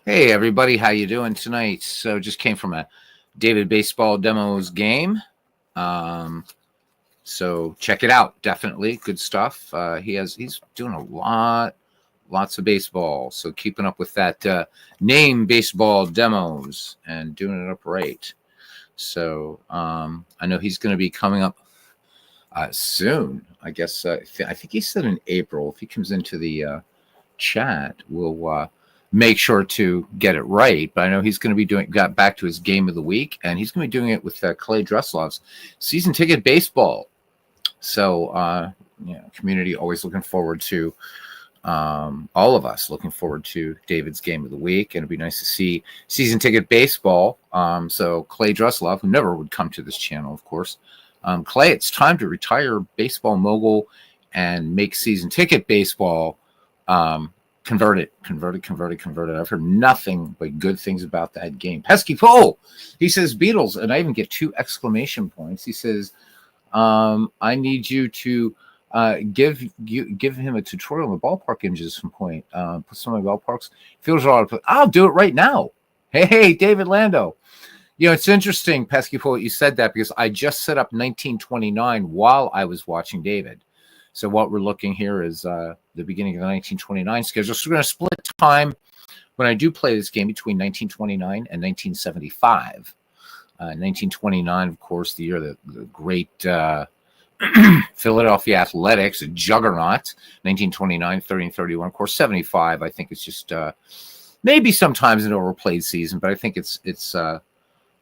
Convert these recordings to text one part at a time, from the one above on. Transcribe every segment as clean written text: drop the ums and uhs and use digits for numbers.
Hey everybody, how you doing tonight? So just came from a David Baseball Demos game. Um, so check it out. Definitely good stuff. He's doing lots of baseball. So keeping up with that name baseball demos and doing it up right. So I know he's going to be coming up soon. I guess I think he said in April. If he comes into the chat, we'll make sure to get it right. But I know he's going to be got back to his game of the week, and he's going to be doing it with Clay Dresslov's season ticket baseball. So, community always looking forward to, all of us looking forward to David's game of the week. And it'd be nice to see season ticket baseball. So Clay Dresslov, who never would come to this channel, of course. Clay, it's time to retire baseball mogul and make season ticket baseball. Converted. I've heard nothing but good things about that game. Pesky Pole, he says Beatles, and I even get 2 exclamation points. He says, I need you to give him a tutorial on the ballpark images at some point. Put some of my ballparks. Feels all. I'll do it right now. Hey, David Lando. It's interesting, Pesky Pole, you said that because I just set up 1929 while I was watching David. So what we're looking here is the beginning of the 1929 schedule. So we're going to split time when I do play this game between 1929 and 1975. 1929, of course, the year the great Philadelphia Athletics, a juggernaut. 1929, 30 and 31. Of course, 75, I think it's just maybe sometimes an overplayed season, but I think it's a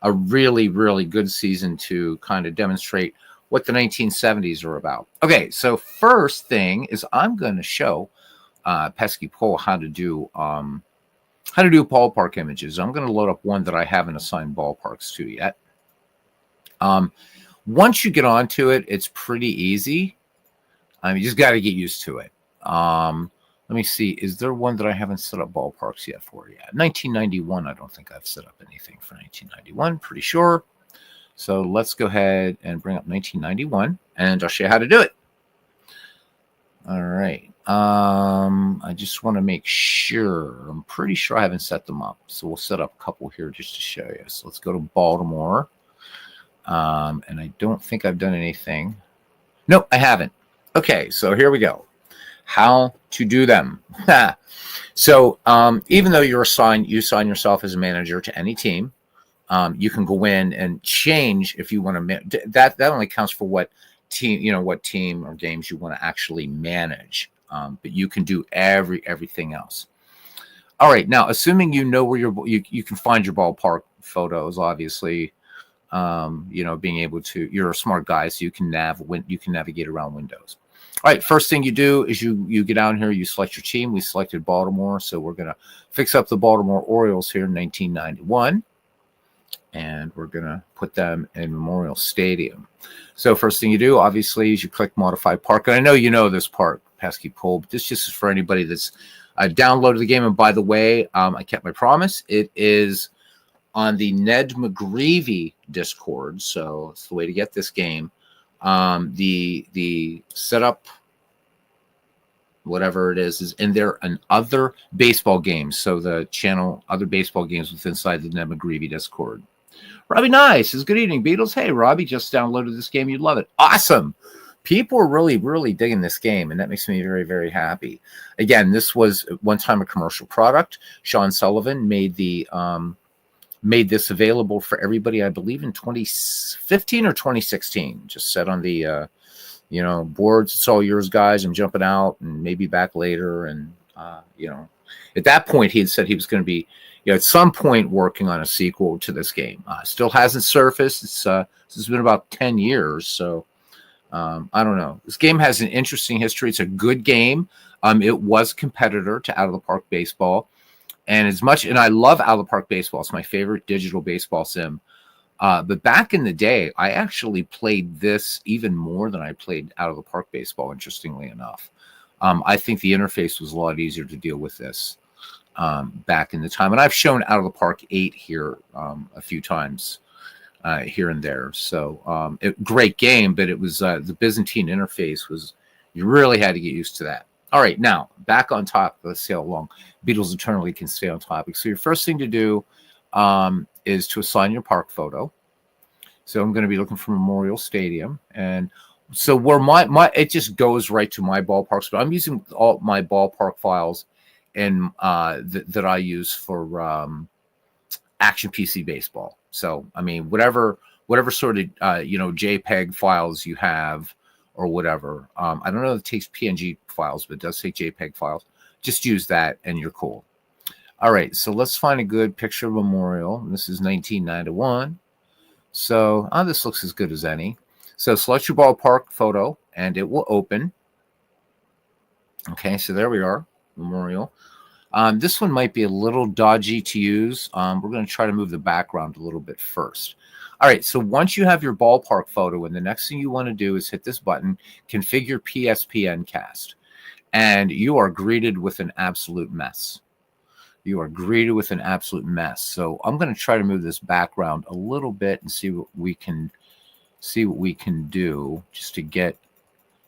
really, really good season to kind of demonstrate what the 1970s are about. Okay, so first thing is I'm going to show Pesky Pole how to do ballpark images. I'm going to load up one that I haven't assigned ballparks to yet. Once you get onto it, it's pretty easy. You just got to get used to it. Let me see. Is there one that I haven't set up ballparks yet for yet? 1991. I don't think I've set up anything for 1991. Pretty sure. So let's go ahead and bring up 1991, and I'll show you how to do it. All right. I just want to make sure. I'm pretty sure I haven't set them up. So we'll set up a couple here just to show you. So let's go to Baltimore. And I don't think I've done anything. Nope, I haven't. Okay, so here we go. How to do them. So even though you assign yourself as a manager to any team, you can go in and change if you want to. That only counts for what team or games you want to actually manage. But you can do everything else. All right, now assuming you know where you can find your ballpark photos, obviously. Being able to, you're a smart guy, so you can navigate around windows. All right, first thing you do is you get down here, you select your team. We selected Baltimore, so we're gonna fix up the Baltimore Orioles here in 1991. And we're going to put them in Memorial Stadium. So first thing you do, obviously, is you click Modify Park. And I know you know this part, Pesky Pole, but this just is for anybody that's downloaded the game. And by the way, I kept my promise. It is on the Ned McGreevy Discord. So it's the way to get this game. The setup, whatever it is in there, and other baseball games. So the channel, other baseball games within inside the Ned McGreevy Discord. Robbie Nice says, good evening, Beatles. Hey, Robbie, just downloaded this game. You'd love it. Awesome. People are really, really digging this game, and that makes me very, very happy. Again, this was at one time a commercial product. Sean Sullivan made this available for everybody, I believe, in 2015 or 2016. Just set on the boards. It's all yours, guys. I'm jumping out and maybe back later. And, at that point, he had said he was going to be, at some point working on a sequel to this game. Still hasn't surfaced. It's been about 10 years. So I don't know. This game has an interesting history. It's a good game. It was a competitor to Out of the Park Baseball. And I love Out of the Park Baseball. It's my favorite digital baseball sim. But back in the day, I actually played this even more than I played Out of the Park Baseball, interestingly enough. I think the interface was a lot easier to deal with this back in the time. And I've shown Out of the Park 8 here a few times here and there. So great game, but it was the Byzantine interface you really had to get used to that. All right, now back on top. Let's see how long Beatles Eternally can stay on topic. So your first thing to do is to assign your park photo. So I'm going to be looking for Memorial Stadium, and so where my it just goes right to my ballparks. But I'm using all my ballpark files and that I use for Action PC Baseball. So I mean, whatever sort of JPEG files you have or whatever. I don't know if it takes PNG files, but it does take JPEG files. Just use that, and you're cool. All right, so let's find a good picture of Memorial. This is 1991. So this looks as good as any. So select your ballpark photo, and it will open. Okay, so there we are, Memorial. This one might be a little dodgy to use. We're going to try to move the background a little bit first. All right, so once you have your ballpark photo, and the next thing you want to do is hit this button, Configure PSPN Cast, and you are greeted with an absolute mess. You are greeted with an absolute mess. So I'm going to try to move this background a little bit and see what we can do just to get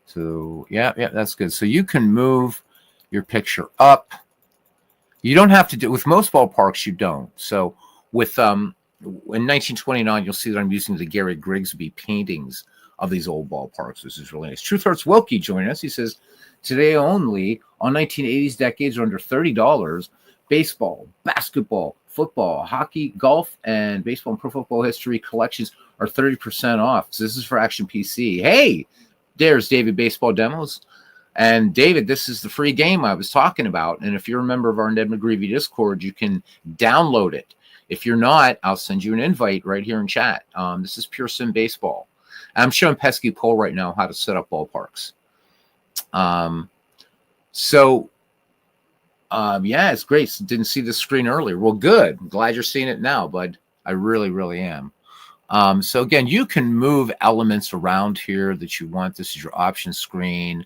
to, yeah, that's good. So you can move your picture up. You don't have to do, with most ballparks, you don't. So with in 1929, you'll see that I'm using the Gary Grigsby paintings of these old ballparks, which is really nice. Truth Hurts Wilkie joining us. He says, today only on 1980s decades are under $30. Baseball, basketball, football, hockey, golf, and baseball and pro football history collections are 30% off. So this is for Action PC. Hey, there's David Baseball Demos. And David, this is the free game I was talking about. And if you're a member of our Ned McGreevy Discord, you can download it. If you're not, I'll send you an invite right here in chat. This is PureSim Baseball. I'm showing Pesky Pole right now how to set up ballparks. Yeah, it's great. Didn't see the screen earlier. Well, good. I'm glad you're seeing it now, bud. I really, really am. So again, you can move elements around here that you want. This is your option screen.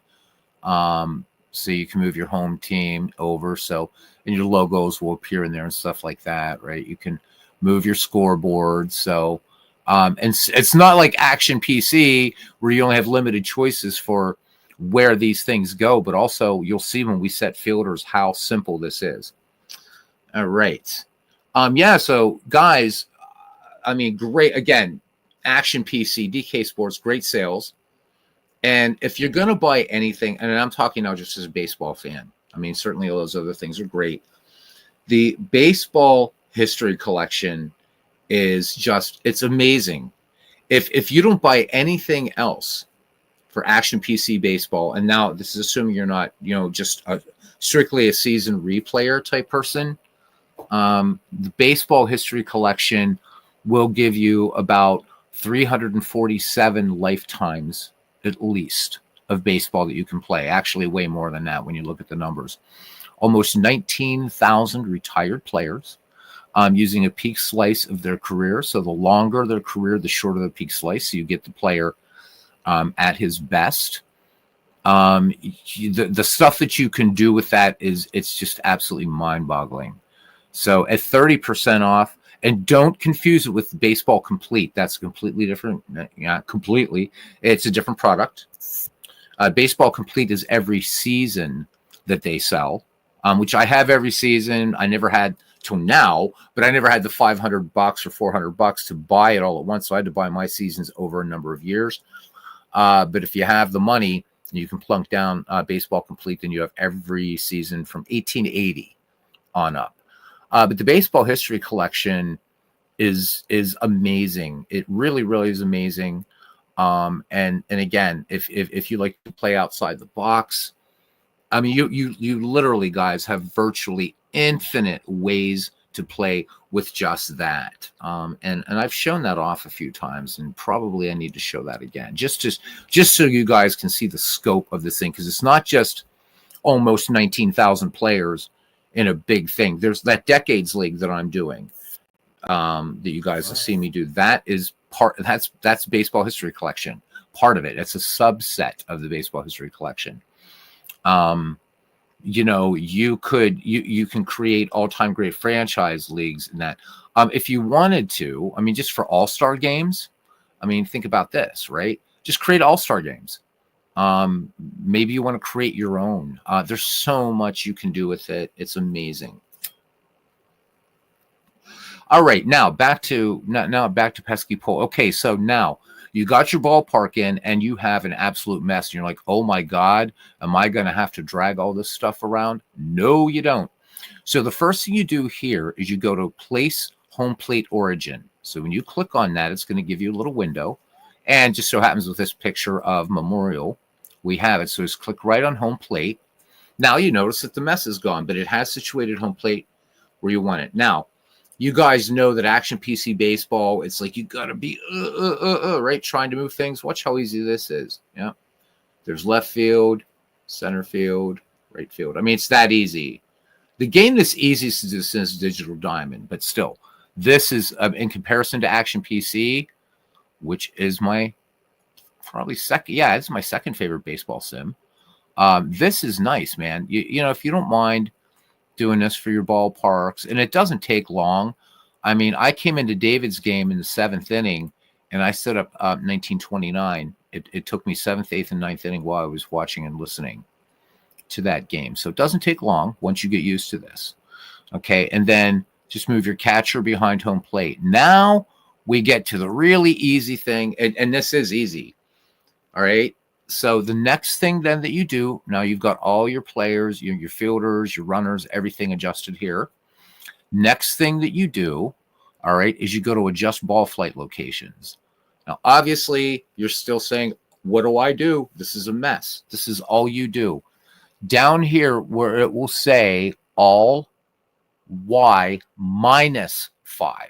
So you can move your home team over. So, and your logos will appear in there and stuff like that, right? You can move your scoreboard. So, and it's not like Action PC where you only have limited choices for where these things go, but also you'll see when we set filters how simple this is. All right. Yeah, so guys, I mean, great. Again, Action PC, DK Sports, great sales. And if you're going to buy anything, and I'm talking now just as a baseball fan, I mean, certainly all those other things are great. The baseball history collection is just, it's amazing. If you don't buy anything else for Action PC Baseball, and now this is assuming you're not, just strictly a season replayer type person, the baseball history collection will give you about 347 lifetimes at least of baseball that you can play. Actually, way more than that when you look at the numbers. Almost 19,000 retired players using a peak slice of their career. So the longer their career, the shorter the peak slice. So you get the player at his best. The stuff that you can do with that it's just absolutely mind-boggling. So at 30% off, and don't confuse it with Baseball Complete. That's completely different. Yeah, completely. It's a different product. Baseball Complete is every season that they sell, which I have every season. I never had till now, but I never had the $500 or $400 to buy it all at once. So I had to buy my seasons over a number of years. But if you have the money, you can plunk down Baseball Complete, and you have every season from 1880 on up. But the baseball history collection is amazing. It really, really is amazing. And again, if you like to play outside the box, I mean, you literally, guys, have virtually infinite ways to play with just that. And I've shown that off a few times, and probably I need to show that again, just so you guys can see the scope of this thing, because it's not just almost 19,000 players in a big thing. There's that Decades League that I'm doing, that you guys have seen me do. That is that's baseball history collection. Part of it. It's a subset of the baseball history collection. You can create all-time great franchise leagues in that. If you wanted to, I mean, just for all-star games, I mean, think about this, right? Just create all-star games. Maybe you want to create your own. There's so much you can do with it. It's amazing. All right, now back to pesky pole. Okay, so now you got your ballpark in and you have an absolute mess. And you're like, oh my God, am I going to have to drag all this stuff around? No, you don't. So the first thing you do here is you go to place home plate origin. So when you click on that, it's going to give you a little window. And just so happens with this picture of Memorial, we have it. So just click right on home plate. Now you notice that the mess is gone, but it has situated home plate where you want it. Now, you guys know that Action PC Baseball, it's like you got to be right, trying to move things. Watch how easy this is. Yeah. There's left field, center field, right field. I mean, it's that easy. The game that's easiest to do is Digital Diamond, but still, this is, in comparison to Action PC, which is my probably second. Yeah, it's my second favorite baseball sim. This is nice, man. You know, if you don't mind doing this for your ballparks, and it doesn't take long. I mean, I came into David's game in the 7th inning, and I set up 1929. It took me 7th, 8th, and 9th inning while I was watching and listening to that game. So it doesn't take long once you get used to this. Okay, and then just move your catcher behind home plate. Now we get to the really easy thing, and this is easy. All right. So the next thing then that you do, now you've got all your players, your fielders, your runners, everything adjusted here. Next thing that you do, all right, is you go to adjust ball flight locations. Now, obviously, you're still saying, what do I do? This is a mess. This is all you do. Down here where it will say all Y -5.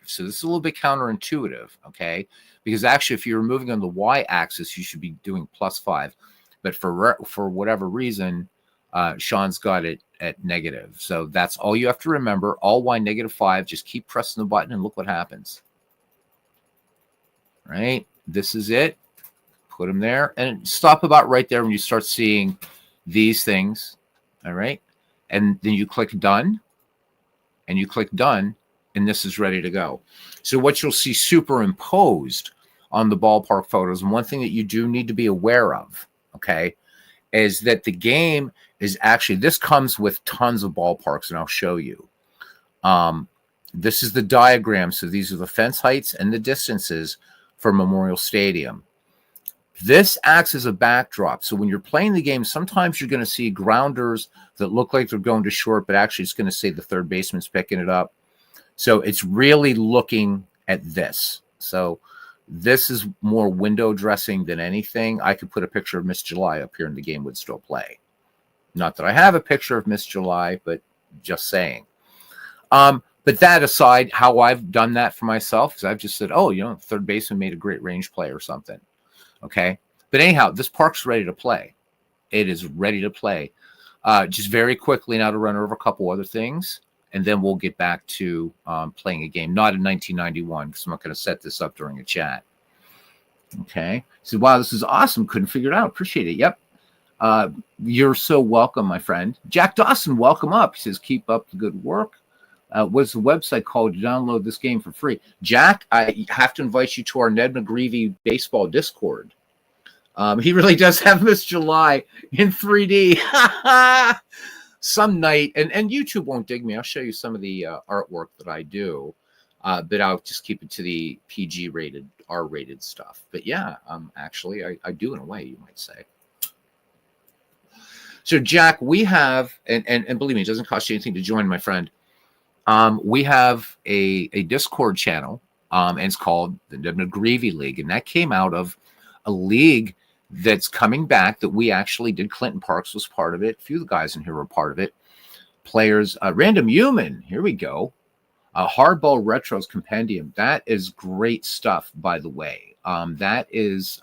So this is a little bit counterintuitive, okay? Because actually, if you're moving on the y-axis, you should be doing +5. But for whatever reason, Sean's got it at negative. So that's all you have to remember. All y -5. Just keep pressing the button and look what happens. Right? This is it. Put them there. And stop about right there when you start seeing these things. All right? And then you click Done. And you click Done. And this is ready to go. So what you'll see superimposed on the ballpark photos, and one thing that you do need to be aware of, okay, is that the game is actually, this comes with tons of ballparks, and I'll show you. This is the diagram. So these are the fence heights and the distances for Memorial Stadium. This acts as a backdrop. So when you're playing the game, sometimes you're going to see grounders that look like they're going to short, but actually it's going to say the third baseman's picking it up. So it's really looking at this. So this is more window dressing than anything. I could put a picture of Miss July up here and the game would still play. Not that I have a picture of Miss July, but just saying. But that aside, how I've done that for myself is I've just said, oh, you know, third baseman made a great range play or something. Okay. But anyhow, this park's ready to play. It is ready to play. Just very quickly now to run over a couple other things. And then we'll get back to playing a game, not in 1991, because I'm not going to set this up during a chat. Okay. So, wow, this is awesome. Couldn't figure it out. Appreciate it. Yep. You're so welcome, my friend. Jack Dawson, welcome up. He says, keep up the good work. What's the website called to download this game for free? Jack, I have to invite you to our Ned McGreevy baseball Discord. He really does have Miss July in 3D. Some night, and YouTube won't dig me. I'll show you some of the artwork that I do, but I'll just keep it to the PG rated, R rated stuff. But yeah, actually, I do in a way, you might say. So Jack, we have, and believe me, it doesn't cost you anything to join, my friend. We have a Discord channel, and it's called the McGreevy League, and that came out of a league that's coming back that we actually did. Clinton Parks was part of it. A few of the guys in here were part of it. Players, Random Human, here we go. Hardball Retros Compendium. That is great stuff, by the way. That is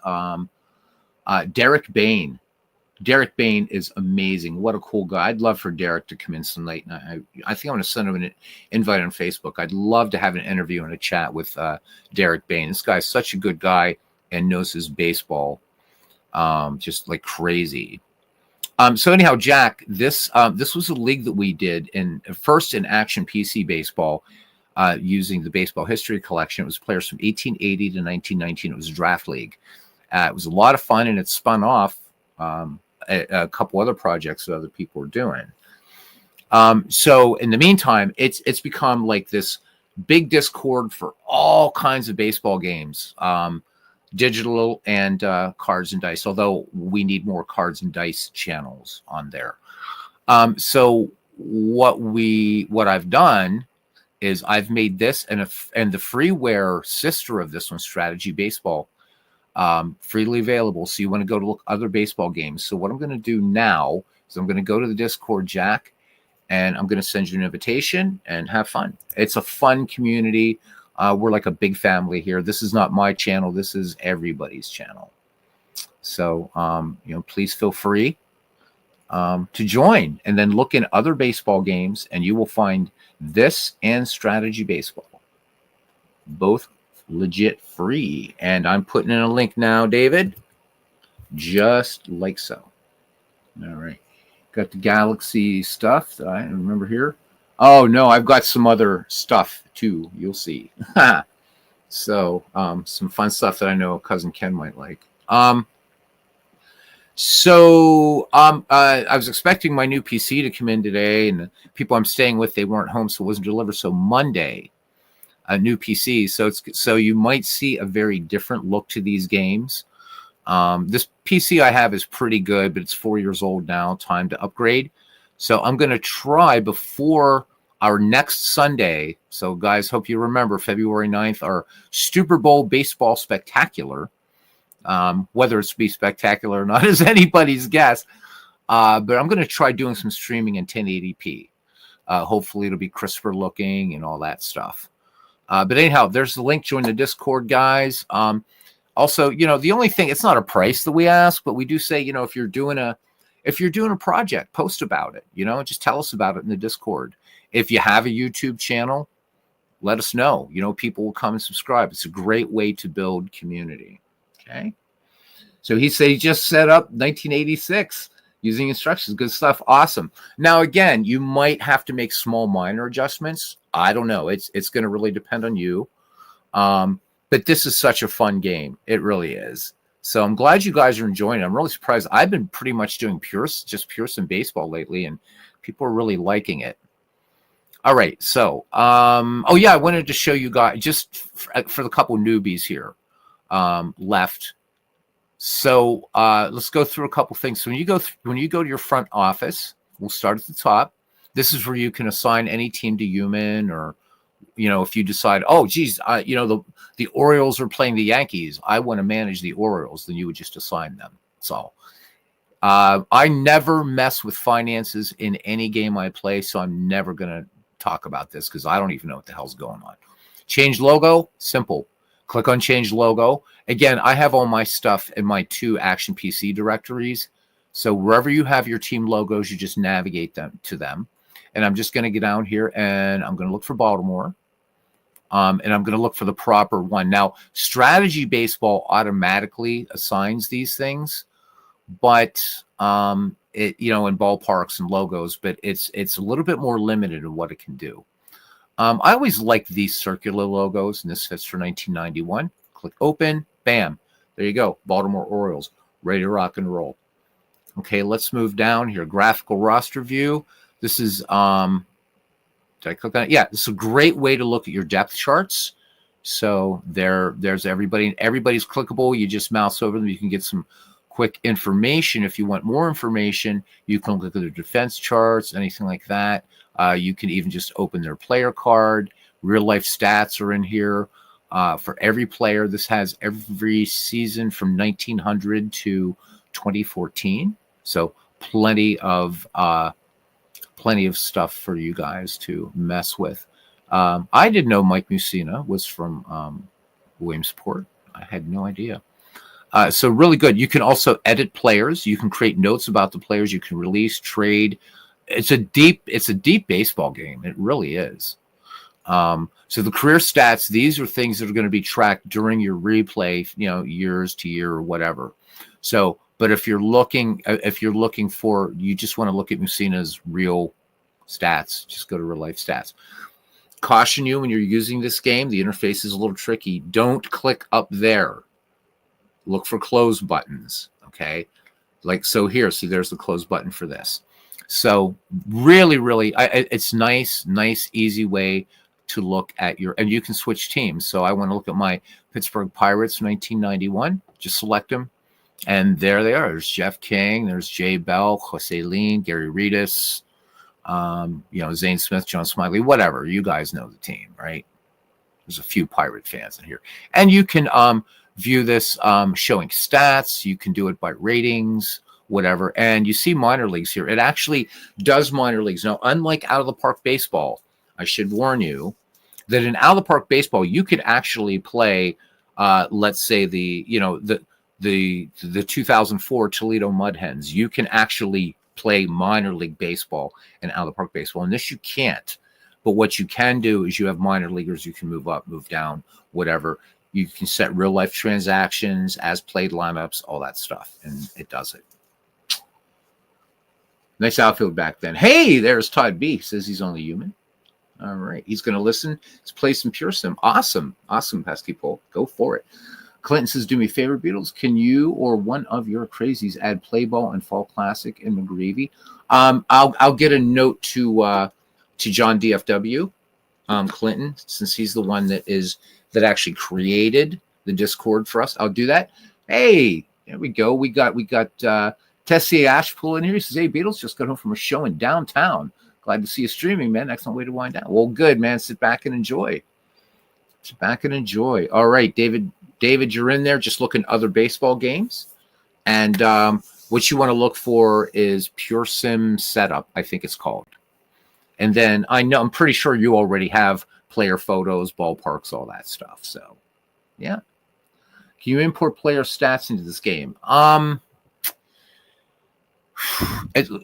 Derek Bain. Derek Bain is amazing. What a cool guy. I'd love for Derek to come in some night. And I think I'm going to send him an invite on Facebook. I'd love to have an interview and a chat with Derek Bain. This guy's such a good guy and knows his baseball just like crazy. So anyhow, Jack, this was a league that we did first in Action PC Baseball using the Baseball History Collection. It was players from 1880 to 1919. It was a draft league. It was a lot of fun, and it spun off a couple other projects that other people are doing. So in the meantime, it's become like this big Discord for all kinds of baseball games, digital and cards and dice. Although we need more cards and dice channels on there. So what I've done is I've made this and the freeware sister of this one, Strategy Baseball, freely available. So you want to go to look other baseball games. So what I'm going to do now is I'm going to go to the Discord, Jack, and I'm going to send you an invitation and have fun. It's a fun community. We're like a big family here. This is not my channel. This is everybody's channel. So, please feel free to join and then look in other baseball games, and you will find this and Strategy Baseball, both legit free. And I'm putting in a link now, David, just like so. All right. Got the Galaxy stuff that I remember here. Oh, no, I've got some other stuff, too. You'll see. So, some fun stuff that I know Cousin Ken might like. I was expecting my new PC to come in today, and the people I'm staying with, they weren't home, so it wasn't delivered. So Monday, a new PC. So you might see a very different look to these games. This PC I have is pretty good, but it's 4 years old now. Time to upgrade. So I'm going to try before our next Sunday. So guys, hope you remember February 9th, our Super Bowl baseball spectacular. Whether it's be spectacular or not is anybody's guess. But I'm going to try doing some streaming in 1080p. Hopefully it'll be crisper looking and all that stuff. But anyhow, there's the link. Join the Discord, guys. Also, the only thing, it's not a price that we ask, but we do say, if you're doing a project, post about it, just tell us about it in the Discord. If you have a YouTube channel, let us know. People will come and subscribe. It's a great way to build community. Okay. So he said he just set up 1986 using instructions. Good stuff. Awesome. Now, again, you might have to make small minor adjustments. I don't know. It's going to really depend on you. But this is such a fun game. It really is. So I'm glad you guys are enjoying it. I'm really surprised. I've been pretty much doing PureSim baseball lately, and people are really liking it. All right. So, I wanted to show you guys just for the couple newbies here left. So let's go through a couple things. So when you go to your front office, we'll start at the top. This is where you can assign any team to human, or if you decide, the Orioles are playing the Yankees, I want to manage the Orioles, then you would just assign them. That's all. I never mess with finances in any game I play, so I'm never going to talk about this because I don't even know what the hell's going on. Change logo, simple. Click on change logo. Again, I have all my stuff in my 2 Action PC directories. So wherever you have your team logos, you just navigate them to them. And I'm just going to get down here and I'm going to look for Baltimore. And I'm going to look for the proper one. Now, Strategy Baseball automatically assigns these things, but in ballparks and logos, but it's a little bit more limited in what it can do. I always like these circular logos, and this fits for 1991. Click open, bam, there you go. Baltimore Orioles, ready to rock and roll. Okay, let's move down here. Graphical roster view. This is, did I click on it? Yeah, this is a great way to look at your depth charts. So there's everybody, and everybody's clickable. You just mouse over them. You can get some quick information. If you want more information, you can look at their defense charts, anything like that. You can even just open their player card. Real life stats are in here for every player. This has every season from 1900 to 2014. So plenty of stuff for you guys to mess with. I didn't know Mike Mussina was from Williamsport. I had no idea. So really good. You can also edit players. You can create notes about the players. You can release, trade. It's a deep baseball game. It really is. So the career stats, these are things that are going to be tracked during your replay, years to year or whatever. So, but if you're looking for, you just want to look at Mussina's real stats, just go to real life stats. Caution you when you're using this game, the interface is a little tricky. Don't click up there. Look for close buttons. Okay. Like, so here, see, there's the close button for this. So really, really, it's nice, easy way to look at your, and you can switch teams. So I want to look at my Pittsburgh Pirates 1991, just select them. And there they are. There's Jeff King, there's Jay Bell, Jose Lean, Gary Redus, Zane Smith, John Smiley, whatever. You guys know the team, right? There's a few Pirate fans in here. And you can view this showing stats. You can do it by ratings, whatever. And you see minor leagues here. It actually does minor leagues. Now, unlike out of the park baseball, I should warn you that in out of the park baseball, you could actually play, let's say the 2004 Toledo Mud Hens. You can actually play minor league baseball and out of the park baseball. And this you can't. But what you can do is you have minor leaguers. You can move up, move down, whatever. You can set real life transactions, as played lineups, all that stuff. And it does it. Nice outfield back then. Hey, there's Todd B. Says he's only human. All right. He's going to listen. Let's play some PureSim. Awesome. Awesome, Pesky Pole. Go for it. Clinton says, do me a favor, Beatles. Can you or one of your crazies add Play Ball and Fall Classic in McGreevy? I'll get a note to John DFW, Clinton, since he's the one that actually created the Discord for us. I'll do that. Hey, there we go. We got Tessier Ashpool in here. He says, hey, Beatles, just got home from a show in downtown. Glad to see you streaming, man. Excellent way to wind down. Well, good, man. Sit back and enjoy. Sit back and enjoy. All right, David, you're in there. Just look at other baseball games. And what you want to look for is PureSim Setup, I think it's called. And then I'm pretty sure you already have player photos, ballparks, all that stuff. So, yeah. Can you import player stats into this game?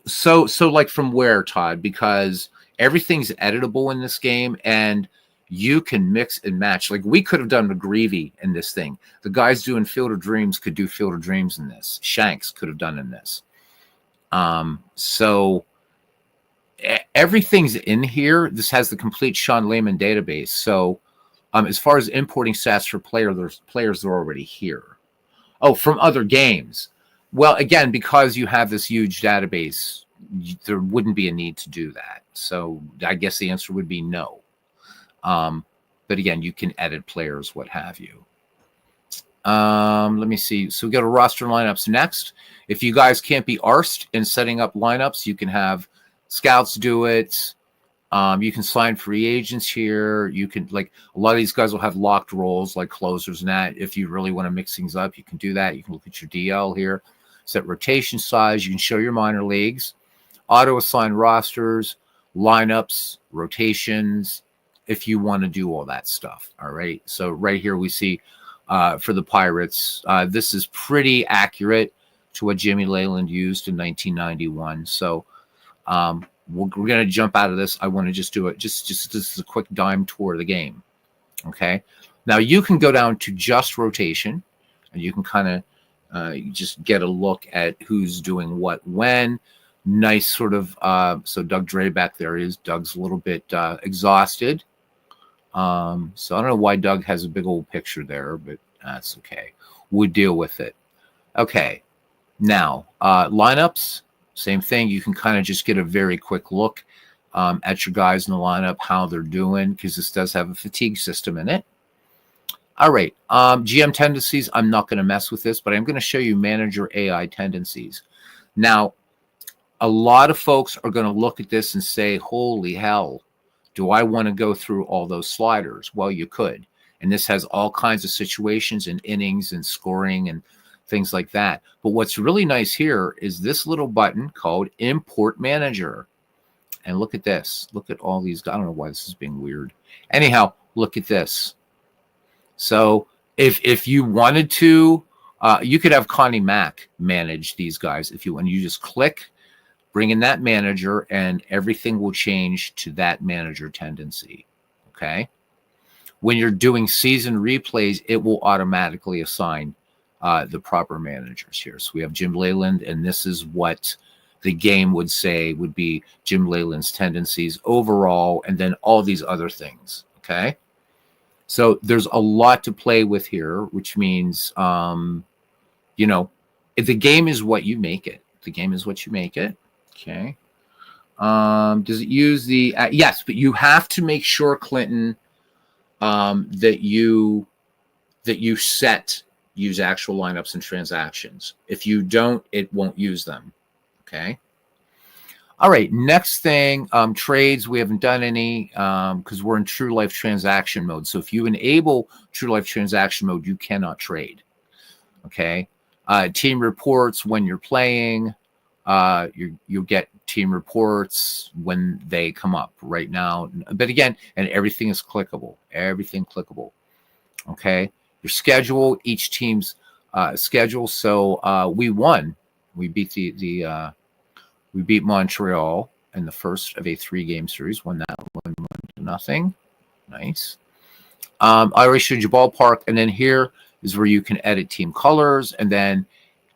So like from where, Todd? Because everything's editable in this game, and you can mix and match. Like we could have done McGreevy in this thing. The guys doing Field of Dreams could do Field of Dreams in this. Shanks could have done in this. So everything's in here. This has the complete Sean Layman database. So as far as importing stats for players are already here. Oh, from other games. Well, again, because you have this huge database, there wouldn't be a need to do that. So I guess the answer would be no. But again, you can edit players, what have you. Let me see. So we go to roster lineups next. If you guys can't be arsed in setting up lineups, you can have scouts do it. You can sign free agents here. You can, like, a lot of these guys will have locked roles like closers and that. If you really want to mix things up, you can do that. You can look at your DL here, set rotation size. You can show your minor leagues, auto assign rosters, lineups, rotations, if you want to do all that stuff. All right. So right here we see for the Pirates, this is pretty accurate to what Jimmy Leyland used in 1991. So we're going to jump out of this. I want to just do it. Just this is a quick dime tour of the game. Okay. Now you can go down to just rotation, and you can kind of just get a look at who's doing what when. Nice sort of. So Doug Dre back there is. Doug's a little bit exhausted. So I don't know why Doug has a big old picture there, but that's okay. We'll deal with it. Okay. Now lineups. Same thing. You can kind of just get a very quick look at your guys in the lineup, how they're doing, because this does have a fatigue system in it. All right. GM tendencies. I'm not going to mess with this, but I'm going to show you manager AI tendencies. Now, a lot of folks are going to look at this and say, holy hell, do I want to go through all those sliders? Well, you could. And this has all kinds of situations and innings and scoring and things like that. But what's really nice here is this little button called Import Manager. And look at this. Look at all these. I don't know why this is being weird. Anyhow, look at this. So if you wanted to, you could have Connie Mack manage these guys if you want. You just click, bring in that manager, and everything will change to that manager tendency. Okay. When you're doing season replays, it will automatically assign the proper managers here. So we have Jim Leyland, and this is what the game would say would be Jim Leyland's tendencies overall, and then all these other things. Okay. So there's a lot to play with here, which means, The game is what you make it. The game is what you make it. Okay. Does it use the yes, but you have to make sure, Clinton, that you use actual lineups and transactions. If you don't, it won't use them. Okay. All right. Next thing, trades. We haven't done any because we're in true life transaction mode. So if you enable true life transaction mode, you cannot trade. Okay. Team reports when you're playing. You'll get team reports when they come up right now. But again, and everything is clickable. Everything clickable. Okay. Your schedule, each team's schedule. So we won. We beat we beat Montreal in the first of a 3-game series. Won that 1-0. Nice. I already showed you ballpark, and then here is where you can edit team colors, and then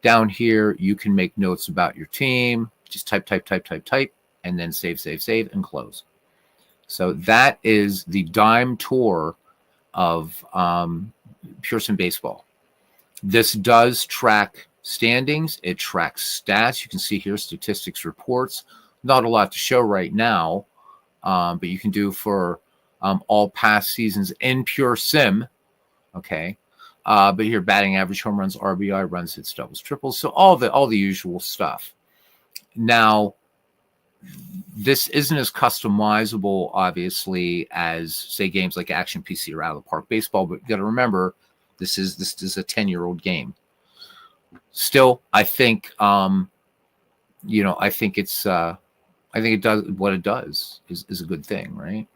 down here you can make notes about your team. Just type, and then save, and close. So that is the dime tour of PureSim Baseball. This does track standings. It tracks stats. You can see here statistics reports. Not a lot to show right now, but you can do for all past seasons in PureSim. Okay. But here, batting average, home runs, RBI, runs, hits, doubles, triples. So all the usual stuff. Now, this isn't as customizable, obviously, as say games like Action PC or Out of the Park Baseball. But you got to remember, this is a 10-year-old game. Still, I think I think it does what it does is a good thing, right?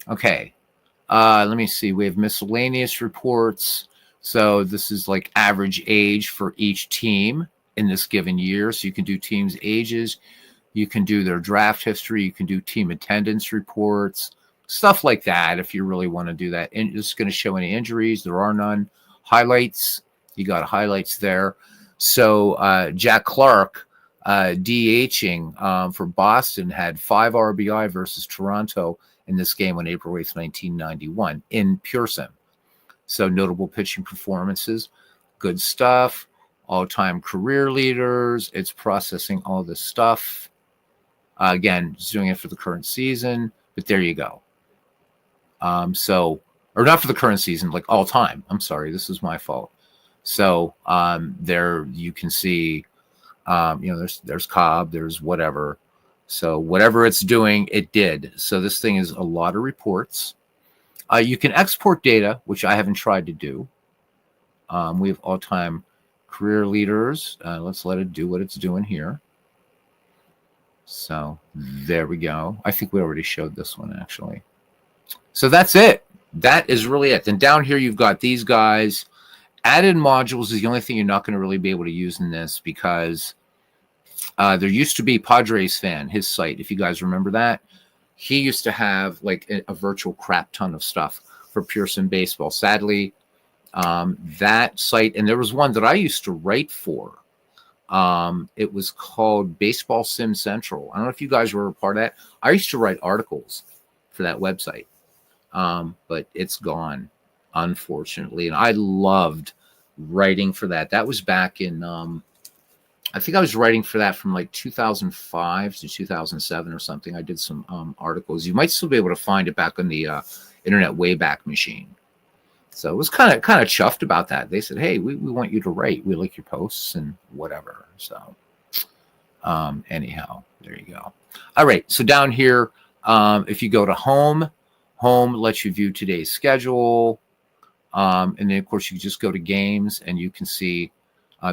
Okay. Let me see. We have miscellaneous reports. So this is like average age for each team in this given year. So you can do teams' ages. You can do their draft history. You can do team attendance reports, stuff like that if you really want to do that. And it's going to show any injuries. There are none. Highlights. You got highlights there. So Jack Clark, DHing for Boston, had 5 RBI versus Toronto in this game on April 8th, 1991 in PureSim. So notable pitching performances, good stuff, all-time career leaders. It's processing all this stuff. Again, it's doing it for the current season, but there you go. Or not for the current season, like all time. I'm sorry, this is my fault. So there you can see, there's Cobb, there's whatever. So whatever it's doing, it did. So this thing is a lot of reports. You can export data, which I haven't tried to do. We have all-time career leaders. Let's let it do what it's doing here. So there we go. I think we already showed this one, actually. So that's it. That is really it. Then down here, you've got these guys. Added modules is the only thing you're not going to really be able to use in this because there used to be Padres Fan, his site, if you guys remember that. He used to have like a virtual crap ton of stuff for PureSim Baseball. Sadly, that site, and there was one that I used to write for. It was called Baseball Sim Central. I don't know if you guys were a part of that. I used to write articles for that website, but it's gone, unfortunately. And I loved writing for that. That was back in, I think I was writing for that from like 2005 to 2007 or something. I did some articles. You might still be able to find it back on the Internet Wayback Machine. So it was kind of chuffed about that. They said, hey, we want you to write. We like your posts and whatever. So anyhow, there you go. All right. So down here, if you go to home lets you view today's schedule. And then, of course, you just go to games and you can see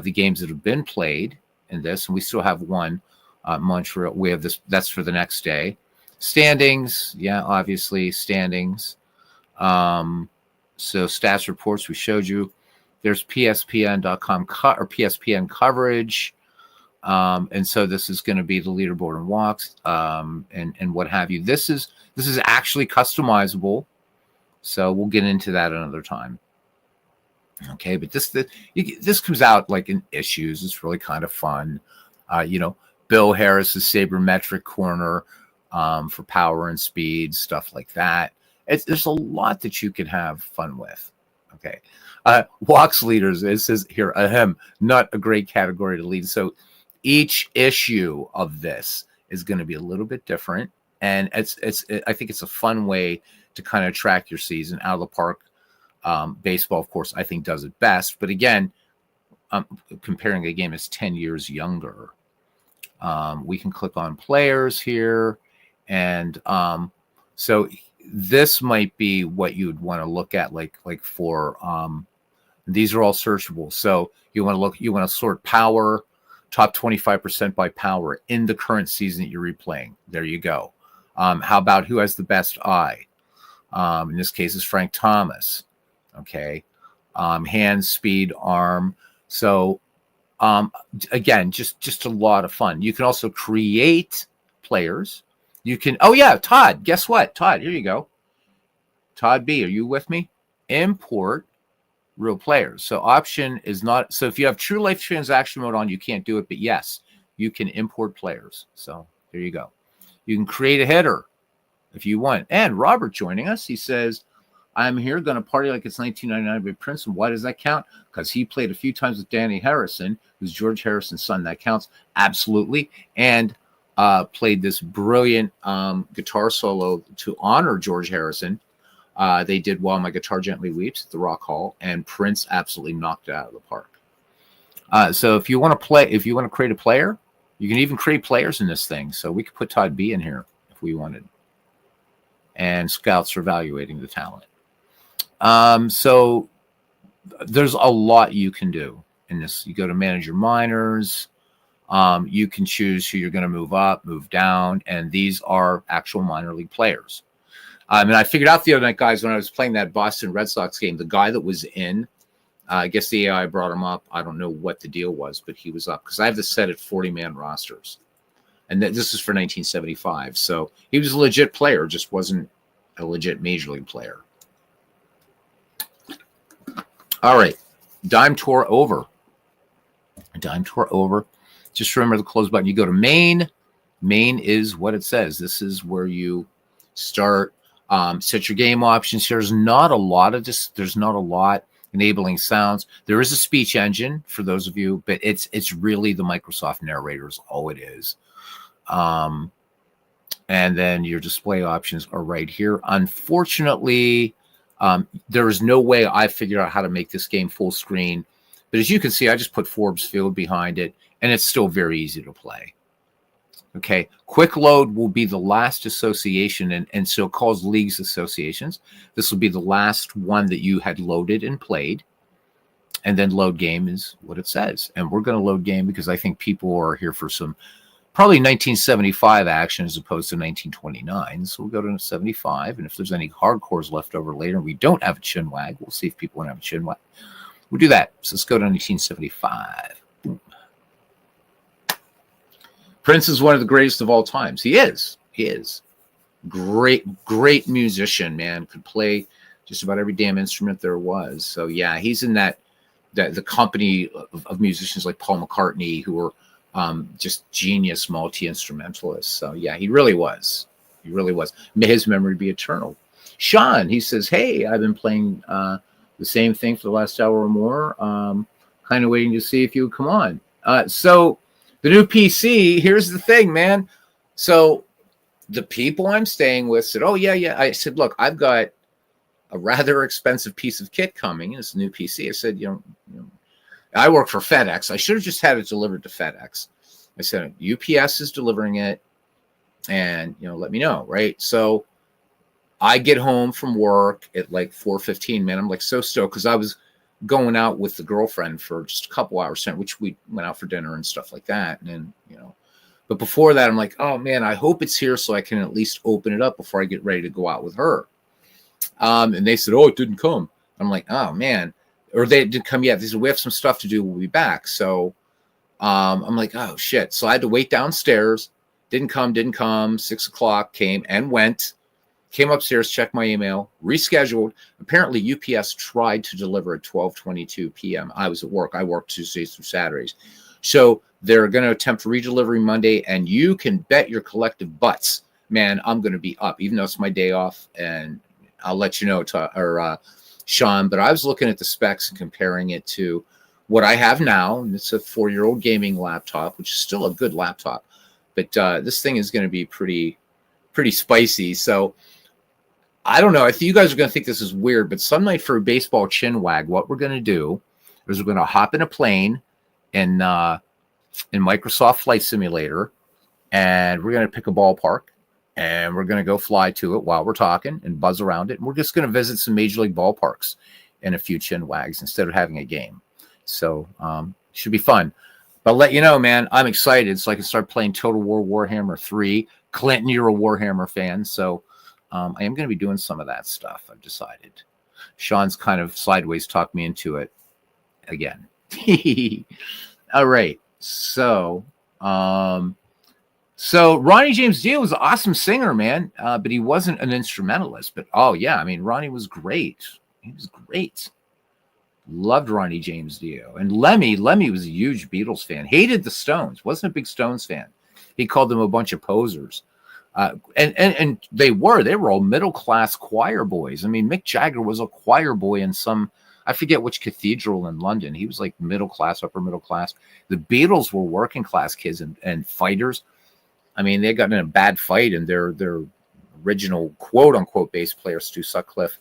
the games that have been played in this. And we still have one, Montreal. We have this. That's for the next day. Standings. Yeah, obviously, standings. So stats reports we showed you. There's PSPN.com or PSPN coverage. And so this is going to be the leaderboard and walks and what have you. This is actually customizable. So we'll get into that another time. Okay, but this comes out like in issues. It's really kind of fun. Bill Harris's sabermetric corner for power and speed, stuff like that. There's a lot that you can have fun with. Okay. Walks leaders, it says here, not a great category to lead. So each issue of this is going to be a little bit different. And I think it's a fun way to kind of track your season out of the park. Baseball, of course, I think does it best. But again, comparing a game is 10 years younger. We can click on players here. And so this might be what you'd want to look at, like for these are all searchable. So you want to sort power, top 25% by power in the current season that you're replaying. There you go. How about who has the best eye? In this case, is Frank Thomas. Okay. Hand, speed, arm. So again, just a lot of fun. You can also create players. You can, oh yeah, Todd, guess what? Todd, here you go. Todd B, are you with me? Import real players. So option is not, so if you have true life transaction mode on, you can't do it, but yes, you can import players. So there you go. You can create a hitter if you want. And Robert joining us, he says, I'm here going to party like it's 1999 by Prince. And why does that count? Because he played a few times with Danny Harrison, who's George Harrison's son. That counts. Absolutely. And played this brilliant guitar solo to honor George Harrison. They did While My Guitar Gently Weeps at the Rock Hall, and Prince absolutely knocked it out of the park. So if you want to create a player, you can even create players in this thing. So we could put Todd B in here if we wanted. And scouts are evaluating the talent. So there's a lot you can do in this. You go to manage your minors. You can choose who you're going to move up, move down, and these are actual minor league players. And I figured out the other night, guys, when I was playing that Boston Red Sox game, the guy that was in, I guess the AI brought him up. I don't know what the deal was, but he was up because I have this set at 40-man rosters. And this is for 1975. So he was a legit player, just wasn't a legit major league player. All right. Dime tour over. Dime tour over. Just remember the close button. You go to main. Main is what it says. This is where you start. Set your game options. There's not a lot enabling sounds. There is a speech engine for those of you, but it's really the Microsoft narrator is all it is. And then your display options are right here. Unfortunately, there is no way I figured out how to make this game full screen. But as you can see, I just put Forbes Field behind it, and it's still very easy to play. Okay, quick load will be the last association, and so it calls leagues associations. This will be the last one that you had loaded and played. And then load game is what it says. And we're going to load game because I think people are here for some probably 1975 action as opposed to 1929. So we'll go to 75. And if there's any hardcores left over later and we don't have a Chinwag, we'll see if people want to have a Chinwag. We'll do that. So let's go to 1975. Boom. Prince is one of the greatest of all times. He is. Great musician, man. Could play just about every damn instrument there was. So yeah, he's in that the company of musicians like Paul McCartney who were just genius multi-instrumentalists. So yeah, he really was. May his memory be eternal. Sean, he says, hey, I've been playing the same thing for the last hour or more. Kind of waiting to see if you would come on. So the new PC, here's the thing, man. So the people I'm staying with said, oh, yeah. I said, look, I've got a rather expensive piece of kit coming. It's a new PC. I said, you know, I work for FedEx. I should have just had it delivered to FedEx. I said, UPS is delivering it and, let me know, right? So I get home from work at like 4:15, man. I'm like so stoked because I was going out with the girlfriend for just a couple hours, which we went out for dinner and stuff like that. And then, but before that, I'm like, oh man, I hope it's here so I can at least open it up before I get ready to go out with her. And they said, oh, it didn't come. I'm like, oh man, or they didn't come yet. They said, we have some stuff to do. We'll be back. So I'm like, oh shit. So I had to wait downstairs. Didn't come. 6 o'clock came and went. Came upstairs, checked my email, rescheduled. Apparently, UPS tried to deliver at 12:22 p.m. I was at work. I work Tuesdays through Saturdays. So they're going to attempt redelivery Monday, and you can bet your collective butts, man, I'm going to be up, even though it's my day off. And I'll let you know, Sean, but I was looking at the specs and comparing it to what I have now, and it's a 4-year-old gaming laptop, which is still a good laptop, but this thing is going to be pretty spicy. So I don't know. I think you guys are going to think this is weird, but some night for a baseball chinwag, what we're going to do is we're going to hop in a plane in Microsoft Flight Simulator, and we're going to pick a ballpark, and we're going to go fly to it while we're talking and buzz around it. And we're just going to visit some major league ballparks and a few chinwags instead of having a game. So should be fun. But I'll let you know, man, I'm excited so I can start playing Total War Warhammer 3. Clinton, you're a Warhammer fan, so I am going to be doing some of that stuff, I've decided. Sean's kind of sideways talked me into it again. All right. So Ronnie James Dio was an awesome singer, man, but he wasn't an instrumentalist. But, oh, yeah, I mean, Ronnie was great. He was great. Loved Ronnie James Dio. And Lemmy was a huge Beatles fan. Hated the Stones. Wasn't a big Stones fan. He called them a bunch of posers. And they were all middle-class choir boys. I mean, Mick Jagger was a choir boy in some, I forget which cathedral in London. He was like middle class, upper middle class. The Beatles were working class kids and fighters. I mean, they got in a bad fight, and their original quote unquote bass player, Stu Sutcliffe,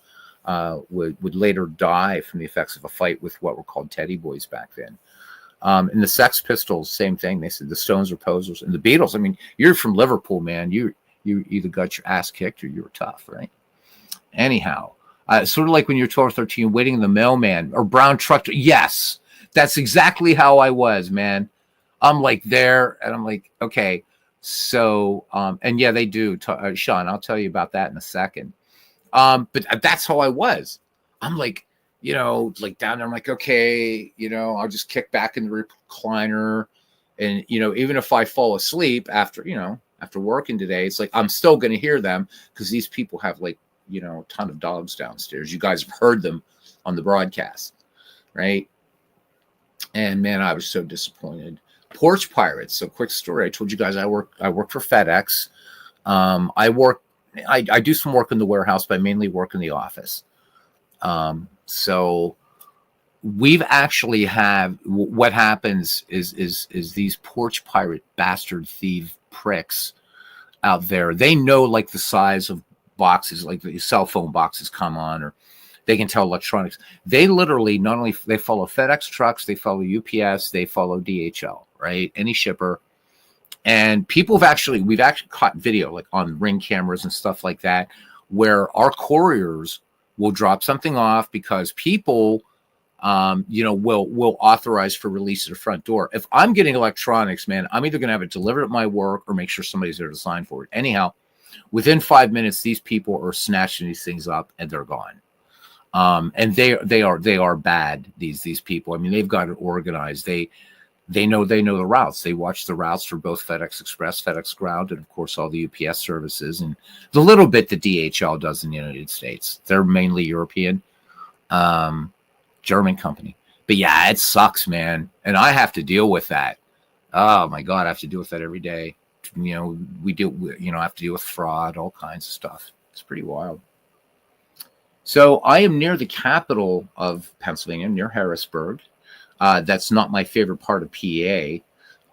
would later die from the effects of a fight with what were called Teddy Boys back then. And the Sex Pistols, same thing. They said the Stones are posers. And the Beatles, I mean, you're from Liverpool, man. You either got your ass kicked or you were tough, right? Anyhow, sort of like when you're 12 or 13, waiting in the mailman or brown truck. Yes, that's exactly how I was, man. I'm like there, and I'm like, okay. So, and yeah, they do. Sean, I'll tell you about that in a second. But that's how I was. I'm like, like down there, I'm like, okay, I'll just kick back in the recliner. And, even if I fall asleep after working today, it's like, I'm still going to hear them because these people have like, a ton of dogs downstairs. You guys have heard them on the broadcast, right? And man, I was so disappointed. Porch Pirates. So quick story. I told you guys I work for FedEx. I do some work in the warehouse, but I mainly work in the office. So we've actually what happens is these porch pirate bastard thief pricks out there. They know like the size of boxes, like the cell phone boxes come on, or they can tell electronics. They literally not only they follow FedEx trucks, they follow UPS, they follow DHL, right? Any shipper. And we've actually caught video like on Ring cameras and stuff like that, where our couriers will drop something off because people, will authorize for release at the front door. If I'm getting electronics, man, I'm either going to have it delivered at my work or make sure somebody's there to sign for it. Anyhow, within 5 minutes, these people are snatching these things up and they're gone. And they are bad. These people. I mean, they've got it organized. They know the routes. They watch the routes for both FedEx Express, FedEx Ground, and of course all the UPS services and the little bit that DHL does in the United States. They're mainly European, German company. But yeah, it sucks, man. And I have to deal with that. Oh my God, I have to deal with that every day. I have to deal with fraud, all kinds of stuff. It's pretty wild. So I am near the capital of Pennsylvania, near Harrisburg. That's not my favorite part of PA.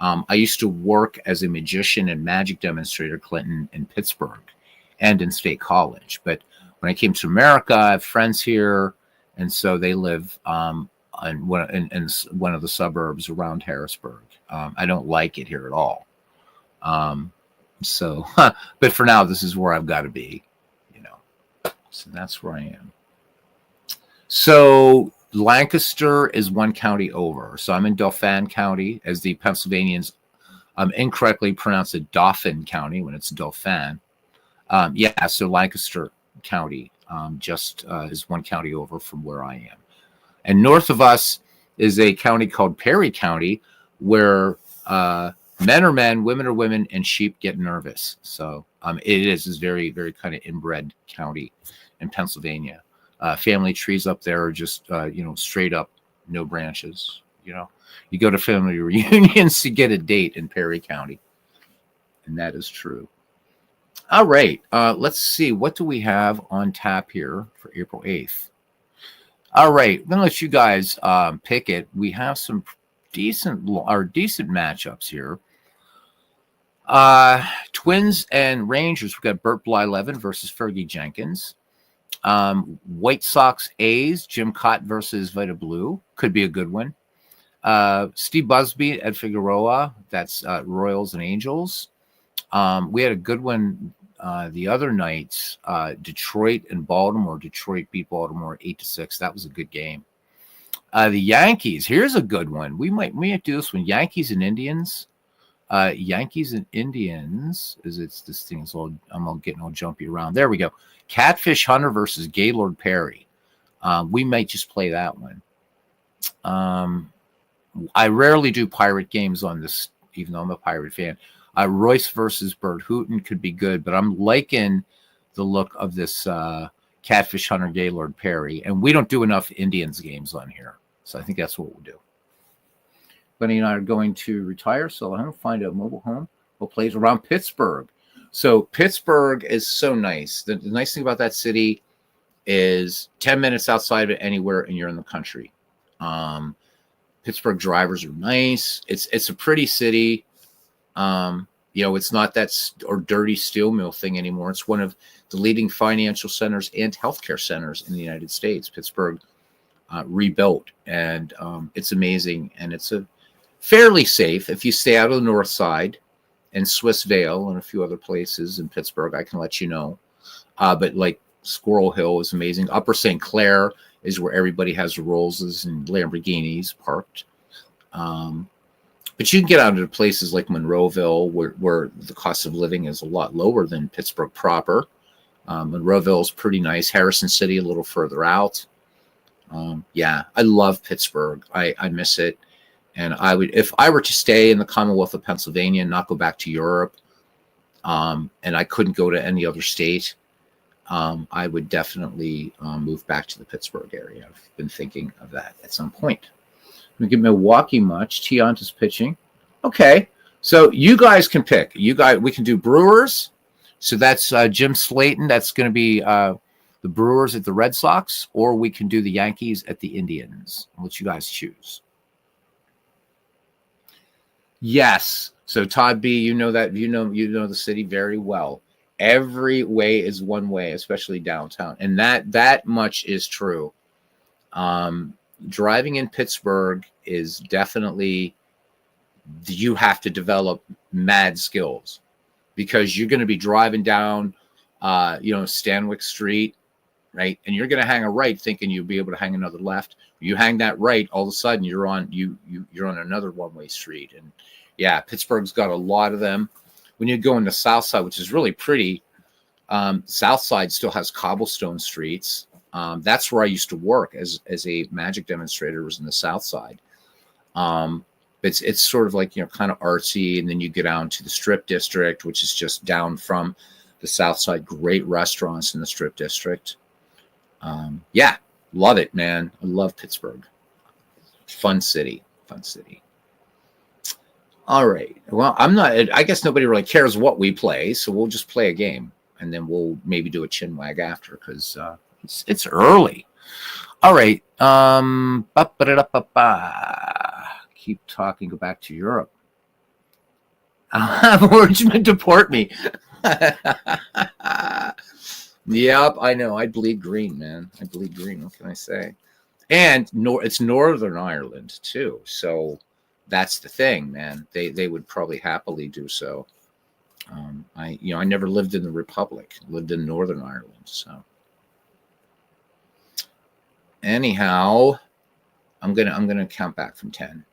I used to work as a magician and magic demonstrator, Clinton, in Pittsburgh and in State College. But when I came to America, I have friends here, and so they live in one of the suburbs around Harrisburg. I don't like it here at all. But for now, this is where I've got to be, So that's where I am. So Lancaster is one county over. So I'm in Dauphin County, as the Pennsylvanians incorrectly pronounce it Dauphin County when it's Dauphin. So Lancaster County just is one county over from where I am. And north of us is a county called Perry County, where men are men, women are women, and sheep get nervous. So it is very, very kind of inbred county in Pennsylvania. Family trees up there are just, straight up, no branches. You go to family reunions to get a date in Perry County. And that is true. All right. Let's see. What do we have on tap here for April 8th? All right, I'm gonna let you guys pick it. We have some decent matchups here. Twins and Rangers. We got Burt Blyleven versus Fergie Jenkins. White Sox A's. Jim Cott versus Vita Blue. Could be a good one. Steve Busby, Ed Figueroa. That's Royals and Angels. We had a good one the other night. Detroit and Baltimore. Detroit beat Baltimore 8-6. That was a good game. The Yankees. Here's a good one. We might do this one. Yankees and Indians. Yankees and Indians. This thing is all, I'm all getting all jumpy around. There we go. Catfish Hunter versus Gaylord Perry. We might just play that one. I rarely do pirate games on this, even though I'm a pirate fan. Royce versus Bert Hooton could be good, but I'm liking the look of this Catfish Hunter Gaylord Perry, and we don't do enough Indians games on here, so I think that's what we'll do. Bunny and I are going to retire, so I'm going to find a mobile home. We'll play around Pittsburgh. So Pittsburgh is so nice. The nice thing about that city is 10 minutes outside of it anywhere, and you're in the country. Pittsburgh drivers are nice. It's a pretty city. It's not that dirty steel mill thing anymore. It's one of the leading financial centers and healthcare centers in the United States. Pittsburgh rebuilt, and it's amazing, and it's a fairly safe if you stay out of the north side and Swiss Vale and a few other places in Pittsburgh. I can let you know, but like Squirrel Hill is amazing. Upper St. Clair is where everybody has Rollses and Lamborghinis parked. But you can get out into places like Monroeville, where the cost of living is a lot lower than Pittsburgh proper. Monroeville is pretty nice. Harrison City, a little further out. I love Pittsburgh. I miss it. And I would, if I were to stay in the Commonwealth of Pennsylvania and not go back to Europe, and I couldn't go to any other state, I would definitely move back to the Pittsburgh area. I've been thinking of that at some point. I'm going to give Milwaukee much. Tiant pitching. Okay. So you guys can pick. We can do Brewers. So that's Jim Slayton. That's going to be the Brewers at the Red Sox, or we can do the Yankees at the Indians. I'll let you guys choose. Yes. So Todd B, you know the city very well. Every way is one way, especially downtown. And that much is true. Driving in Pittsburgh is definitely, you have to develop mad skills, because you're going to be driving down, Stanwyck Street, right? And you're going to hang a right thinking you'll be able to hang another left. You hang that right, all of a sudden you're on another one-way street. And yeah, Pittsburgh's got a lot of them. When you go in the South Side, which is really pretty, South Side still has cobblestone streets. That's where I used to work as a magic demonstrator, was in the South Side. It's sort of like, kind of artsy. And then you get down to the Strip District, which is just down from the South Side. Great restaurants in the Strip District. Love it, man. I love Pittsburgh. Fun city. All right. Well, I guess nobody really cares what we play, so we'll just play a game, and then we'll maybe do a Chinwag after, because it's early. All right. Keep talking. Go back to Europe. Orangement deport me. Yep, I know. I bleed green, man. I bleed green. What can I say? And it's Northern Ireland too, so that's the thing, man. They would probably happily do so. I never lived in the Republic. I lived in Northern Ireland. So anyhow, I'm gonna count back from 10,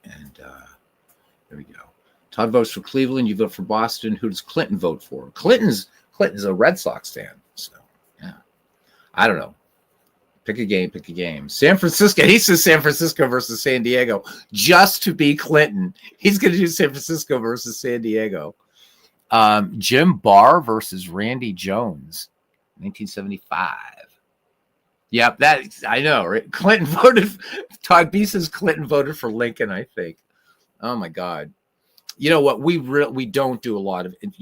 and there we go. Todd votes for Cleveland. You vote for Boston. Who does Clinton vote for? Clinton's a Red Sox fan. So yeah, I don't know. Pick a game. San Francisco. He says San Francisco versus San Diego, just to be Clinton. He's going to do San Francisco versus San Diego. Jim Barr versus Randy Jones, 1975. Yep, that I know. Right? Clinton voted. Todd B says Clinton voted for Lincoln, I think. Oh my God. You know what? We don't do a lot of, and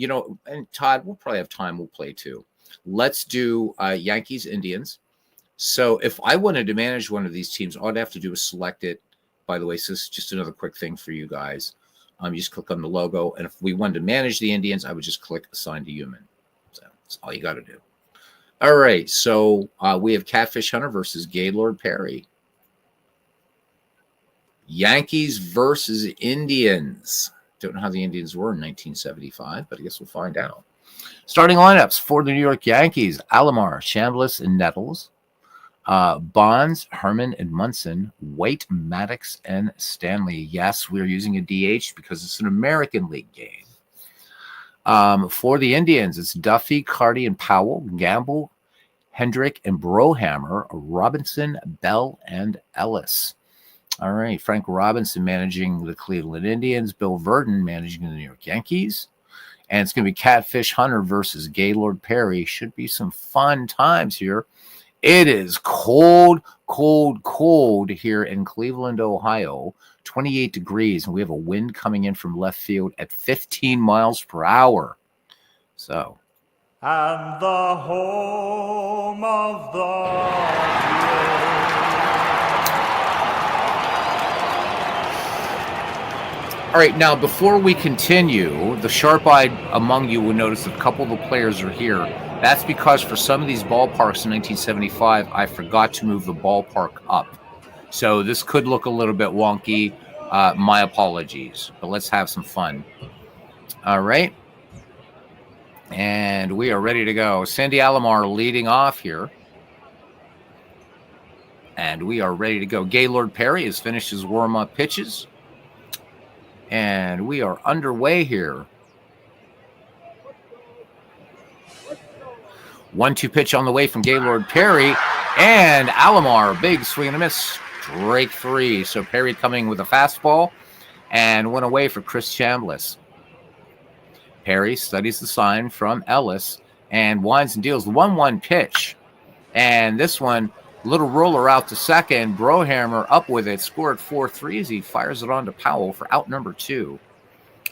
Todd, we'll probably have time. We'll play too. Let's do Yankees Indians. So if I wanted to manage one of these teams, all I'd have to do is select it. By the way, so this is just another quick thing for you guys. You just click on the logo, and if we wanted to manage the Indians, I would just click Assign to Human. So that's all you got to do. All right, so we have Catfish Hunter versus Gaylord Perry. Yankees versus Indians. Don't know how the Indians were in 1975, but I guess we'll find out. Starting lineups for the New York Yankees: Alomar, Chambliss, and Nettles. Bonds, Herman, and Munson. Waite, Maddox, and Stanley. Yes, we're using a DH because it's an American League game. For the Indians, it's Duffy, Carty, and Powell. Gamble, Hendrick, and Brohammer. Robinson, Bell, and Ellis. All right, Frank Robinson managing the Cleveland Indians. Bill Verdon managing the New York Yankees. And it's going to be Catfish Hunter versus Gaylord Perry. Should be some fun times here. It is cold, cold, cold here in Cleveland, Ohio. 28 degrees, and we have a wind coming in from left field at 15 miles per hour. So. And the home of the All right, now before we continue, the sharp-eyed among you will notice a couple of the players are here. That's because for some of these ballparks in 1975, I forgot to move the ballpark up. So this could look a little bit wonky. My apologies, but let's have some fun. All right. And we are ready to go. Sandy Alomar leading off here. And we are ready to go. Gaylord Perry has finished his warm-up pitches. And we are underway here. 1-2 pitch on the way from Gaylord Perry. And Alomar, big swing and a miss. Strike 3. So Perry coming with a fastball. And went away for Chris Chambliss. Perry studies the sign from Ellis. And winds and deals the 1-1 pitch. And this one, little roller out to second. Brohammer up with it. Scored 4-3 as he fires it on to Powell for out number 2.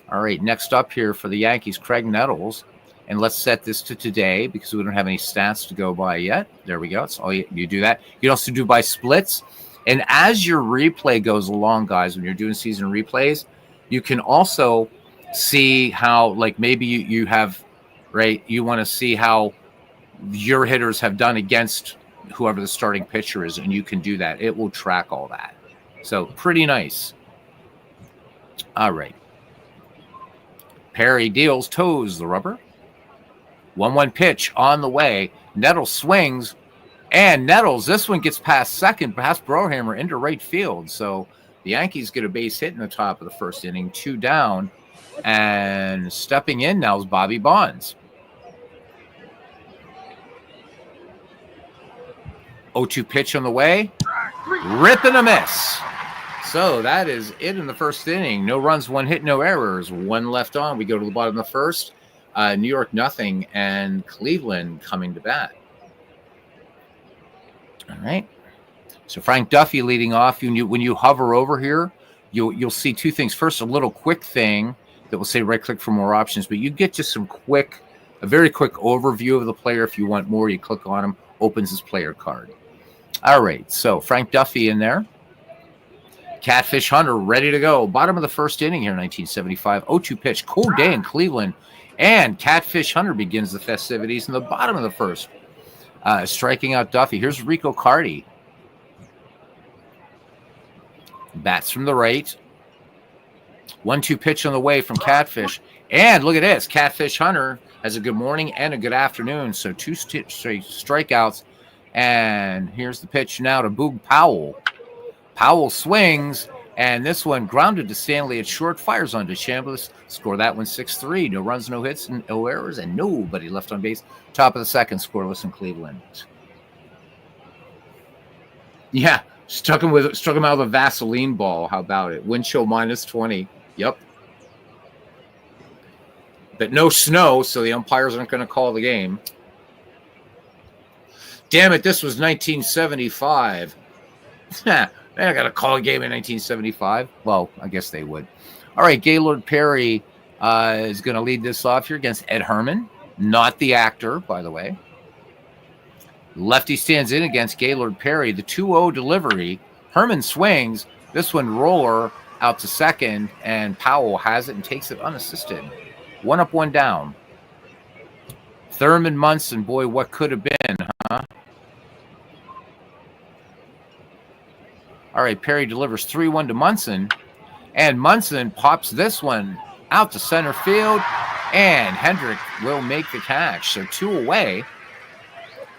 All right, next up here for the Yankees, Craig Nettles. And let's set this to today because we don't have any stats to go by yet. There we go. That's all you do that. You can also do by splits. And as your replay goes along, guys, when you're doing season replays, you can also see how, like, maybe you have, right, you want to see how your hitters have done against whoever the starting pitcher is, and you can do that. It will track all that. So pretty nice. All right. Perry deals, toes the rubber. 1-1 pitch on the way. Nettles swings, and Nettles, this one gets past second, past Brohammer into right field. So the Yankees get a base hit in the top of the first inning, 2 down, and stepping in now is Bobby Bonds. 0-2 pitch on the way. Rip and a miss. So that is it in the first inning. No runs, 1 hit, no errors. 1 left on. We go to the bottom of the first. New York nothing, and Cleveland coming to bat. All right. So Frank Duffy leading off. When you hover over here, you'll see 2 things. First, a little quick thing that will say right-click for more options, but you get just a very quick overview of the player. If you want more, you click on him, opens his player card. All right, so Frank Duffy in there. Catfish Hunter ready to go. Bottom of the first inning here in 1975. 0-2 pitch. Cold day in Cleveland. And Catfish Hunter begins the festivities in the bottom of the first. Striking out Duffy. Here's Rico Carty. Bats from the right. 1-2 pitch on the way from Catfish. And look at this. Catfish Hunter has a good morning and a good afternoon. So 2 straight strikeouts. And here's the pitch now to Boog Powell. Powell swings, and this one grounded to Stanley at short, fires onto Chambliss. Score that one 6-3. No runs, no hits, no errors, and nobody left on base. Top of the second, scoreless in Cleveland. Yeah, struck him out with a Vaseline ball. How about it? Wind chill -20. Yep. But no snow, so the umpires aren't going to call the game. Damn it, this was 1975. They're not going to call a game in 1975. Well, I guess they would. All right, Gaylord Perry is going to lead this off here against Ed Herman. Not the actor, by the way. Lefty stands in against Gaylord Perry. The 2-0 delivery. Herman swings. This one roller out to second, and Powell has it and takes it unassisted. 1 up, 1 down. Thurman Munson, boy, what could have been, huh? All right, Perry delivers 3-1 to Munson, and Munson pops this one out to center field, and Hendrick will make the catch. So 2 away.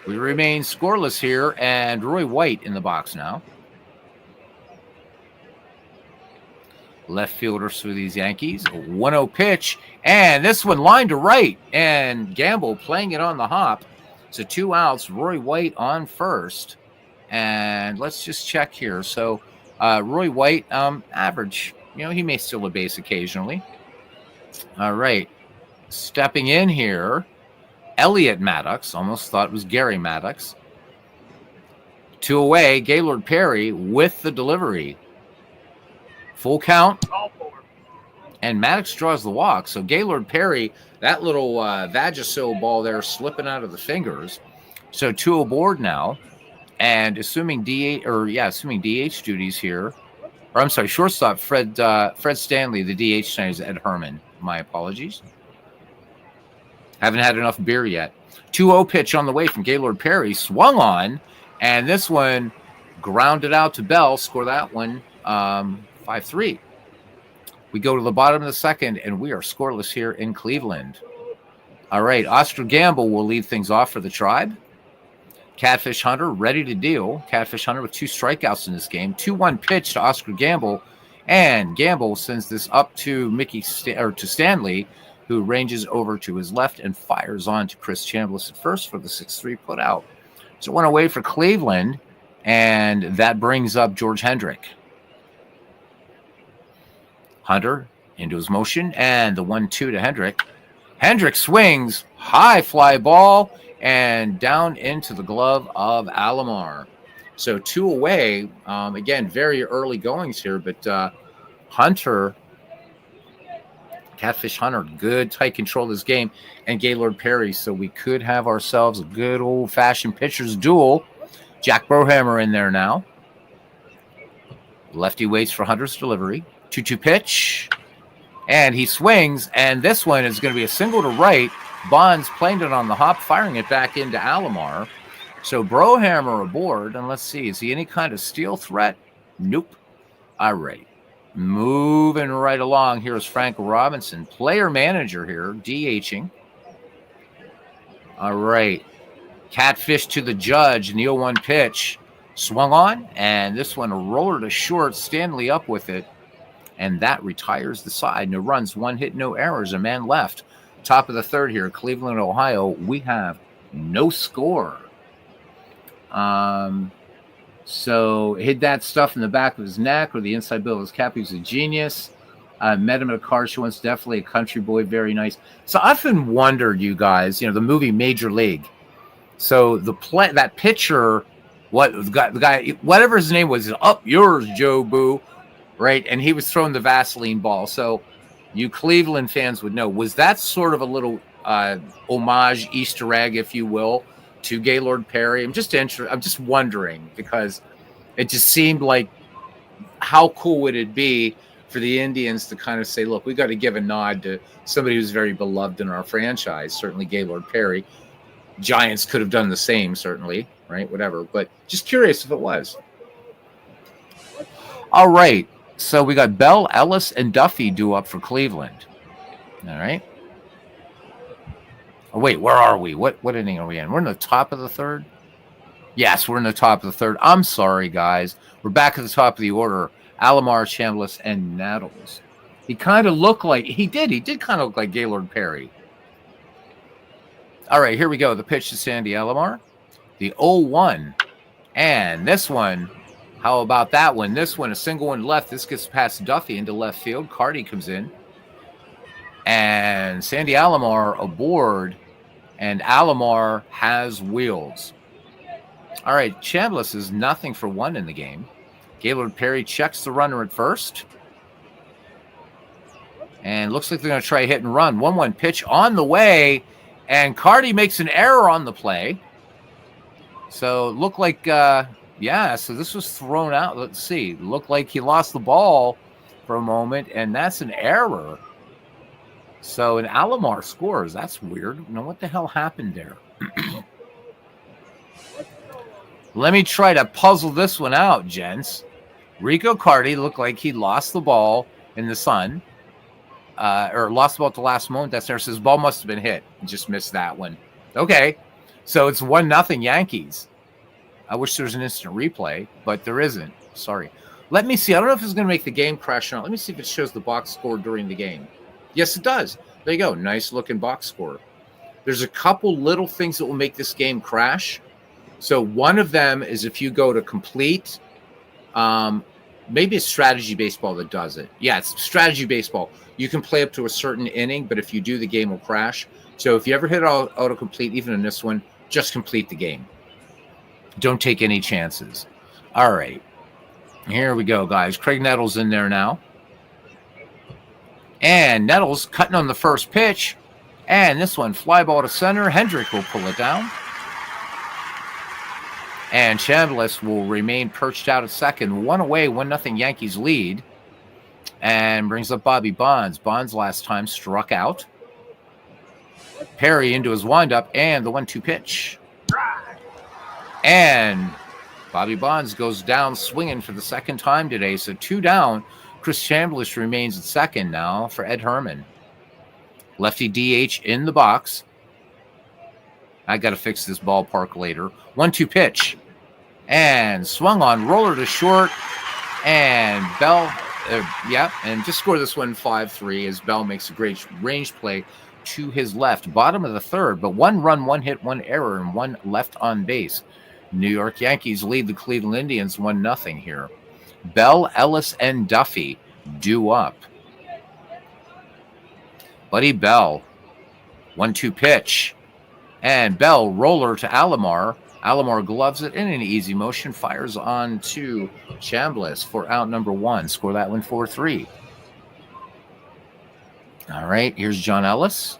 We remain scoreless here, and Roy White in the box now. Left fielders for these Yankees. A 1-0 pitch, and this one lined to right, and Gamble playing it on the hop. So 2 outs, Roy White on first. And let's just check here. So Roy White, average. You know, he may steal a base occasionally. All right. Stepping in here, Elliot Maddox. Almost thought it was Gary Maddox. 2 away, Gaylord Perry with the delivery. Full count. And Maddox draws the walk. So Gaylord Perry, that little Vagisil ball there slipping out of the fingers. So 2 aboard now. And assuming DH duties here. Or I'm sorry, shortstop Fred Stanley, the DH tonight is Ed Herman. My apologies. Haven't had enough beer yet. 2-0 pitch on the way from Gaylord Perry. Swung on. And this one grounded out to Bell. Score that one 5-3. We go to the bottom of the second, and we are scoreless here in Cleveland. All right, Oscar Gamble will lead things off for the Tribe. Catfish Hunter ready to deal. Catfish Hunter with 2 strikeouts in this game. 2-1 pitch to Oscar Gamble, and Gamble sends this up to to Stanley, who ranges over to his left and fires on to Chris Chambliss at first for the 6-3 put out. So 1 away for Cleveland, and that brings up George Hendrick. Hunter into his motion, and the 1-2 to Hendrick. Hendrick swings, high fly ball, and down into the glove of Alomar. So 2 away. Again, very early goings here, but Hunter, Catfish Hunter, good tight control of this game, and Gaylord Perry. So we could have ourselves a good old-fashioned pitcher's duel. Jack Brohammer in there now. Lefty waits for Hunter's delivery. 2-2 pitch, and he swings, and this one is going to be a single to right. Bonds playing it on the hop, firing it back into Alomar. So Brohammer aboard, and let's see, is he any kind of steal threat? Nope. All right. Moving right along. Here's Frank Robinson, player manager here, DHing. All right. Catfish to the Judge, and the 0-1 pitch. Swung on, and this one a roller to short, Stanley up with it. And that retires the side. No runs, 1 hit, no errors. A man left. Top of the third here, Cleveland, Ohio. We have no score. So hid that stuff in the back of his neck or the inside bill of his cap. He was a genius. Met him at a car show once. Definitely a country boy. Very nice. So I often wondered, you guys, the movie Major League. So that pitcher, the guy, whatever his name was, up yours, Joe Boo. Right, and he was throwing the Vaseline ball. So you Cleveland fans would know. Was that sort of a little homage, Easter egg, if you will, to Gaylord Perry? I'm just wondering, because it just seemed like, how cool would it be for the Indians to kind of say, look, we got to give a nod to somebody who's very beloved in our franchise, certainly Gaylord Perry. Giants could have done the same, certainly, right, whatever. But just curious if it was. All right. So we got Bell, Ellis, and Duffy due up for Cleveland. All right. Oh, wait, where are we? What inning are we in? We're in the top of the third? Yes, we're in the top of the third. I'm sorry, guys. We're back at the top of the order. Alomar, Chambliss, and Nattles. He kind of looked like, he did kind of look like Gaylord Perry. All right, here we go. The pitch to Sandy Alomar. The 0-1. And this one, how about that one? This one, a single one left. This gets past Duffy into left field. Carty comes in. And Sandy Alomar aboard. And Alomar has wheels. All right, Chambliss is 0-for-1 in the game. Gaylord Perry checks the runner at first. And looks like they're going to try hit and run. 1-1 pitch on the way. And Carty makes an error on the play. So it looked like, yeah, so this was thrown out. Let's see. Looked like he lost the ball for a moment, and that's an error. So an Alomar scores. That's weird. Now, what the hell happened there? Let me try to puzzle this one out, gents. Rico Cardi looked like he lost the ball in the sun, or lost the ball at the last moment. That's there. Says ball must have been hit. Just missed that one. Okay, so it's 1-0 Yankees. I wish there was an instant replay, but there isn't. Sorry. Let me see. I don't know if it's going to make the game crash or not. Let me see if it shows the box score during the game. Yes, it does. There you go. Nice looking box score. There's a couple little things that will make this game crash. So one of them is if you go to complete, maybe it's strategy baseball that does it. Yeah, it's strategy baseball. You can play up to a certain inning, but if you do, the game will crash. So if you ever hit autocomplete, even in this one, just complete the game. Don't take any chances. All right. Here we go, guys. Craig Nettles in there now. And Nettles cutting on the first pitch. And this one, fly ball to center. Hendrick will pull it down. And Chambliss will remain perched out at second. 1 away, 1-0 Yankees lead. And brings up Bobby Bonds. Bonds last time struck out. Perry into his windup. And the 1-2 pitch. And Bobby Bonds goes down swinging for the second time today. So 2 down. Chris Chambliss remains at second now for Ed Herman. Lefty DH in the box. I got to fix this ballpark later. 1-2 pitch. And swung on, roller to short. And Bell, and just score this one 5-3 as Bell makes a great range play to his left. Bottom of the third, but 1 run, 1 hit, 1 error, and 1 left on base. New York Yankees lead the Cleveland Indians 1-0 here. Bell, Ellis, and Duffy due up. Buddy Bell, 1-2 pitch. And Bell, roller to Alomar. Alomar gloves it in an easy motion, fires on to Chambliss for out number 1. Score that one 4-3. All right, here's John Ellis.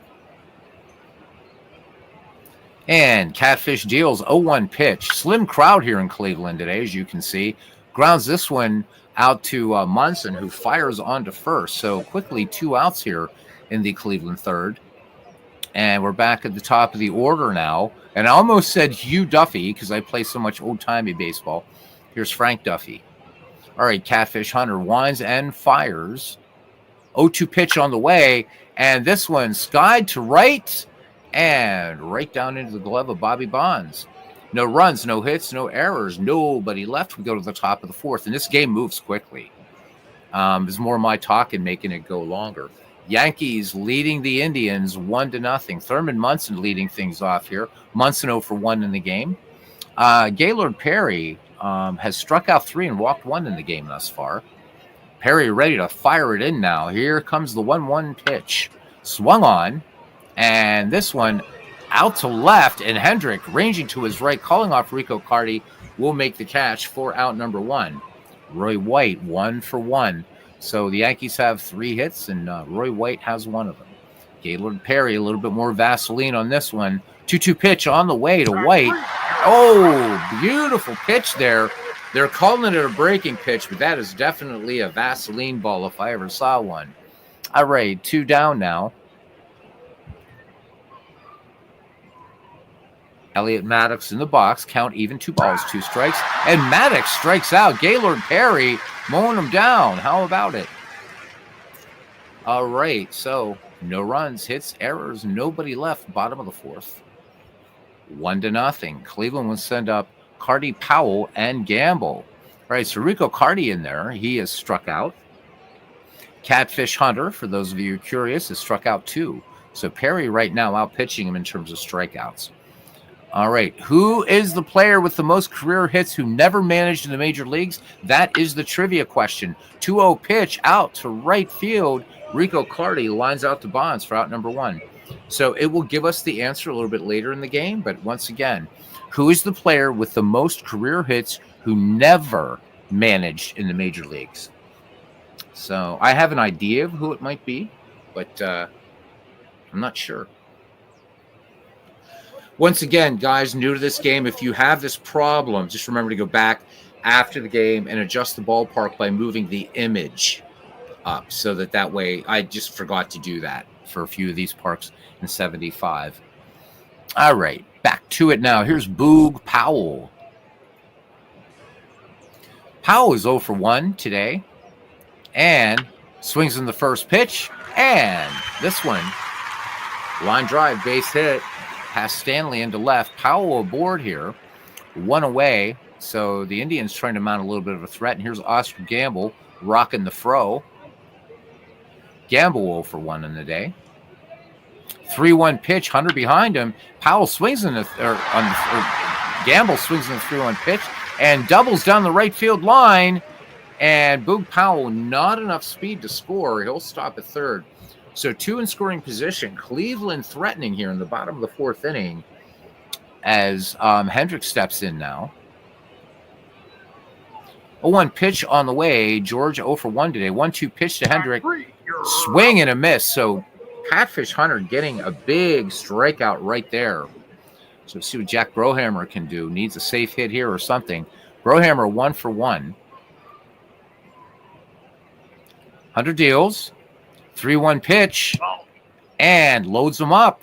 And Catfish deals 0-1 pitch. Slim crowd here in Cleveland today, as you can see. Grounds this one out to Munson, who fires on to first. So quickly 2 outs here in the Cleveland third. And we're back at the top of the order now. And I almost said Hugh Duffy because I play so much old-timey baseball. Here's Frank Duffy. All right, Catfish Hunter winds and fires. 0-2 pitch on the way. And this one skied to right. And right down into the glove of Bobby Bonds. No runs, no hits, no errors. Nobody left. We go to the top of the fourth. And this game moves quickly. There's more of my talking making it go longer. Yankees leading the Indians 1-0. Thurman Munson leading things off here. Munson 0 for 1 in the game. Gaylord Perry has struck out 3 and walked 1 in the game thus far. Perry ready to fire it in now. Here comes the 1-1 pitch. Swung on. And this one out to left. And Hendrick ranging to his right, calling off Rico Cardi, will make the catch for out number 1. Roy White 1 for 1. So the Yankees have 3 hits, and Roy White has 1 of them. Gaylord Perry, a little bit more Vaseline on this one. 2-2 pitch on the way to White. Oh, beautiful pitch there. They're calling it a breaking pitch, but that is definitely a Vaseline ball if I ever saw one. All right, 2 down now. Elliot Maddox in the box. Count even, 2 balls, 2 strikes. And Maddox strikes out. Gaylord Perry mowing him down. How about it? All right, so no runs, hits, errors, nobody left. Bottom of the fourth. 1-0. Cleveland will send up Cardi, Powell, and Gamble. All right, so Rico Cardi in there. He is struck out. Catfish Hunter, for those of you curious, is struck out 2. So Perry right now out pitching him in terms of strikeouts. All right, who is the player with the most career hits who never managed in the major leagues? That is the trivia question. 2-0 pitch out to right field. Rico Cardi lines out to Bonds for out number 1. So it will give us the answer a little bit later in the game. But once again, who is the player with the most career hits who never managed in the major leagues? So I have an idea of who it might be, but I'm not sure. Once again, guys, new to this game, if you have this problem, just remember to go back after the game and adjust the ballpark by moving the image up so that way I just forgot to do that for a few of these parks in 75. All right, back to it now. Here's Boog Powell. Powell is 0 for 1 today and swings in the first pitch. And this one, line drive, base hit, past Stanley into left. Powell aboard here, 1 away. So the Indians trying to mount a little bit of a threat. And here's Oscar Gamble rocking the fro. Gamble 0 for 1 in the day. 3-1 pitch, Hunter behind him. Powell swings in Gamble swings in the 3-1 pitch and doubles down the right field line. And Boog Powell, not enough speed to score. He'll stop at third. So 2 in scoring position. Cleveland threatening here in the bottom of the 4th inning as Hendricks steps in now. 0-1 pitch on the way. George 0 for 1 today. 1-2 pitch to Hendricks. Swing and a miss. So Catfish Hunter getting a big strikeout right there. So see what Jack Brohammer can do. Needs a safe hit here or something. Brohammer 1 for 1. Hunter deals. 3-1 pitch. And loads them up.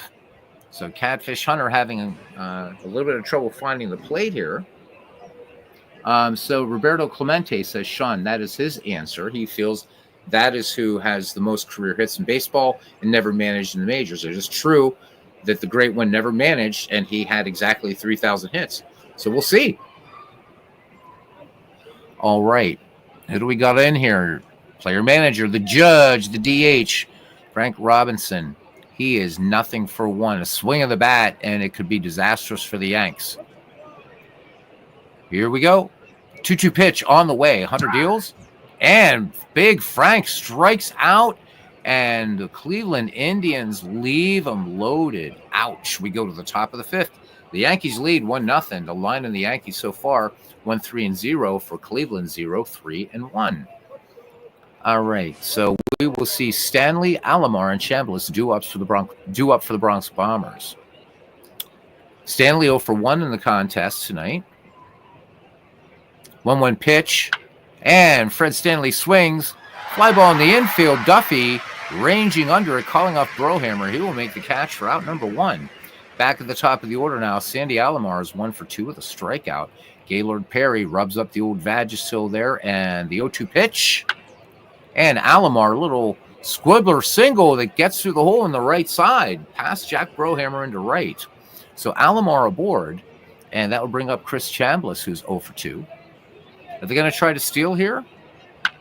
So Catfish Hunter having a little bit of trouble finding the plate here. So Roberto Clemente says, Sean, that is his answer. He feels that is who has the most career hits in baseball and never managed in the majors. It is true that the great one never managed, and he had exactly 3,000 hits. So we'll see. All right. Who do we got in here? Player manager, the judge, the DH, Frank Robinson. He is 0 for 1. A swing of the bat, and it could be disastrous for the Yanks. Here we go. 2-2 pitch on the way. Hunter deals. And Big Frank strikes out. And the Cleveland Indians leave them loaded. Ouch. We go to the top of the 5th. The Yankees lead 1-0. The line in the Yankees so far, 1-3-0 for Cleveland, 0-3-1. All right. So we will see Stanley, Alomar, and Chambliss due up for the Bronx Bombers. Stanley 0 for 1 in the contest tonight. 1-1 pitch, and Fred Stanley swings. Fly ball in the infield. Duffy ranging under it, calling off Brohammer. He will make the catch for out number 1. Back at the top of the order now, Sandy Alomar is 1 for 2 with a strikeout. Gaylord Perry rubs up the old Vagisil there, and the 0-2 pitch. And Alomar, a little squibbler single that gets through the hole in the right side, past Jack Brohammer into right. So Alomar aboard, and that will bring up Chris Chambliss, who's 0 for 2. Are they going to try to steal here?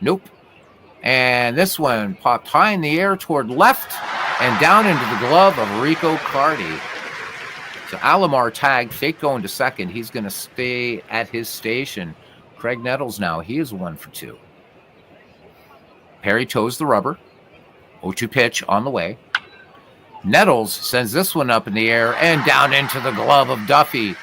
Nope. And this one popped high in the air toward left and down into the glove of Rico Cardi. So Alomar tagged, fake going to second. He's going to stay at his station. Craig Nettles now, he is 1 for 2. Perry toes the rubber. 0-2 pitch on the way. Nettles sends this one up in the air and down into the glove of Duffy.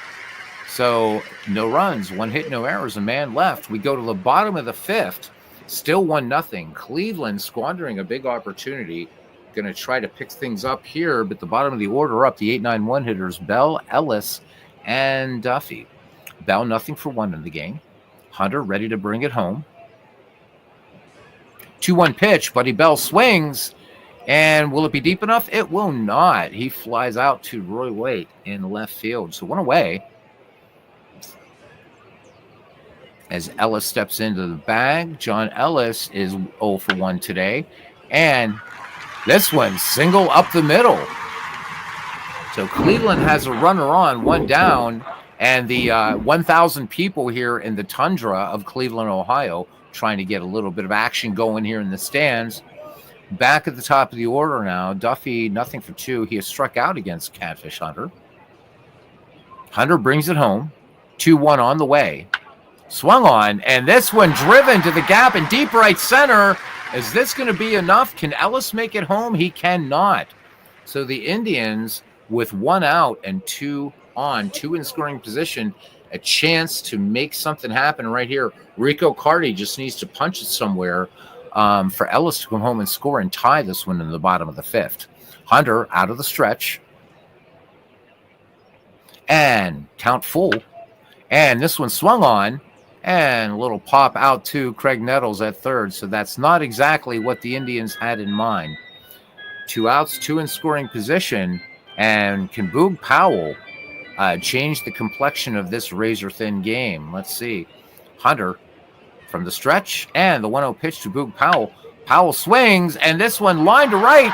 So no runs, 1 hit, no errors, a man left. We go to the bottom of the 5th, still 1-0. Cleveland squandering a big opportunity. Going to try to pick things up here, but the bottom of the order up, the 8-9-1 hitters, Bell, Ellis, and Duffy. Bell 0 for 1 in the game. Hunter ready to bring it home. 2-1 pitch, Buddy Bell swings, and will it be deep enough? It will not. He flies out to Roy Waite in left field. So 1 away. As Ellis steps into the bag, John Ellis is 0 for 1 today. And this one, single up the middle. So Cleveland has a runner on, 1 down. And the 1,000 people here in the tundra of Cleveland, Ohio, trying to get a little bit of action going here in the stands. Back at the top of the order now, Duffy 0 for 2. He has struck out against Catfish Hunter. Hunter brings it home. 2-1 on the way. Swung on, and this one driven to the gap in deep right center. Is this going to be enough? Can Ellis make it home? He cannot. So the Indians, with 1 out and 2 on, 2 in scoring position, a chance to make something happen right here. Rico Cardi just needs to punch it somewhere for Ellis to come home and score and tie this one in the bottom of the 5th. Hunter out of the stretch. and count full. And this one swung on, and a little pop out to Craig Nettles at third. So that's not exactly what the Indians had in mind. 2 outs, 2 in scoring position, and can Boog Powell change the complexion of this razor-thin game? Let's see. Hunter from the stretch, and the 1-0 pitch to Boog Powell. Powell swings, and this one line to right,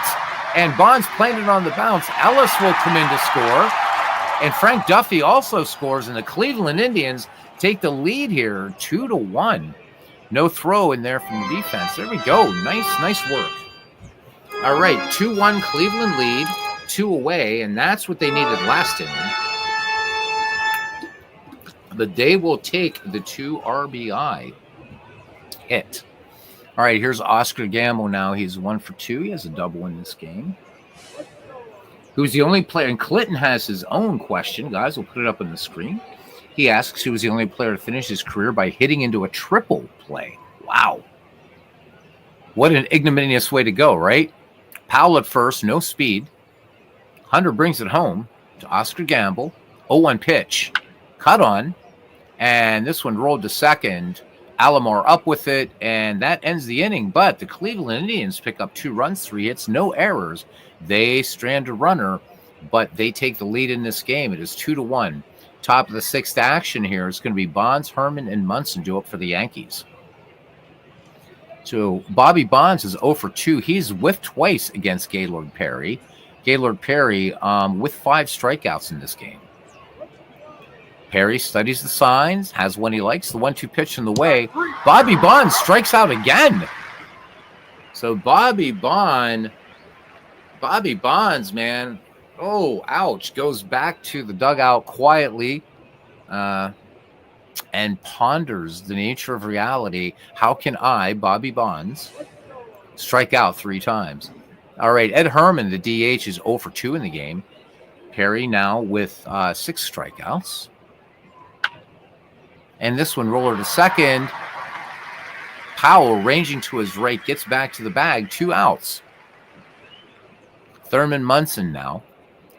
and Bonds planted on the bounce. Ellis will come in to score, and Frank Duffy also scores, and the Cleveland Indians take the lead here, 2-1. No throw in there from the defense. There we go. Nice work. All right, 2-1 Cleveland lead, 2 away, and that's what they needed last inning. But they will take the 2 RBI hit. All right, here's Oscar Gamble now. He's 1 for 2. He has a double in this game. Who's the only player? And Clinton has his own question. Guys, we'll put it up on the screen. He asks who was the only player to finish his career by hitting into a triple play. Wow. What an ignominious way to go, right? Powell at first, no speed. Hunter brings it home to Oscar Gamble. 0-1 pitch. Cut on. And this one rolled to second. Alomar up with it, and that ends the inning. But the Cleveland Indians pick up 2 runs, 3 hits, no errors. They strand a runner, but they take the lead in this game. It is 2-1. Top of the 6th action here is going to be Bonds, Herman, and Munson do up for the Yankees. So Bobby Bonds is 0 for 2. He's whiffed twice against Gaylord Perry. Gaylord Perry with 5 strikeouts in this game. Perry studies the signs, has one he likes, the 1-2 pitch in the way. Bobby Bonds strikes out again. So Bobby Bonds, man, oh, ouch, goes back to the dugout quietly and ponders the nature of reality. How can I, Bobby Bonds, strike out 3 times? All right, Ed Herman, the DH, is 0 for 2 in the game. Perry now with 6 strikeouts. And this one roller to second. Powell ranging to his right, gets back to the bag, 2 outs. Thurman Munson now.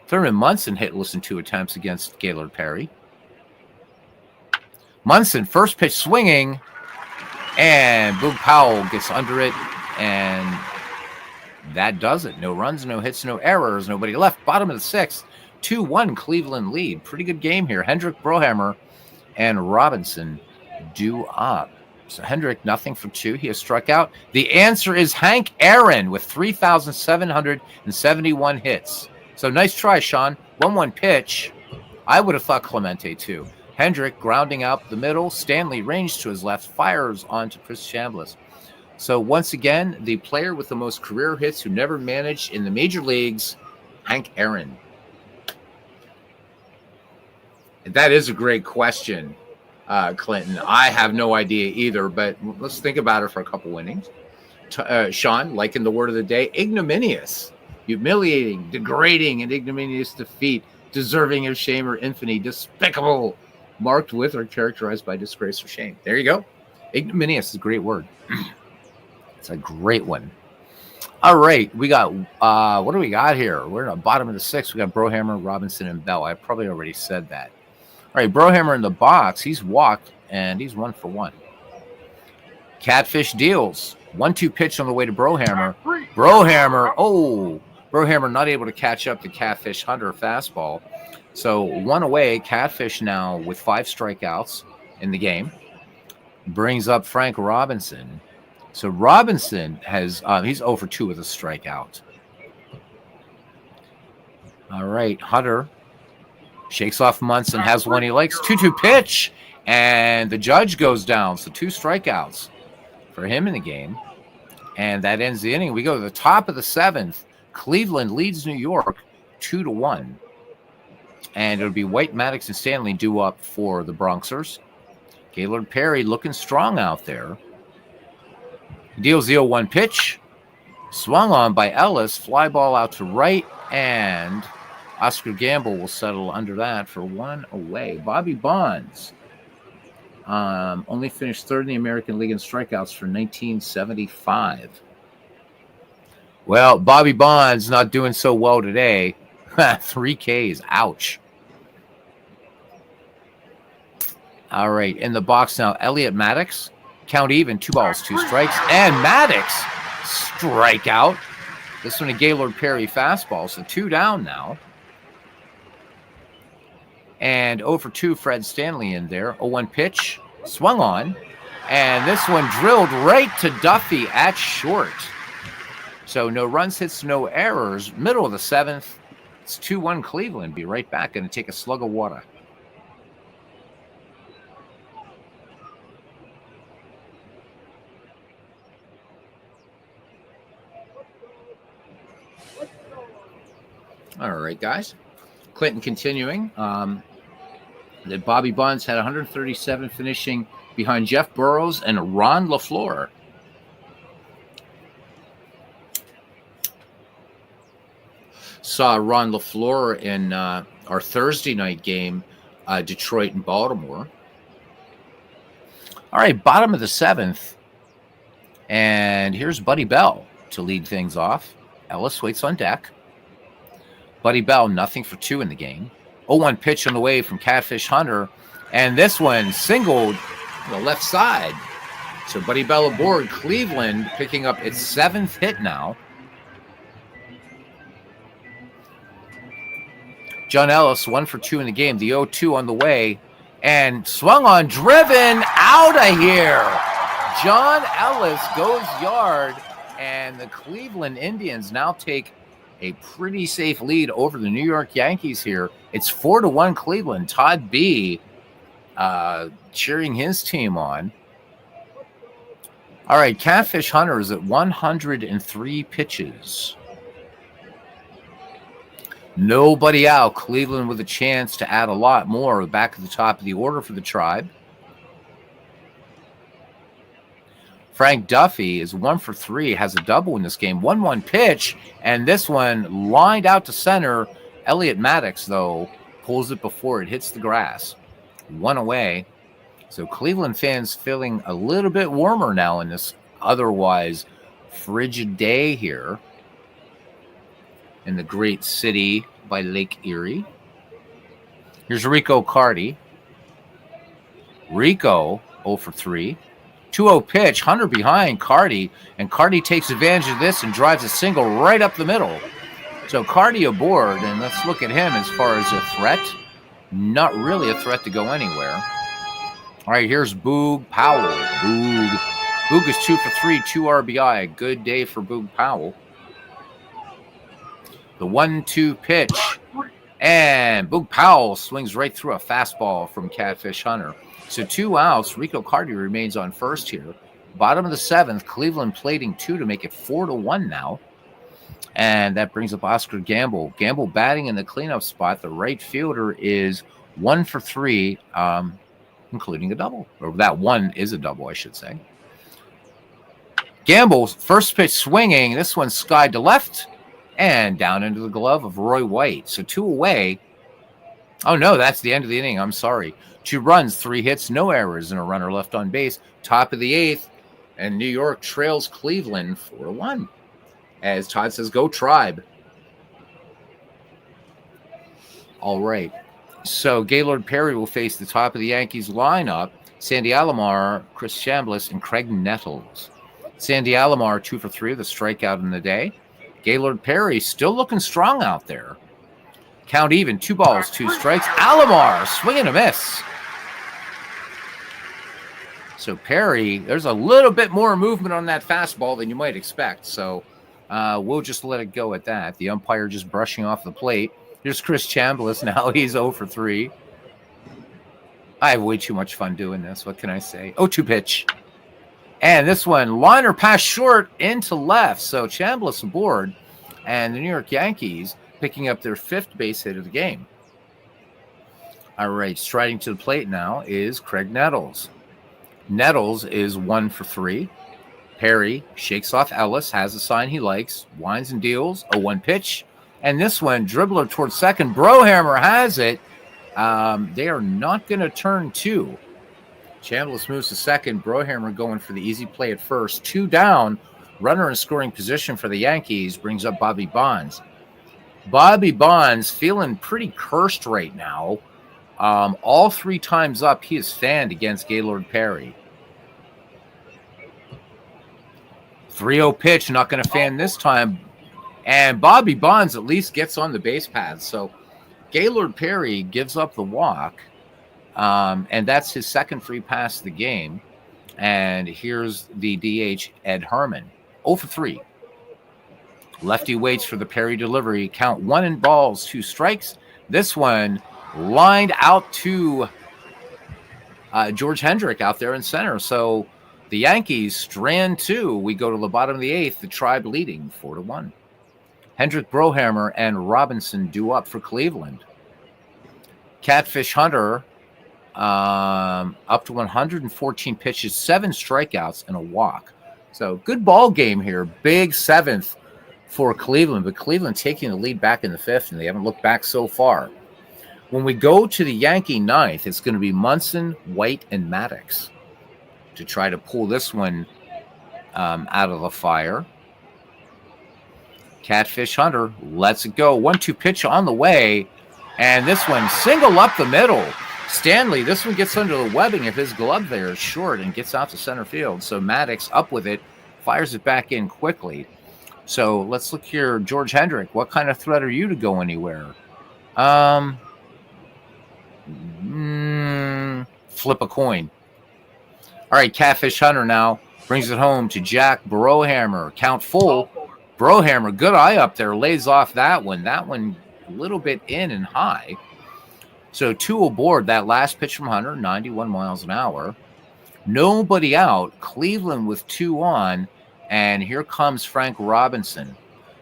Thurman Munson hitless in 2 attempts against Gaylord Perry. Munson, first pitch swinging, and Boog Powell gets under it, and that does it. No runs, no hits, no errors, nobody left. Bottom of the 6th, 2-1 Cleveland lead. Pretty good game here. Hendrick, Brohammer, and Robinson do up. So Hendrick, nothing for 2. He has struck out. The answer is Hank Aaron with 3,771 hits. So nice try, Sean. 1-1 pitch. I would have thought Clemente, too. Hendrick grounding out the middle. Stanley ranged to his left, fires onto Chris Chambliss. So once again, the player with the most career hits who never managed in the major leagues, Hank Aaron. That is a great question, Clinton. I have no idea either, but let's think about it for a couple innings. Sean, liking the word of the day, ignominious, humiliating, degrading, and ignominious defeat, deserving of shame or infamy, despicable, marked with or characterized by disgrace or shame. There you go. Ignominious is a great word. It's a great one. All right, we got, what do we got here? We're in the bottom of the 6th. We got Brohammer, Robinson, and Bell. I probably already said that. All right, Brohammer in the box. He's walked, and he's 1 for 1. Catfish deals. 1-2 pitch on the way to Brohammer. Brohammer not able to catch up to Catfish Hunter fastball. So 1 away. Catfish now with 5 strikeouts in the game. Brings up Frank Robinson. So Robinson has, he's 0 for 2 with a strikeout. All right, Hunter shakes off Munson, has one he likes. 2-2 pitch, and the judge goes down. So 2 strikeouts for him in the game. And that ends the inning. We go to the top of the 7th. Cleveland leads New York 2-1. And it'll be White, Maddox, and Stanley due up for the Bronxers. Gaylord Perry looking strong out there. He deals the 0-1 pitch. Swung on by Ellis. Fly ball out to right, and Oscar Gamble will settle under that for 1 away. Bobby Bonds only finished 3rd in the American League in strikeouts for 1975. Well, Bobby Bonds not doing so well today. 3 Ks. Ouch. All right, in the box now, Elliot Maddox. Count even, 2 balls, 2 strikes. And Maddox, strikeout. This one a Gaylord Perry fastball, so 2 down now. And 0 for 2, Fred Stanley in there. 0-1 pitch, swung on. And this one drilled right to Duffy at short. So no runs, hits, no errors. Middle of the 7th. It's 2-1 Cleveland. Be right back. Going to take a slug of water. All right, guys. Clinton continuing. That Bobby Bonds had 137, finishing behind Jeff Burrows and Ron LaFleur. Saw Ron LaFleur in our Thursday night game, Detroit and Baltimore. All right, bottom of the 7th. And here's Buddy Bell to lead things off. Ellis waits on deck. Buddy Bell, nothing for 2 in the game. 0-1 pitch on the way from Catfish Hunter. And this one singled on the left side. So Buddy Bell aboard. Cleveland picking up its 7th hit now. John Ellis, 1 for 2 in the game. The 0-2 on the way. And swung on, driven out of here. John Ellis goes yard. And the Cleveland Indians now take a pretty safe lead over the New York Yankees here. It's 4-1 Cleveland. Todd B cheering his team on. All right, Catfish Hunter is at 103 pitches. Nobody out. Cleveland with a chance to add a lot more back at the top of the order for the Tribe. Frank Duffy is 1 for 3, has a double in this game. 1-1 pitch, and this one lined out to center. Elliot Maddox, though, pulls it before it hits the grass. 1 away. So Cleveland fans feeling a little bit warmer now in this otherwise frigid day here in the great city by Lake Erie. Here's Rico Carty. Rico 0 for 3. 2-0 pitch, Hunter behind Carty, and Carty takes advantage of this and drives a single right up the middle. So Carty aboard, and let's look at him as far as a threat. Not really a threat to go anywhere. All right, here's Boog Powell. Boog is 2 for 3, 2 RBI. A good day for Boog Powell. The 1-2 pitch, and Boog Powell swings right through a fastball from Catfish Hunter. So 2 outs. Rico Carty remains on first here. Bottom of the 7th, Cleveland plating 2 to make it 4-1 now. And that brings up Oscar Gamble. Gamble batting in the cleanup spot. The right fielder is 1 for 3, including a double. Or that one is a double, I should say. Gamble's first pitch swinging. This one skied to left and down into the glove of Roy White. So 2 away. Oh, no, that's the end of the inning. I'm sorry. 2 runs, 3 hits, no errors, and a runner left on base. Top of the 8th, and New York trails Cleveland 4-1. As Todd says, go Tribe. All right. So Gaylord Perry will face the top of the Yankees lineup. Sandy Alomar, Chris Chambliss, and Craig Nettles. Sandy Alomar, 2 for 3 with a strikeout in the day. Gaylord Perry still looking strong out there. Count even, 2 balls, 2 strikes. Alomar, swing and a miss. So Perry, there's a little bit more movement on that fastball than you might expect. So we'll just let it go at that. The umpire just brushing off the plate. Here's Chris Chambliss. Now he's 0 for 3. I have way too much fun doing this. What can I say? 0-2 pitch. And this one, liner pass short into left. So Chambliss aboard. And the New York Yankees picking up their 5th base hit of the game. All right, striding to the plate now is Craig Nettles. Nettles is 1 for 3. Perry shakes off Ellis, has a sign he likes, winds and deals, 0-1 pitch. And this one, dribbler towards second. Brohammer has it. They are not going to turn 2. Chambliss moves to second. Brohammer going for the easy play at first. 2 down. Runner in scoring position for the Yankees brings up Bobby Bonds. Bobby Bonds feeling pretty cursed right now. All 3 times up, he is fanned against Gaylord Perry. 3-0 pitch, not going to fan this time. And Bobby Bonds at least gets on the base paths. So Gaylord Perry gives up the walk. And that's his second free pass of the game. And here's the DH, Ed Herman. 0 for 3. Lefty waits for the Perry delivery. Count 1 in balls, 2 strikes. This one lined out to George Hendrick out there in center. So the Yankees strand 2. We go to the bottom of the 8th. The Tribe leading 4-1. Hendrick, Brohammer, and Robinson due up for Cleveland. Catfish Hunter up to 114 pitches, 7 strikeouts, and a walk. So good ball game here. Big 7th for Cleveland, but Cleveland taking the lead back in the 5th, and they haven't looked back so far. When we go to the Yankee 9th, it's going to be Munson, White, and Maddox to try to pull this one out of the fire. Catfish Hunter lets it go. 1-2 pitch on the way, and this one single up the middle. Stanley, this one gets under the webbing if his glove there is short and gets out to center field. So Maddox up with it, fires it back in quickly. So let's look here. George Hendrick, what kind of threat are you to go anywhere? Flip a coin. All right, Catfish Hunter now brings it home to Jack Brohammer. Count full. Brohammer, good eye up there, lays off that one. That one a little bit in and high. So 2 aboard. That last pitch from Hunter, 91 miles an hour. Nobody out. Cleveland with 2 on. And here comes Frank Robinson.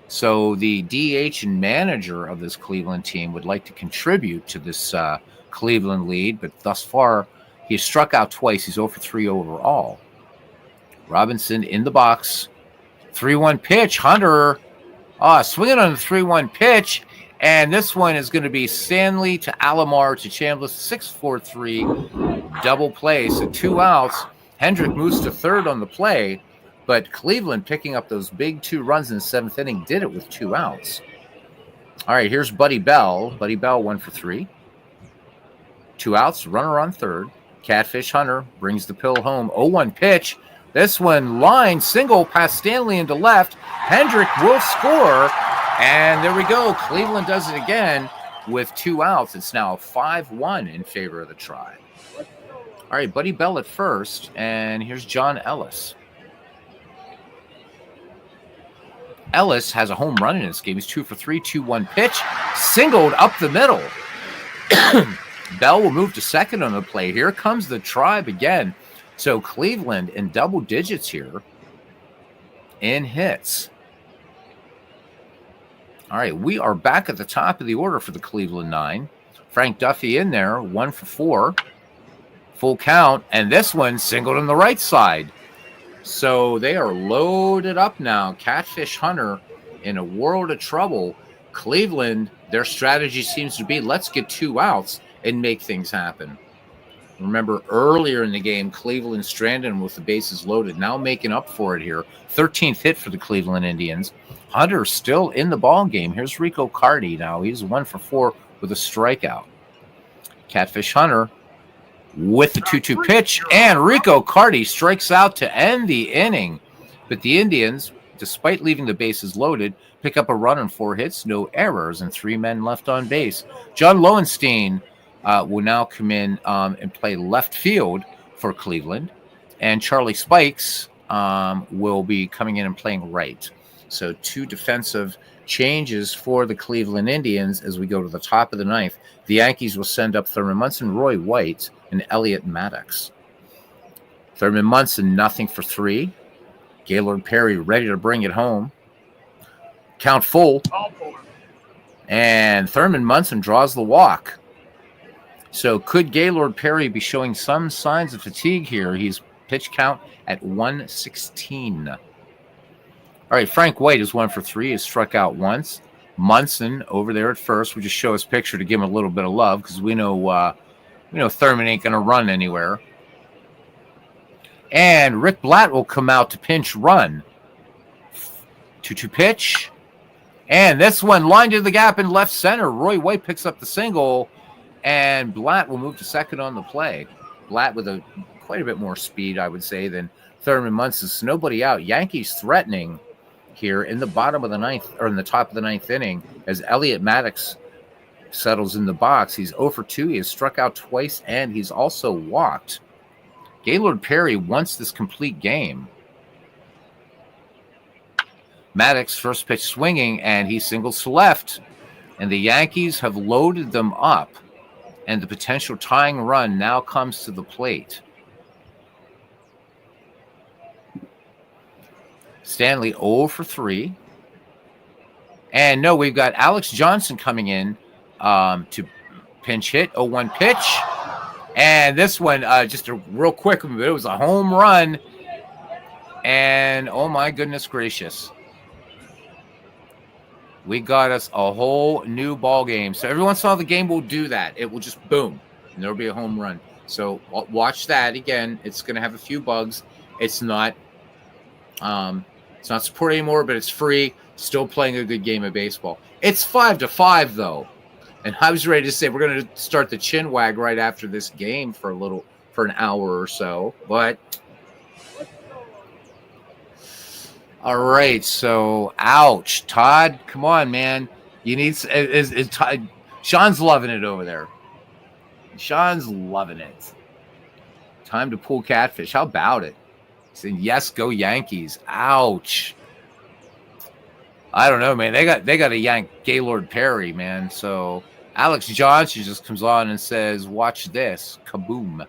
So the DH and manager of this Cleveland team would like to contribute to this Cleveland lead, but thus far he has struck out twice. He's 0 for 3 overall. Robinson in the box. 3-1 pitch. Hunter swinging on the 3-1 pitch. And this one is going to be Stanley to Alomar to Chambliss. 6-4-3 double play. So 2 outs. Hendrick moves to third on the play. But Cleveland picking up those big 2 runs in the 7th inning did it with 2 outs. All right, here's Buddy Bell. Buddy Bell 1 for 3. 2 outs, runner on third. Catfish Hunter brings the pill home. 0-1 pitch. This one line single past Stanley into left. Hendrick will score. And there we go. Cleveland does it again with 2 outs. It's now 5-1 in favor of the Tribe. All right, Buddy Bell at first. And here's John Ellis. Ellis has a home run in this game. He's 2 for 3, 2-1 pitch. Singled up the middle. Bell will move to second on the play. Here comes the Tribe again. So Cleveland in double digits here in hits. All right, we are back at the top of the order for the Cleveland 9. Frank Duffy in there, 1 for 4. Full count, and this one singled on the right side. So they are loaded up now. Catfish Hunter in a world of trouble. Cleveland, their strategy seems to be, let's get 2 outs and make things happen. Remember earlier in the game, Cleveland stranded with the bases loaded. Now making up for it here. 13th hit for the Cleveland Indians. Hunter still in the ball game. Here's Rico Carty now. He's 1 for 4 with a strikeout. Catfish Hunter with the 2-2 pitch, and Rico Carty strikes out to end the inning. But the Indians, despite leaving the bases loaded, pick up a run on 4 hits, no errors, and 3 men left on base. John Lowenstein will now come in and play left field for Cleveland, and Charlie Spikes will be coming in and playing right. So 2 defensive changes for the Cleveland Indians as we go to the top of the 9th. The Yankees will send up Thurman Munson, Roy White, and Elliot Maddox. Thurman Munson, nothing for 3. Gaylord Perry ready to bring it home. Count full. And Thurman Munson draws the walk. So could Gaylord Perry be showing some signs of fatigue here? He's pitch count at 116. All right, Frank White is 1 for 3. He's struck out once. Munson over there at first. We just show his picture to give him a little bit of love because we know Thurman ain't going to run anywhere. And Rick Blatt will come out to pinch run. 2-2 pitch. And this one lined to the gap in left center. Roy White picks up the single. and Blatt will move to second on the play. Blatt with quite a bit more speed, I would say, than Thurman Munson. Nobody out. Yankees threatening here in the bottom of the ninth, or in the top of the ninth inning, as Elliot Maddox settles in the box. He's 0 for 2. He has struck out twice, and he's also walked. Gaylord Perry wants this complete game. Maddox first pitch swinging, and he singles to left. And the Yankees have loaded them up, and the potential tying run now comes to the plate. Stanley 0 for 3. And no, we've got Alex Johnson coming in to pinch hit. 0-1 pitch. And this one, just a real quick, it was a home run. And oh my goodness gracious. We got us a whole new ball game. So every once in a while the game will do that. It will just boom, and there'll be a home run. So watch that again. It's going to have a few bugs. It's not support anymore, but it's free. Still playing a good game of baseball. It's 5-5 though, and I was ready to say we're going to start the Chinwag right after this game for an hour or so, but. All right, so ouch, Todd. Come on, man. You need is Todd. Sean's loving it over there. Sean's loving it. Time to pull catfish. How about it? He said, "Yes, go Yankees." Ouch. I don't know, man. They got to yank Gaylord Perry, man. So Alex Johnson just comes on and says, "Watch this, kaboom."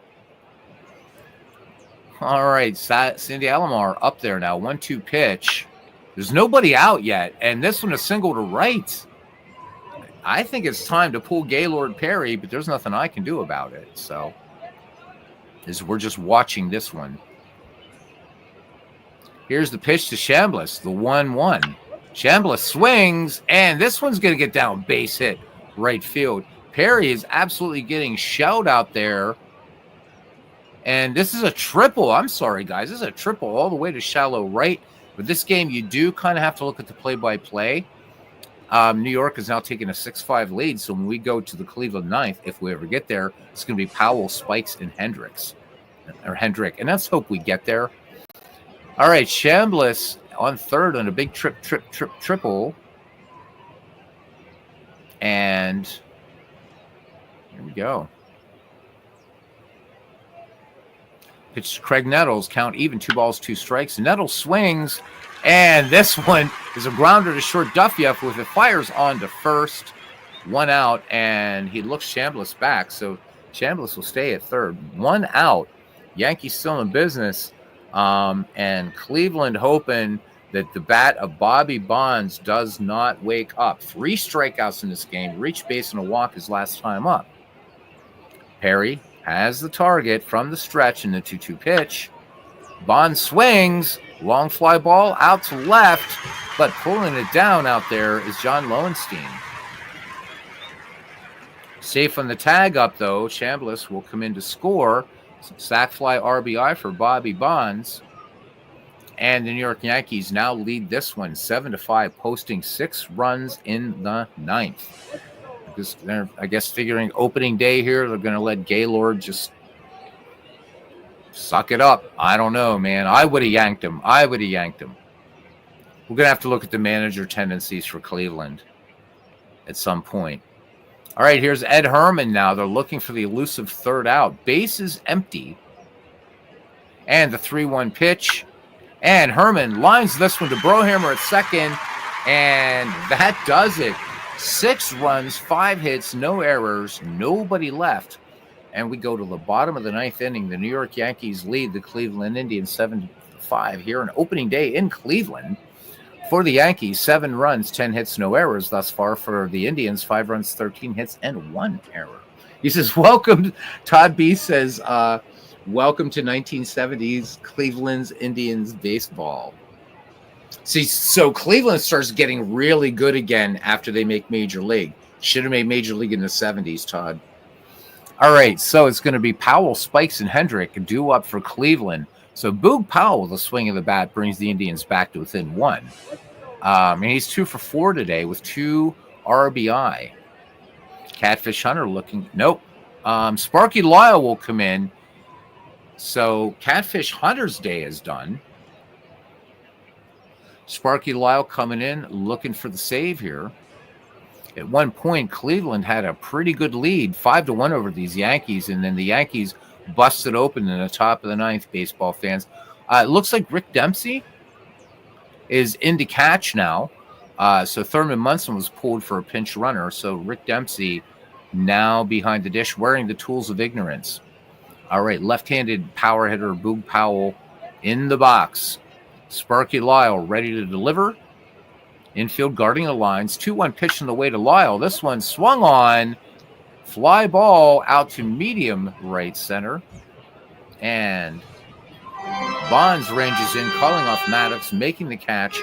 All right, Sandy Alomar up there now. 1-2 pitch. There's nobody out yet, and this one is single to right. I think it's time to pull Gaylord Perry, but there's nothing I can do about it. So, we're just watching this one. Here's the pitch to Chambliss, the 1-1. Chambliss swings, and this one's going to get down base hit right field. Perry is absolutely getting shelled out there. And this is a triple. I'm sorry, guys. This is a triple all the way to shallow right. But this game, you do kind of have to look at the play-by-play. New York is now taking a 6-5 lead. So when we go to the Cleveland ninth, if we ever get there, it's going to be Powell, Spikes, and Hendrick. And let's hope we get there. All right, Chambliss on third on a big triple. And here we go. Pitch to Craig Nettles, count even, 2 balls, 2 strikes. Nettles swings, and this one is a grounder to short. Duffy with it, fires on to first, 1 out, and he looks Chambliss back, so Chambliss will stay at third. 1 out. Yankees still in business, and Cleveland hoping that the bat of Bobby Bonds does not wake up. 3 strikeouts in this game, reached base and a walk his last time up. Perry has the target from the stretch in the 2-2 pitch. Bond swings, long fly ball out to left, but pulling it down out there is John Lowenstein. Safe on the tag up, though. Chambliss will come in to score. Sac fly RBI for Bobby Bonds. And the New York Yankees now lead this one 7-5, posting 6 runs in the ninth. Because they're, I guess, figuring opening day here, they're going to let Gaylord just suck it up. I don't know, man. I would have yanked him. We're going to have to look at the manager tendencies for Cleveland at some point. All right, here's Ed Herman now. They're looking for the elusive third out. Base is empty. And the 3-1 pitch. And Herman lines this one to Brohammer at second. And that does it. 6 runs, 5 hits, no errors, nobody left. And we go to the bottom of the ninth inning. The New York Yankees lead the Cleveland Indians 7-5 here on opening day in Cleveland. For the Yankees, 7 runs, 10 hits, no errors thus far. For the Indians, 5 runs, 13 hits, and 1 error. He says, welcome. Todd B says, welcome to 1970s Cleveland's Indians baseball. See, so Cleveland starts getting really good again after they make Major League. Should have made Major League in the 70s, Todd. All right, so it's going to be Powell, Spikes, and Hendrick due up for Cleveland. So Boog Powell, the swing of the bat, brings the Indians back to within 1. And he's 2 for 4 today with 2 RBI. Catfish Hunter looking, nope, Sparky Lyle will come in. So Catfish Hunter's day is done. Sparky Lyle coming in, looking for the save here. At one point, Cleveland had a pretty good lead, 5-1 over these Yankees, and then the Yankees busted open in the top of the ninth, baseball fans. It looks like Rick Dempsey is in to catch now. So Thurman Munson was pulled for a pinch runner. So Rick Dempsey now behind the dish wearing the tools of ignorance. All right, left-handed power hitter Boog Powell in the box. Sparky Lyle ready to deliver. Infield guarding the lines. 2-1 pitch on the way to Lyle. This one swung on. Fly ball out to medium right center. And Bonds ranges in, calling off Maddox, making the catch.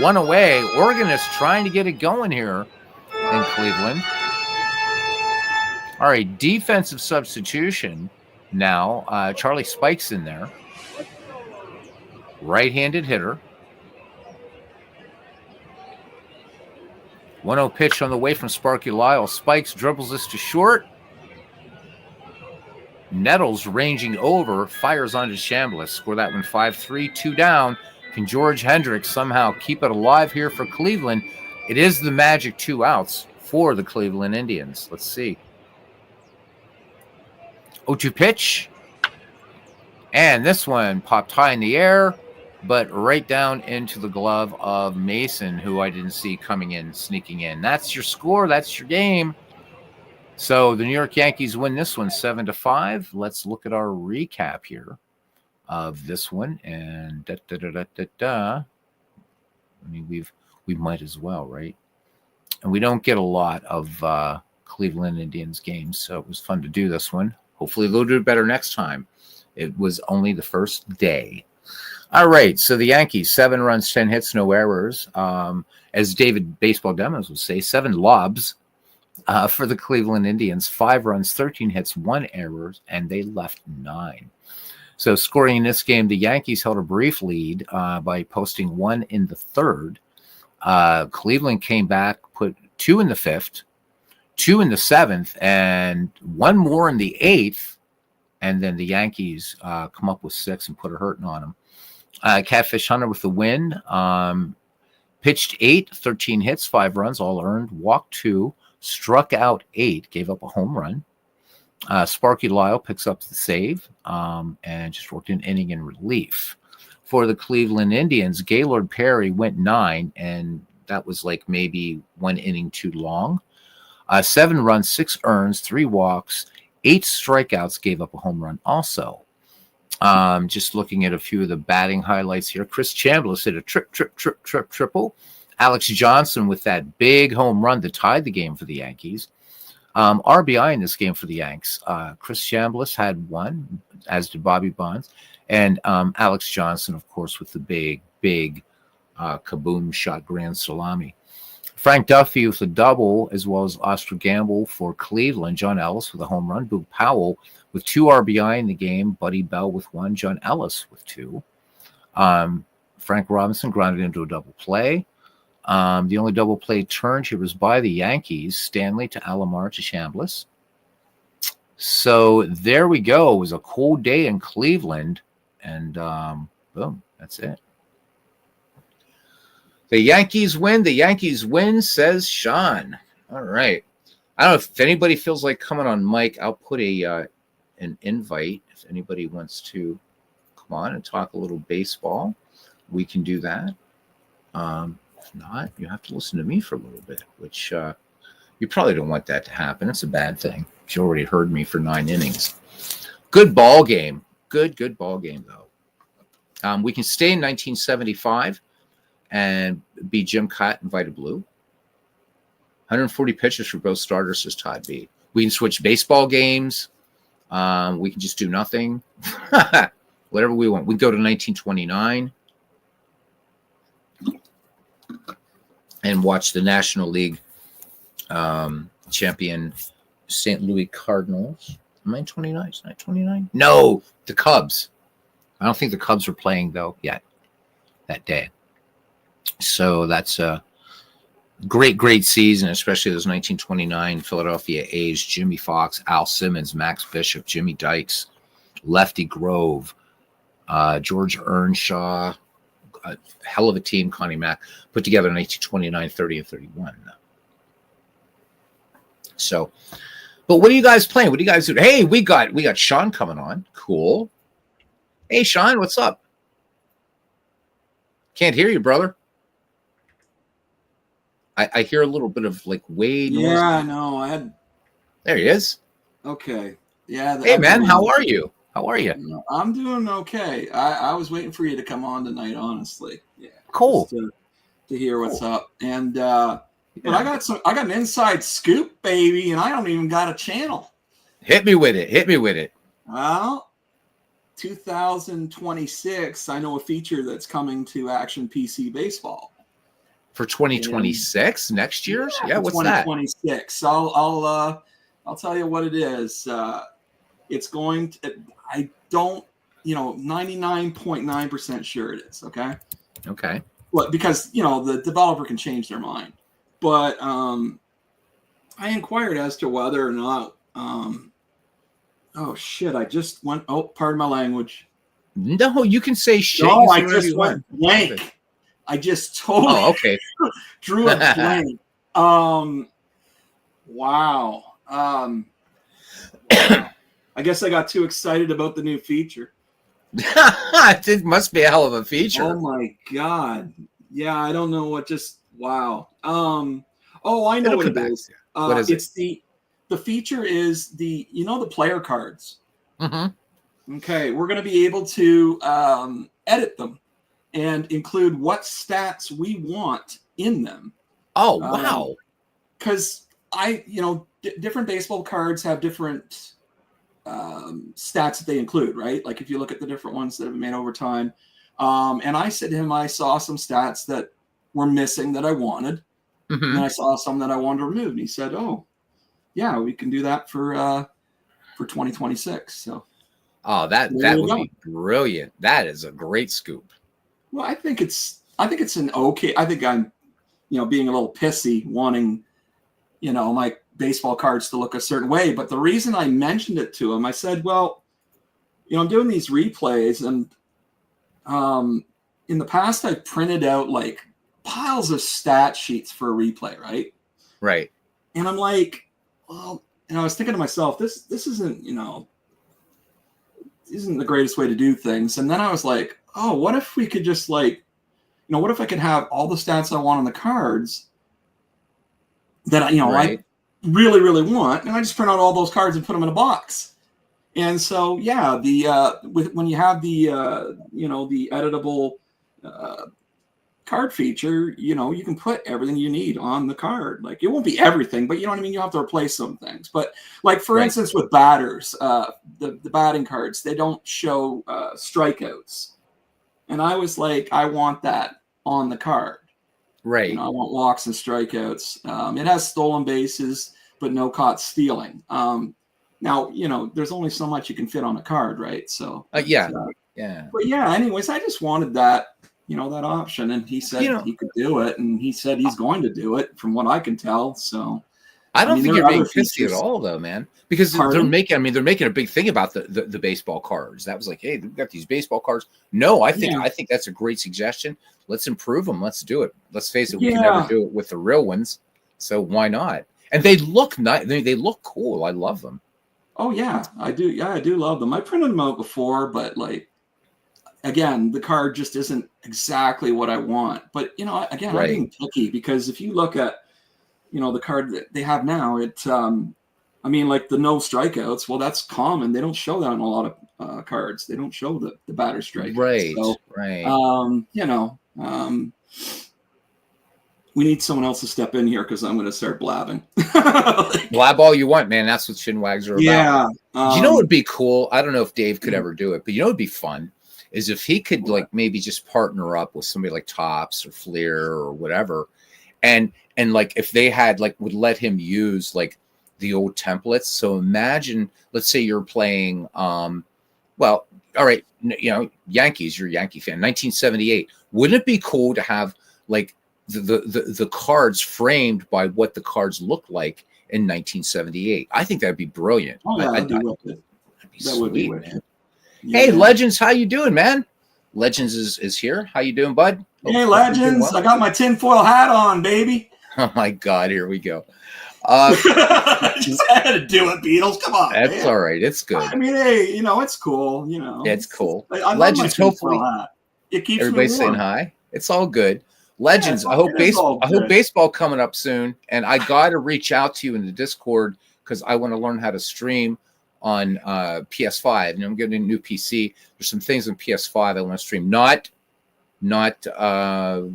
One away. Oregon is trying to get it going here in Cleveland. All right, defensive substitution now. Charlie Spike's in there. Right-handed hitter. 1-0 pitch on the way from Sparky Lyle. Spikes dribbles this to short. Nettles ranging over, fires onto Chambliss. Score that one 5-3, 2 down. Can George Hendricks somehow keep it alive here for Cleveland? It is the magic 2 outs for the Cleveland Indians. Let's see. 0-2 pitch. And this one popped high in the air, but right down into the glove of Mason, who I didn't see coming in, sneaking in. That's your score. That's your game. So the New York Yankees win this one 7-5. Let's look at our recap here of this one. And I mean, we might as well, right? And we don't get a lot of Cleveland Indians games, so it was fun to do this one. Hopefully they'll do it better next time. It was only the first day. All right, so the Yankees, 7 runs, 10 hits, no errors. As David Baseball Demos would say, 7 lobs for the Cleveland Indians, 5 runs, 13 hits, 1 error, and they left 9. So scoring in this game, the Yankees held a brief lead by posting 1 in the 3rd. Cleveland came back, put 2 in the 5th, 2 in the 7th, and 1 more in the 8th. And then the Yankees come up with 6 and put a hurting on them. Catfish Hunter with the win. Pitched 8, 13 hits, 5 runs, all earned. Walked 2, struck out 8, gave up a home run. Sparky Lyle picks up the save and just worked an inning in relief. For the Cleveland Indians, Gaylord Perry went 9, and that was like maybe 1 inning too long. 7 runs, 6 earns, 3 walks, 8 strikeouts, gave up a home run also. Just looking at a few of the batting highlights here. Chris Chambliss hit a triple. Alex Johnson with that big home run that tied the game for the Yankees. RBI in this game for the Yanks. Chris Chambliss had 1, as did Bobby Bonds. And Alex Johnson, of course, with the big kaboom shot grand salami. Frank Duffy with a double, as well as Oscar Gamble for Cleveland. John Ellis with a home run. Boog Powell with 2 RBI in the game. Buddy Bell with 1. John Ellis with 2. Frank Robinson grounded into a double play. The only double play turned here was by the Yankees. Stanley to Alomar to Chambliss. So there we go. It was a cold day in Cleveland. And boom, that's it. The Yankees win. The Yankees win, says Sean. All right. I don't know if anybody feels like coming on mic. I'll put an invite if anybody wants to come on and talk a little baseball. We can do that. If not, you have to listen to me for a little bit, which you probably don't want that to happen. It's a bad thing. You already heard me for 9 innings. Good ball game. Good ball game, though. We can stay in 1975 and be Jim Cott and Vita Blue. 140 pitches for both starters, says Todd B. We can switch baseball games. We can just do nothing. Whatever we want. We can go to 1929 and watch the National League champion St. Louis Cardinals. Am I in 29? Is it 29? No, the Cubs. I don't think the Cubs are playing, though, yet that day. So that's Great season, especially those 1929 Philadelphia A's. Jimmy Fox, Al Simmons, Max Bishop, Jimmy Dykes, Lefty Grove, George Earnshaw, a hell of a team. Connie Mack put together in 1929, 30, and 31. So, but what are you guys playing? What do you guys do? Hey, we got Sean coming on. Cool. Hey, Sean, what's up? Can't hear you, brother. I hear a little bit of like Wade noise. Yeah, no, I had. There he is. Okay. Yeah. Hey, man, how are you? How are you? I'm doing okay. I was waiting for you to come on tonight, honestly. Yeah. Cool. To hear what's up. And but I got an inside scoop, baby, and I don't even got a channel. Hit me with it. Well, 2026, I know a feature that's coming to Action PC Baseball. For 2026, next year's? Yeah, what's 2026. that? I'll tell you what it is. It's going to, I don't, 99.9% sure it is. Okay. Okay. Well, because, the developer can change their mind. But I inquired as to whether or not, oh, shit, I just went, pardon my languge. No, you can say shit. No, I just went blank. I just totally drew a blank. Wow. I guess I got too excited about the new feature. It must be a hell of a feature. Oh my God. Yeah, I don't know what just wow. I know what it is. What is it's the feature is the player cards. Mm-hmm. Okay, we're gonna be able to edit them and include what stats we want in them. Oh, wow. Because different baseball cards have different stats that they include, right? Like if you look at the different ones that have been made over time. And I said to him, I saw some stats that were missing that I wanted. Mm-hmm. And then I saw some that I wanted to remove. And he said, oh, yeah, we can do that for 2026. So. Oh, that would be brilliant. That is a great scoop. Well, I think it's an okay. I think I'm, being a little pissy, wanting, my baseball cards to look a certain way. But the reason I mentioned it to him, I said, well, I'm doing these replays, and in the past I've printed out like piles of stat sheets for a replay, right? Right. And I'm like, well, I was thinking to myself, this isn't, isn't the greatest way to do things. And then I was like, oh, what if we could just what if I could have all the stats I want on the cards that I really, really want, and I just print out all those cards and put them in a box. And so, yeah, when you have the the editable card feature, you can put everything you need on the card. Like it won't be everything, but you know what I mean? You have to replace some things. But like, for instance, with batters, the batting cards, they don't show strikeouts. And I was like, I want that on the card. Right. I want walks and strikeouts. It has stolen bases, but no caught stealing. Now, there's only so much you can fit on a card, right? So yeah. But yeah, anyways, I just wanted that, that option. And he said he could do it. And he said he's going to do it from what I can tell. So I don't think you're being pissy at all, though, man, because they're making a big thing about the baseball cards. That was like, hey, we've got these baseball cards. No, I think that's a great suggestion. Let's improve them. Let's do it. Let's face it, we can never do it with the real ones. So why not? And they look nice. They look cool. I love them. Oh yeah, I do. Yeah, I do love them. I printed them out before, but again, the card just isn't exactly what I want. But again, I'm being picky because if you look at the card that they have now, like the no strikeouts. Well, that's common. They don't show that on a lot of cards. They don't show the batter strikeouts. Right. So, we need someone else to step in here because I'm going to start blabbing. Blab all you want, man. That's what Chinwags are about. Yeah. You know what would be cool? I don't know if Dave could ever do it, but what would be fun is if he could maybe just partner up with somebody like Topps or Fleer or whatever, and if they had would let him use the old templates. So imagine, let's say you're playing all right, Yankees, you're a Yankee fan, 1978. Wouldn't it be cool to have the cards framed by what the cards looked like in 1978. I think that'd be brilliant. Oh yeah, that'd be that'd wicked. be That would be sweet, wicked. man. Yeah. Hey, Legends, how you doing, man? Legends is here. How you doing, bud? Hey, Hope you're doing Legends! well. I got my tinfoil hat on, baby. Oh my God, here we go. Just had to do it, Beatles. Come on, That's man. all right. It's good. I mean, hey, it's cool. It's cool. I love Legends, my hopefully tinfoil hat. It keeps everybody's me saying warm. hi. It's all good. Legends, Yeah, I hope it is all baseball. I hope good. baseball coming up soon, and I got to reach out to you in the Discord because I want to learn how to stream on PS5. And I'm getting a new PC. There's some things on PS5 I want to stream. Not MLB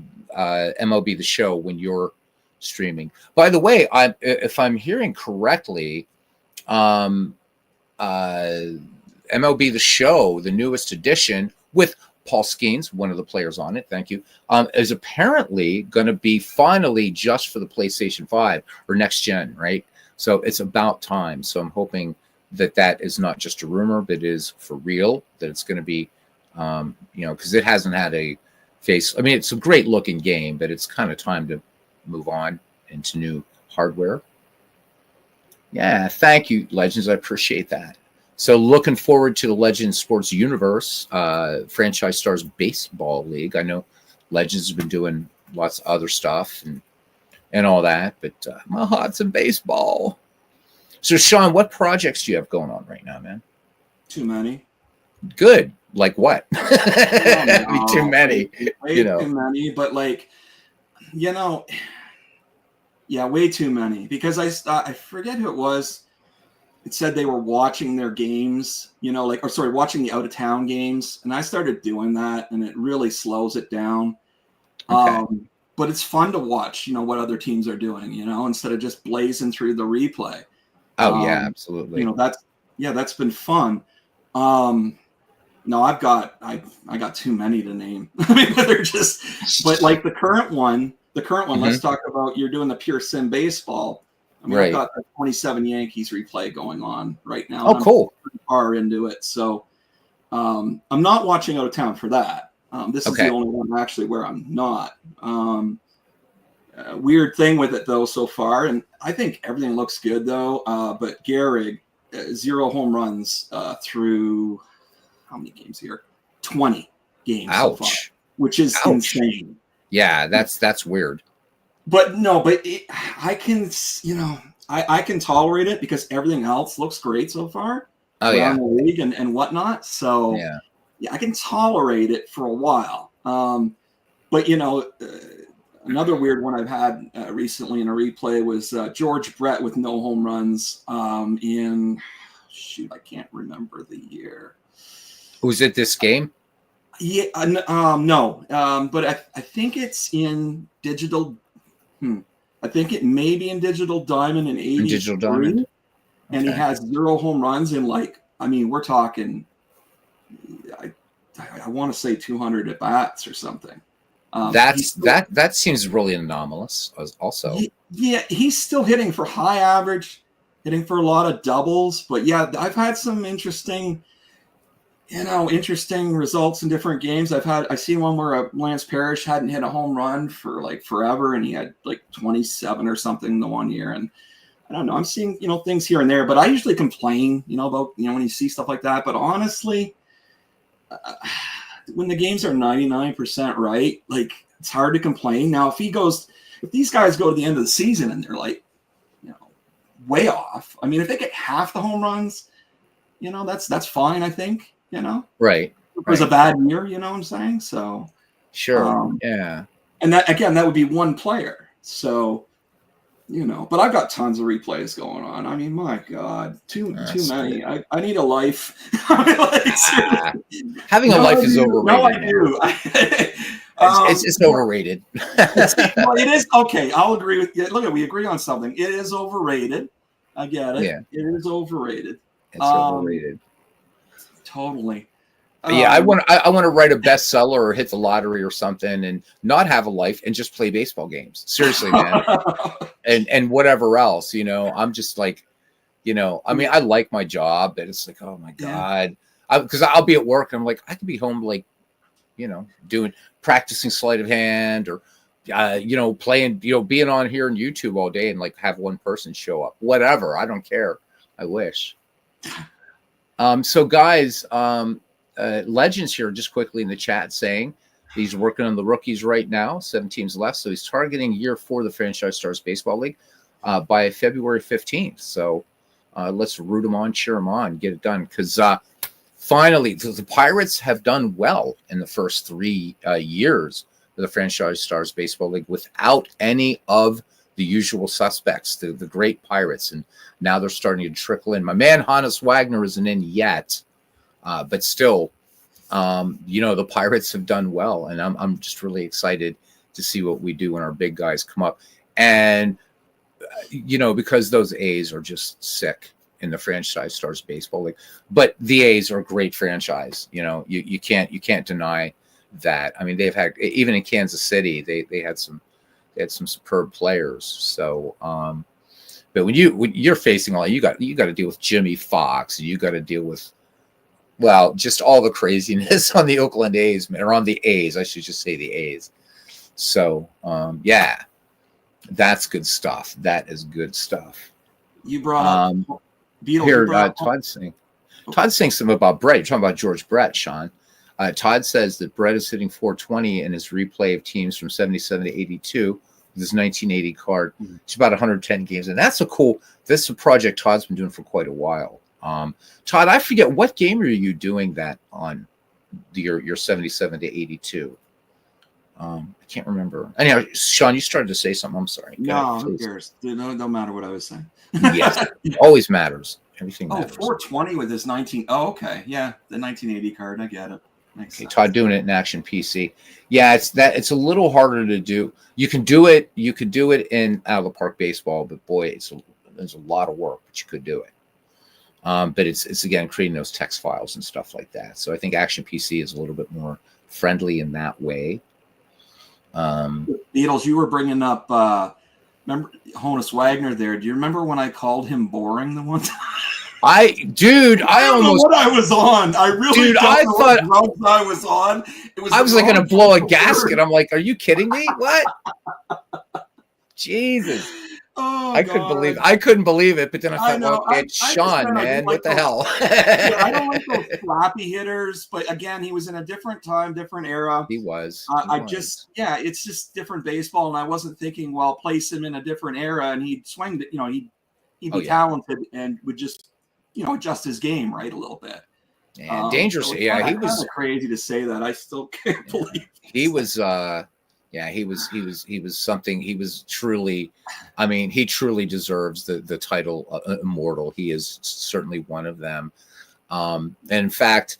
The Show when you're streaming. By the way, if I'm hearing correctly, MLB The Show, the newest edition with Paul Skeens, one of the players on it, thank you, is apparently going to be finally just for the PlayStation 5 or next gen, right? So it's about time. So I'm hoping that is not just a rumor, but is for real, that it's going to be, because it hasn't had a face. I mean, it's a great looking game, but it's kind of time to move on into new hardware. Yeah, thank you, Legends. I appreciate that. So looking forward to the Legends Sports Universe, Franchise Stars Baseball League. I know Legends has been doing lots of other stuff and all that, but my heart's in baseball. So, Sean, what projects do you have going on right now, man? Too many. Good. Like what? No, too many. Way too many, but yeah, way too many. Because I forget who it was. It said they were watching their games, watching the out of town games, and I started doing that, and it really slows it down. Okay. But it's fun to watch, what other teams are doing, instead of just blazing through the replay. Oh yeah, absolutely. That's been fun. No, I got too many to name. I mean, but like the current one, Mm-hmm. Let's talk about, you're doing the PureSim baseball. I mean, Right. I've got the 27 Yankees replay going on right now. Oh, cool. I'm pretty far into it. So I'm not watching out of town for that. This is the only one actually where I'm not. Weird thing with it though so far, and I think everything looks good though. But Gehrig, 0 home runs through how many games here? 20 games so far, which is insane. Yeah, that's weird. But no, I can, I can tolerate it because everything else looks great so far. Oh yeah, the league and whatnot. So yeah, I can tolerate it for a while. But another weird one I've had recently in a replay was George Brett with no home runs in I can't remember the year. Was it this game? Yeah, no, but I think it's in digital. I think it may be in Digital Diamond in 83. Digital Diamond. And he has 0 home runs in we're talking, I want to say 200 at bats or something. That seems really anomalous also. He's still hitting for high average, hitting for a lot of doubles. But yeah, I've had some interesting results in different games. I've seen one where Lance Parrish hadn't hit a home run for forever, and he had 27 or something the one year. And I don't know, I'm seeing things here and there, but I usually complain about when you see stuff like that. But honestly, when the games are 99% right, it's hard to complain. Now, if these guys go to the end of the season and they're way off, I mean, if they get half the home runs, that's fine, I think. Right. It was a bad year, you know what I'm saying? So sure. Yeah. And that would be one player. So, but I've got tons of replays going on. I mean, my God, too many. I need a life. Having a life is overrated. No, I do. It's overrated. Well, it is. Okay, I'll agree with you. Look, we agree on something. It is overrated. I get it. Yeah. It is overrated. It's overrated. Totally. Yeah, I want to write a bestseller or hit the lottery or something and not have a life and just play baseball games. Seriously, man. and whatever else, I'm just I mean, I like my job, but it's oh my God. Because I'll be at work and I'm I could be home doing practicing sleight of hand or playing, being on here on YouTube all day and like have one person show up, whatever. I don't care. I wish. So guys, Legends here just quickly in the chat saying he's working on the rookies right now. 7 teams left. So he's targeting year 4 of the Franchise Stars Baseball League by February 15th. So let's root him on, cheer him on, get it done. Because finally, the Pirates have done well in the first 3 years of the Franchise Stars Baseball League without any of the usual suspects, the great Pirates. And now they're starting to trickle in. My man, Hannes Wagner, isn't in yet. But still, the Pirates have done well, and I'm just really excited to see what we do when our big guys come up. And because those A's are just sick in the Franchise Stars Baseball League, but the A's are a great franchise. You can't deny that. I mean, they've had, even in Kansas City, they had some superb players. So, but when you're facing all, you got to deal with Jimmy Fox, and you got to deal with, well, just all the craziness on the Oakland A's, or on the A's. I should just say the A's. So, yeah, that's good stuff. That is good stuff. You brought up Beetle. Here, Todd's saying something about Brett. You're talking about George Brett, Sean. Todd says that Brett is hitting 420 in his replay of teams from 77 to 82 with his 1980 card. It's about 110 games, and that's this is a project Todd's been doing for quite a while. Todd, I forget, what game are you doing that on, your 77 to 82? I can't remember. Anyhow, Sean, you started to say something. I'm sorry. No, who cares? No, don't matter what I was saying. Yes, it always matters. Everything matters. 420 with his 19. Oh, okay. Yeah, the 1980 card. I get it. Makes sense. Todd doing it in Action PC. Yeah, it's a little harder to do. You can do it. You could do it in out of the park baseball, but boy, there's a lot of work, but you could do it. But it's again creating those text files and stuff like that. So I think Action PC is a little bit more friendly in that way. Beatles, you were bringing up remember Honus Wagner there. Do you remember when I called him boring the one time? I don't know what I was on. I really don't know what drugs I was on. I was like going to blow a gasket. I'm like, are you kidding me? What? Jesus. Oh, I couldn't believe it, but then I thought, well, it's Sean, man. What the hell? I don't like those flappy hitters, but again, he was in a different time, different era. He was. It's just different baseball, and I wasn't thinking, well, place him in a different era, and he'd swing, he'd be talented and would just, adjust his game right a little bit. And dangerous. So he was kind of crazy to say that. I still can't believe it. He was. He was something. He was truly. I mean, he truly deserves the title immortal. He is certainly one of them. And in fact,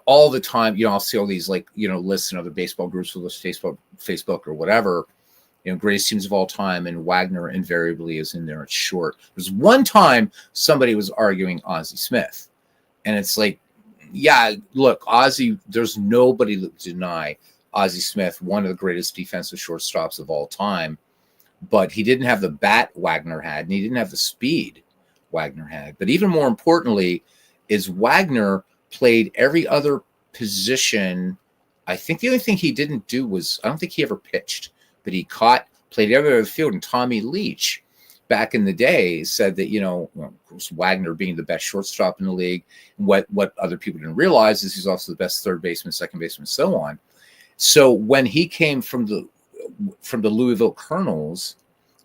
all the time, I'll see all these lists in other baseball groups, with Facebook or whatever. Greatest teams of all time, and Wagner invariably is in there. It's short. There's one time somebody was arguing Ozzie Smith, and it's like, yeah, look, Ozzie. There's nobody that deny Ozzie Smith, one of the greatest defensive shortstops of all time, but he didn't have the bat Wagner had, and he didn't have the speed Wagner had. But even more importantly, is Wagner played every other position. I think the only thing he didn't do was, I don't think he ever pitched, but he played every other field. And Tommy Leach, back in the day, said that, of course, Wagner being the best shortstop in the league, what other people didn't realize is he's also the best third baseman, second baseman, and so on. So when he came from the Louisville Colonels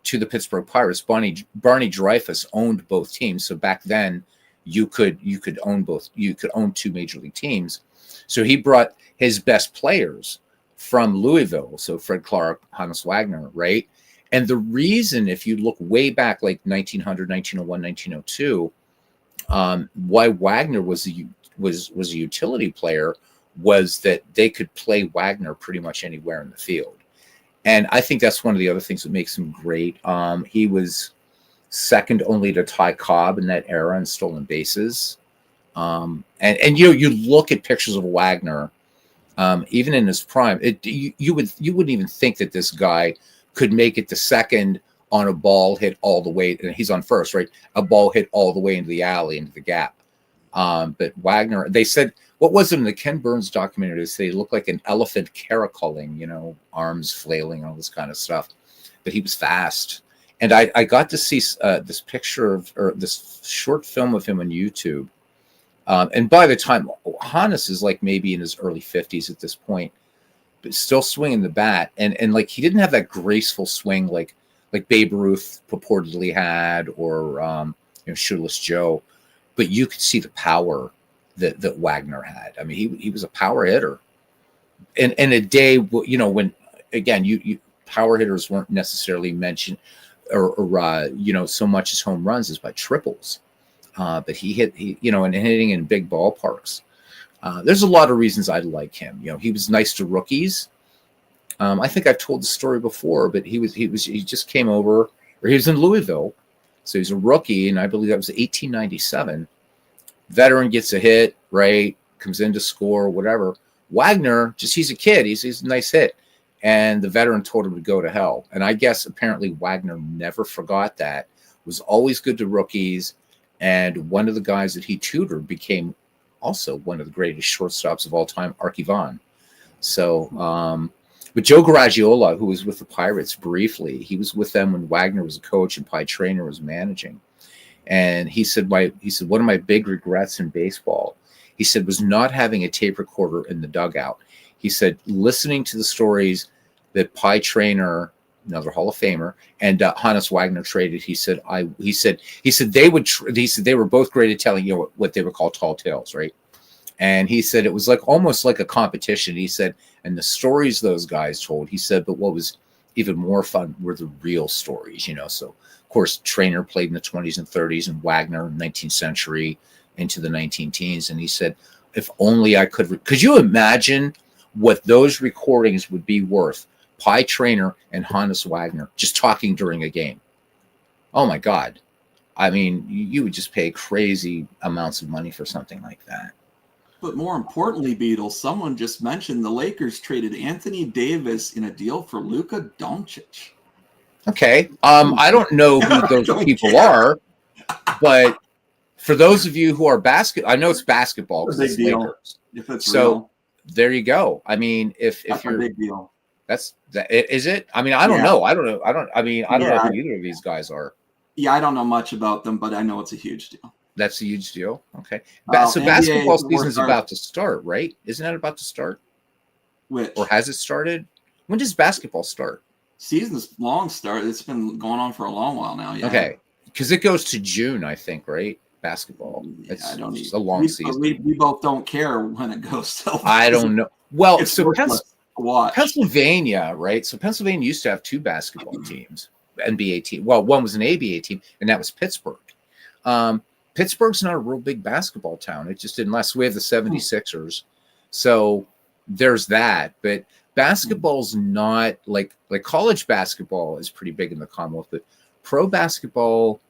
to the Pittsburgh Pirates, Barney Dreyfuss owned both teams. So back then, you could own both. You could own 2 major league teams. So he brought his best players from Louisville. So Fred Clark, Hannes Wagner, right? And the reason, if you look way back, like 1900, 1901, 1902, why Wagner was a utility player was that they could play Wagner pretty much anywhere in the field. And I think that's one of the other things that makes him great. He was second only to Ty Cobb in that era in stolen bases. And you look at pictures of Wagner, even in his prime, you wouldn't even think that this guy could make it to second on a ball hit all the way, and he's on first, right? A ball hit all the way into the alley, into the gap. But Wagner, they said, what was it in the Ken Burns documentary? They say he looked like an elephant caracoling, arms flailing, all this kind of stuff. But he was fast. And I got to see this picture or this short film of him on YouTube. And by the time, Hannes is like maybe in his early 50s at this point, but still swinging the bat. And like, he didn't have that graceful swing like Babe Ruth purportedly had, or Shoeless Joe, but you could see the power that Wagner had. I mean, he was a power hitter. And in a day, when again, you power hitters weren't necessarily mentioned or so much as home runs as by triples. But he hit, and hitting in big ballparks. There's a lot of reasons I like him. He was nice to rookies. I think I've told the story before, but he just came over, or he was in Louisville. So he's a rookie, and I believe that was 1897. Veteran gets a hit, right? Comes in to score, whatever. Wagner, he's a kid. He's a nice hit. And the veteran told him to go to hell. And I guess apparently Wagner never forgot that. Was always good to rookies. And one of the guys that he tutored became also one of the greatest shortstops of all time, Archie Vaughan. So, but Joe Garagiola, who was with the Pirates briefly, he was with them when Wagner was a coach and Pie Traynor was managing. And he said, one of my big regrets in baseball, he said, was not having a tape recorder in the dugout. He said, listening to the stories that Pie Traynor, another Hall of Famer, and Hannes Wagner traded. He said they were both great at telling what they would call tall tales, right? And he said it was almost like a competition. He said, and the stories those guys told, he said, but what was even more fun were the real stories, So of course, Traynor played in the 20s and 30s, and Wagner 19th century into the 19 teens. And he said, if only I could you imagine what those recordings would be worth? Pie Traynor and Hannes Wagner just talking during a game. Oh my God. I mean, you would just pay crazy amounts of money for something like that. But more importantly, Beatles, someone just mentioned the Lakers traded Anthony Davis in a deal for Luka Doncic. Okay. I don't know who those people are, but for those of you who are I know it's basketball because it's Lakers. If it's so real. There you go. I mean, if you're a big deal. Is it? I mean, I don't know. I don't know who either of these guys are. Yeah, I don't know much about them, but I know it's a huge deal. That's a huge deal. Okay. So basketball season's about to start, right? Isn't that about to start? Which? Or has it started? When does basketball start? Season's long start. It's been going on for a long while now. Yeah. Okay. Because it goes to June, I think, right? Basketball. Yeah, It's a long season. We both don't care when it goes. So I don't know. Well, so watch. Pennsylvania, right? So Pennsylvania used to have two basketball teams, NBA team. Well, one was an ABA team, and that was Pittsburgh. Pittsburgh's not a real big basketball town. It just didn't last. We have the 76ers. So there's that. But basketball's not like college basketball is pretty big in the Commonwealth, but pro basketball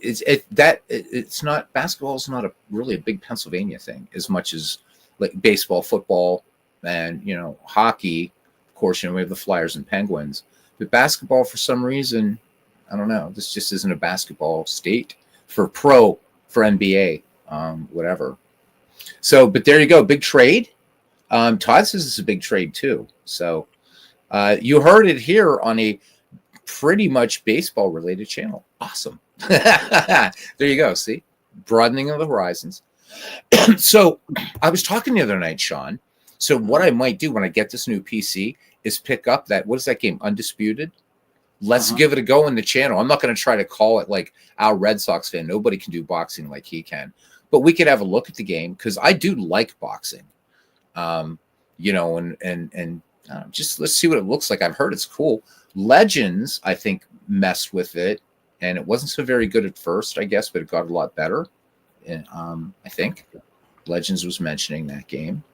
it's not. Basketball is not really a big Pennsylvania thing as much as like baseball, football, and hockey. Of course, we have the Flyers and Penguins. But basketball, for some reason, I don't know. This just isn't a basketball state for NBA, whatever. So, but there you go. Big trade. Todd says it's a big trade too. So you heard it here on a pretty much baseball related channel. Awesome. There you go. See, broadening of the horizons. So I was talking the other night, Sean. So what I might do when I get this new PC is pick up what is that game? Undisputed. Let's give it a go in the channel. I'm not going to try to call it like our Red Sox fan. Nobody can do boxing like he can, but we could have a look at the game because I do like boxing. And just let's see what it looks like. I've heard it's cool. Legends, I think, messed with it, and it wasn't so very good at first, I guess, but it got a lot better. And I think Legends was mentioning that game.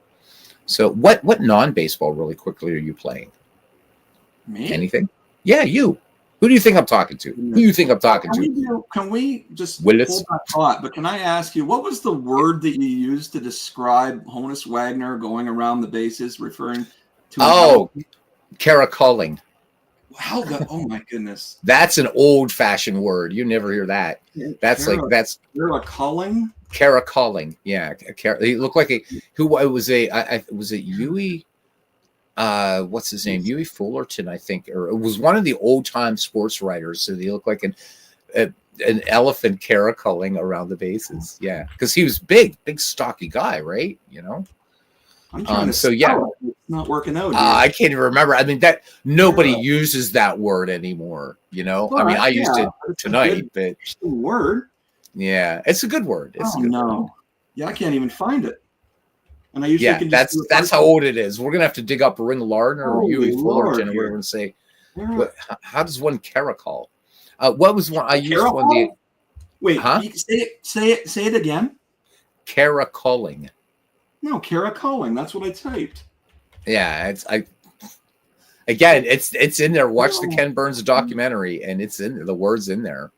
So what non-baseball really quickly are you playing? Me? Anything? Yeah, you. Who do you think I'm talking to? Who do you think I'm talking to? Can we just hold that thought? But can I ask you, what was the word that you used to describe Honus Wagner going around the bases, referring to? Oh, caracoling. Wow! Oh my goodness. That's an old-fashioned word. You never hear that. That's caracoling. Caracoling. Yeah. He looked like was it Huey? What's his name? Huey Fullerton, I think, or it was one of the old time sports writers. So he looked like an elephant caracoling around the bases. Yeah. Because he was big, stocky guy, right? I'm trying to so spell yeah, it. It's not working out. I can't even remember. I mean, that nobody uses that word anymore. Well, I mean, I used it it's a tonight, good but word. yeah, it's a good word. It's a good word. Yeah, I can't even find it. And I usually can just that's how old it is. We're gonna have to dig up Ring Lardner or Huey Fullerton, and we're gonna say, how does one caracol? What was one I used? Caracol? Wait, huh? Say it again. Caracoling. No, caracoling. That's what I typed. Yeah, it's in there. Watch the Ken Burns documentary, and it's in there. The word's in there.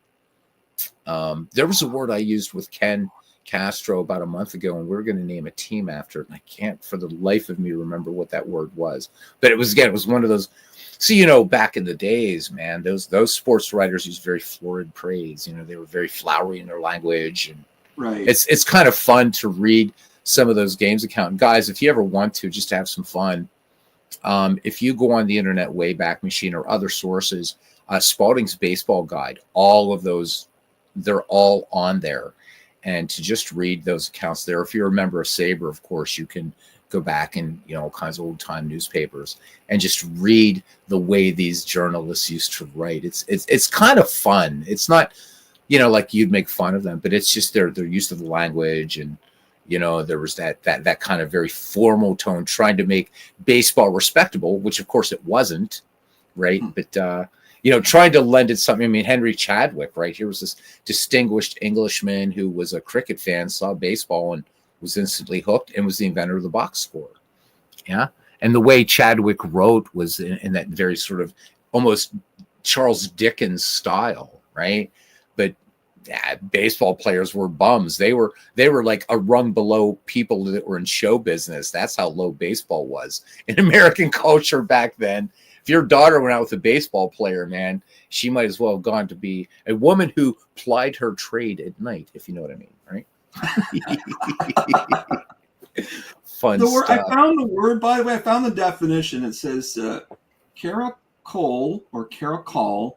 There was a word I used with Ken Castro about a month ago, and we were going to name a team after it. And I can't for the life of me remember what that word was. But it was one of those. So, back in the days, man, those sports writers used very florid praise. They were very flowery in their language, and right. It's kind of fun to read some of those games account. And guys, if you ever want to just have some fun, if you go on the internet Wayback Machine or other sources, Spalding's Baseball Guide, all of those, they're all on there. And to just read those accounts there, if you're a member of Sabre, of course, you can go back and, all kinds of old time newspapers and just read the way these journalists used to write. It's kind of fun. It's not, like you'd make fun of them, but it's just their use of the language. And, there was that kind of very formal tone trying to make baseball respectable, which of course it wasn't. Right. But, trying to lend it something. I mean, Henry Chadwick, right? Here was this distinguished Englishman who was a cricket fan, saw baseball and was instantly hooked, and was the inventor of the box score. Yeah. And the way Chadwick wrote was in that very sort of almost Charles Dickens style, right? But baseball players were bums. They were like a rung below people that were in show business. That's how low baseball was in American culture back then. If your daughter went out with a baseball player, man, she might as well have gone to be a woman who plied her trade at night, if you know what I mean, right? Fun stuff. I found the word, by the way. I found the definition. It says caracol or caracol,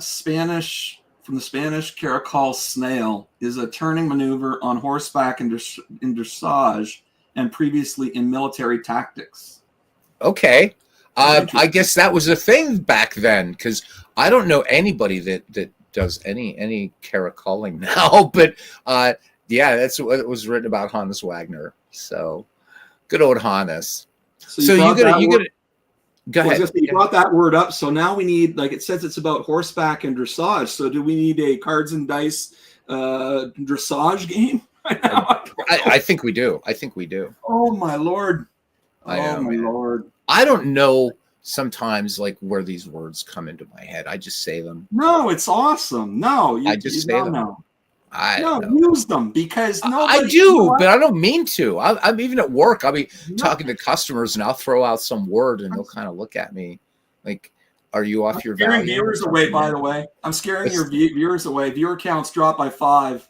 Spanish, from the Spanish caracol, snail, is a turning maneuver on horseback in dressage and previously in military tactics. Okay. I guess that was a thing back then, because I don't know anybody that does any caracoling now. But that's what it was written about Hannes Wagner. So good old Hannes. So you gotta go ahead. You brought that word up. So now we need, like it says, it's about horseback and dressage. So do we need a cards and dice dressage game right now? I think we do. Oh my Lord. Lord. I don't know sometimes like where these words come into my head. I just say them. No, it's awesome. No, I just say them. No. I use them because I do, but I don't mean to. I'm even at work. I'll be talking to customers and I'll throw out some word and they'll kind of look at me like, "Are you off your value?" I'm scaring viewers away, by the way. I'm scaring your viewers away. Viewer counts dropped by 5.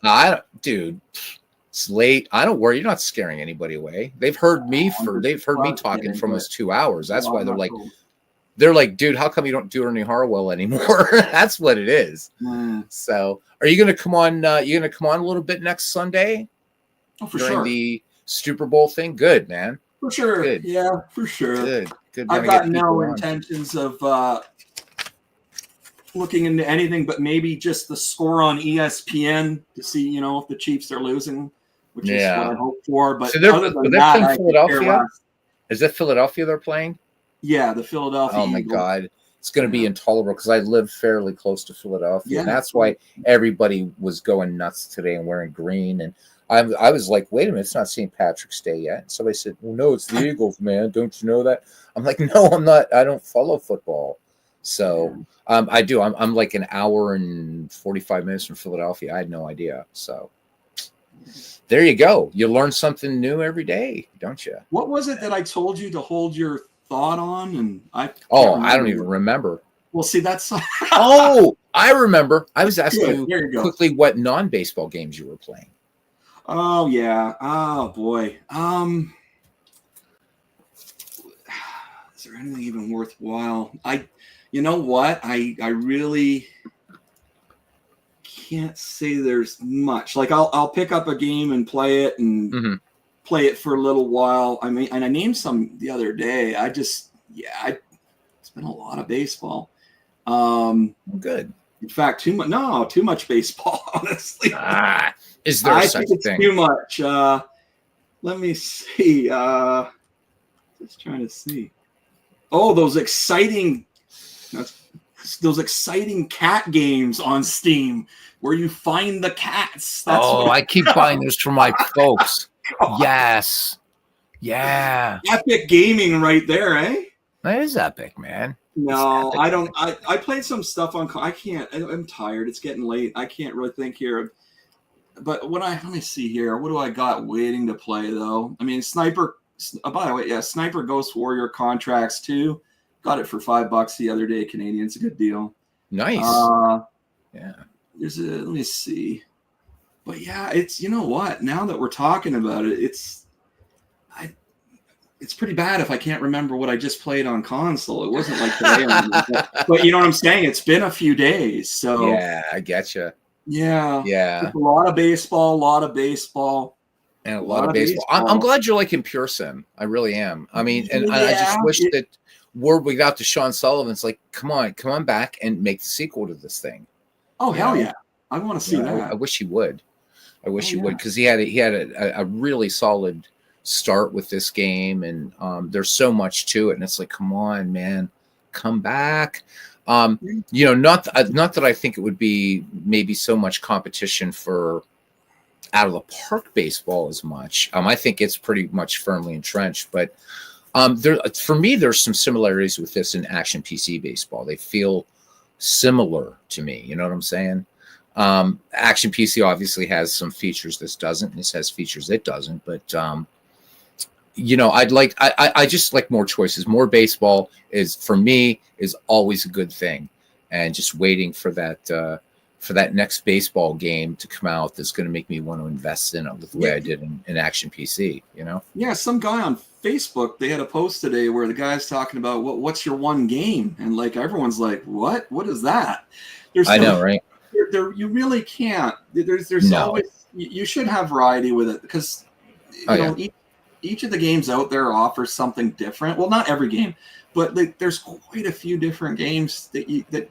Dude, it's late. I don't worry. You're not scaring anybody away. They've heard me talking for almost 2 hours. That's why they're like, dude, how come you don't do Ernie Harwell anymore? That's what it is. So, are you going to come on? You going to come on a little bit next Sunday? Oh, for during sure. The Super Bowl thing. Good, man. For sure. Good. Yeah, for sure. Good. I've got no intentions of looking into anything, but maybe just the score on ESPN to see, if the Chiefs are losing, which is what I hope for. But so they're playing Philadelphia. Is that Philadelphia they're playing? Yeah, the Philadelphia. Oh my God, it's going to be intolerable because I live fairly close to Philadelphia, and that's why everybody was going nuts today and wearing green. And I was like, wait a minute, it's not St. Patrick's Day yet. And somebody said, well, no, it's the Eagles, man. Don't you know that? I'm like, no, I'm not. I don't follow football. So I do. I'm like an hour and 45 minutes from Philadelphia. I had no idea. So there you go. You learn something new every day, don't you? What was it that I told you to hold your thought on? And I don't even remember. Well, see, that's I remember. I was asking you quickly what non-baseball games you were playing. Oh yeah. Oh boy. Is there anything even worthwhile? You know what? I really can't say there's much. Like I'll pick up a game and play it and Mm-hmm. play it for a little while. I mean, and I named some the other day. It's been a lot of baseball. Good. In fact, too much baseball, honestly. Is there I such think it's thing? too much. Let me see. Just trying to see. Oh, those exciting cat games on Steam where you find the cats. I keep buying those for my folks. Yes. Yeah. Epic gaming right there, eh? That is epic, man. No, epic. I don't. I played some stuff on. I can't. I'm tired. It's getting late. I can't really think here. But let me see here. What do I got waiting to play though? I mean, Sniper. By the way, yeah, Sniper Ghost Warrior Contracts 2. Got it for $5 the other day, Canadian. It's a good deal. Nice. Yeah. Let me see. But yeah, it's, you know what? Now that we're talking about it, it's pretty bad if I can't remember what I just played on console. It wasn't like today. But you know what I'm saying? It's been a few days. So yeah, I getcha. Yeah. Yeah. Just a lot of baseball. And a lot of baseball. I'm glad you're liking PureSim. I really am. I mean, and I just wish that word we got to Sean Sullivan's like, come on back and make the sequel to this thing. Oh, hell yeah. I want to see that. I wish he would. Would because he had a really solid start with this game, and there's so much to it, and it's like, come on, man, come back. Not that I think it would be maybe so much competition for out of the park baseball as much. I think it's pretty much firmly entrenched, but for me, there's some similarities with this in action PC baseball. They feel similar to me. You know what I'm saying? Action PC obviously has some features this doesn't. This has features it doesn't. But I just like more choices. More baseball is for me is always a good thing, and just waiting for that next baseball game to come out that's going to make me want to invest in it the way I did in action PC. You know? Yeah, some guy on Facebook, they had a post today where the guy's talking about what's your one game, and like everyone's like, what is that? I know, right? You really can't. There's always, you should have variety with it, because each of the games out there offers something different. Well, not every game, but there's quite a few different games that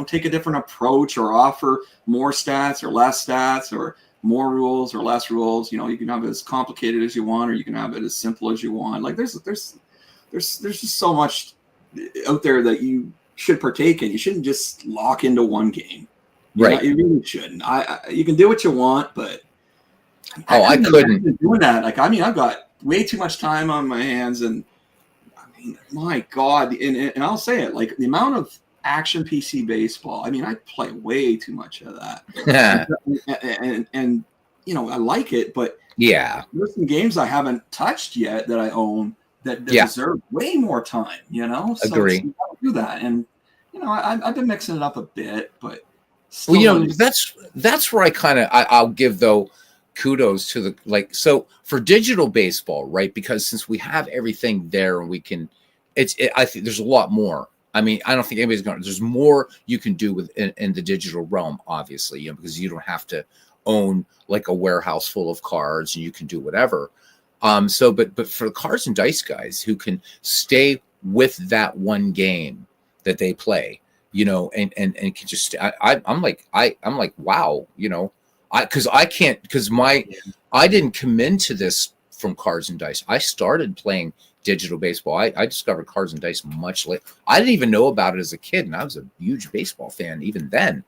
take a different approach or offer more stats or less stats or more rules or less rules. You can have it as complicated as you want, or you can have it as simple as you want. Like there's just so much out there that you should partake in. You shouldn't just lock into one game. Right. You really shouldn't. You can do what you want, but I couldn't doing that. Like, I mean, I've got way too much time on my hands, and I mean, my God, and I'll say it, like the amount of action PC baseball. I mean, I play way too much of that. and I like it, but there's some games I haven't touched yet that I own that deserve way more time. So agree. So I do that, and I've been mixing it up a bit, but. Well, that's where I'll give though kudos to so for digital baseball, right? Because since we have everything there and we can, I think there's a lot more. I mean, I don't think anybody's there's more you can do in the digital realm, obviously, because you don't have to own like a warehouse full of cards and you can do whatever. But for the cards and dice guys who can stay with that one game that they play, and can just, I'm like, wow, because I can't, because I didn't come into this from cards and dice. I started playing digital baseball. I discovered cards and dice much later. I didn't even know about it as a kid, and I was a huge baseball fan even then.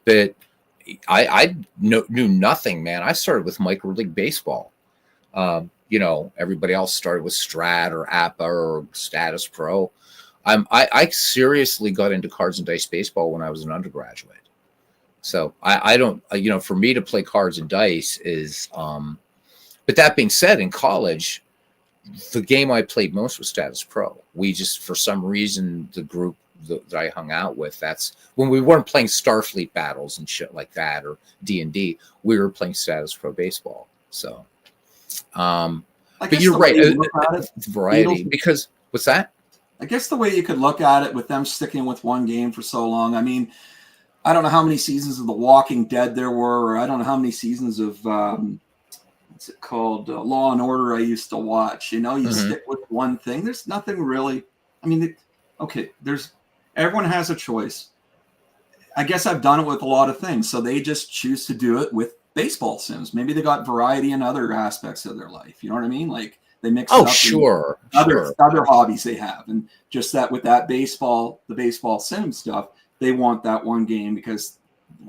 But I knew nothing, man. I started with micro league baseball. Everybody else started with Strat or APA or Status Pro. I seriously got into cards and dice baseball when I was an undergraduate. So I don't, for me to play cards and dice is, but that being said, in college, the game I played most was Status Pro. We just, for some reason, the group that I hung out with, that's when we weren't playing Starfleet battles and shit like that, or D&D, we were playing Status Pro baseball. So, I but guess you're the way right. you look at it, It's variety Beatles- because what's that? I guess the way you could look at it with them sticking with one game for so long. I mean, I don't know how many seasons of The Walking Dead there were, or I don't know how many seasons of what's it called, Law and Order I used to watch. You know, you stick with one thing. There's nothing really. I mean, okay, everyone has a choice. I guess I've done it with a lot of things, so they just choose to do it with baseball sims. Maybe they got variety in other aspects of their life. You know what I mean? Like they mix it Oh, up. sure. Other hobbies they have, and just that with that the baseball sim stuff, they want that one game because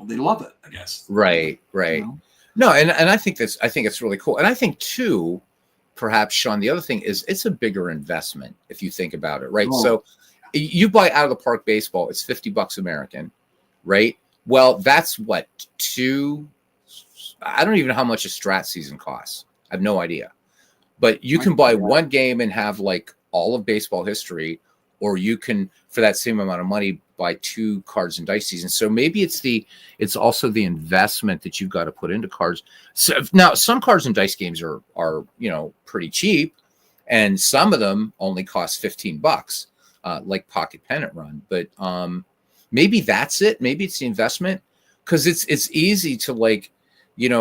they love it. I guess. Right. You know? No, and I think it's really cool, and I think too, perhaps Sean. The other thing is it's a bigger investment if you think about it, right? Oh. So you buy out of the park baseball, it's $50 American, right? Well, that's what I don't even know how much a strat season costs. I have no idea. But you can buy one game and have like all of baseball history, or you can, for that same amount of money, buy 2 cards and dice seasons. So maybe it's also the investment that you've got to put into cards. So now some cards and dice games are pretty cheap, and some of them only cost $15, like Pocket Pennant Run. But maybe that's it. Maybe it's the investment, because it's easy to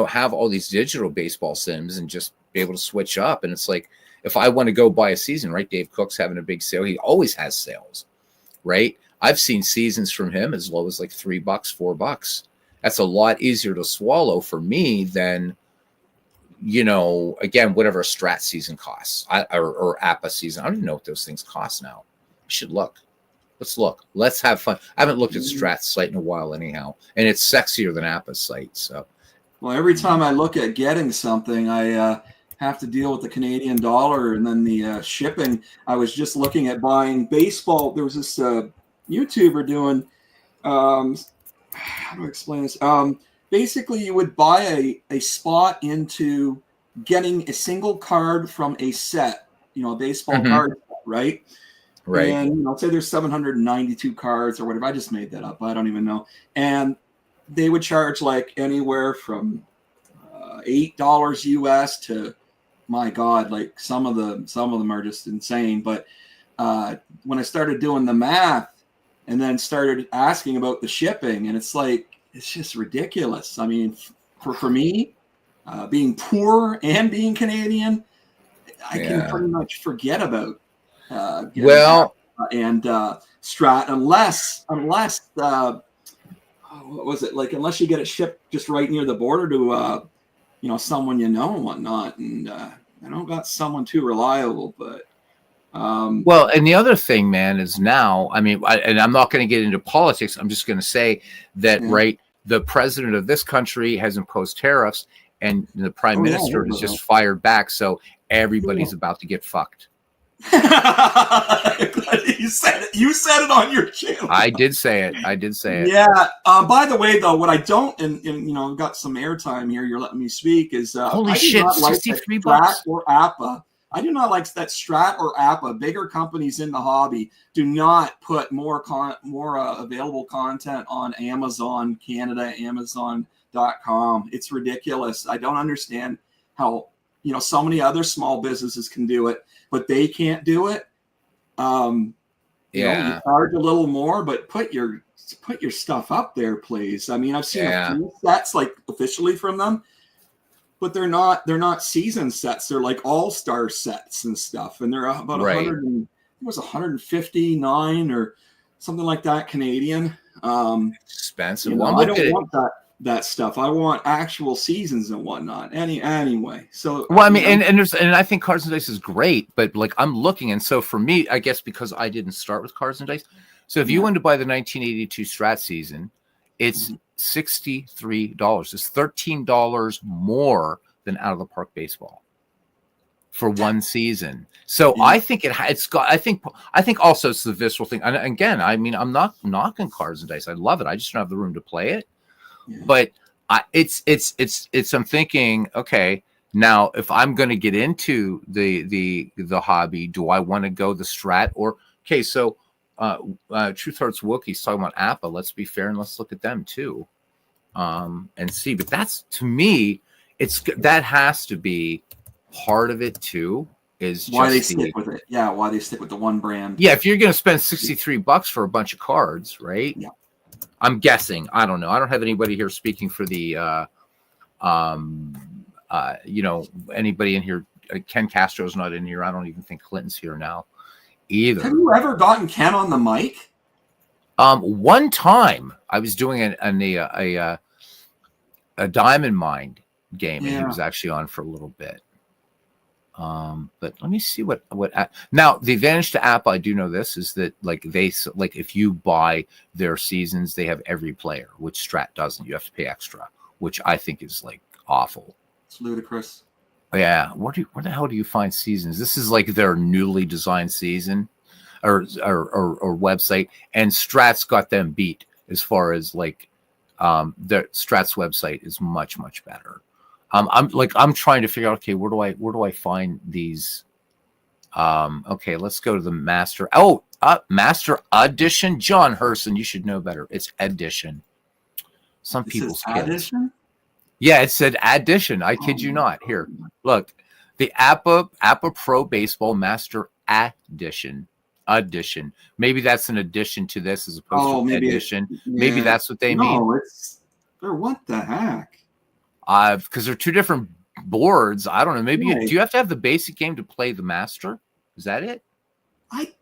have all these digital baseball sims and just be able to switch up. And it's like, if I want to go buy a season, right? Dave Cook's having a big sale. He always has sales, right? I've seen seasons from him as low as like $3, $4. That's a lot easier to swallow for me than, again, whatever a strat season costs or APA season. I don't even know what those things cost now. We should look. Let's look. Let's have fun. I haven't looked at Strat's site in a while anyhow, and it's sexier than APA's site. So, well, every time I look at getting something, I have to deal with the Canadian dollar and then the shipping. I was just looking at buying baseball. There was this YouTuber doing, how do I explain this? Basically, you would buy a spot into getting a single card from a set, a baseball card set, right? Right. And say there's 792 cards or whatever. I just made that up. I don't even know. And they would charge like anywhere from $8 US to, my God, like some of them are just insane. But when I started doing the math and then started asking about the shipping, and it's just ridiculous. I mean, for me, being poor and being Canadian, I can pretty much forget about Strat unless what was it, like, unless you get it shipped just right near the border to someone and whatnot, and I don't got someone too reliable, but well, and the other thing, man, is now, I mean, and I'm not going to get into politics. I'm just going to say that, right, the president of this country has imposed tariffs, and the prime minister has just fired back, so everybody's about to get fucked. You said it on your channel. I did say it. Yeah. By the way, though, what I don't, and got some airtime here, you're letting me speak, is holy I shit, not like $63 Strat or APA. I do not like that Strat or APA. Bigger companies in the hobby do not put more available content on Amazon Canada, Amazon.com. It's ridiculous. I don't understand how so many other small businesses can do it, but they can't do it. You charge a little more, but put your stuff up there, please. I mean, I've seen a few sets like officially from them, but they're not season sets. They're like all-star sets and stuff, and they're about 100. It was 159 or something like that Canadian. Expensive. I don't want that stuff. I want actual seasons and whatnot. Anyway, so well, I mean, and I think Cards and Dice is great, but like I'm looking, and so for me, I guess because I didn't start with Cards and Dice, so if you wanted to buy the 1982 Strat season, it's $63. It's $13 more than Out of the Park Baseball for one season. So I think it's got. I think also it's the visceral thing. And again, I mean, I'm not knocking Cards and Dice. I love it. I just don't have the room to play it. Yeah. But it's I'm thinking, okay, now if I'm going to get into the hobby, do I want to go the Strat or okay? So Truth Hearts Wookie's talking about APA. Let's be fair and let's look at them too, and see. But that's, to me, that has to be part of it too. Is why they just stick with it. Yeah, why they stick with the one brand. Yeah, if you're going to spend $63 for a bunch of cards, right? Yeah. I'm guessing. I don't know. I don't have anybody here speaking for the, anybody in here. Ken Castro's not in here. I don't even think Clinton's here now either. Have you ever gotten Ken on the mic? One time I was doing a Diamond Mine game, and he was actually on for a little bit. But let me see what now the advantage to Apple, I do know this, is that if you buy their seasons, they have every player, which Strat doesn't. You have to pay extra, which I think is like awful. It's ludicrous. Yeah, where the hell do you find seasons? This is like their newly designed season or website, and Strat's got them beat as far as like their Strat's website is much better. I'm trying to figure out, okay, where do I find these? Okay, let's go to the master. Oh, master edition. John Herson, you should know better. It's edition. Some people's kids. Addition? Yeah, it said addition. I kid you not. Here, look, the Appa Pro Baseball Master Edition. Edition. Maybe that's an addition to this as opposed to edition. Maybe that's what they mean. No, what the heck? Because they're two different boards. I don't know. Maybe do you have to have the basic game to play the master? Is that it? I've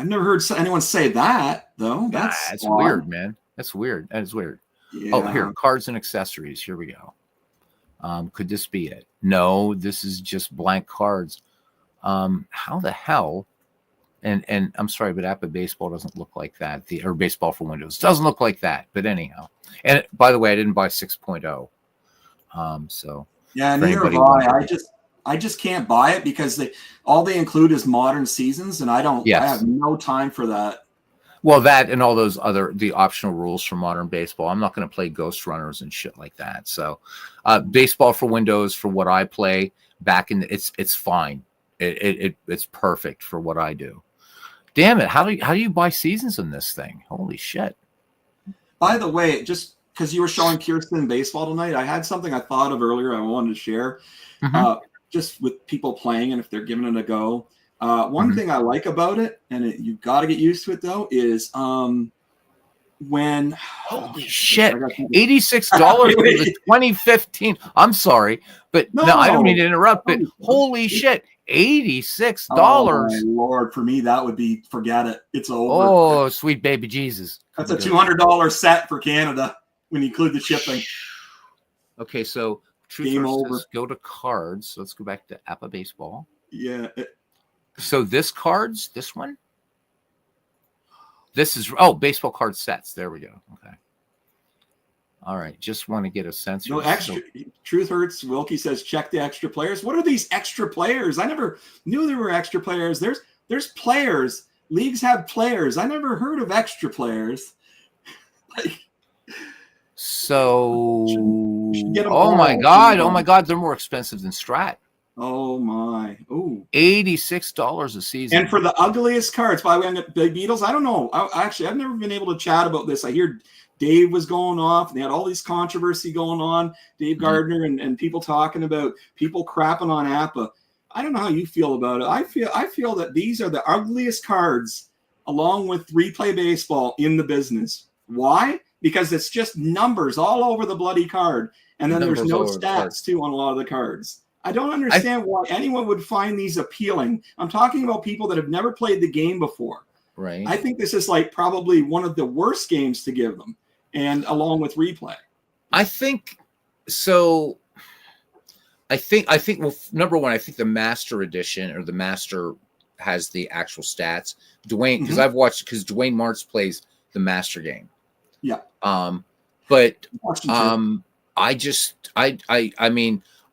never heard anyone say that though. That's weird, man. That's weird. That's weird. Yeah. Oh, here, cards and accessories. Here we go. Could this be it? No, this is just blank cards. How the hell? And I'm sorry, but Appa Baseball doesn't look like that. Or Baseball for Windows doesn't look like that. But anyhow, and by the way, I didn't buy 6.0. So yeah, neither have I. I just can't buy it because all they include is modern seasons, and I have no time for that. Well, that and all those the optional rules for modern baseball. I'm not going to play Ghost Runners and shit like that. So, Baseball for Windows, for what I play back in, it's fine. It's perfect for what I do. Damn it! How do you buy seasons in this thing? Holy shit! By the way, just because you were showing PureSim baseball tonight, I had something I thought of earlier I wanted to share, just with people playing and if they're giving it a go. One thing I like about it, and you've got to get used to it though, is when holy shit, $86 for the 2015. I'm sorry, but no, I don't mean to interrupt. But holy shit, $86. Oh my Lord, for me that would be forget it. It's over. Oh, sweet baby Jesus. That's a $200 set for Canada when you include the shipping. Okay, so Game over. Go to cards. Let's go back to Appa Baseball. Yeah. So this one. This is baseball card sets. There we go. Okay. All right. Just want to get a sense. No extra. Truth Hurts. Wilkie says check the extra players. What are these extra players? I never knew there were extra players. There's players. Leagues have players. I never heard of extra players. So, oh my God, they're more expensive than Strat. Oh my! Oh, $86 a season. And for the ugliest cards, by the way, on the Big Beatles, I don't know. I've never been able to chat about this. I hear Dave was going off, and they had all these controversy going on. Dave Gardner and people talking about people crapping on Appa. I don't know how you feel about it. I feel that these are the ugliest cards, along with replay baseball in the business. Why? Because it's just numbers all over the bloody card, and then there's no stats too on a lot of the cards. I don't understand why anyone would find these appealing. I'm talking about people that have never played the game before. Right. I think this is like probably one of the worst games to give them, and along with replay. I think so. I think well, number one, I think the Master Edition or the Master has the actual stats. Dwayne, because I've watched, because Dwayne Martz plays the Master game. Yeah. But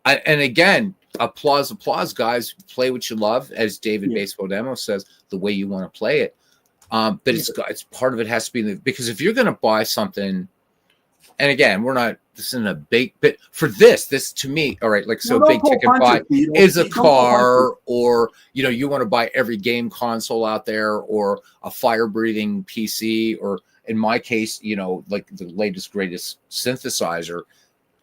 and again, applause, guys. Play what you love, as David Baseball Demo says, the way you want to play it. But it's part of it has to be because if you're going to buy something, and again, this isn't a big bit for this to me. All right, like so, big ticket buy is a car, or you want to buy every game console out there, or a fire breathing PC, or in my case, like the latest greatest synthesizer.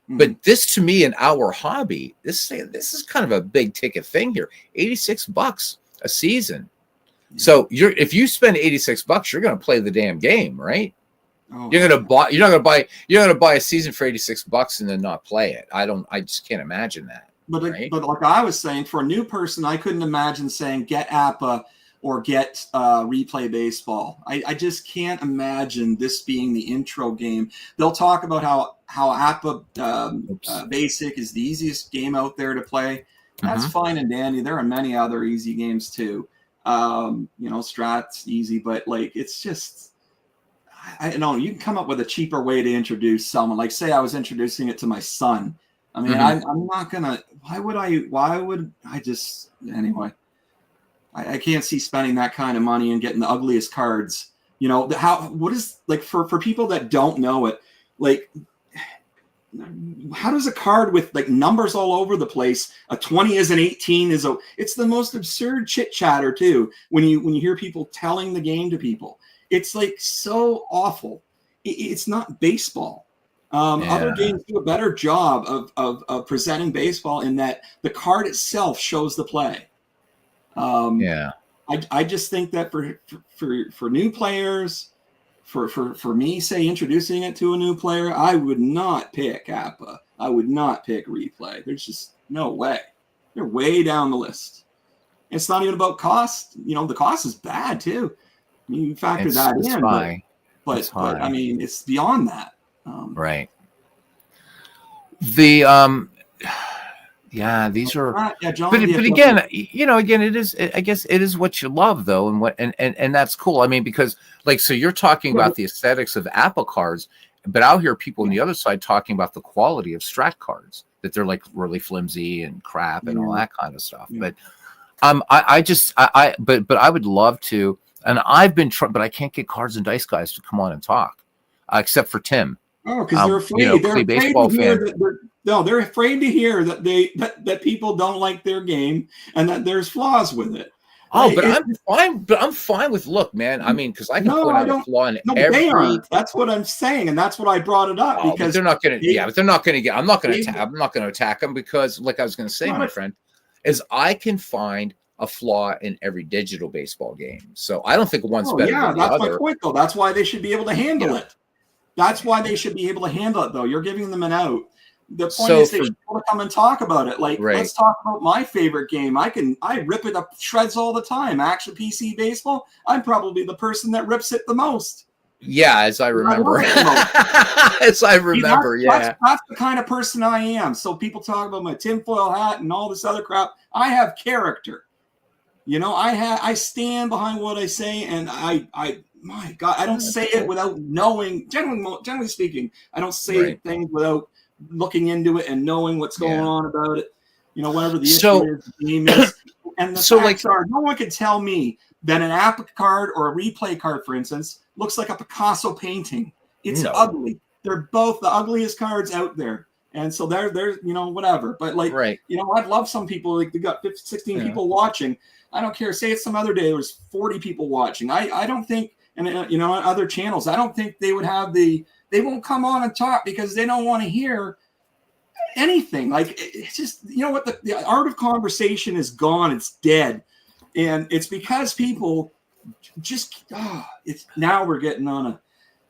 But this, to me, in our hobby, this is kind of a big ticket thing here. $86 a season. So if you spend $86, you're going to play the damn game, right? Oh, You're not gonna buy a season for $86 and then not play it. I just can't imagine that. But right? but like I was saying, for a new person, I couldn't imagine saying get APBA or get Replay Baseball. I just can't imagine this being the intro game. They'll talk about how APBA Basic is the easiest game out there to play. That's fine and dandy. There are many other easy games too. Strat's easy, but like it's just. I know you can come up with a cheaper way to introduce someone. Like, say I was introducing it to my son. I mean, I'm not gonna. Why would I just anyway? I can't see spending that kind of money and getting the ugliest cards. What is like for people that don't know it, like how does a card with like numbers all over the place, a 20 is an 18 is it's the most absurd chit chatter too. When you hear people telling the game to people. It's like so awful. It's not baseball. Other games do a better job of presenting baseball in that the card itself shows the play. I just think that for new players, for me, say introducing it to a new player, I would not pick APBA. I would not pick Replay. There's just no way. They're way down the list. It's not even about cost. The cost is bad too. I mean, you factor that in, but I mean, it's beyond that. Right. The these are. John, but again, it is. I guess it is what you love, though, and that's cool. I mean, because so you're talking about the aesthetics of APBA cards, but I'll hear people on the other side talking about the quality of Strat cards, that they're like really flimsy and crap and all that kind of stuff. But but I would love to. And I've been trying, but I can't get Cards and Dice guys to come on and talk, except for Tim. Oh, because they're afraid. They're afraid to hear they're afraid to hear that people don't like their game and that there's flaws with it. Oh, but I'm fine. But I'm fine with. Look, man. I mean, because I can point out a flaw in every. They aren't. That's what I'm saying, and that's what I brought it up because they're not going to. But they're not going to get. I'm not going to attack them because, like I was going to say, my friend, is I can find a flaw in every digital baseball game. So I don't think one's better than the other. That's my point, though. That's why they should be able to handle it. That's why they should be able to handle it, though. You're giving them an out. The point is they should be able to come and talk about it. Like, let's talk about my favorite game. I rip it up shreds all the time. Action PC baseball. I'm probably the person that rips it the most. Yeah, as I remember. That's the kind of person I am. So people talk about my tinfoil hat and all this other crap. I have character. I stand behind what I say, and my God, I don't say it without knowing. Generally speaking, I don't say things without looking into it and knowing what's going on about it. Whatever the issue is, the game is, and the facts are. No one can tell me that an APBA card or a Replay card, for instance, looks like a Picasso painting. It's ugly. They're both the ugliest cards out there. And so they're whatever. But I'd love some people, like they got 15, 16 people watching. I don't care. Say it's some other day, there was 40 people watching. I don't think, and on other channels, I don't think they would have they won't come on and talk because they don't want to hear anything. Like, it's just, what the art of conversation is gone. It's dead. And it's because people just, it's now we're getting on a,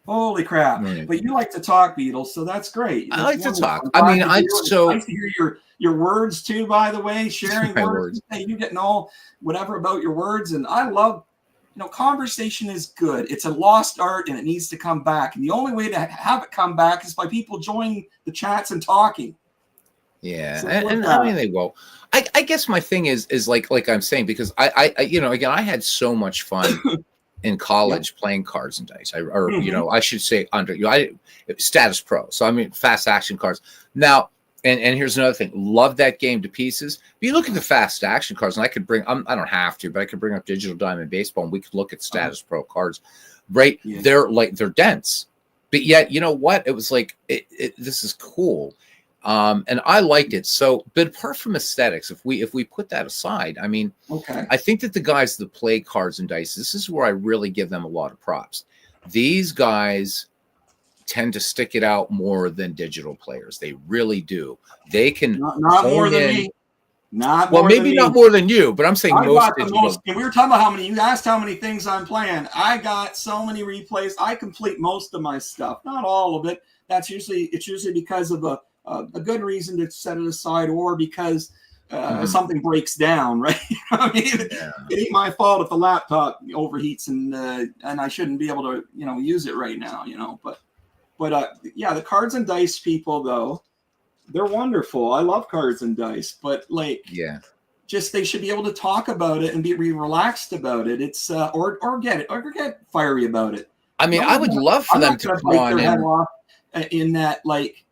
holy crap. Right. But you like to talk, Beatles, so that's great. I like to talk. I mean, nice to hear your words too, by the way, sharing words. Hey, you getting all whatever about your words. And I love, conversation is good. It's a lost art and it needs to come back. And the only way to have it come back is by people joining the chats and talking. Yeah. So and I mean, they will. I guess my thing is like I'm saying, because I again, I had so much fun in college playing Cards and Dice, I should say Status Pro. So I mean, fast action cards. Now, and here's another thing. Love that game to pieces. But you look at the fast action cards, and I could bring. I don't have to, but I could bring up Digital Diamond Baseball, and we could look at Status Pro cards. Right? Yeah. They're dense, but yet you know what? It was like this is cool. And I liked it. So, but apart from aesthetics, if we put that aside, I mean, I think that the guys that play Cards and Dice, this is where I really give them a lot of props. These guys tend to stick it out more than digital players. They really do. They can not more than me. Not well, more maybe than not me. more than you, but I'm saying I most got the digital. most. And we were talking about how many. You asked how many things I'm playing. I got so many replays. I complete most of my stuff, not all of it. It's usually because of a good reason to set it aside, or because something breaks down. Right? I mean, it ain't my fault if the laptop overheats and I shouldn't be able to use it right now. But yeah, the cards and dice people though, they're wonderful. I love cards and dice, but just they should be able to talk about it and be relaxed about it. It's or get fiery about it. I mean, I would love for them to come on their head off in that, like,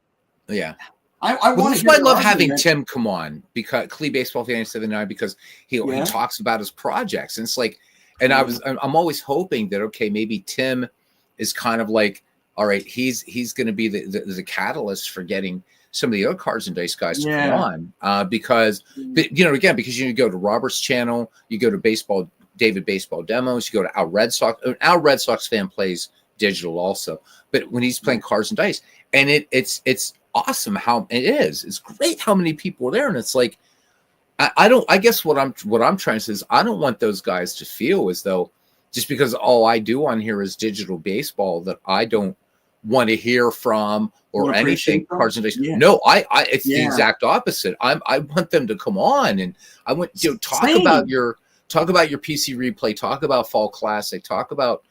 I well, want that's to why I hear love their having argument. Tim come on, because Clee Baseball Fan 79, because he talks about his projects, and it's like, and I'm always hoping that maybe Tim is kind of like, all right, he's going to be the catalyst for getting some of the other cards and dice guys to come on, because because you go to Robert's channel, you go to David Baseball Demos, you go to Al Red Sox. Al Red Sox Fan plays digital also, but when he's playing cards and dice, and it's awesome how it's great how many people are there, and it's like I guess what I'm trying to say is I don't want those guys to feel as though just because all I do on here is digital baseball that I don't want to hear from or anything cards and dice. No, it's the exact opposite. I want them to come on, and I want talk about your PC replay, talk about Fall Classic, talk about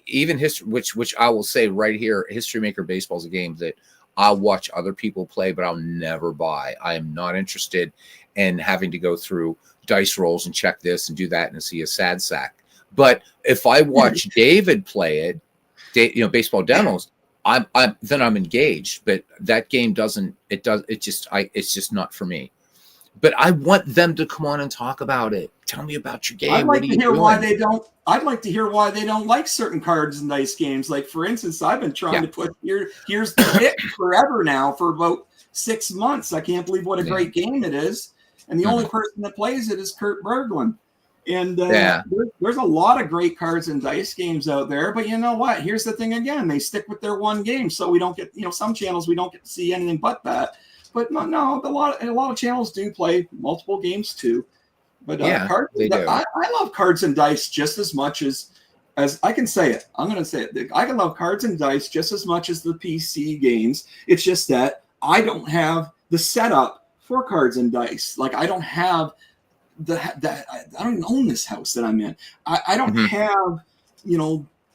even history, which I will say right here, History Maker Baseball is a game that I'll watch other people play, but I'll never buy. I am not interested in having to go through dice rolls and check this and do that and see a sad sack. But if I watch David play it, baseball demos, I'm engaged. But that game it's just not for me. But I want them to come on and talk about it. Tell me about your game. I'd like to hear why they don't. I'd like to hear why they don't like certain cards and dice games. Like, for instance, I've been trying to put here's the hit forever now for about 6 months. I can't believe what a great game it is. And the only person that plays it is Kurt Berglund. And there's a lot of great cards and dice games out there. But you know what? Here's the thing again. They stick with their one game. So we don't get, some channels we don't get to see anything but that. But no, a lot of channels do play multiple games too. But cards, I love cards and dice just as much as I can say it. I'm going to say it. I can love cards and dice just as much as the PC games. It's just that I don't have the setup for cards and dice. Like, I don't have I don't even own this house that I'm in. I don't have,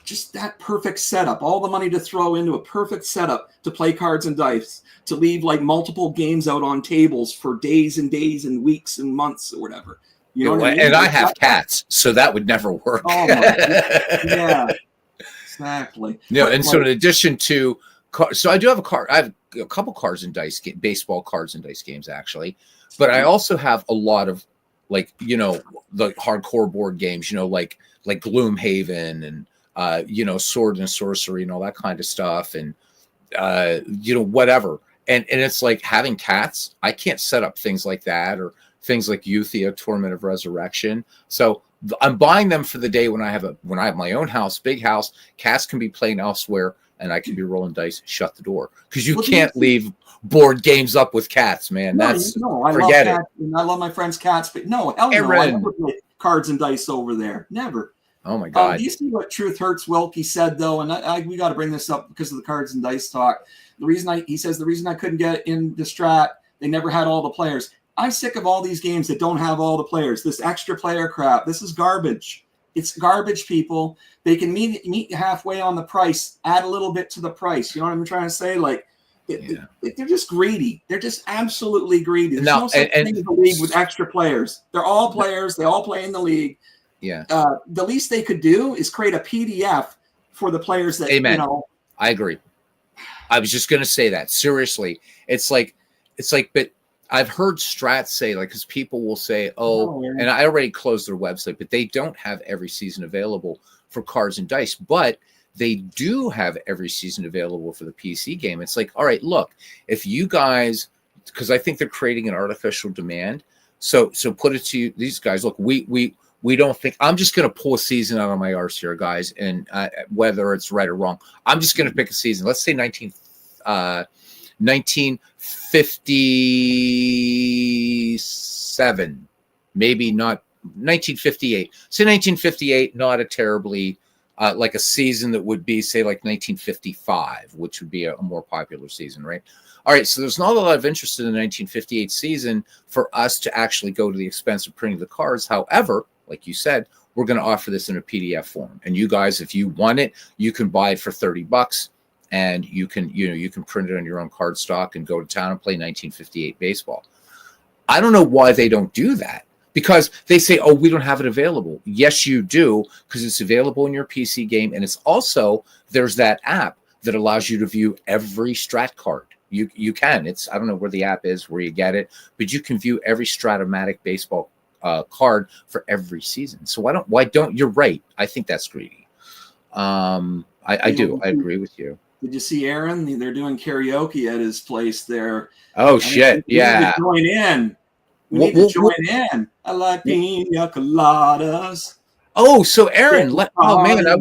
just that perfect setup, all the money to throw into a perfect setup to play cards and dice, to leave like multiple games out on tables for days and days and weeks and months or whatever. You know what I mean? And I have cats, so that would never work. Oh my God. Yeah, exactly. And so in addition to, so I do have I have a couple cards and dice, baseball cards and dice games actually, but I also have a lot of the hardcore board games, like Gloomhaven and Sword and Sorcery and all that kind of stuff, and whatever. And it's like having cats. I can't set up things like that, or things like Euthia, Torment of Resurrection. So I'm buying them for the day when I have my own house, big house. Cats can be playing elsewhere, and I can be rolling dice. Shut the door, because you can't leave board games up with cats, man. I forget love cats, and I love my friends' cats, but no, hell no, I never play cards and dice over there. Never. Oh my God! Do you see what Truth Hurts Wilkie said though? And we got to bring this up because of the cards and dice talk. He says the reason I couldn't get in the Strat, they never had all the players. I'm sick of all these games that don't have all the players. This extra player crap. This is garbage. It's garbage, people. They can meet halfway on the price, add a little bit to the price. You know what I'm trying to say? Like, they're just greedy. They're just absolutely greedy. There's no such thing as a league with extra players. They're all players. They all play in the league. Yeah. The least they could do is create a PDF for the players that, Amen. I agree. I was just going to say that. Seriously. It's like, but I've heard Strat say, because people will say, and I already closed their website, but they don't have every season available for cards and dice, but they do have every season available for the PC game. It's like, all right, look, if you guys, because I think they're creating an artificial demand. So put it to these guys, look, we we don't think. I'm just going to pull a season out of my arse here, guys, and whether it's right or wrong, I'm just going to pick a season. Let's say 1957, maybe not 1958. Say 1958, not a terribly like a season that would be, say, like 1955, which would be a more popular season, right? All right, so there's not a lot of interest in the 1958 season for us to actually go to the expense of printing the cards. However, like you said, we're going to offer this in a PDF form, and you guys, if you want it, you can buy it for $30, and you can print it on your own card stock and go to town and play 1958 baseball. I don't know why they don't do that, because they say, oh, we don't have it available. Yes, you do, because it's available in your PC game, and it's also, there's that app that allows you to view every strat card. You can. It's, I don't know where the app is, where you get it, but you can view every Stratomatic baseball card for every season. So why don't you're right. I think that's greedy. I do. I agree with you. Did you see Aaron? They're doing karaoke at his place there. Oh, shit. Yeah. We need to join in. We need to join in. I like pina coladas. Oh, so Aaron, oh man, I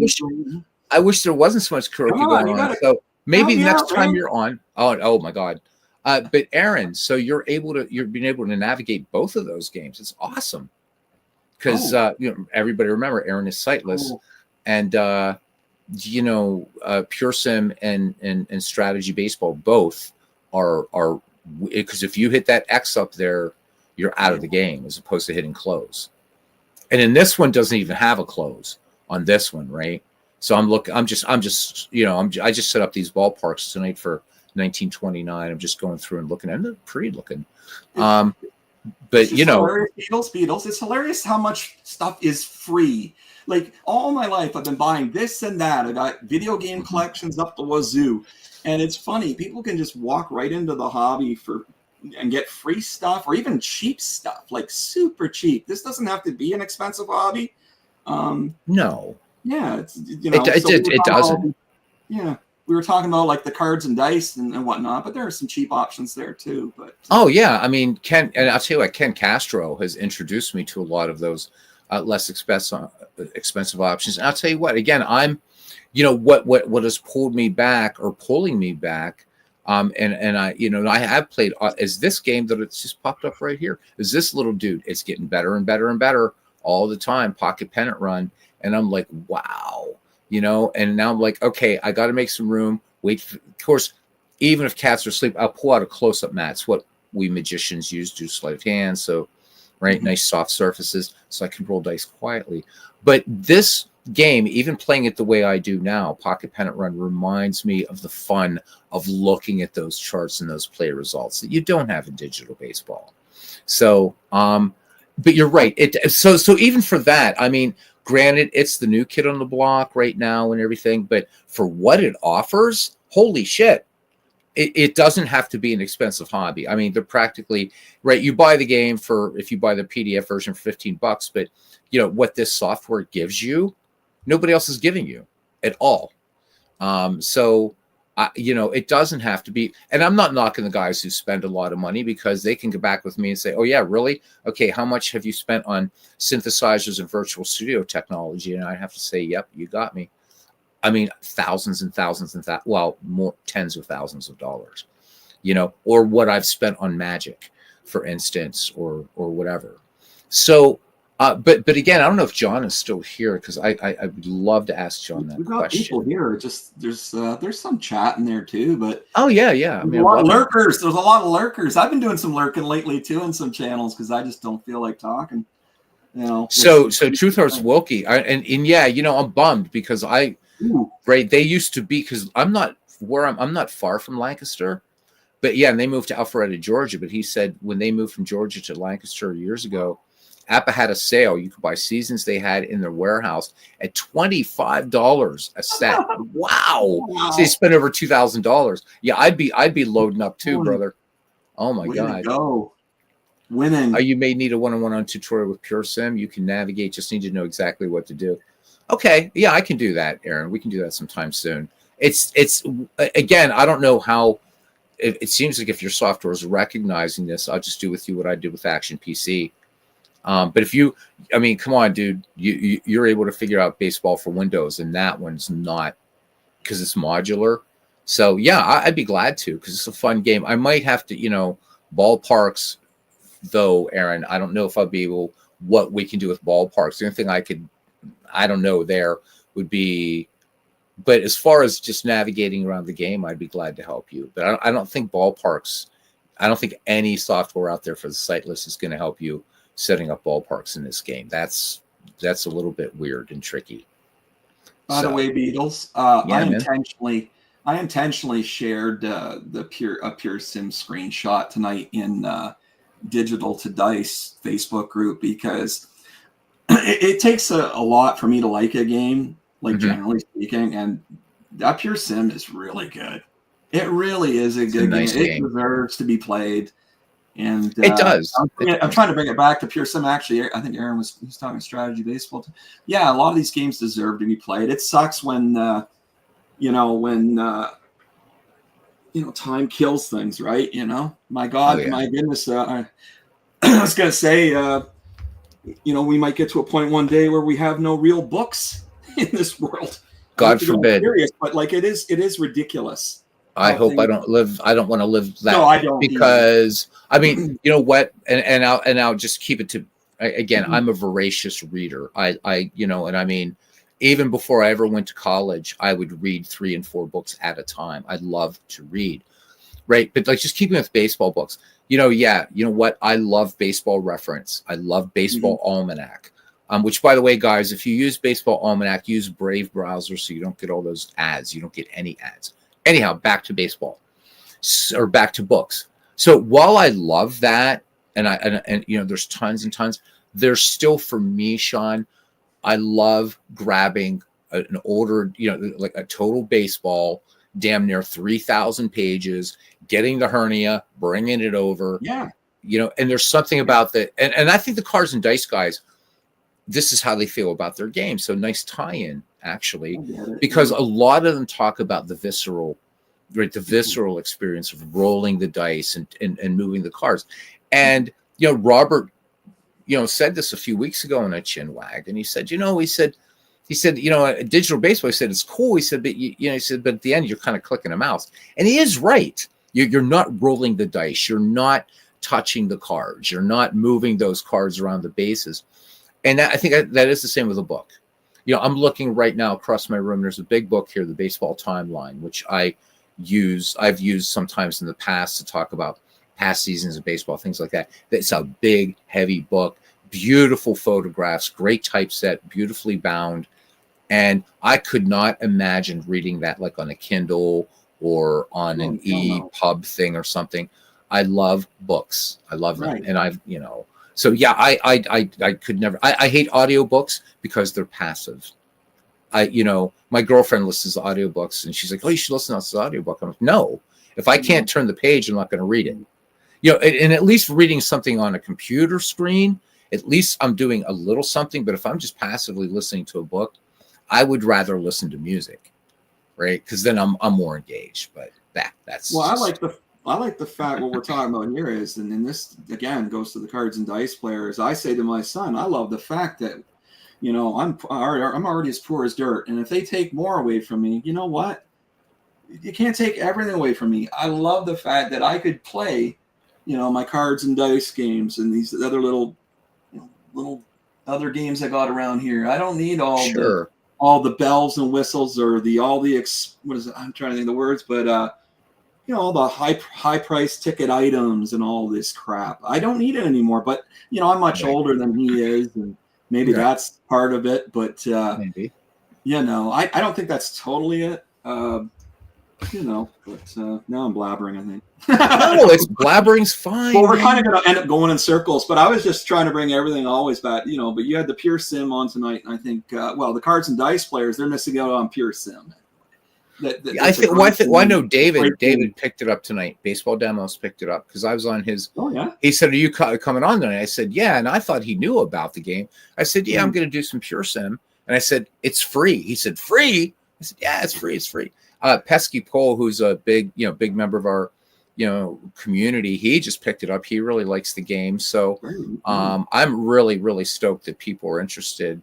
wish there wasn't so much karaoke going on. So maybe next time you're on. Oh my God. But Aaron, so you're being able to navigate both of those games. It's awesome. Because everybody remember Aaron is sightless. And PureSim and Strategy Baseball both are because if you hit that X up there, you're out of the game as opposed to hitting close. And in this one doesn't even have a close on this one, right? So I just set up these ballparks tonight for 1929. I'm just going through and looking at them. They're pretty looking. But Beatles, it's hilarious how much stuff is free. Like all my life, I've been buying this and that. I got video game collections up the wazoo, and it's funny. People can just walk right into the hobby and get free stuff, or even cheap stuff, like super cheap. This doesn't have to be an expensive hobby. No. Yeah, it's it doesn't. Yeah, we were talking about like the cards and dice and whatnot, but there are some cheap options there too. But oh yeah, I mean Ken, and I'll tell you what, Ken Castro has introduced me to a lot of those less expensive options. And I'll tell you what, again, I'm, what has pulled me back or pulling me back. And I have played is this game that it's just popped up right here. Is this little dude? It's getting better and better and better all the time. Pocket Pennant Run. And I'm like, wow, and now I'm like, okay, I got to make some room. Of course, even if cats are asleep, I'll pull out a close-up mat. It's what we magicians use, do sleight of hand. So, right, nice soft surfaces so I can roll dice quietly. But this game, even playing it the way I do now, Pocket Pennant Run reminds me of the fun of looking at those charts and those play results that you don't have in digital baseball. So, but you're right. So even for that, I mean, granted, it's the new kid on the block right now and everything, but for what it offers, holy shit. It doesn't have to be an expensive hobby. I mean, they're practically right. You buy the game if you buy the PDF version for $15, but what this software gives you, nobody else is giving you at all. It doesn't have to be. And I'm not knocking the guys who spend a lot of money, because they can go back with me and say, oh yeah, really? Okay. How much have you spent on synthesizers and virtual studio technology? And I have to say, yep, you got me. I mean, thousands and thousands and more tens of thousands of dollars, or what I've spent on Magic, for instance, or whatever. So, but again, I don't know if John is still here, because I would love to ask John that question. We've got people here. Just there's some chat in there too, but oh yeah. I mean, a lot of lurkers. There's a lot of lurkers. I've been doing some lurking lately too in some channels, because I just don't feel like talking. So Truth Hurts Wilkie, and yeah, I'm bummed, because right, they used to be, because I'm not far from Lancaster, but yeah, and they moved to Alpharetta, Georgia. But he said when they moved from Georgia to Lancaster years ago, Appa had a sale. You could buy seasons they had in their warehouse at $25 a set. Wow. So they spent over $2,000. Yeah, I'd be loading up too, brother. Oh my God. Go. Winning. You may need a one-on-one tutorial with PureSim. You can navigate, just need to know exactly what to do. Okay, yeah, I can do that, Aaron. We can do that sometime soon. It's again, I don't know how. It seems like if your software is recognizing this, I'll just do with you what I did with Action PC. But if you, I mean, come on, dude, you're able to figure out baseball for Windows, and that one's not, because it's modular. So yeah, I'd be glad to, because it's a fun game. I might have to, ballparks, though, Aaron. I don't know if I'll be able, what we can do with ballparks. The only thing I don't know there would be, but as far as just navigating around the game, I'd be glad to help you. But I don't think ballparks, I don't think any software out there for the Sightless is going to help you setting up ballparks in this game. That's a little bit weird and tricky. By the way, Beatles, I intentionally shared the PureSim screenshot tonight in Digital to Dice Facebook group, because it takes a lot for me to like a game, like generally speaking, and that PureSim is really good. It really is a good game. It deserves to be played. And it does. I'm trying to bring it back to PureSim. Actually, I think Aaron was talking strategy baseball. Yeah, a lot of these games deserve to be played. It sucks when time kills things, right? My God, my goodness. I was gonna say, we might get to a point one day where we have no real books in this world. God forbid. Serious, but like it is ridiculous. I hope I don't want to live that. No, I don't, because I mean, you know what? And I'll just keep it to, again, I'm a voracious reader. And I mean, even before I ever went to college, I would read 3 and 4 books at a time. I love to read. Right. But like, just keeping with baseball books, you know what? I love Baseball Reference. I love Baseball Almanac. Which, by the way, guys, if you use Baseball Almanac, use Brave browser so you don't get all those ads. You don't get any ads. Anyhow, back to baseball, or back to books. So while I love that, and there's tons and tons, there's still, for me, Sean, I love grabbing an older, like a total baseball, damn near 3,000 pages, getting the hernia, bringing it over. Yeah. And there's something about that. And I think the Cards and Dice guys, this is how they feel about their game. So nice tie-in, actually, because a lot of them talk about the visceral experience of rolling the dice and moving the cards. And, Robert, said this a few weeks ago on a Chinwag, and he said, digital baseball, he said, it's cool. He said, but but at the end, you're kind of clicking a mouse. And he is right. You're not rolling the dice. You're not touching the cards. You're not moving those cards around the bases. And I think that is the same with a book. I'm looking right now across my room. There's a big book here, the Baseball Timeline, which I've used sometimes in the past to talk about past seasons of baseball, things like that. It's a big, heavy book, beautiful photographs, great typeset, beautifully bound. And I could not imagine reading that like on a Kindle or on an EPUB thing or something. I love books. I love them. Right. And so yeah, I could never. I hate audiobooks because they're passive. My girlfriend listens to audiobooks, and she's like, "Oh, you should listen to this audiobook." I'm like, "No, if I can't turn the page, I'm not going to read it." And at least reading something on a computer screen, at least I'm doing a little something. But if I'm just passively listening to a book, I would rather listen to music, right? Because then I'm more engaged. But that's well, I like the fact what we're talking about here is, and this again goes to the Cards and Dice players. I say to my son, I love the fact that, I'm already as poor as dirt, and if they take more away from me, you know what? You can't take everything away from me. I love the fact that I could play, my Cards and Dice games and these other little other games I got around here. I don't need all the bells and whistles or what is it? I'm trying to think of the words, but all the high price ticket items and all this crap. I don't need it anymore. But I'm much older than he is, and maybe that's part of it. But maybe I don't think that's totally it. But now I'm blabbering, I think. No, it's blabbering's fine. Well, we're kind of going to end up going in circles, but I was just trying to bring everything always back, but you had the PureSim on tonight, and I think, the Cards and Dice players, they're missing out on PureSim. I think I know David picked it up tonight. Baseball Demos picked it up because I was on his. Oh yeah. He said, "Are you coming on tonight?" I said, "Yeah," and I thought he knew about the game. I said, "Yeah, I'm going to do some PureSim," and I said, "It's free." He said, "Free?" I said, "Yeah, it's free. It's free." Pesky Pole, who's a big member of our community. He just picked it up. He really likes the game. So Great. I'm really, really stoked that people are interested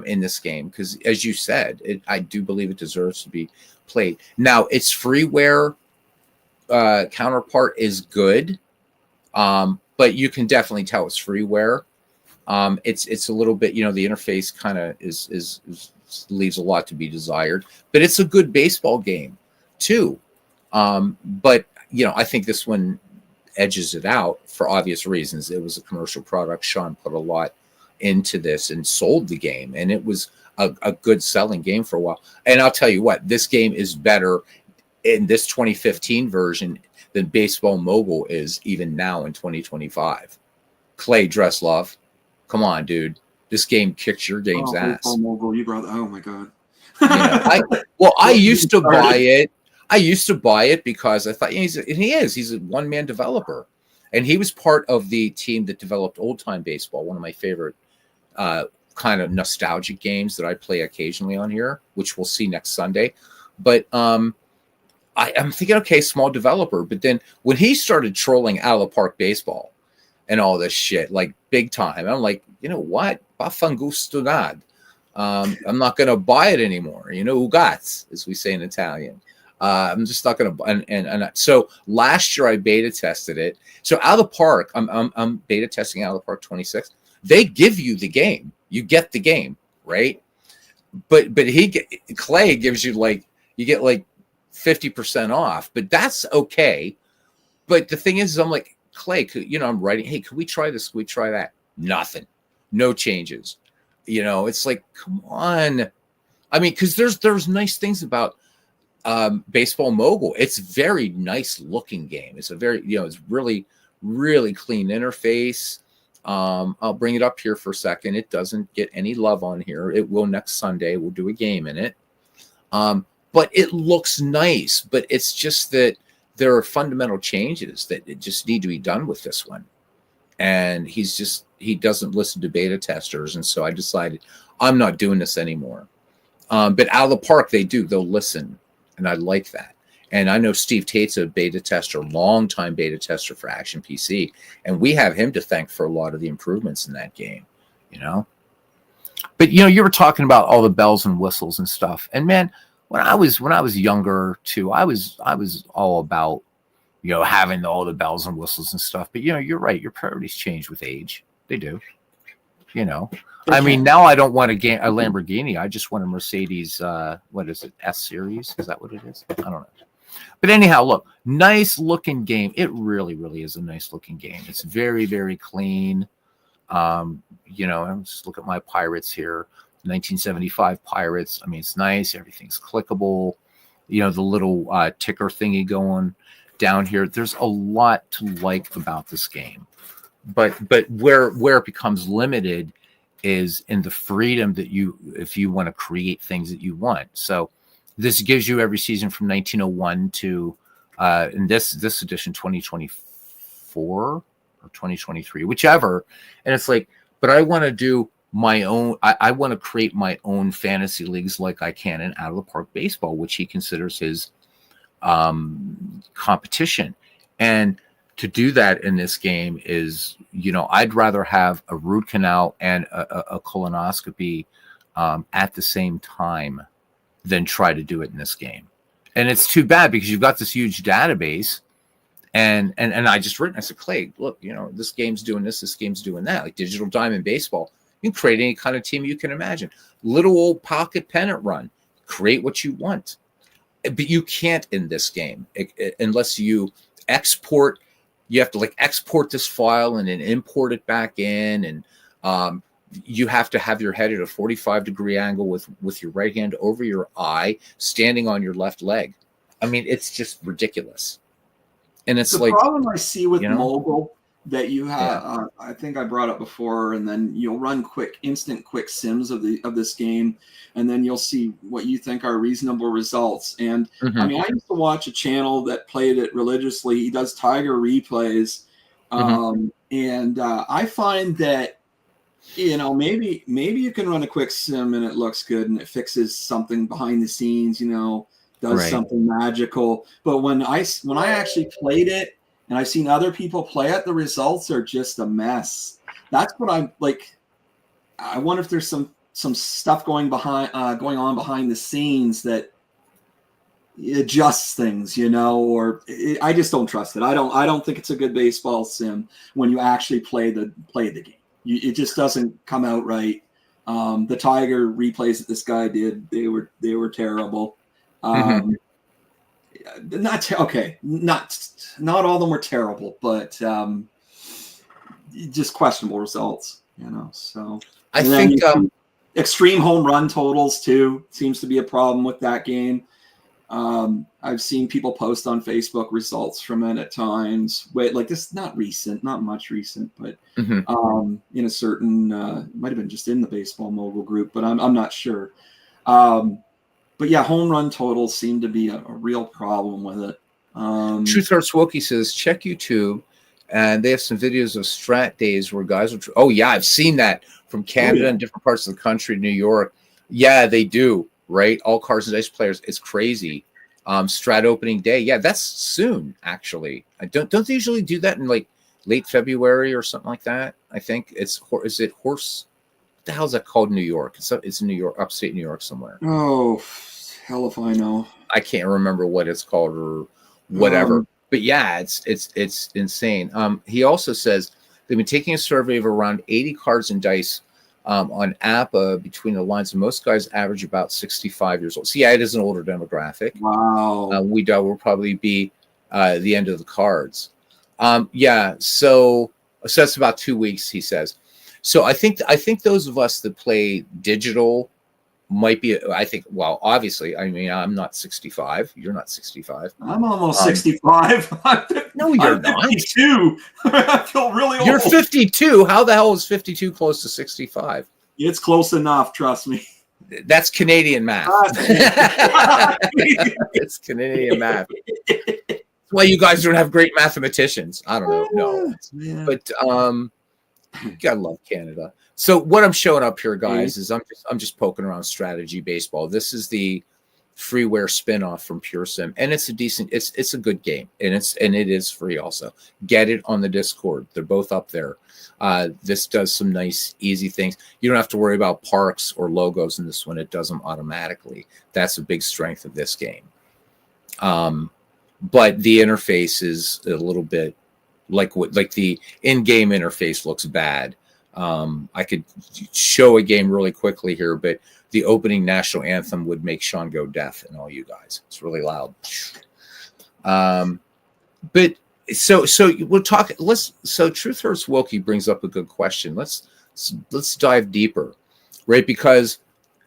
in this game because, as you said, I do believe it deserves to be played. Now, its freeware counterpart is good, but you can definitely tell it's freeware. It's a little bit, the interface kind of is leaves a lot to be desired, but it's a good baseball game too. But I think this one edges it out for obvious reasons. It was a commercial product. Sean put a lot into this and sold the game, and it was a good selling game for a while. And I'll tell you what, this game is better in this 2015 version than Baseball Mogul is even now in 2025. Clay Dreslov, come on, dude. This game kicks your game's ass. Baseball Mogul, you brought. Oh my god. I used to buy it. I used to buy it because I thought he's a one-man developer, and he was part of the team that developed Old Time Baseball, one of my favorite kind of nostalgic games that I play occasionally on here, which we'll see next Sunday. But I'm thinking, okay, small developer. But then when he started trolling Out of the Park Baseball and all this shit, like big time, I'm like, you know what? Bafangustunad. I'm not going to buy it anymore. Ugats, as we say in Italian. I'm just not going to. And so last year I beta tested it. So Out of the Park, I'm beta testing Out of the Park 26. They give you the game. You get the game, right? But Clay gives you you get 50% off, but that's okay. But the thing is, I'm like, Clay, I'm writing, hey, can we try this? Can we try that? Nothing. No changes. It's like, come on. I mean, because there's nice things about Baseball Mogul. It's a very nice looking game. It's a very, it's really, really clean interface. I'll bring it up here for a second. It doesn't get any love on here. It will next Sunday. We'll do a game in it. But it looks nice. But it's just that there are fundamental changes that just need to be done with this one. And he doesn't listen to beta testers. And so I decided I'm not doing this anymore. But Out of the Park, they'll listen. And I like that. And I know Steve Tate's a beta tester, longtime beta tester for Action PC. And we have him to thank for a lot of the improvements in that game, But, you were talking about all the bells and whistles and stuff. And, man, when I was younger, too, I was all about, having all the bells and whistles and stuff. But, you're right. Your priorities change with age. They do. I mean, now I don't want a Lamborghini. I just want a Mercedes, what is it, S Series? Is that what it is? I don't know. But anyhow, look, nice looking game. It really, really is a nice looking game. It's very, very clean. Just look at my Pirates here. 1975 Pirates. I mean, it's nice. Everything's clickable. The little ticker thingy going down here. There's a lot to like about this game. But where it becomes limited is in the freedom that if you want to create things that you want. So this gives you every season from 1901 to in this edition 2024 or 2023, whichever. And it's like, but I want to do my own. I want to create my own fantasy leagues like I can in Out of the Park Baseball, which he considers his competition. And to do that in this game is, I'd rather have a root canal and a colonoscopy at the same time than try to do it in this game. And it's too bad because you've got this huge database. And I just written, I said, Clay, look, this game's doing this game's doing that. Like Digital Diamond Baseball, you can create any kind of team you can imagine. Little old pocket pennant run, create what you want. But you can't in this game unless you export. You have to export this file and then import it back in. And you have to have your head at a 45-degree angle with your right hand over your eye, standing on your left leg. I mean, it's just ridiculous. And it's the problem I see with Mogul that you have, I think I brought up before, and then you'll run instant quick sims of this game, and then you'll see what you think are reasonable results. And I mean, I used to watch a channel that played it religiously. He does Tiger replays, and I find that maybe you can run a quick sim and it looks good and it fixes something behind the scenes, does Right. something magical. But when I actually played it and I've seen other people play it, the results are just a mess. That's what I'm like. I wonder if there's some stuff going on behind the scenes that adjusts things, or I just don't trust it. I don't think it's a good baseball sim when you actually play the game. It just doesn't come out right. The Tiger replays that this guy did, they were terrible. Not all of them were terrible, but just questionable results, So I think extreme home run totals too seems to be a problem with that game. I've seen people post on Facebook results from it at times. Wait, like this, not much recent, but in a certain, might have been just in the Baseball Mogul group, but I'm not sure. But yeah, home run totals seem to be a real problem with it. Truth Hurts Wokey says, check YouTube, and they have some videos of strat days where guys are. Oh yeah, I've seen that from Canada and different parts of the country, New York. Yeah, they do. Right, all Cards and Dice players. It's crazy. Strat opening day. Yeah, that's soon. Actually, I don't they usually do that in like late February or something like that. I think is it Horse. What the hell is that called in New York? It's in New York, upstate New York somewhere. Oh, hell if I know. I can't remember what it's called or whatever. But yeah, it's insane. He also says they've been taking a survey of around 80 Cards and Dice on APA between the lines, and most guys average about 65 years old. So yeah, it is an older demographic. Wow. Will probably be the end of the cards. Yeah, so that's about 2 weeks, he says. So I think those of us that play digital might be. I think. Well, obviously, I mean, I'm not 65. You're not 65. I'm almost 65. No, you're I'm not. 52. I feel really old. You're 52. How the hell is 52 close to 65? It's close enough. Trust me. That's Canadian math. It's Canadian math. That's why you guys don't have great mathematicians. I don't know. No, yeah. But you gotta love Canada. So what I'm showing up here, guys, is I'm just poking around strategy baseball. This is the freeware spinoff from PureSim, and it's a decent. It's a good game, and it is free also. Get it on the Discord. They're both up there. This does some nice, easy things. You don't have to worry about parks or logos in this one. It does them automatically. That's a big strength of this game. But the interface is a little bit like the in-game interface looks bad. I could show a game really quickly here, but the opening national anthem would make Sean go deaf and all you guys. It's really loud. But so we'll talk. So Truth Hurts Wokey brings up a good question. Let's dive deeper, right? Because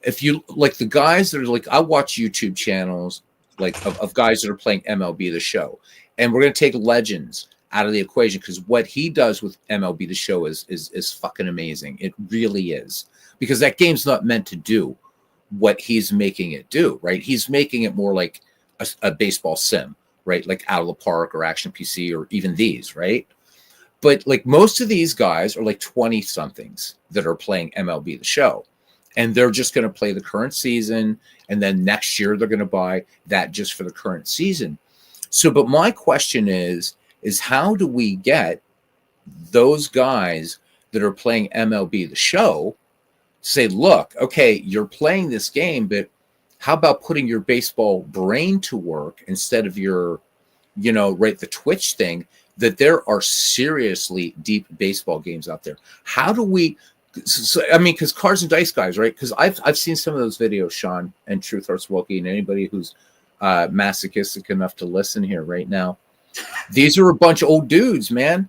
if you like the guys that are like, I watch YouTube channels like of guys that are playing MLB The Show, and we're gonna take Legends out of the equation because what he does with MLB The Show is fucking amazing. It really is, because that game's not meant to do what he's making it do, right? He's making it more like a baseball sim, right? Like Out of the Park or Action PC or even these, right? But like most of these guys are like 20 somethings that are playing MLB The Show, and they're just going to play the current season, and then next year they're going to buy that just for the current season. So, but my question is how do we get those guys that are playing MLB The Show to say, look, okay, you're playing this game, but how about putting your baseball brain to work instead of your, right, the Twitch thing, that there are seriously deep baseball games out there. How do we, I mean, because Cards and Dice guys, right? Because I've seen some of those videos, Sean and Truth Hurts Wokey, and anybody who's masochistic enough to listen here right now. These are a bunch of old dudes, man.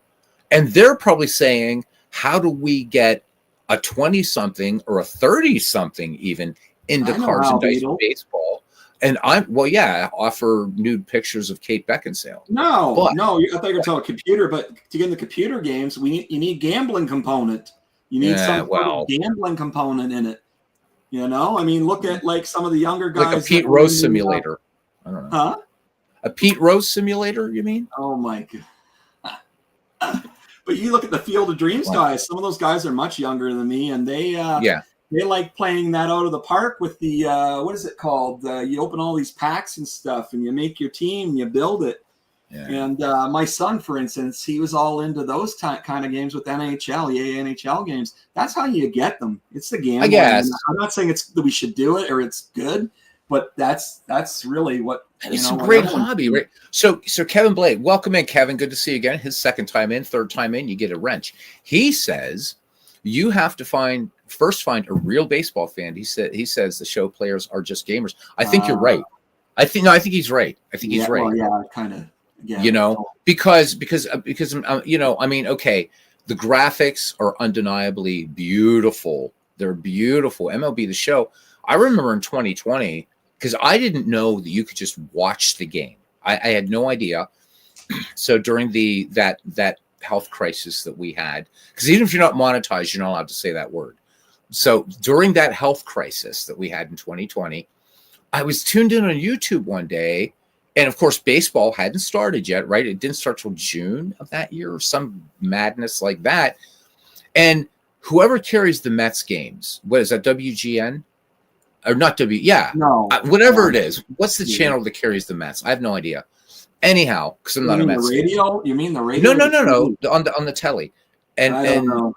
And they're probably saying, how do we get a 20-something or a 30-something even into Cards and Dice baseball? And I offer nude pictures of Kate Beckinsale. No, I thought you were talking about computer, but to get in the computer games, you need gambling component. You need some sort of gambling component in it. I mean, look at like some of the younger guys. Like a Pete Rose simulator. I don't know. Huh? A Pete Rose simulator, you mean? Oh my god! But you look at the Field of Dreams guys. Some of those guys are much younger than me, and they they like playing that out of the park with the what is it called? You open all these packs and stuff, and you make your team, and you build it. Yeah. And my son, for instance, he was all into those kind of games with NHL, NHL games. That's how you get them. It's the game. I guess. I'm not saying that we should do it or it's good, but that's really what. It's a great hobby, right? So Kevin Blake, welcome in, Kevin. Good to see you again. His second time in, third time in, you get a wrench. He says you have to find a real baseball fan. He says the show players are just gamers. I think you're right. I think he's right. I think he's right. Well, yeah, kind of. Yeah, because I mean, okay, the graphics are undeniably beautiful. They're beautiful. MLB The Show. I remember in 2020, because I didn't know that you could just watch the game. I had no idea. So during that health crisis that we had, because even if you're not monetized, you're not allowed to say that word. So during that health crisis that we had in 2020, I was tuned in on YouTube one day. And of course, baseball hadn't started yet, right? It didn't start till June of that year or some madness like that. And whoever carries the Mets games, what is that, WGN? Or not W? Yeah. No. Whatever it is. What's the channel that carries the Mets? I have no idea. Anyhow, because I'm not a Mets fan. Radio? You mean the radio? No. On the telly. And I don't know.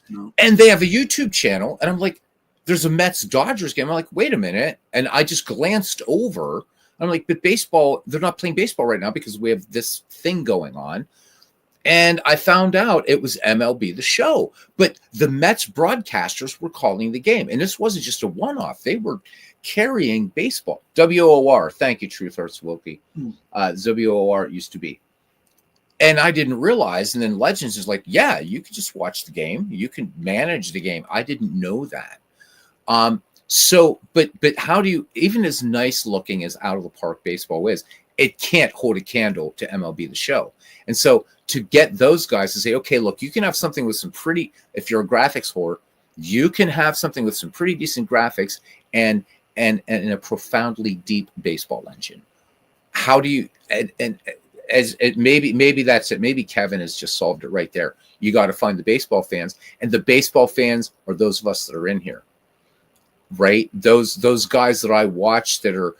No. And they have a YouTube channel. And I'm like, there's a Mets-Dodgers game. I'm like, wait a minute. And I just glanced over. I'm like, but baseball, they're not playing baseball right now because we have this thing going on. And I found out it was MLB The Show. But the Mets broadcasters were calling the game. And this wasn't just a one-off. They were carrying baseball. WOR. Thank you, Truth Hurts Wilkie. WOR used to be. And I didn't realize. And then Legends is like, yeah, you can just watch the game. You can manage the game. I didn't know that. So, but how do you, even as nice looking as out of the park baseball is, it can't hold a candle to MLB The Show. And so to get those guys to say, okay, look, you can have something with some pretty, if you're a graphics whore, you can have something with some pretty decent graphics and a profoundly deep baseball engine. How do you, and as it maybe that's it. Maybe Kevin has just solved it right there. You got to find the baseball fans, and the baseball fans are those of us that are in here. Right, those guys that I watch that are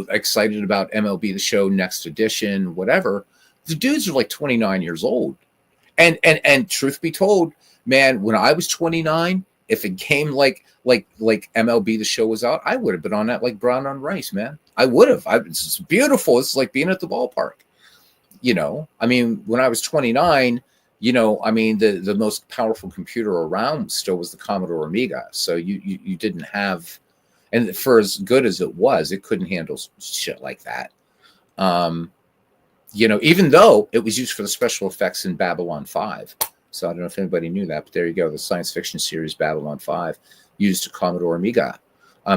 excited about MLB The Show next edition, whatever. The dudes are like 29 years old, and truth be told, man, when I was 29, if a game like MLB The Show was out, I would have been on that like brown on rice, man. I would have. It's beautiful. It's like being at the ballpark. I mean, when I was 29. I mean, the most powerful computer around still was the Commodore Amiga. So you didn't have, and for as good as it was, it couldn't handle shit like that. Even though it was used for the special effects in Babylon 5. So I don't know if anybody knew that, but there you go. The science fiction series Babylon 5 used a Commodore Amiga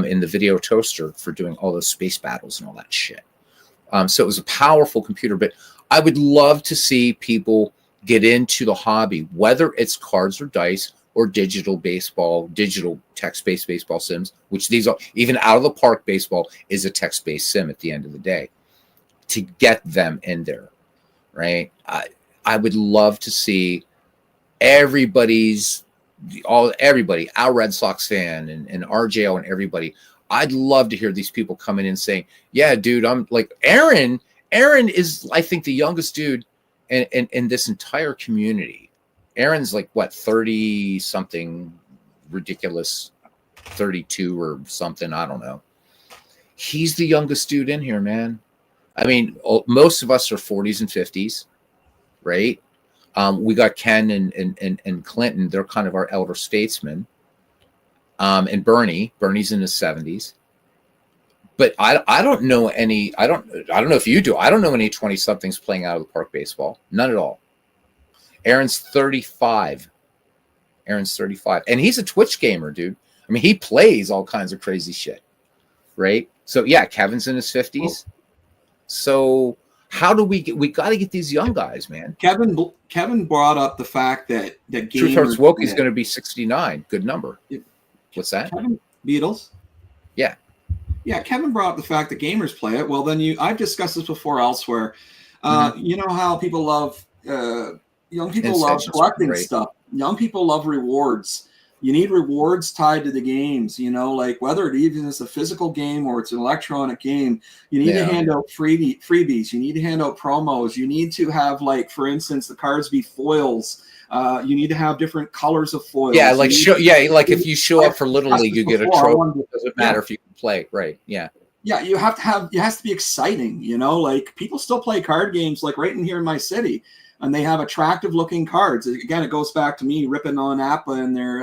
in the video toaster for doing all those space battles and all that shit. So it was a powerful computer, but I would love to see people get into the hobby, whether it's cards or dice or digital baseball, digital text-based baseball sims, which these are, even out of the park baseball is a text-based sim at the end of the day, to get them in there, right? I would love to see everybody, our Red Sox fan and RJO and everybody. I'd love to hear these people coming in saying, yeah, dude, I'm like Aaron is, I think, the youngest dude in this entire community. Aaron's like, what, 30 something ridiculous, 32 or something. I don't know. He's the youngest dude in here, man. I mean, most of us are 40s and 50s, right? We got Ken and Clinton. They're kind of our elder statesmen. And Bernie's in his 70s. But I don't know any. I don't know if you do. I don't know any 20-somethings playing out of the park baseball. None at all. Aaron's 35. And he's a Twitch gamer, dude. I mean, he plays all kinds of crazy shit, right? So yeah, Kevin's in his 50s. So how do we got to get these young guys, man? Kevin brought up the fact that Truth Hurts Woke is going to be 69. Good number. What's that? Kevin Beatles. Yeah. Yeah, Kevin brought up the fact that gamers play it. Well, then I've discussed this before elsewhere. You know how people love, young people love collecting stuff. Young people love rewards. You need rewards tied to the games, you know, like whether it even is a physical game or it's an electronic game, you need to hand out freebies. You need to hand out promos. You need to have, like, for instance, the cards be foils. You need to have different colors of foils. Yeah, like like if you show up for Little League, you get a trophy. It doesn't matter if you can play, right? Yeah. Yeah, it has to be exciting, you know, like people still play card games like right in here in my city, and they have attractive looking cards. Again, it goes back to me ripping on Appa and their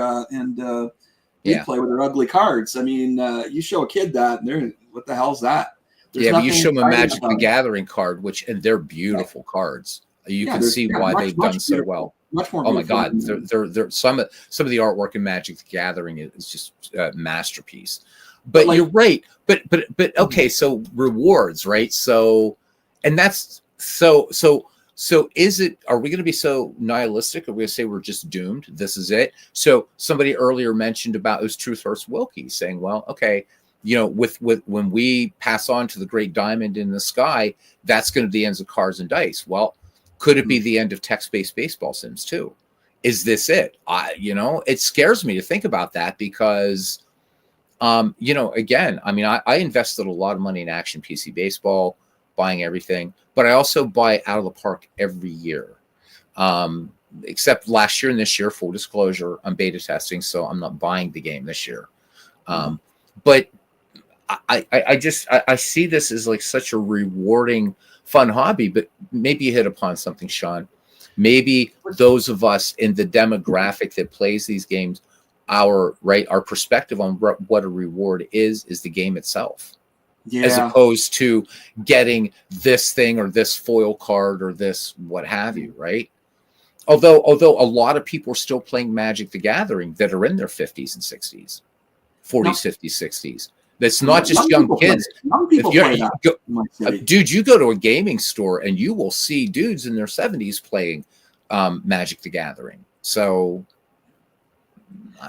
play with their ugly cards. I mean, you show a kid that, and they're, what the hell's that? But you show them a Magic the Gathering card, and they're beautiful cards. You can see why they've done so well. Much more. Oh my God, they're some of the artwork in Magic the Gathering is just a masterpiece. But like, you're right. But okay, so rewards, right? So, and that's so is it, are we going to be so nihilistic? Are we going to say we're just doomed? This is it. So somebody earlier mentioned about, it was Truth Hurst Wilkie saying, well, okay, you know, with when we pass on to the great diamond in the sky, that's going to be the ends of cards and dice. Well, could it be the end of text-based baseball sims too? Is this it? You know, it scares me to think about that because, you know, again, I mean, I invested a lot of money in Action PC Baseball, buying everything, but I also buy Out of the Park every year. Except last year and this year, full disclosure, I'm beta testing, so I'm not buying the game this year. But I see this as like such a rewarding, fun hobby. But maybe you hit upon something, Sean. Maybe those of us in the demographic that plays these games, our perspective on what a reward is the game itself, as opposed to getting this thing or this foil card or this what have you, right? Although a lot of people are still playing Magic the Gathering that are in their 50s and 60s, 40s, 50s, 60s. That's not just young kids. Young people play that. Dude, you go to a gaming store and you will see dudes in their 70s playing Magic the Gathering. So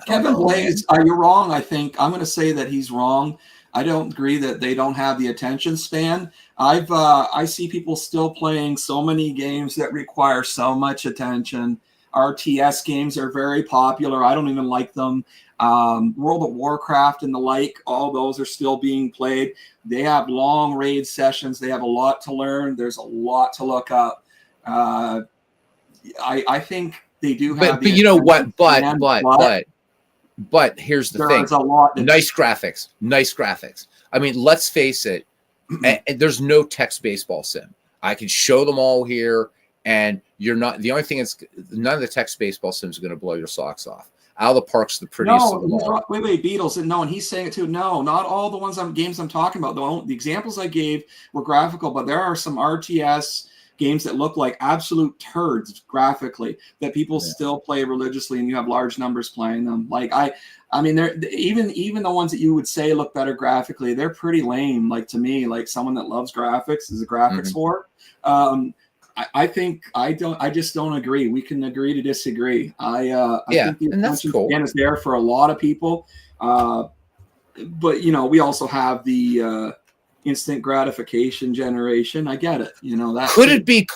Kevin Blaze, you're wrong. I think I'm going to say that he's wrong. I don't agree that they don't have the attention span. I see people still playing so many games that require so much attention. RTS games are very popular. I don't even like them. World of Warcraft and the like, all those are still being played. They have long raid sessions. They have a lot to learn. There's a lot to look up. I think they do have. But you know what? But here's the thing. Nice graphics. I mean, let's face it. There's no text baseball sim. I can show them all here, and you're not. The only thing is, none of the text baseball sims are going to blow your socks off. Out of the Park's the prettiest of them all. Wait, Beatles. No, and he's saying it too. No, not all the games I'm talking about. The examples I gave were graphical, but there are some RTS games that look like absolute turds graphically that people still play religiously, and you have large numbers playing them. Like I mean, they're even the ones that you would say look better graphically, they're pretty lame. Like, to me, like someone that loves graphics is a graphics whore. I just don't agree. We can agree to disagree. I think the attention span is there for a lot of people, but you know, we also have the instant gratification generation. I get it. You know, that could it be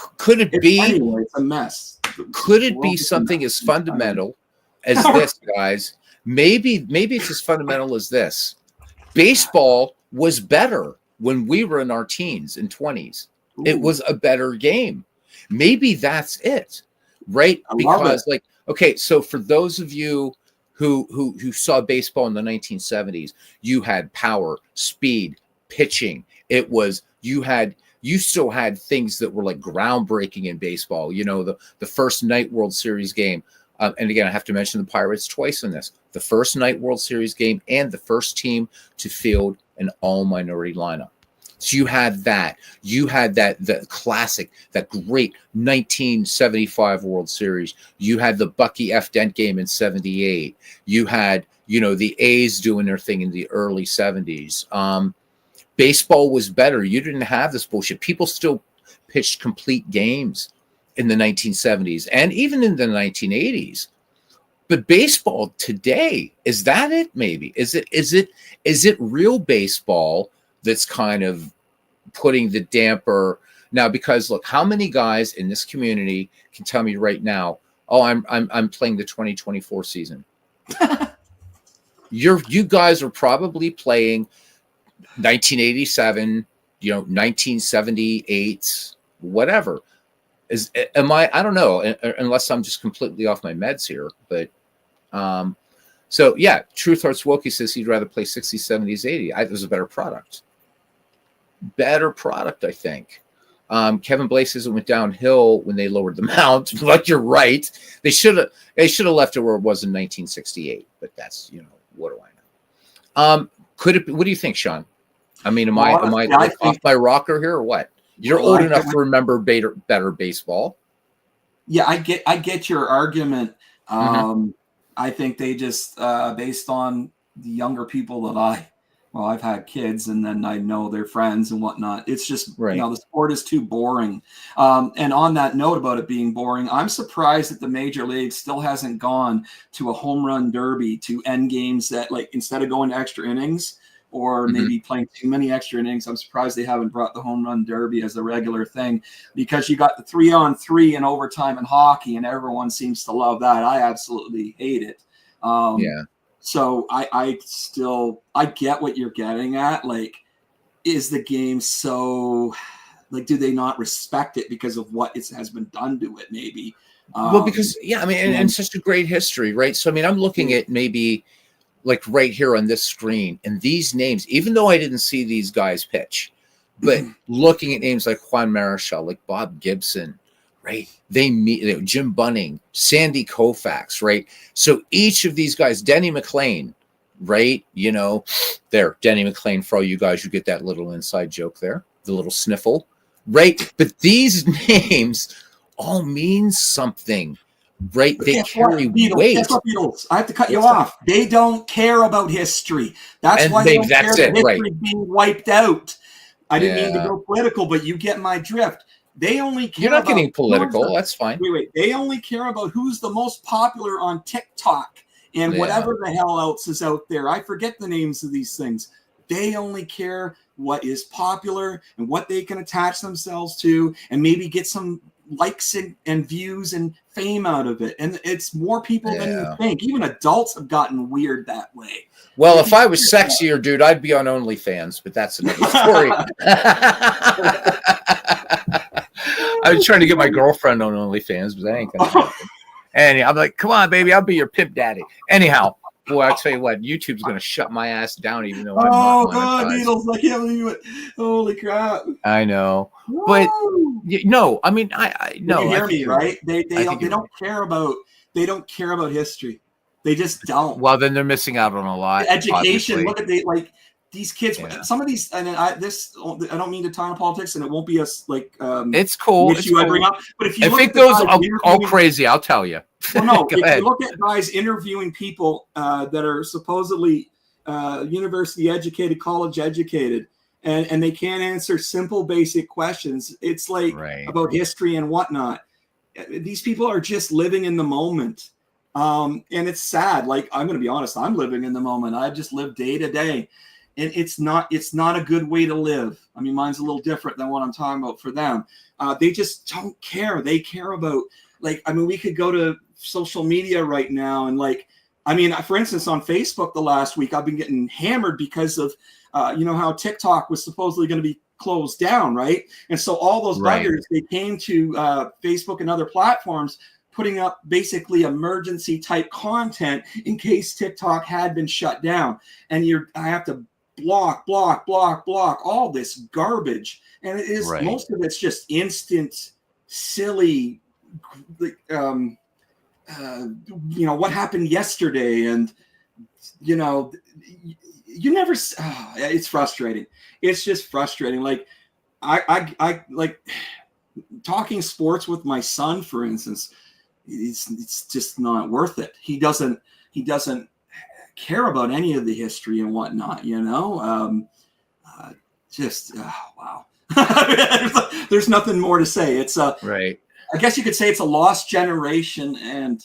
anyway, it's a mess. Could it be something as fundamental as this, guys? Maybe it's as fundamental as this. Baseball was better when we were in our teens and 20s. Ooh. It was a better game. Maybe that's it, right? Because like, okay, so for those of you who saw baseball in the 1970s, you had power, speed, pitching. It was you still had things that were like groundbreaking in baseball. You know, the first night World Series game. And again, I have to mention the Pirates twice in this. The first night World Series game and the first team to field an all-minority lineup. So you had that. You had the classic, that great 1975 World Series. You had the Bucky F. Dent game in 78. You had, you know, the A's doing their thing in the early 70s. Baseball was better. You didn't have this bullshit. People still pitched complete games in the 1970s and even in the 1980s. But baseball today, is that it? Maybe is it real baseball that's kind of putting the damper now? Because look, how many guys in this community can tell me right now, oh, I'm playing the 2024 season? You guys are probably playing 1987, 1978, whatever. I don't know, unless I'm just completely off my meds here, but so yeah, Truth Hearts Wokey says he'd rather play 60s, 70s, 80s. It was a better product, I think. Kevin Blake says it went downhill when they lowered the mount. But you're right. They should have left it where it was in 1968. But that's, what do I know? Could it be, what do you think, Sean? I mean, am I like off my rocker here or what? You're old enough to remember better baseball. Yeah, I get your argument. I think they just based on the younger people that I've had kids, and then I know their friends and whatnot. It's just, the sport is too boring. And on that note about it being boring, I'm surprised that the major league still hasn't gone to a home run derby to end games that, like, instead of going to extra innings or maybe playing too many extra innings, I'm surprised they haven't brought the home run derby as a regular thing, because you got the 3-on-3 in overtime in hockey, and everyone seems to love that. I absolutely hate it. So I get what you're getting at. Like, is the game so, like, do they not respect it because of what has been done to it? Maybe. Well, because and such a great history, right? So I mean, I'm looking at maybe like right here on this screen, and these names, even though I didn't see these guys pitch, but looking at names like Juan Marichal, like Bob Gibson, right? They meet Jim Bunning, Sandy Koufax, right? So each of these guys, Denny McLain, right? There, Denny McLain, for all you guys, you get that little inside joke there, the little sniffle, right? But these names all mean something, right? They carry weight. Guess what, Beatles? I have to cut you off. They don't care about history. That's why they don't care about history being wiped out. I didn't mean to go political, but you get my drift. They only care. You're not getting political. That's fine. Wait. They only care about who's the most popular on TikTok and whatever the hell else is out there. I forget the names of these things. They only care what is popular and what they can attach themselves to, and maybe get some likes and views and fame out of it. And it's more people than you think. Even adults have gotten weird that way. Well, if I was sexier, dude, I'd be on OnlyFans, but that's another story. I was trying to get my girlfriend on OnlyFans, but that ain't gonna happen. And I'm like, come on, baby, I'll be your pimp daddy. Anyhow, boy, I'll tell you what, YouTube's gonna shut my ass down, even though I'm not God, Beatles, I can't believe it. Holy crap. I know. Whoa. But no, I mean, I no. You hear me, right? They don't care about history. They just don't. Well, then they're missing out on a lot. Education. Obviously. Look at these kids. Some of these, and I don't mean to tie into politics, and it won't be it's cool. Issue I bring up. But if it goes all crazy, I'll tell you. Well, no. If you look at guys interviewing people that are supposedly university educated, college educated, and they can't answer simple, basic questions. It's like about history and whatnot. These people are just living in the moment. And it's sad. Like, I'm going to be honest, I'm living in the moment. I just live day to day, and it's not a good way to live. I mean, mine's a little different than what I'm talking about for them. They just don't care. They care about, we could go to social media right now and for instance, on Facebook the last week, I've been getting hammered because of, how TikTok was supposedly going to be closed down. Right. And so all those buggers, they came to Facebook and other platforms, putting up basically emergency type content in case TikTok had been shut down. And I have to block all this garbage. And it is most of it's just instant, silly, what happened yesterday. And, you never, it's frustrating. It's just frustrating. Like I like talking sports with my son, for instance. It's just not worth it. He doesn't care about any of the history and whatnot, wow. There's nothing more to say. It's I guess you could say it's a lost generation. And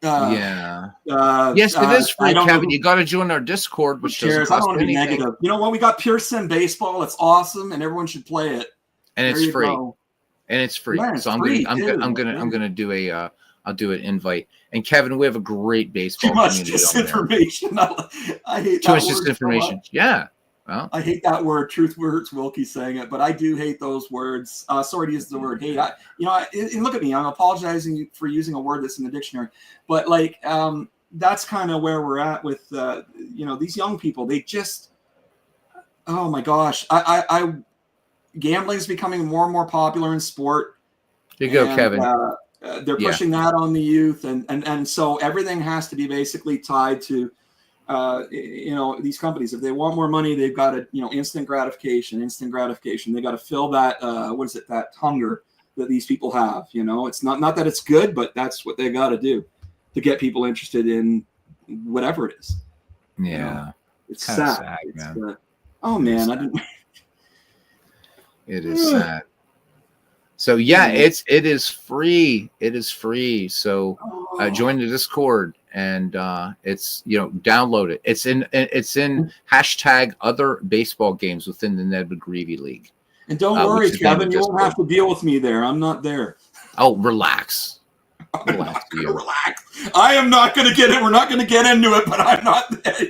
yes, it is free, Kevin. You got to join our Discord, which doesn't cost I don't want to be anything. negative. You know what? We got PureSim baseball. It's awesome, and everyone should play it. And it's free. Go. And it's free. Yeah, so I'm gonna do a I'll do an invite. And Kevin, we have a great baseball Too much community disinformation. I hate too that much word disinformation. so much. Yeah. Well, I hate that word. Truth hurts Wilkie saying it, but I do hate those words. Sorry to use the word hate. And look at me. I'm apologizing for using a word that's in the dictionary, but like that's kind of where we're at with these young people. They just, oh my gosh, gambling is becoming more and more popular in sport. there you go, Kevin. They're pushing that on the youth, and so everything has to be basically tied to these companies. If they want more money, they've got to instant gratification. They got to fill that that hunger that these people have. It's not that it's good, but that's what they got to do to get people interested in whatever it is. Yeah, it's sad. man. Oh man, I didn't. It is sad. So yeah, it is free. It is free. So join the Discord and it's download it. It's in hashtag other baseball games within the Ned McGreevy League. And don't worry, Kevin, you won't have to deal with me there. I'm not there. Oh, relax. Relax. I am not going to get it. We're not going to get into it, but I'm not there.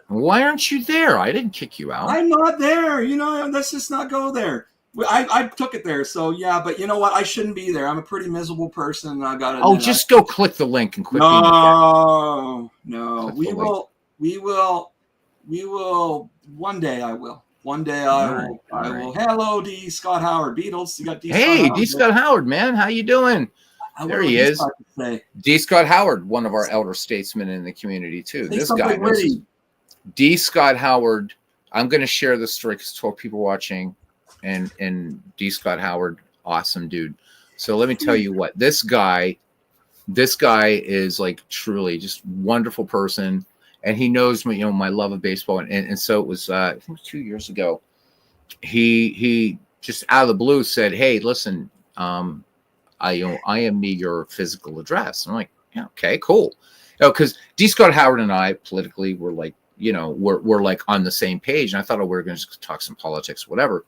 Why aren't you there? I didn't kick you out. I'm not there. Let's just not go there. I took it there, so yeah. But you know what? I shouldn't be there. I'm a pretty miserable person. I got to. Oh, just go click the link and quit. No. We will. One day I will. One day I will. Hello, D. Scott Howard, Beatles. You got D. Hey, D. Scott Howard, man, how you doing? There he is. D. Scott Howard, one of our elder statesmen in the community too. This guy knows D. Scott Howard. I'm going to share this story because 12 people watching. And D. Scott Howard, awesome dude. So let me tell you what, this guy is like truly just wonderful person, and he knows my love of baseball, and so it was I think it was 2 years ago. He just out of the blue said, "Hey, listen, I am me your physical address." And I'm like, yeah, okay, cool. Because D. Scott Howard and I politically were like, we're like on the same page, and I thought we were going to just talk some politics, whatever.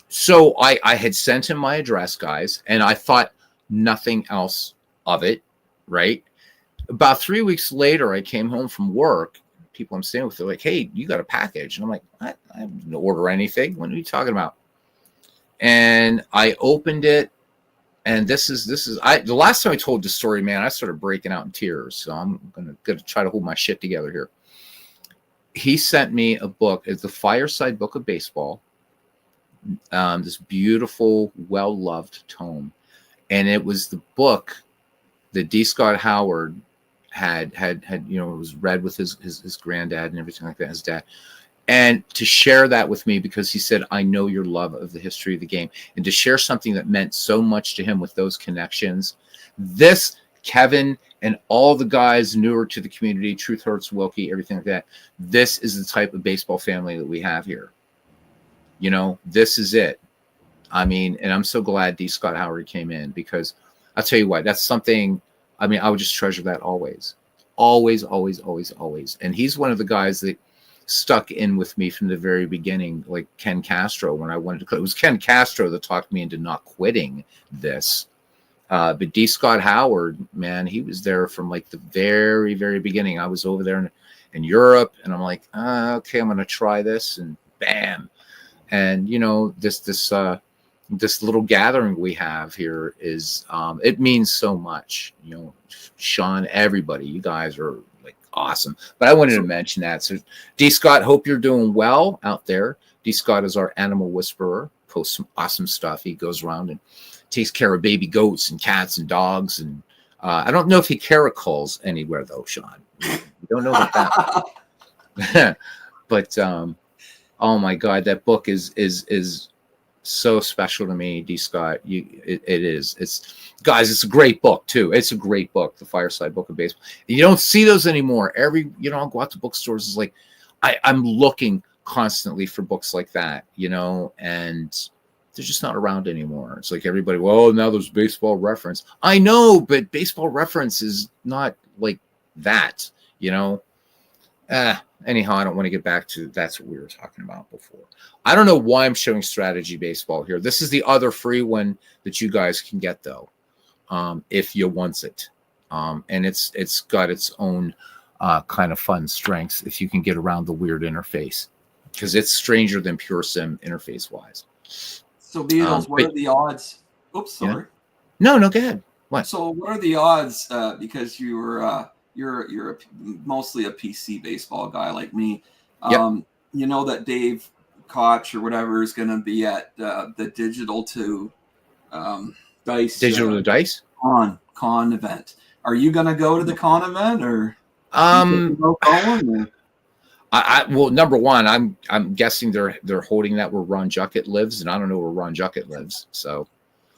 So I had sent him my address, guys, and I thought nothing else of it, right? About 3 weeks later, I came home from work. People I'm staying with, they're like, "Hey, you got a package?" And I'm like, "What? I didn't order anything. What are you talking about?" And I opened it, and this is the last time I told this story, man, I started breaking out in tears. So I'm gonna try to hold my shit together here. He sent me a book. It's the Fireside Book of Baseball. This beautiful, well-loved tome, and it was the book that D. Scott Howard had it was read with his granddad and everything like that, his dad, and to share that with me because he said, "I know your love of the history of the game," and to share something that meant so much to him with those connections. This Kevin and all the guys newer to the community, Truth Hurts, Wilkie, everything like that. This is the type of baseball family that we have here. This is it. I mean, and I'm so glad D. Scott Howard came in because I'll tell you what, that's something, I mean, I would just treasure that always. Always, always, always, always. And he's one of the guys that stuck in with me from the very beginning, like Ken Castro, when I wanted to quit. It was Ken Castro that talked me into not quitting this. But D. Scott Howard, man, he was there from like the very, very beginning. I was over there in Europe, and I'm like, okay, I'm going to try this, and bam. And this little gathering we have here is it means so much. Sean, everybody, you guys are like awesome. But I wanted to mention that. So D. Scott, hope you're doing well out there. D. Scott is our animal whisperer, posts some awesome stuff. He goes around and takes care of baby goats and cats and dogs. And I don't know if he caracals anywhere though, Sean. We don't know about that. But oh my God, that book is so special to me, D. Scott. It is. It's a great book too. It's a great book, the Fireside Book of Baseball. You don't see those anymore. I'll go out to bookstores. It's like I'm looking constantly for books like that, and they're just not around anymore. It's like everybody, well, now there's Baseball Reference. I know, but Baseball Reference is not like that, Anyhow, I don't want to get back to that's what we were talking about before. I don't know why I'm showing Strategy Baseball here. This is the other free one that you guys can get, though. if you wants it. And it's got its own kind of fun strengths if you can get around the weird interface, because it's stranger than PureSim interface wise. So Beatles, what but, are the odds? Oops, sorry. No, go ahead. What? So what are the odds? Because you're mostly a PC baseball guy like me. You know that Dave Koch or whatever is going to be at the Digital to Dice Dice con event. Are you going to go to the con event, or well, number one, I'm guessing they're holding that where Ron Juckett lives, and I don't know where Ron Juckett lives, so.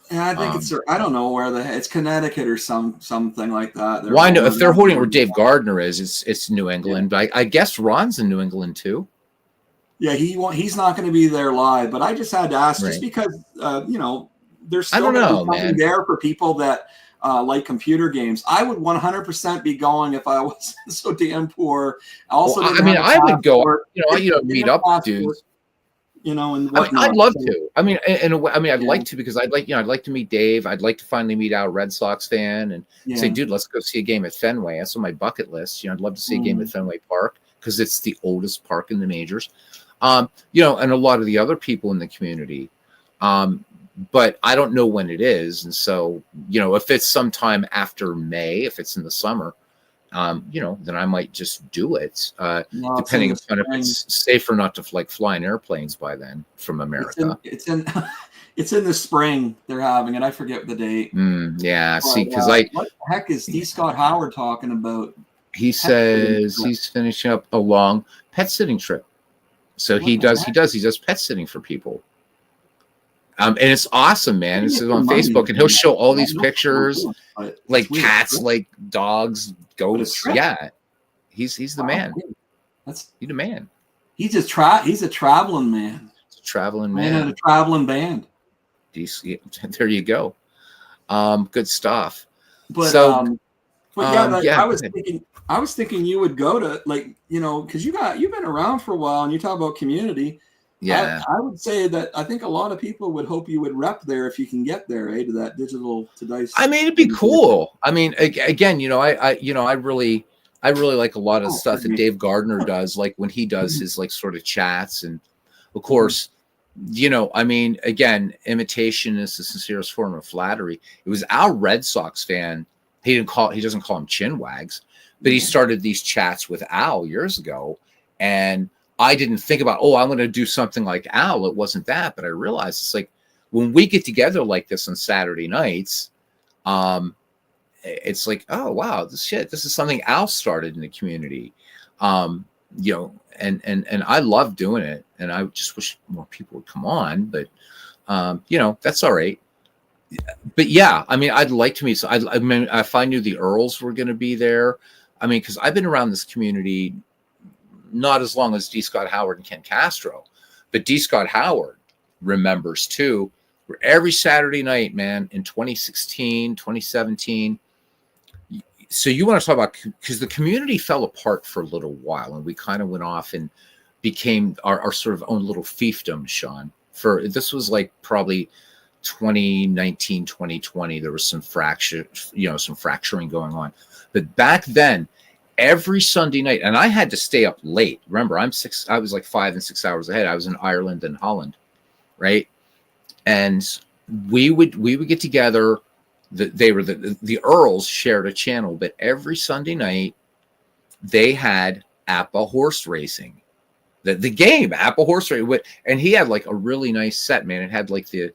Yeah, I think I don't know where it's Connecticut or something like that. Well, I know if they're holding it where Dave Gardner is, it's New England, but I guess Ron's in New England too. Yeah, he's not going to be there live, but I just had to ask, just because there's still going to be something there for people that like computer games. I would 100% be going if I wasn't so damn poor. Also, I would go. Meet up, dudes. And whatnot. I'd love to. I'd like to, because I'd like to meet Dave. I'd like to finally meet out a Red Sox fan and say, dude, let's go see a game at Fenway. That's on my bucket list. I'd love to see a game at Fenway Park, because it's the oldest park in the majors. And a lot of the other people in the community. But I don't know when it is. And so, if it's sometime after May, if it's in the summer, then I might just do it, depending upon if it's safer not to fly in airplanes by then from America. It's in the spring they're having it. I forget the date. Yeah, but, because what the heck is D. Scott Howard talking about? He says he's finishing up a long pet sitting trip. So he does pet sitting for people. And it's awesome, man. It's on Facebook, and he'll show all these pictures, like cats, like dogs, goats. Yeah, he's the man. He's the man. He's a traveling man. It's a traveling man. And a traveling band. There you go. Good stuff. But I was thinking you would go to, because you've been around for a while, and you talk about community. Yeah, I would say that I think a lot of people would hope you would rep there if you can get there, to that Digital to Dice. It'd be cool. Again, I really like a lot of stuff that Dave Gardner does, like when he does his sort of chats, and of course, again, imitation is the sincerest form of flattery. It was our Red Sox fan. He doesn't call them Chinwags, but he started these chats with Al years ago, and I didn't think about, I'm going to do something like Al. It wasn't that, but I realized it's like when we get together like this on Saturday nights, it's like, oh wow, this is something Al started in the community, and I love doing it, and I just wish more people would come on, but that's all right. But yeah, I'd like to meet. So if I knew the Earls were going to be there, because I've been around this community not as long as D. Scott Howard and Ken Castro, but D. Scott Howard remembers too, where every Saturday night, man, in 2016, 2017. So you want to talk about, because the community fell apart for a little while, and we kind of went off and became our sort of own little fiefdom, Sean. This was like probably 2019, 2020. There was some fracturing going on. But back then, every Sunday night, and I had to stay up late. Remember, I was like 5 and 6 hours ahead. I was in Ireland and Holland, right? And we would get together. The Earls shared a channel, but every Sunday night they had Appa horse racing, the game Appa horse racing, and he had like a really nice set, man. It had like the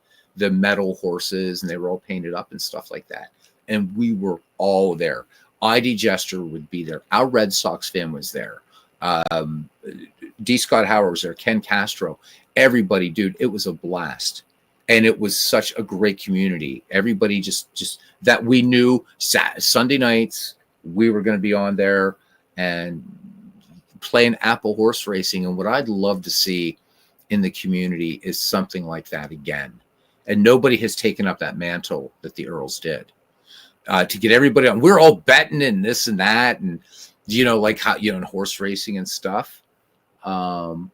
metal horses, and they were all painted up and stuff like that. And we were all there. ID Jester would be there. Our Red Sox fan was there. D. Scott Howard was there. Ken Castro. Everybody, dude, it was a blast. And it was such a great community. Everybody just that we knew Sunday nights, we were going to be on there and playing Apple horse racing. And what I'd love to see in the community is something like that again. And nobody has taken up that mantle that the Earls did. To get everybody on, we're all betting and this and that, and like how in horse racing and stuff, so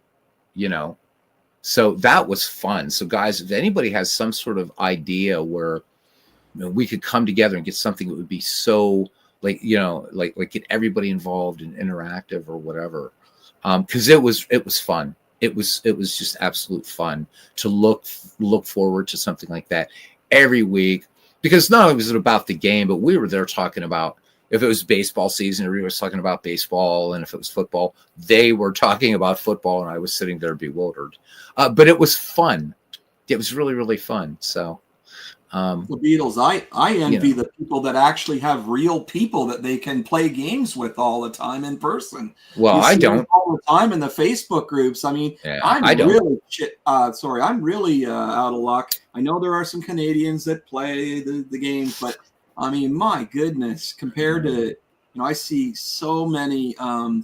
that was fun. So guys, if anybody has some sort of idea where we could come together and get something that would be so like, like get everybody involved and interactive or whatever. Because it was fun. It was just absolute fun to look forward to something like that every week, because not only was it about the game, but we were there talking about, if it was baseball season, everybody was talking about baseball, and if it was football, they were talking about football, and I was sitting there bewildered. But it was fun. It was really, really fun. So, the Beatles, I envy the people that actually have real people that they can play games with all the time in person. Well, I don't all the time in the Facebook groups. I mean, I'm really out of luck. I know there are some Canadians that play the games, but I mean, my goodness, compared to, I see so many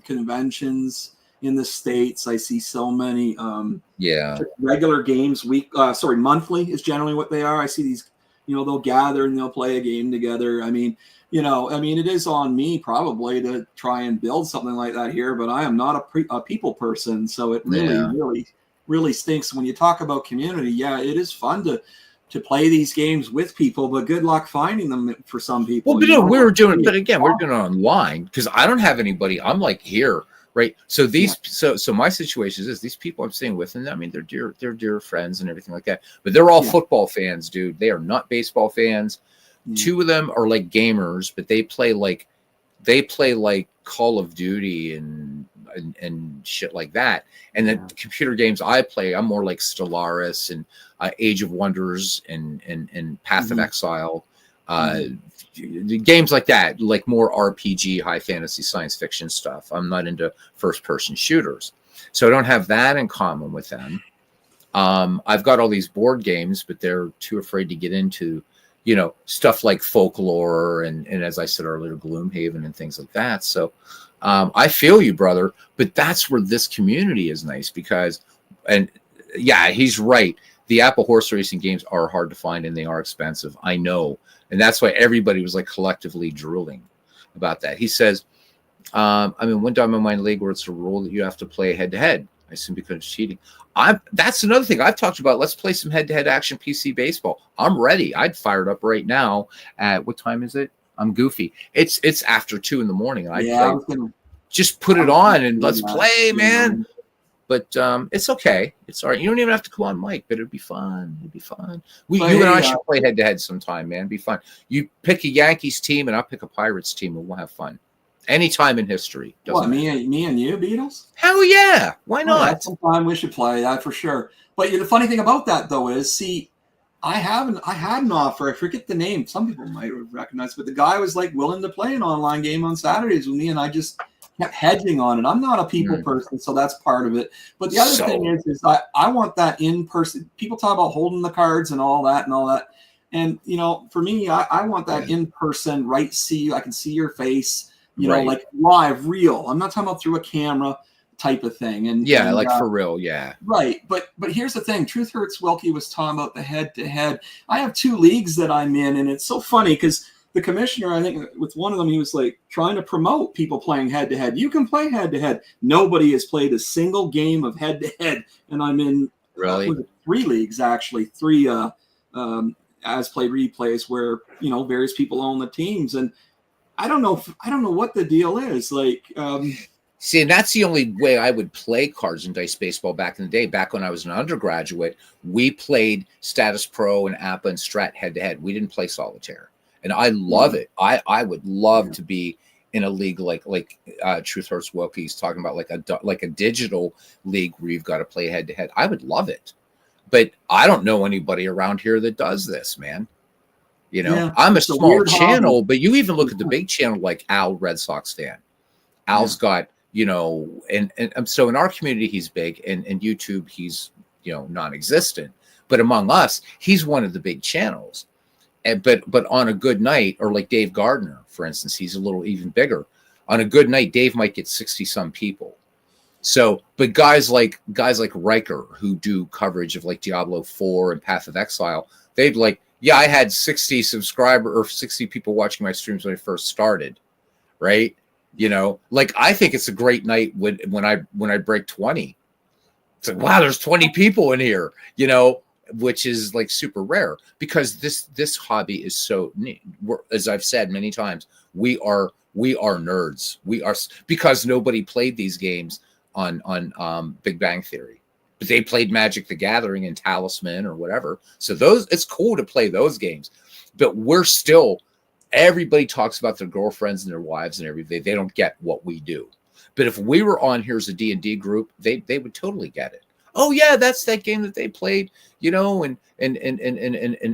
conventions in the States. I see so many regular games monthly is generally what they are. I see these, they'll gather and they'll play a game together. I mean, it is on me probably to try and build something like that here, but I am not a people person. So it really stinks when you talk about community. Yeah, it is fun to play these games with people, but good luck finding them for some people. Well, but we're doing it online because I don't have anybody. I'm like here. Right. So so my situation is these people I'm staying with, and I mean, they're dear friends and everything like that, but they're all football fans, dude. They are not baseball fans. Two of them are like gamers, but they play like Call of Duty and shit like that. And the computer games I play, I'm more like Stellaris and Age of Wonders and Path of Exile. Games like that, like more RPG, high fantasy, science fiction stuff. I'm not into first person shooters, so I don't have that in common with them. I've got all these board games, but they're too afraid to get into, stuff like folklore and as I said earlier, Gloomhaven and things like that. So I feel you, brother, but that's where this community is nice because, and yeah, he's right. The Apple horse racing games are hard to find and they are expensive. I know. And that's why everybody was like collectively drooling about that. He says, one Diamond Mine League where it's a rule that you have to play head to head. I assume because it's cheating. That's another thing I've talked about. Let's play some head to head action PC baseball. I'm ready. I'd fire it up right now. At what time is it? I'm goofy. It's after 2 a.m. And just put it on and let's play, man. But it's okay. It's all right. You don't even have to come on mic, but it'd be fun. You and I should play head to head sometime, man. It'd be fun. You pick a Yankees team and I'll pick a Pirates team and we'll have fun. Anytime in history. Me and you, Beatles? Hell yeah. Why not? Sometime we should play that for sure. But the funny thing about that though is, I had an offer. I forget the name. Some people might recognize, but the guy was like willing to play an online game on Saturdays with me, and I just kept hedging on it. I'm not a people person, so that's part of it. But the other thing is I want that in person. People talk about holding the cards and all that. And for me, I want that in person, right? I can see your face, like live, real. I'm not talking about through a camera type of thing. And for real, yeah. Right. But here's the thing. Truth Hurts Wilkie was talking about the head to head. I have 2 leagues that I'm in, and it's so funny because the commissioner, I think with one of them, he was like trying to promote people playing head to head. You can play head to head. Nobody has played a single game of head to head. And I'm in 3 leagues, actually, 3 as played replays where, various people own the teams. And I don't know what the deal is. See, and that's the only way I would play cards and dice baseball back in the day. Back when I was an undergraduate, we played Status Pro and APA and Strat head to head. We didn't play solitaire. And I love it. I would love to be in a league like Truth Hurts Wilkie's talking about, like a digital league where you've got to play head to head. I would love it, but I don't know anybody around here that does this, man. I'm a small channel, but you even look at the big channel like Al, Red Sox fan. Al's got and so in our community he's big, and YouTube he's non-existent, but among us he's one of the big channels. But on a good night, or like Dave Gardner, for instance, he's a little even bigger. On a good night, Dave might get 60 some people. So, but guys like Riker, who do coverage of like Diablo 4 and Path of Exile, they'd I had 60 subscribers or 60 people watching my streams when I first started, right? I think it's a great night when I break 20. It's like, wow, there's 20 people in here, which is like super rare because this hobby is so neat. As I've said many times, we are nerds. We are, because nobody played these games on Big Bang Theory, but they played Magic the Gathering and Talisman or whatever. So it's cool to play those games, but everybody talks about their girlfriends and their wives and everything. They don't get what we do. But if we were on here's a D&D group, they would totally get it. Oh yeah, that's that game that they played, and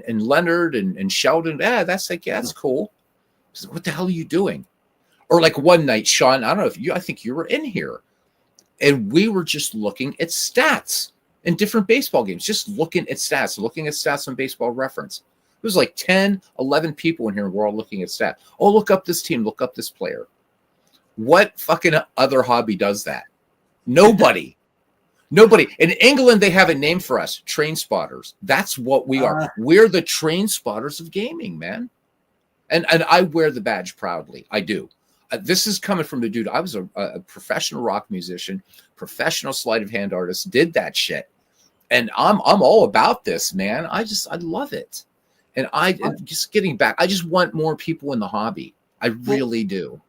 Leonard and Sheldon. Yeah, that's cool. So what the hell are you doing? Or like one night, Sean, I don't know I think you were in here, and we were just looking at stats in different baseball games, just looking at stats on Baseball Reference. It was like 10, 11 people in here, and we're all looking at stats. Oh, look up this team, look up this player. What fucking other hobby does that? Nobody. Nobody. In England, they have a name for us, train spotters. That's what we are. We're the train spotters of gaming, man. And I wear the badge proudly. I do. This is coming from the dude. I was a professional rock musician, professional sleight of hand artist, did that shit. And I'm all about this, man. I love it. And just getting back, I just want more people in the hobby. I really do.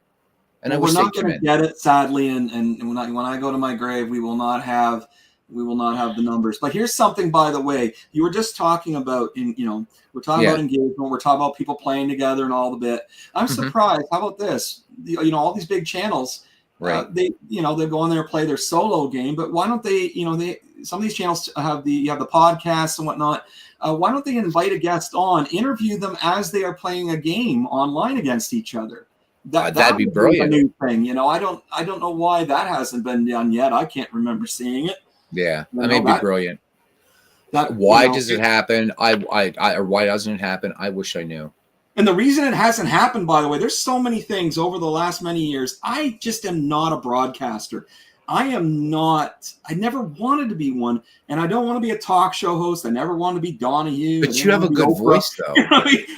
And we're not going to get it, sadly. And when I go to my grave, we will not have the numbers. But here's something, by the way, you were just talking about we're talking about engagement, we're talking about people playing together and all the bit. I'm surprised. How about this? All these big channels, right? They go on there and play their solo game, but why don't they? Some of these channels have the podcasts and whatnot. Why don't they invite a guest on, interview them as they are playing a game online against each other? That'd be brilliant. A new thing, I don't know why that hasn't been done yet. I can't remember seeing it. Yeah, that may be brilliant. Why does it happen? Or why doesn't it happen? I wish I knew. And the reason it hasn't happened, by the way, there's so many things over the last many years. I just am not a broadcaster. I never wanted to be one, and I don't want to be a talk show host. I never wanted to be Donahue. But you have a good voice, though.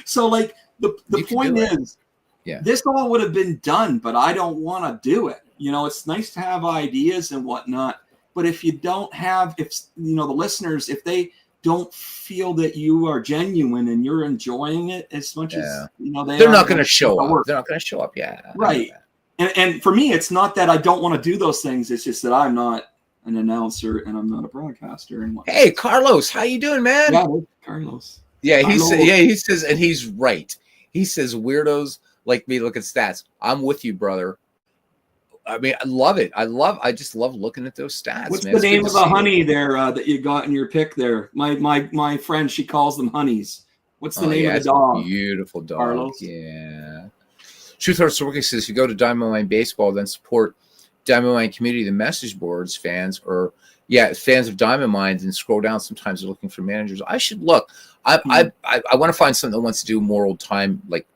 So, like, the point is, this all would have been done, but I don't want to do it. It's nice to have ideas and whatnot, but if you don't have, the listeners, if they don't feel that you are genuine and you're enjoying it as much as they're not going to show up. They're not going to show up. Yeah, right. And for me, it's not that I don't want to do those things. It's just that I'm not an announcer and I'm not a broadcaster. And whatnot. Hey, Carlos, how you doing, man? Yeah, Carlos. Yeah, he says, and he's right. He says weirdos like me look at stats. I'm with you, brother. I mean, I love it. I just love looking at those stats. What's man. the name of the honey there that you got in your pick there? My friend, she calls them honeys. What's the name of the dog? Beautiful dog. Carlos. Yeah. Truth Heart Sorky says, if you go to Diamond Mine Baseball, then support Diamond Mine community, the message boards, fans of Diamond Mines, and scroll down. Sometimes they're looking for managers. I should look. I want to find something that wants to do more old time, like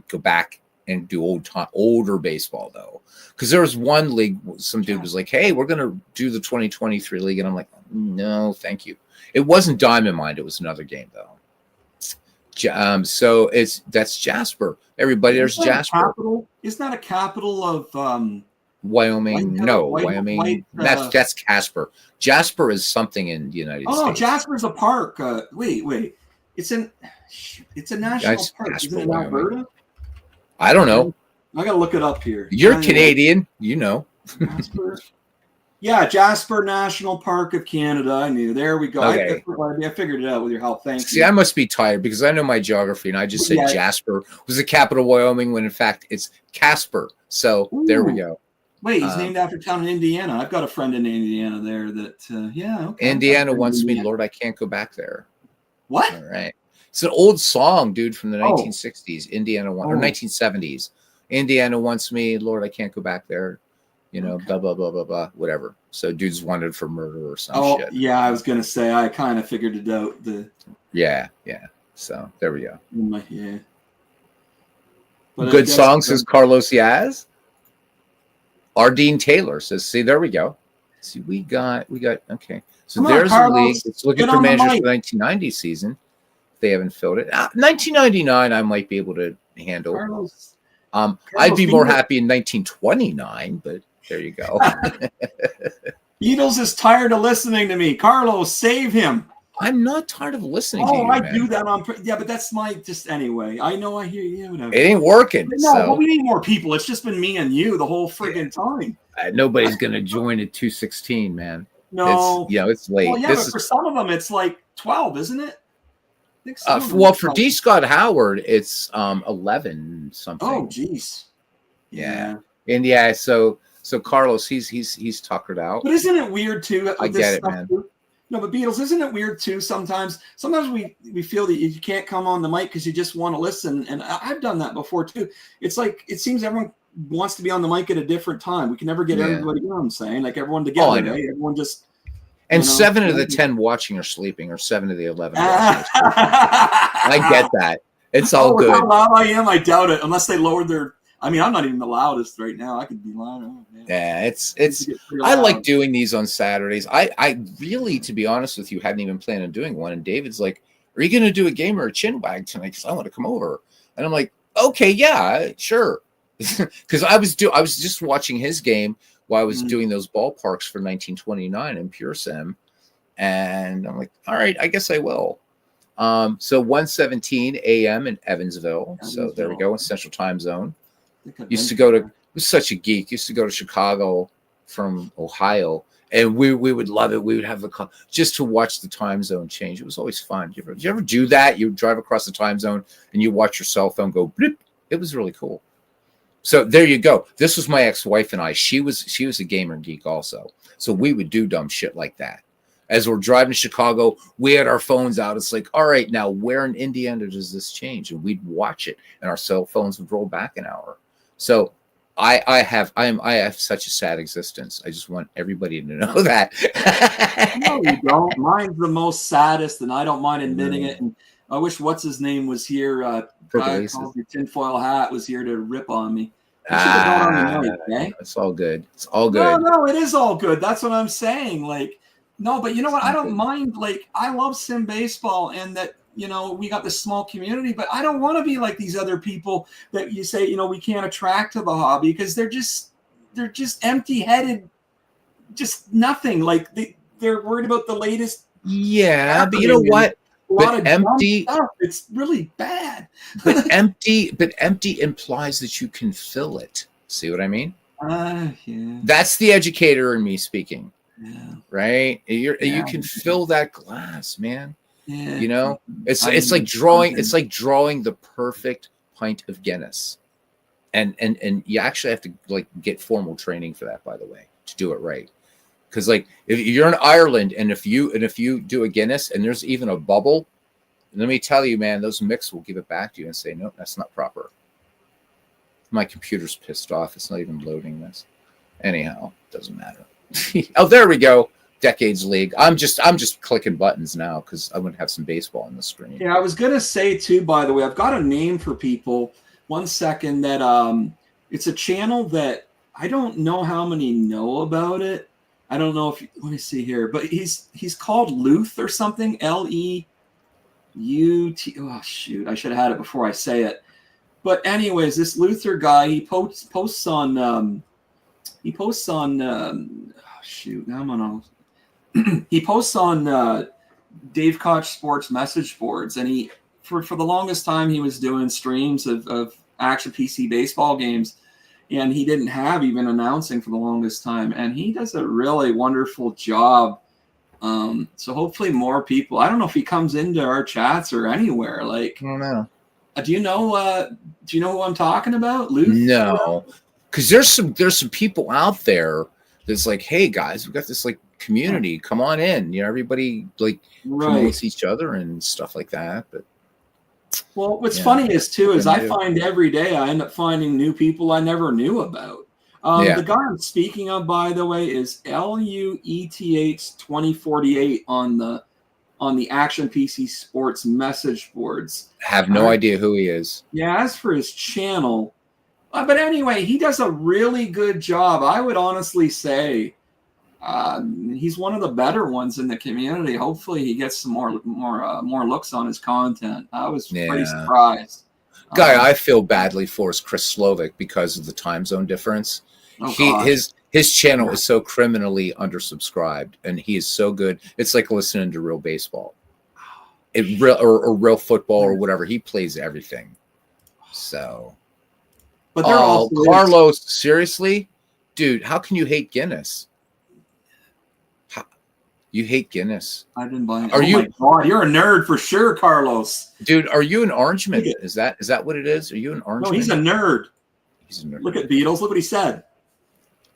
go back and do older baseball, though. Because there was one league, some dude was like, hey, we're going to do the 2023 league. And I'm like, no, thank you. It wasn't Diamond Mine. It was another game, though. So that's Jasper. Everybody, there's Jasper. Isn't that a capital of Wyoming? No, Wyoming. That's Casper. Jasper is something in the United States. Oh, Jasper's a park. Wait. It's a national park. Isn't it in Alberta? I don't know. I gotta look it up here. You're Canadian, Jasper. Yeah, Jasper National Park of Canada. I knew. There we go. Okay. I figured it out with your help. Thank you. See, I must be tired because I know my geography, and I just said Jasper was the capital of Wyoming when in fact it's Casper. So there we go. Wait, he's named after a town in Indiana. I've got a friend in Indiana there that, okay. Indiana wants me, Lord, I can't go back there. What? All right. It's an old song, dude, from the 1960s. Indiana or 1970s. Indiana wants me, Lord, I can't go back there. Blah, blah, blah, blah, blah, whatever. So dude's wanted for murder or some shit. Yeah, I was going to say, I kind of figured it out. Yeah. So there we go. Yeah. Good song, says Carlos Yaz. Ardeen Taylor says, see, there we go. See, we got, okay. So there's a league that's looking for managers for the 1990 season. They haven't filled it. 1999, I might be able to handle. Carlos, I'd be more happy in 1929, but there you go. Beatles is tired of listening to me. Carlos, save him. I'm not tired of listening to Oh, you, I man. do that on. Yeah, but that's my just anyway. I know I hear you. Whatever. It ain't working. But no, So but we need more people. It's just been me and you the whole friggin' time. nobody's gonna join at 2:16, man. No. It's late. Well, yeah, This but for is some of them, it's like 12, isn't it? I think some of them well are for 12. D. Scott Howard, it's 11 something. Oh, geez. Yeah. And yeah, so Carlos, he's tuckered out. But isn't it weird too? I With this get it, stuff man. too? No, but Beatles, isn't it weird too? Sometimes we feel that you can't come on the mic because you just want to listen, and I've done that before too. It's like it seems everyone wants to be on the mic at a different time. We can never get everybody. You know what I'm saying? Like everyone together. I know. Right? Everyone just. And 7 of the 10 watching are sleeping, or 7 of the 11 watching are sleeping. I get that. It's all good. How loud I am, I doubt it. Unless they lowered their. I mean, I'm not even the loudest right now. I could be louder. Oh, yeah, it's. I like doing these on Saturdays. I really, to be honest with you, hadn't even planned on doing one. And David's like, "Are you going to do a game or a Chinwag tonight? Because I want to come over." And I'm like, "Okay, yeah, sure." Because I was just watching his game while I was doing those ballparks for 1929 in PureSim, and I'm like, "All right, I guess I will." So 1:17 a.m. in Evansville. So there we go, in Central Time Zone. Used to go to, was such a geek. Used to go to Chicago from Ohio, and we would love it. We would have the call just to watch the time zone change. It was always fun. Did you ever do that? You drive across the time zone and you watch your cell phone go blip. It was really cool. So there you go. This was my ex-wife and I. She was a gamer geek also. So we would do dumb shit like that. As we're driving to Chicago, we had our phones out. It's like, all right, now where in Indiana does this change? And we'd watch it, and our cell phones would roll back an hour. So I have such a sad existence. I just want everybody to know that. No, you don't. Mine's the most saddest, and I don't mind admitting it. And I wish what's his name was here. Guy called your tinfoil hat was here to rip on me. It's all good. It's all good. No, it is all good. That's what I'm saying. Like, no, but you know what? I don't mind. Like, I love sim baseball, and that. We got this small community, but I don't want to be like these other people that you say, we can't attract to the hobby because they're just empty-headed, just nothing. Like they're worried about the latest. Yeah, but you know what? But empty stuff. It's really bad. But empty implies that you can fill it. See what I mean? Yeah. That's the educator in me speaking. Yeah. Right? You can fill that glass, man. Yeah. It's like drawing the perfect pint of Guinness. And you actually have to like get formal training for that, by the way, to do it right. Because like if you're in Ireland and if you do a Guinness and there's even a bubble, let me tell you, man, those mix will give it back to you and say, no, that's not proper. My computer's pissed off. It's not even loading this. Anyhow, doesn't matter. Oh, there we go. Decades League. I'm just clicking buttons now because I want to have some baseball on the screen. Yeah, I was gonna say too, by the way, I've got a name for people. 1 second, that it's a channel that I don't know how many know about it. I don't know if let me see here, but he's called Luth or something. Leut. Oh shoot, I should have had it before I say it. But anyways, this Luther guy, he posts on shoot, now I'm on. He posts on Dave Koch Sports message boards, and he for the longest time he was doing streams of action PC baseball games, and he didn't have even announcing for the longest time, and he does a really wonderful job. So hopefully more people. I don't know if he comes into our chats or anywhere. Like, I don't know. Do you know who I'm talking about, Luke? No, because there's some people out there that's like, hey guys, we got this like community, come on in. Everybody like promotes each other and stuff like that. But well, what's funny is I find every day I end up finding new people I never knew about. The guy I'm speaking of, by the way, is LUETH 2048 on the Action PC Sports message boards. I have no idea who he is. Yeah, as for his channel, but anyway, he does a really good job. I would honestly say he's one of the better ones in the community. Hopefully, he gets some more looks on his content. I was pretty surprised. Guy I feel badly for is Chris Slovic because of the time zone difference. His channel is so criminally undersubscribed, and he is so good. It's like listening to real baseball. or real football or whatever. He plays everything. So, But they're also Carlos, seriously, dude, how can you hate Guinness? You hate Guinness. I didn't buy it. Are you? My God, you're a nerd for sure, Carlos. Dude, are you an orangeman? Is that what it is? Are you an orangeman? No, he's a nerd. He's a nerd. Look at Beatles. Look what he said.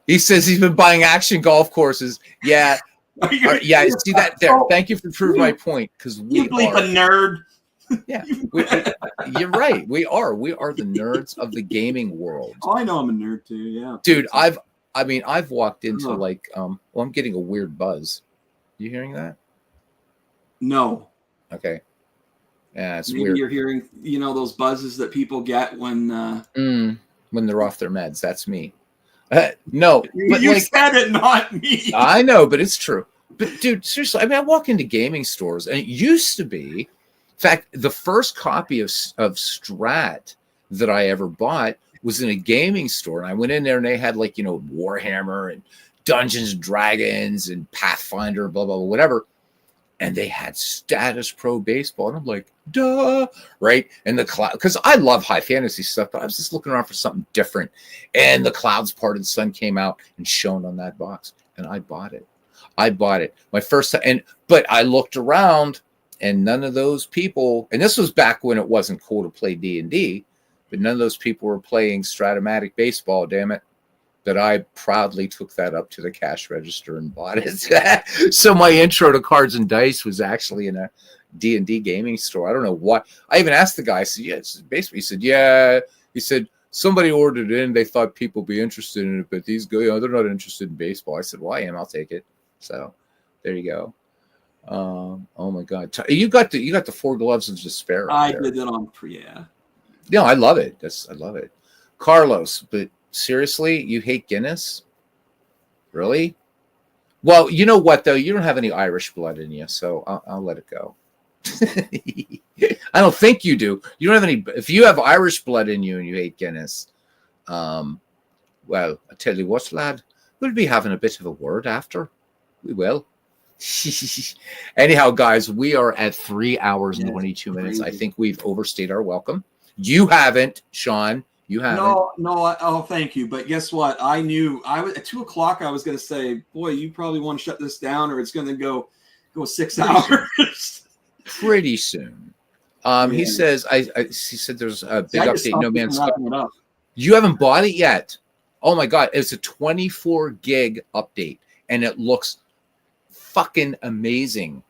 He says he's been buying action golf courses. Yeah. Yeah, I see that there. Thank you for proving my point. Because you bleep a nerd. Yeah, you're right. We are the nerds of the gaming world. Oh, I know I'm a nerd too. Yeah, dude. I've walked into like well, I'm getting a weird buzz. You hearing that? No. Okay. Yeah, it's Maybe weird. You're hearing, those buzzes that people get when they're off their meds. That's me. No, but you said it, not me. I know, but it's true. But dude, seriously, I mean, I walk into gaming stores, and it used to be, in fact, the first copy of Strat that I ever bought was in a gaming store, and I went in there, and they had like Warhammer and Dungeons and Dragons and Pathfinder, blah blah blah, whatever, and they had Status Pro Baseball, and I'm like, duh, right? And the cloud, because I love high fantasy stuff, but I was just looking around for something different, and the Clouds Parted Sun came out and shone on that box, and I bought it. My first time, but I looked around, and none of those people, and this was back when it wasn't cool to play D&D, but none of those people were playing Stratomatic Baseball. Damn it. That I proudly took that up to the cash register and bought it. So my intro to Cards and Dice was actually in a D&D gaming store. I don't know what. I even asked the guy. I said, yeah, basically, he said, yeah. He said, somebody ordered it in. They thought people would be interested in it, but these guys, they're not interested in baseball. I said, well, I am. I'll take it. So there you go. Oh my God. You got the Four Gloves of Despair. I did it on No, I love it. I love it. Carlos, but seriously, you hate Guinness? Really? Well, you know what, though? You don't have any Irish blood in you, so I'll let it go. I don't think you do. You don't have any. If you have Irish blood in you and you hate Guinness, well, I tell you what, lad, we'll be having a bit of a word after. We will. Anyhow, guys, we are at 3 hours and 22 minutes. I think we've overstayed our welcome. You haven't, Sean. You haven't. No. Oh, thank you. But guess what? I knew I was at 2:00. I was going to say, boy, you probably want to shut this down, or it's going to go 6 hours. Pretty soon. He says, he said there's a big update. No Man's Sky. You haven't bought it yet. Oh my God. It's a 24 gig update, and it looks fucking amazing.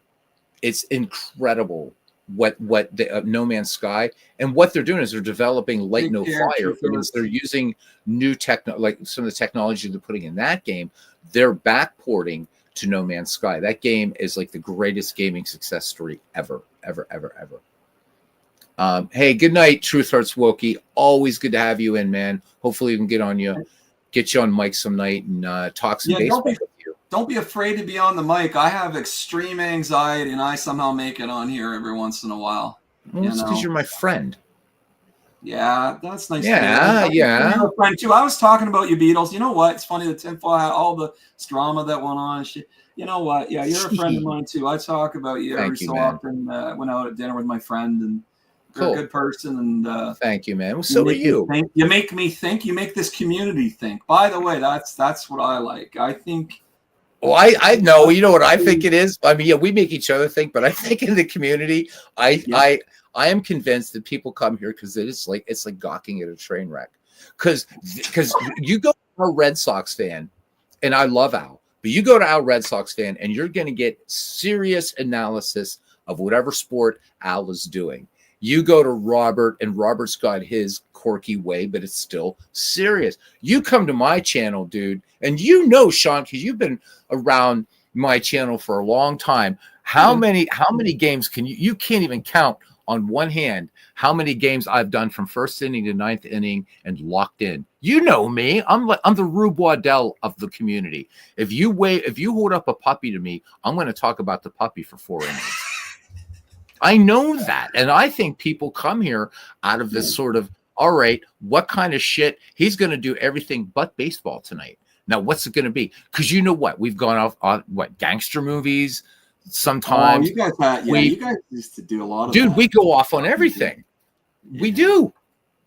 It's incredible what the No Man's Sky, and what they're doing is they're developing Light No Fire, because they're using new like some of the technology they're putting in that game. They're backporting to No Man's Sky. That game is like the greatest gaming success story ever. Hey, good night, Truth Hurts Wokey. Always good to have you in, man. Hopefully we can get you on mic some night and talk some baseball with you. Don't be afraid to be on the mic. I have extreme anxiety, and I somehow make it on here every once in a while. Well, it's because you're my friend. Yeah, that's nice. Yeah. You're a friend too. I was talking about you, Beatles. You know what? It's funny, the tinfoil hat, all the drama that went on. You know what? Yeah, you're a friend of mine too. I talk about you every so often. Went out at dinner with my friend, and you're a good person. And thank you, man. Well, so are you. You make me think. You make this community think. By the way, that's what I like. I think. Well, I know. You know what I think it is? I mean, yeah, we make each other think, but I think in the community, I am convinced that people come here because it's like gawking at a train wreck. Because you go to a Red Sox fan, and I love Al, but you go to our Red Sox fan, and you're going to get serious analysis of whatever sport Al is doing. You go to Robert, and Robert's got his quirky way, but it's still serious. You come to my channel, dude, and you know, Sean, because you've been around my channel for a long time. How many games can you can't even count on one hand how many games I've done from first inning to ninth inning and locked in. You know me. I'm the Rube Waddell of the community. If you hold up a puppy to me, I'm going to talk about the puppy for 4 innings. I know that. And I think people come here out of this sort of, all right, what kind of shit? He's going to do everything but baseball tonight. Now, what's it going to be? Because you know what? We've gone off on gangster movies, sometimes. you guys had, you guys used to do a lot of Dude, that. we go off on everything. We Yeah. do.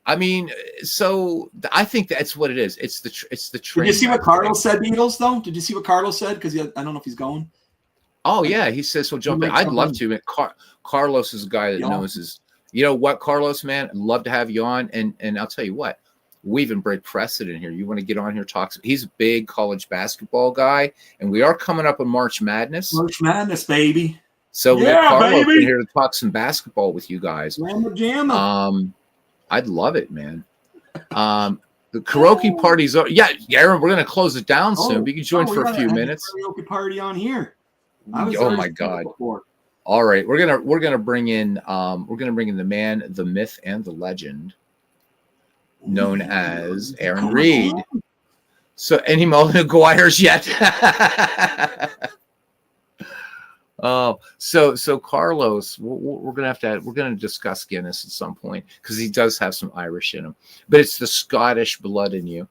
I mean, so I think that's what it is. It's the Did train. you see what wreck Carlos thing. said, Beatles, though? Did you see what Carlos said? Because I don't know if he's going. Oh yeah, he says he'll jump in. I'd love to. Man. Carlos is a guy that knows his. You know what, Carlos, man, I'd love to have you on. And I'll tell you what, we even break precedent here. You want to get on here, talk? He's a big college basketball guy, and we are coming up on March Madness. March Madness, baby. So we got Carlos in here to talk some basketball with you guys. Jamma. I'd love it, man. The karaoke parties are Aaron, we're gonna close it down soon. But you can join for a few minutes. Karaoke party on here. Oh my God! All right, we're gonna bring in the man, the myth, and the legend, known as Aaron Reed. So any Mullen Aguirres yet? Oh, so Carlos, we're gonna discuss Guinness at some point because he does have some Irish in him, but it's the Scottish blood in you.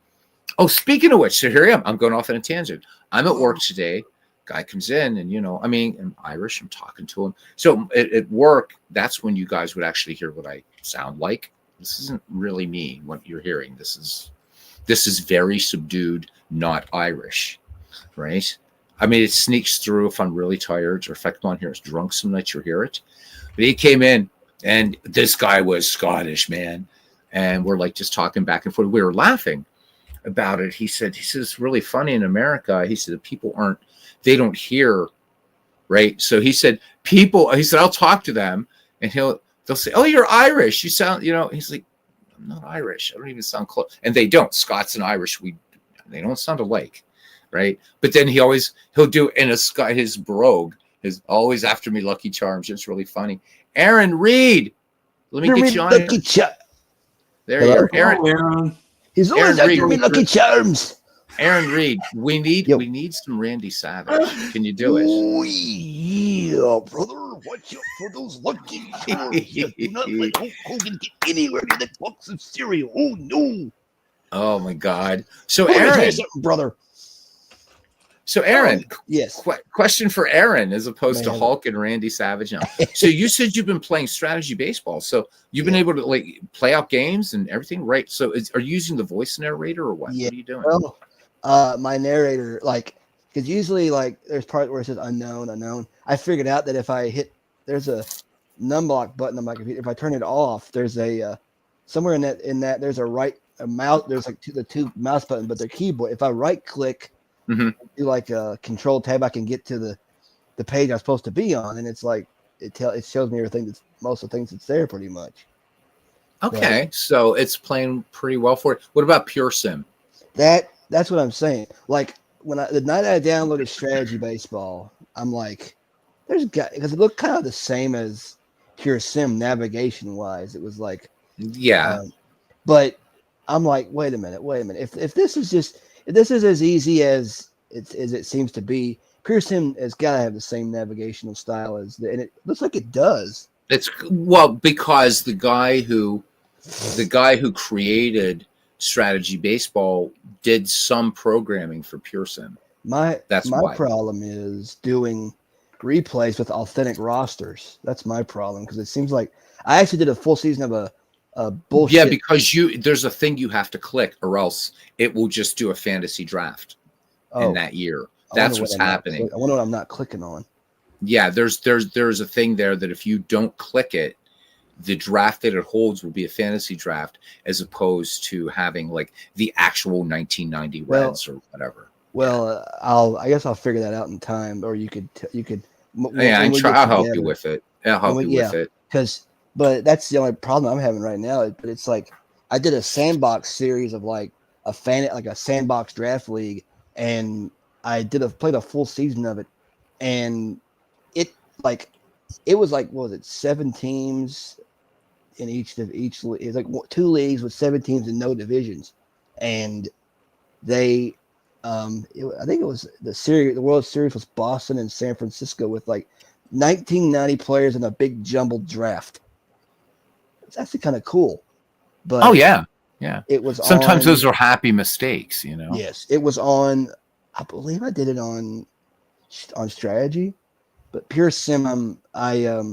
Oh, speaking of which, so here I am. I'm going off on a tangent. I'm at work today. Guy comes in, and I'm Irish. I'm talking to him. So at work, that's when you guys would actually hear what I sound like. This isn't really me. What you're hearing. This is very subdued, not Irish, right? I mean, it sneaks through if I'm really tired or if I come on here, it's drunk some nights, you'll hear it. But he came in and this guy was Scottish, man. And we're like just talking back and forth. We were laughing about it. He said, it's really funny in America. He said, the people they don't hear, right? So he said, I'll talk to them and they'll say, oh, you're Irish. You sound, he's like, I'm not Irish. I don't even sound close. And they don't. Scots and Irish, they don't sound alike. Right, but then he'll do in his brogue is always after me Lucky Charms. It's really funny. Aaron Reed, let me get you on here. There you are, Aaron. He's always after me Lucky Charms. Aaron Reed, we need some Randy Savage. Can you do it? Oh yeah, brother. Watch out for those Lucky Charms. You do not let Hulk Hogan get anywhere near that box of cereal. Oh no. Oh my God. So Aaron, brother. So Aaron, yes. Question for Aaron as opposed to Hulk and Randy Savage now. So you said you've been playing strategy baseball. So you've been able to play out games and everything, right? So are you using the voice narrator or what? Yeah. What are you doing? Well, my narrator, because usually there's part where it says unknown. I figured out that if I there's a num-block button on my computer. If I turn it off, there's a somewhere in that there's a mouse. There's the two mouse buttons, but they're keyboard. If I right click. Mm-hmm. Do a control tab, I can get to the page I'm supposed to be on, and it's it shows me everything most of the things that's there pretty much. Okay, so it's playing pretty well for it. What about PureSim? That's what I'm saying. The night I downloaded Strategy Baseball, I'm like, because it looked kind of the same as PureSim navigation wise. It was but I'm like, wait a minute. If this is as easy as it seems to be, PureSim has got to have the same navigational style and it looks like it does. It's because the guy who created Strategy Baseball did some programming for PureSim. My problem is doing replays with authentic rosters. That's my problem because it seems like I actually did a full season of a bullshit. Yeah, because there's a thing you have to click or else it will just do a fantasy draft in that year. That's what's happening. I wonder what I'm not clicking on. Yeah, there's a thing there that if you don't click it, the draft that it holds will be a fantasy draft as opposed to having the actual 1990 Reds or whatever. Well, I guess I'll figure that out in time, or you could. I'll help you with it. With it. But that's the only problem I'm having right now. But it's I did a sandbox series of a sandbox draft league, and I played a full season of it, and it was what was it, 7 teams in each league. It was 2 leagues with 7 teams and no divisions, and they I think it was the World Series was Boston and San Francisco with 1990 players in a big jumbled draft. It's actually kind of cool. But it was sometimes those are happy mistakes, Yes, it was on. I believe I did it on strategy, But PureSim, I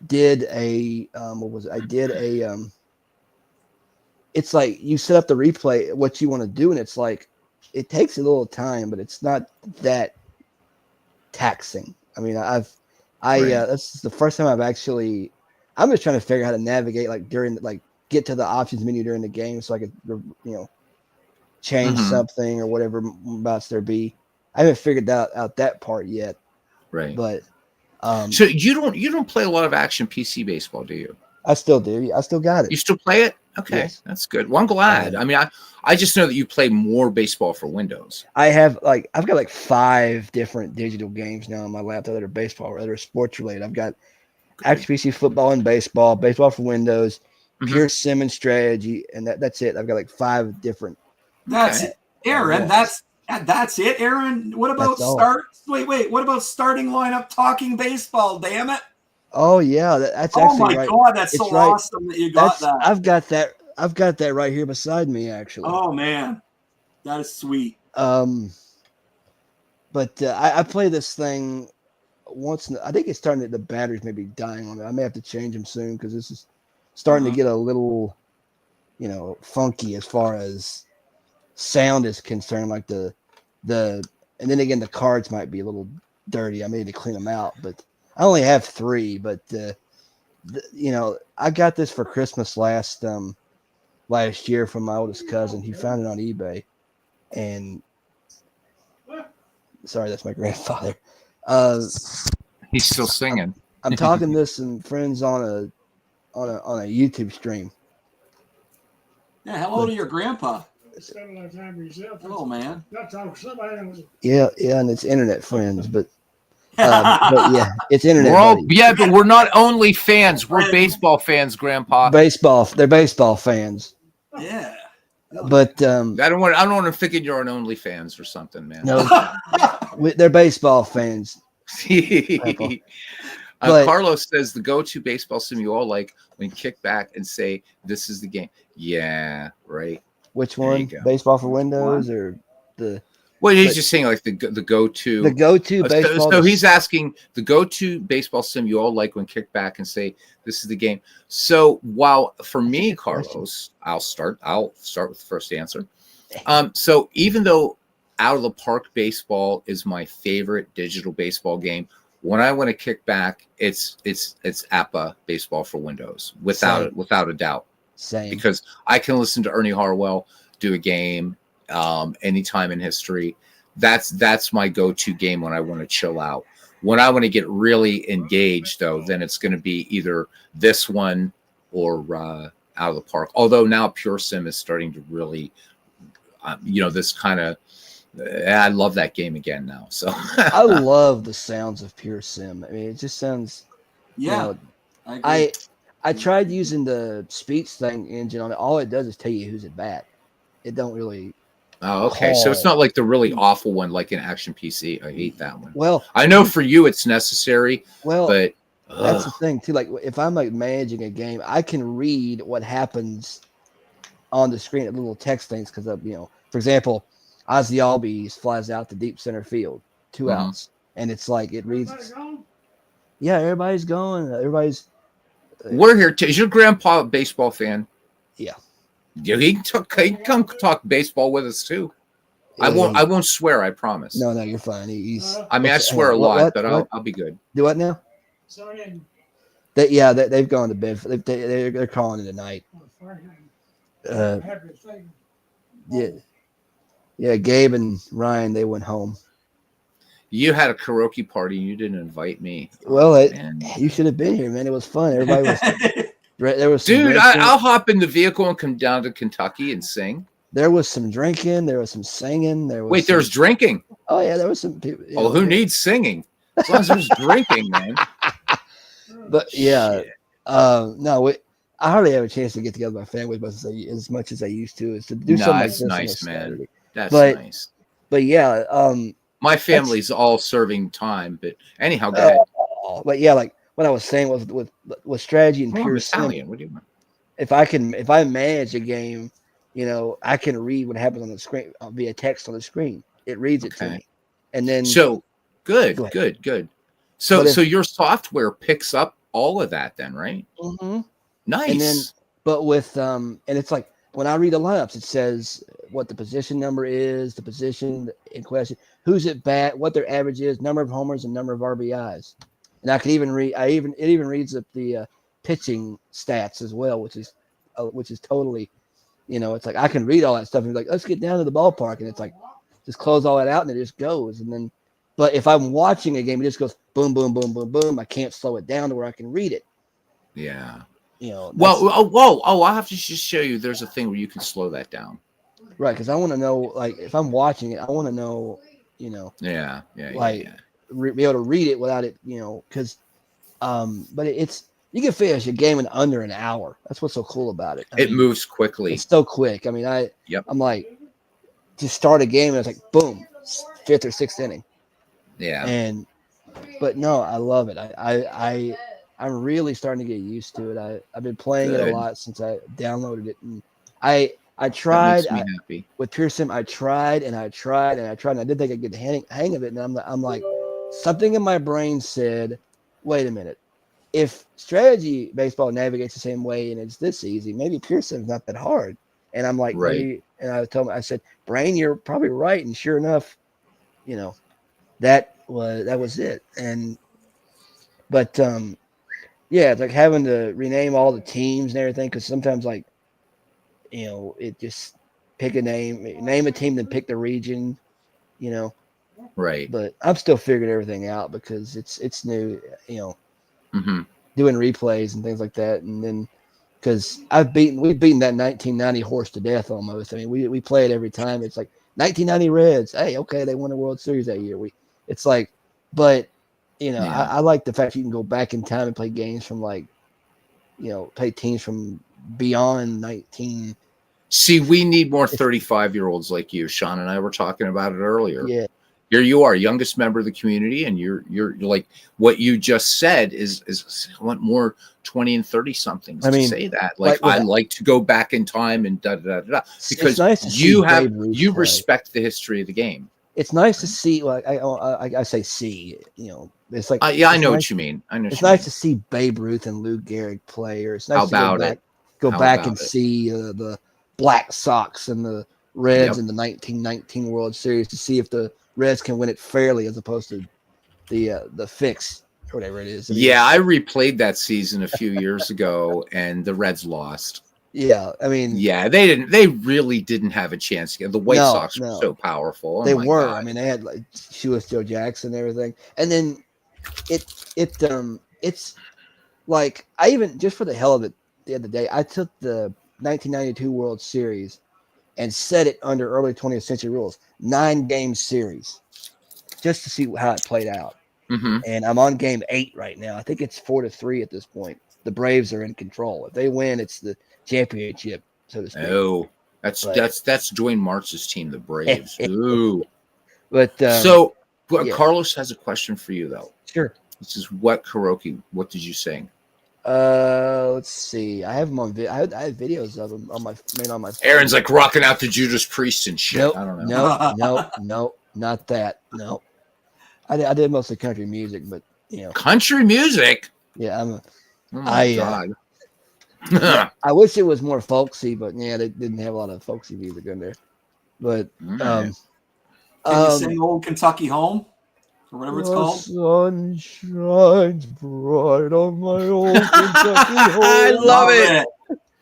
did a what was it? I did a it's like you set up the replay what you want to do, and it's like it takes a little time, but it's not that taxing. I mean, this is the first time I'm just trying to figure out how to navigate get to the options menu during the game so I could change something or whatever about there be. I haven't figured out that part yet. Right. But so you don't play a lot of action PC baseball, do you? I still do. I still got it. You still play it? Okay, yes. That's good. Well, I'm glad. I mean, I just know that you play more baseball for Windows. I've got 5 different digital games now on my laptop that are baseball, that are sports related. I've got Action PC football and baseball for Windows, PureSim and strategy, and that's it. I've got 5 different. That's it, Aaron. That's it, Aaron. What about What about starting lineup talking baseball? Damn it! Oh yeah, that's actually right. Oh my god, that's so awesome that you got that. I've got that right here beside me, actually. Oh man, that is sweet. But I play this thing once. I think it's starting the batteries may be dying on it. I may have to change them soon because this is starting to get a little, funky as far as sound is concerned. Like and then again the cards might be a little dirty. I may need to clean them out, but. I only have 3, but I got this for Christmas last year from my oldest cousin. He found it on eBay, and sorry, that's my grandfather. He's still singing. I'm talking to some friends on a YouTube stream. Yeah, hello to your grandpa. Spend a lot of time with yourself. Hello, man. Not talk to somebody else. Yeah, and it's internet friends, but yeah, it's internet. But we're not only fans; we're baseball fans, Grandpa. They're baseball fans. Yeah, but I don't want to thinking you're an OnlyFans or something, man. No, they're baseball fans. Carlos says the go-to baseball sim you all like when you kick back and say, "This is the game." Yeah, right. Which one? Baseball for Windows or the? Well, he's just saying the go-to. The go-to baseball. So he's asking the go-to baseball sim you all like when kick back and say, "This is the game." So while for me, Carlos, I'll start with the first answer. So even though Out of the Park Baseball is my favorite digital baseball game, when I want to kick back, it's APBA Baseball for Windows without a doubt. Same. Because I can listen to Ernie Harwell do a game. Anytime in history, that's my go-to game when I want to chill out. When I want to get really engaged, though, then it's going to be either this one or Out of the Park. Although now PureSim is starting to really, this kind of. I love that game again now. So I love the sounds of PureSim. I mean, it just sounds. Yeah, I tried using the speech thing engine on it. All it does is tell you who's at bat. It don't really. Oh, okay. So it's not like the really awful one, like in Action PC. I hate that one. Well, I know for you it's necessary. Well, but that's the thing too. Like if I'm managing a game, I can read what happens on the screen at little text things because for example, Ozzy Albies flies out to deep center field, 2 outs, and it's like it reads. Yeah, everybody's going. Everybody's. We're here. Is your grandpa a baseball fan? Yeah. Yeah, he can come talk baseball with us too. I won't swear. I promise. No, you're fine. I swear a lot, but I'll be good. Do what now? Sorry. They've gone to bed. They're calling it a night. Yeah. Gabe and Ryan, they went home. You had a karaoke party and you didn't invite me. Well, you should have been here, man. It was fun. Everybody was. There was dude. I'll hop in the vehicle and come down to Kentucky and sing. There was some drinking. There was some singing. There's drinking. Oh yeah, there was some people. Who needs singing? As long as there's drinking, man. But yeah, no, I hardly have a chance to get together with my family as much as I used to. Is to do something. That's nice, man. That's nice. But yeah, my family's all serving time. But anyhow, go ahead. But yeah, like what I was saying was with strategy and PureSim. What do you want? If I manage a game, I can read what happens on the screen via text on the screen. It reads it to me, and then good. So But so your software picks up all of that then, right? Mhm. Nice. And then, but with and it's like when I read the lineups, it says what the position number is, the position in question, who's at bat, what their average is, number of homers, and number of RBIs. And I can even read. It even reads up the pitching stats as well, which is totally, it's like I can read all that stuff and be like, let's get down to the ballpark, and it's like just close all that out and it just goes. And then, but if I'm watching a game, it just goes boom, boom, boom, boom, boom. I can't slow it down to where I can read it. Yeah. Well, I'll have to just show you. There's a thing where you can slow that down. right, because I want to know, like, if I'm watching it, I want to know, Yeah. be able to read it without it, because, but it's you can finish a game in under an hour. That's what's so cool about it. It moves quickly. It's so quick. I mean, Yep. I'm like, to start a game, and it's like, boom, 5th or 6th inning. Yeah. But no, I love it. I'm really starting to get used to it. I've been playing it a Good. lot since I downloaded it, and I That tried makes me happy. with PureSim. I tried and I tried and I tried, and I didn't think I could get the hang of it. And I'm like, something in my brain said, "Wait a minute. If strategy baseball navigates the same way and it's this easy, maybe PureSim's not that hard." And I'm like, Right. maybe, and I said, "Brain, you're probably right." And sure enough, that was it. But yeah, it's like having to rename all the teams and everything, because sometimes, like, it just pick a name a team, then pick the region, Right. But I'm still figuring everything out because it's new, Mm-hmm. doing replays and things like that. And then because we've beaten that 1990 horse to death almost. I mean, we play it every time. It's like 1990 Reds. Hey, okay, they won the World Series that year. It's like, but Yeah. I like the fact you can go back in time and play games from, like, play teams from beyond 19. See, we need more 35-year-olds like you. Sean and I were talking about it earlier. Yeah. Here you are, youngest member of the community, and you're like what you just said is I want more 20 and 30 somethings to say that. Like I like to go back in time and da da da da, because nice to you respect the history of the game. It's nice to see, like I say, it's like I know what you mean. I know. It's nice to see Babe Ruth and Lou Gehrig play, or it's nice to go back and see the Black Sox and the Reds in the 1919 World Series to see if the Reds can win it fairly as opposed to the fix or whatever it is. I replayed that season a few years ago, and the Reds lost. Yeah, I mean, they really didn't have a chance. The White Sox were so powerful. They were. God. I mean, they had like Shoeless Joe Jackson and everything, and then it's like I even just for the hell of it the other day I took the 1992 World Series and set it under early 20th century rules, 9-game series, just to see how it played out. Mm-hmm. And I'm on game 8 right now. I think it's 4-3 at this point. The Braves are in control. If they win, it's the championship, so to speak. Oh, that's Dwayne Martz's team, the Braves. Ooh. But Carlos has a question for you though. Sure. This is what did you sing? Let's see. I have them on I have videos of them on my phone. Aaron's like rocking out to Judas Priest and shit. Nope, I don't know. No, not that. No. I did mostly country music, but country music. Yeah, oh my God. I wish it was more folksy, but they didn't have a lot of folksy music in there. But can you sing Old Kentucky Home? Or whatever it's called. Sun shines bright on my old Kentucky home. I love it.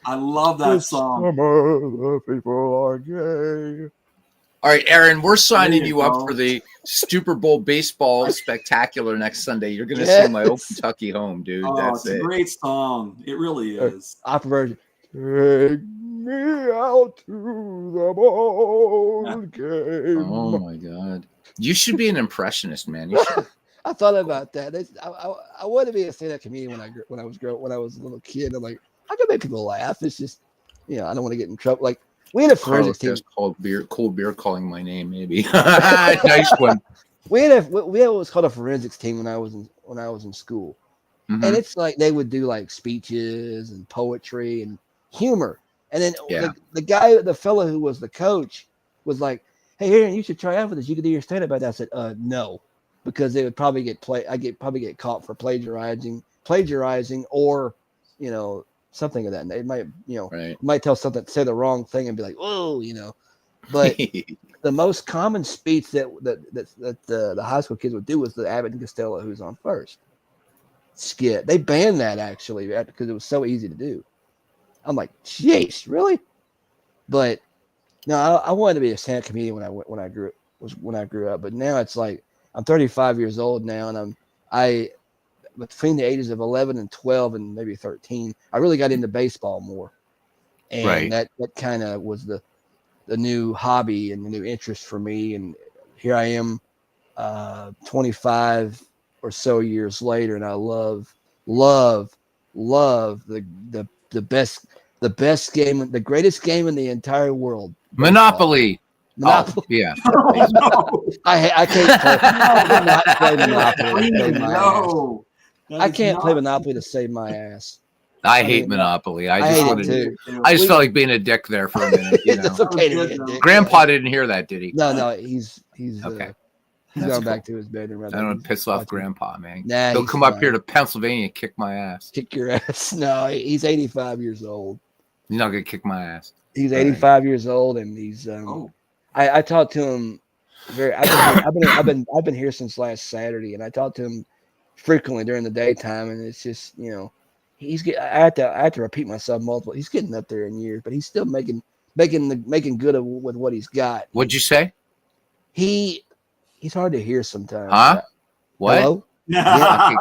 I love that song. Summer, the people are gay. All right, Aaron, we're signing you up for the Super Bowl baseball spectacular next Sunday. You're going to sing my old Kentucky home, dude. It's a great song. It really is. Opera version. Take me out to the ball game. Oh my God. You should be an impressionist, man. I thought about that. I wanted to be a stand-up comedian when I was a little kid. I'm like, I can make people laugh. It's just, I don't want to get in trouble. Like, we had a forensics team. Cold beer calling my name, maybe. Nice one. We had what was called a forensics team when I was in school, and it's like they would do like speeches and poetry and humor. And then the fellow who was the coach was like, "Hey, Aaron, you should try out for this. You could do your stand-up." I said, "No." because they would probably probably get caught for plagiarizing, or something of that. They might might say the wrong thing and be like, whoa, But the most common speech that the high school kids would do was the Abbott and Costello Who's on First skit. They banned that actually because it was so easy to do. I'm like, jeez, really? But no, I wanted to be a stand-up comedian when I grew up. But now it's like I'm 35 years old now, and I between the ages of 11 and 12 and maybe 13, I really got into baseball more, and that kind of was the new hobby and the new interest for me. And here I am, 25 or so years later, and I love the best game, the greatest game in the entire world. Monopoly. Monopoly. Oh, yeah. Oh, no. I can't play Monopoly. To save my ass. No. I can't play Monopoly to save my ass. I hate Monopoly. I hate just it wanted. too. I just felt like being a dick there for a minute. It's a pain in the dick. Grandpa didn't hear that, did he? No, he's Okay. He's That's going back cool. to his bedroom. I don't want to piss off Grandpa, man. Nah, He'll he's come up fine. here to Pennsylvania and kick my ass. Kick your ass. No, he's 85 years old. He's not gonna kick my ass. He's 85 years old, and he's. I talked to him. I've been here since last Saturday, and I talked to him frequently during the daytime, and it's just I have to repeat myself multiple. He's getting up there in years, but he's still making good with what he's got. What'd you say? He's hard to hear sometimes. Huh? What? Hello? Yeah.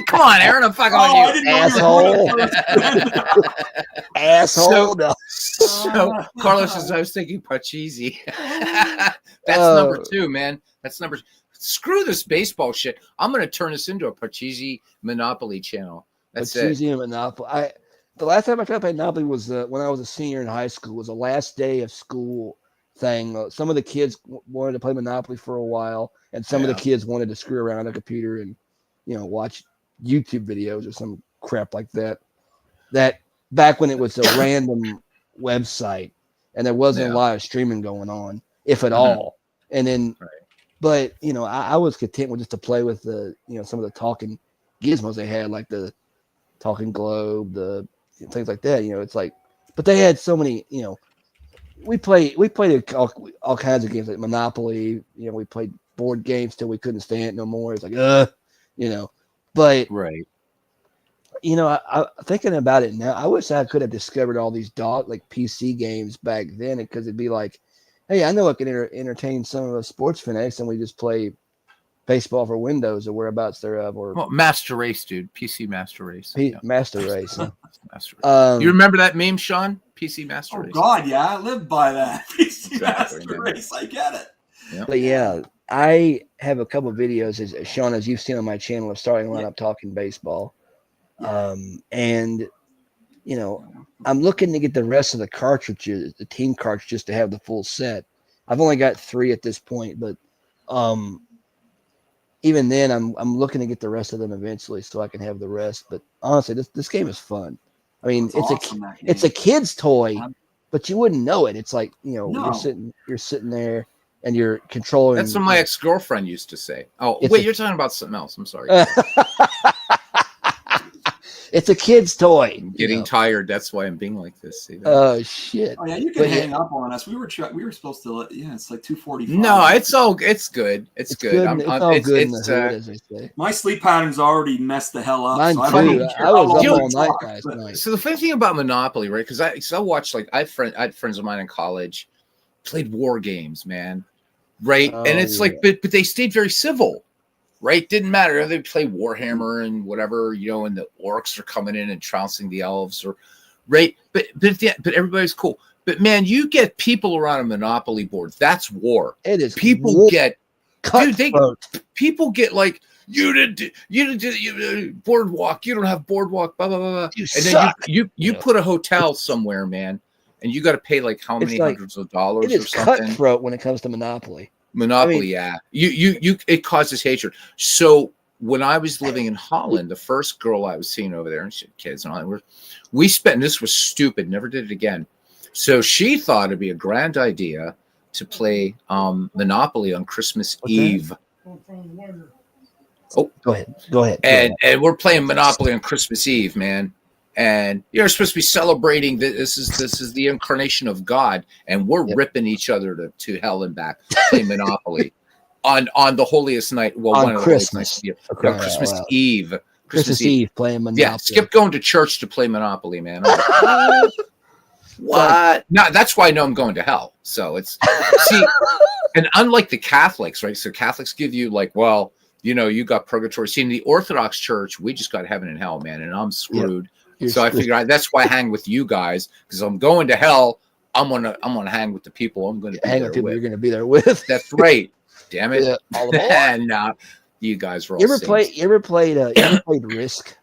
Come on, Aaron. I'm fucking on you. Asshole. So Carlos says I was thinking Pachisi. That's number 2, man. That's number. Screw this baseball shit. I'm gonna turn this into a Pachisi Monopoly channel. That's Pachisi and Monopoly. The last time I tried to play Monopoly was when I was a senior in high school. It was the last day of school thing. Some of the kids wanted to play Monopoly for a while, and some of the kids wanted to screw around on the computer and watch YouTube videos or some crap like that. That back when it was a random website and there wasn't a lot of streaming going on, if at all. And then, but I was content with just to play with the some of the talking gizmos they had, like the talking globe, the things like that. It's like, but they had so many. We played all kinds of games like Monopoly. We played board games till we couldn't stand it no more. It's like, but I thinking about it now, I wish I could have discovered all these PC games back then, because it'd be like, hey, I know I can entertain some of the sports fanatics, and we just play baseball for Windows or whereabouts thereof, or Master Race, dude. PC Master Race. Master Race. Master Race. You remember that meme, Sean? PC Master Race. Oh God, yeah, I live by that. PC Master Race. I get it. But yeah, I have a couple of videos, as Sean, as you've seen on my channel, of starting lineup talking baseball. And I'm looking to get the rest of the cartridges, the team cartridges, to have the full set. I've only got 3 at this point, but even then I'm looking to get the rest of them eventually so I can have the rest. But honestly, this game is fun. I mean, it's a kid's toy, but you wouldn't know it. It's like, you're sitting there and you're controlling. That's what my ex-girlfriend used to say. Oh, It's wait, you're talking about something else. I'm sorry. It's a kid's toy. I'm getting tired. That's why I'm being like this. See that? Oh shit! Oh yeah, you can hang up on us. We were supposed to. Yeah, it's like 2:45. No, it's good. It's good. It's all good in the hood, as they say. My sleep pattern's already messed the hell up. Mine so too. I was up all night last night. So the funny thing about Monopoly, right? Because I watched, like, I had friends of mine in college, played war games, man, right? And it's like, but they stayed very civil. Right, didn't matter. They play Warhammer and whatever, and the orcs are coming in and trouncing the elves, or right. But everybody's cool. But man, you get people around a Monopoly board, that's war. It is. People get, cutthroat. People get like, you didn't boardwalk. You don't have boardwalk. Blah blah blah. You and suck. then you put a hotel somewhere, man, and you got to pay like how many hundreds of dollars it is or something. Cutthroat when it comes to Monopoly. Monopoly, yeah. You it causes hatred. So when I was living in Holland, the first girl I was seeing over there, and she had kids and all that, we spent, and this was stupid, never did it again. So she thought it'd be a grand idea to play Monopoly on Christmas Eve. from the water. Go ahead. Go ahead. And we're playing Monopoly on Christmas Eve, man. And you're supposed to be celebrating that this is the incarnation of God, and we're ripping each other to hell and back playing Monopoly on the holiest night. Well, on one of the Christmas. holiest nights, Christmas Eve. Christmas Eve playing Monopoly. Yeah, skip going to church to play Monopoly, man. Like, what? No, that's why I know I'm going to hell. So it's see, and unlike the Catholics, right? So Catholics give you like, well, you know, you got purgatory. See, in the Orthodox Church, we just got heaven and hell, man, and I'm screwed. Yep. So I figured that's why I hang with you guys, because I'm going to hell. I'm gonna hang with the people I'm gonna hang with people you're gonna be there with. That's right. Damn it. Yeah, all the and you guys were all You ever played Risk?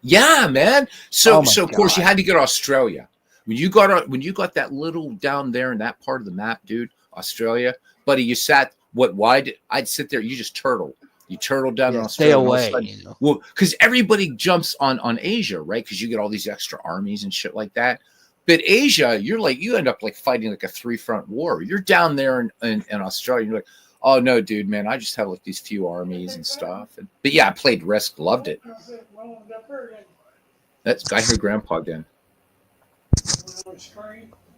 Yeah, man. So Oh of course you had to get Australia. When you got that little down there in that part of the map, dude, Australia, buddy, you sat I'd sit there, you just turtle. You turtle down in Australia. Stay away. You know? Well, because everybody jumps on Asia, right? Because you get all these extra armies and shit like that. But Asia, you end up like fighting like a 3-front war. You're down there in Australia, you're like, oh no, dude, man, I just have like these few armies and stuff. But yeah, I played Risk, loved it. I heard Grandpa again.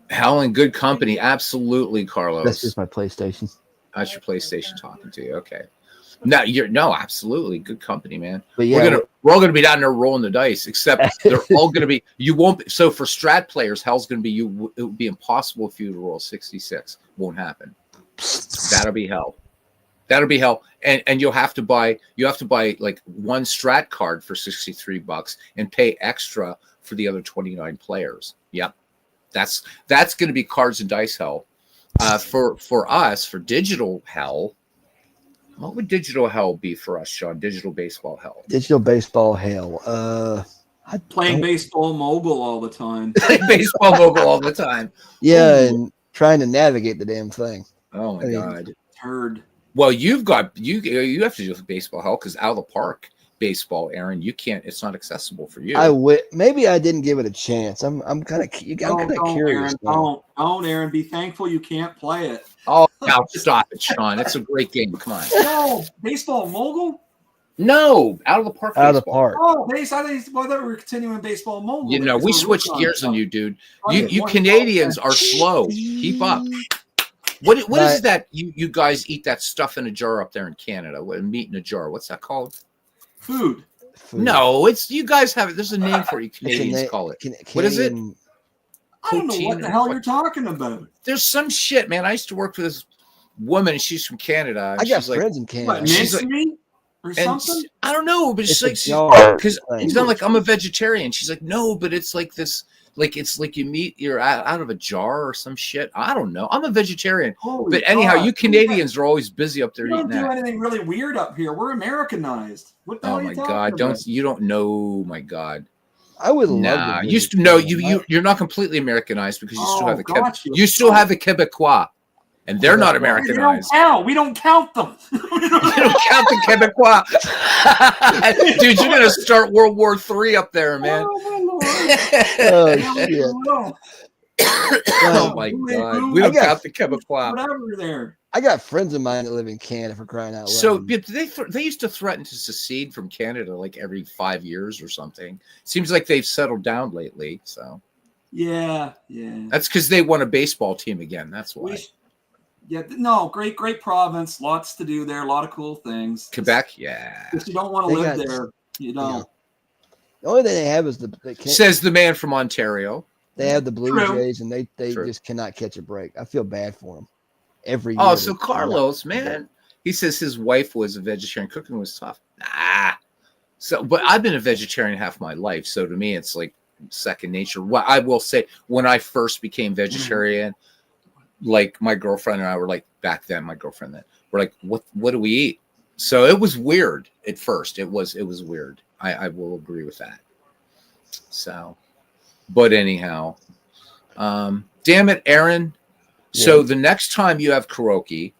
Hell in good company, absolutely, Carlos. That's just my PlayStation. That's your PlayStation talking to you. Okay. No, absolutely good company, man. But yeah, we're all gonna be down there rolling the dice, except they're all gonna be. You won't. So for strat players, hell's gonna be you. It would be impossible for you to roll 66. Won't happen. That'll be hell. That'll be hell. And you'll have to buy. You have to buy like one strat card for $63 and pay extra for the other 29 players. Yep. That's gonna be cards and dice hell. For us, for digital hell. What would digital hell be for us, Sean? Digital baseball hell. Digital baseball hell. Playing baseball mogul all the time. Baseball mogul all the time. Yeah, and trying to navigate the damn thing. Oh my god. Heard. Well, you have to do baseball hell because out of the park baseball, Aaron, you can't. It's not accessible for you. Maybe I didn't give it a chance. I'm kind of curious. Aaron, don't, Aaron. Be thankful you can't play it. Oh, now stop it, Sean. It's a great game. Come on. No, baseball mogul. No, out of the park. Out of the park. Oh, I thought we were continuing baseball mogul. You know, we switched gears on you, dude. You Canadians are slow. Keep up. What is that? You guys eat that stuff in a jar up there in Canada? Meat in a jar. What's that called? Food. No, it's you guys have it. There's a name for it. You Canadians call it. What is it? I don't know what the hell you're talking about. There's some shit, man. I used to work for this woman. She's from Canada. I got friends in Canada. What, mincemeat or something? I don't know, but she's like, because I'm like, I'm a vegetarian. She's like, no, but it's like this. Like it's like you're out of a jar or some shit. I don't know. I'm a vegetarian. But anyhow, you Canadians are always busy up there eating that. We don't do anything really weird up here. We're Americanized. What the hell are you talking about? You don't know, my God. I would love to. You used to know you're not completely Americanized because you still have the Quebecois. And they're not Americanized. We don't count them. You don't count the Quebecois. Dude, you're going to start World War III up there, man. Oh, my Lord. Oh, my God. We don't count the Quebecois. Whatever there. I got friends of mine that live in Canada, for crying out loud. So they used to threaten to secede from Canada like every 5 years or something. Seems like they've settled down lately. So yeah. That's because they won a baseball team again. That's why. Great province. Lots to do there. A lot of cool things. Quebec, yeah. If you don't want to live there, you don't. Yeah. The only thing they have is says the man from Ontario. They have the Blue Jays, and they just cannot catch a break. I feel bad for them every year. Oh, so Carlos, man, he says his wife was a vegetarian. Cooking was tough. Nah. So, but I've been a vegetarian half my life, so to me, it's like second nature. What I will say, when I first became vegetarian. Like my girlfriend and I were like back then, we're like, what do we eat? So it was weird at first. It was weird. I will agree with that. So, but anyhow, damn it, Aaron. Yeah. So the next time you have karaoke,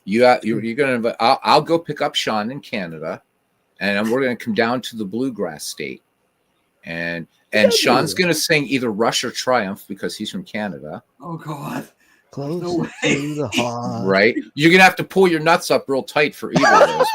you're gonna. I'll go pick up Sean in Canada, and we're gonna come down to the bluegrass state, and Sean's gonna sing either Rush or Triumph because he's from Canada. Oh God. Close No way. to the heart. Right? You're gonna have to pull your nuts up real tight for either of those.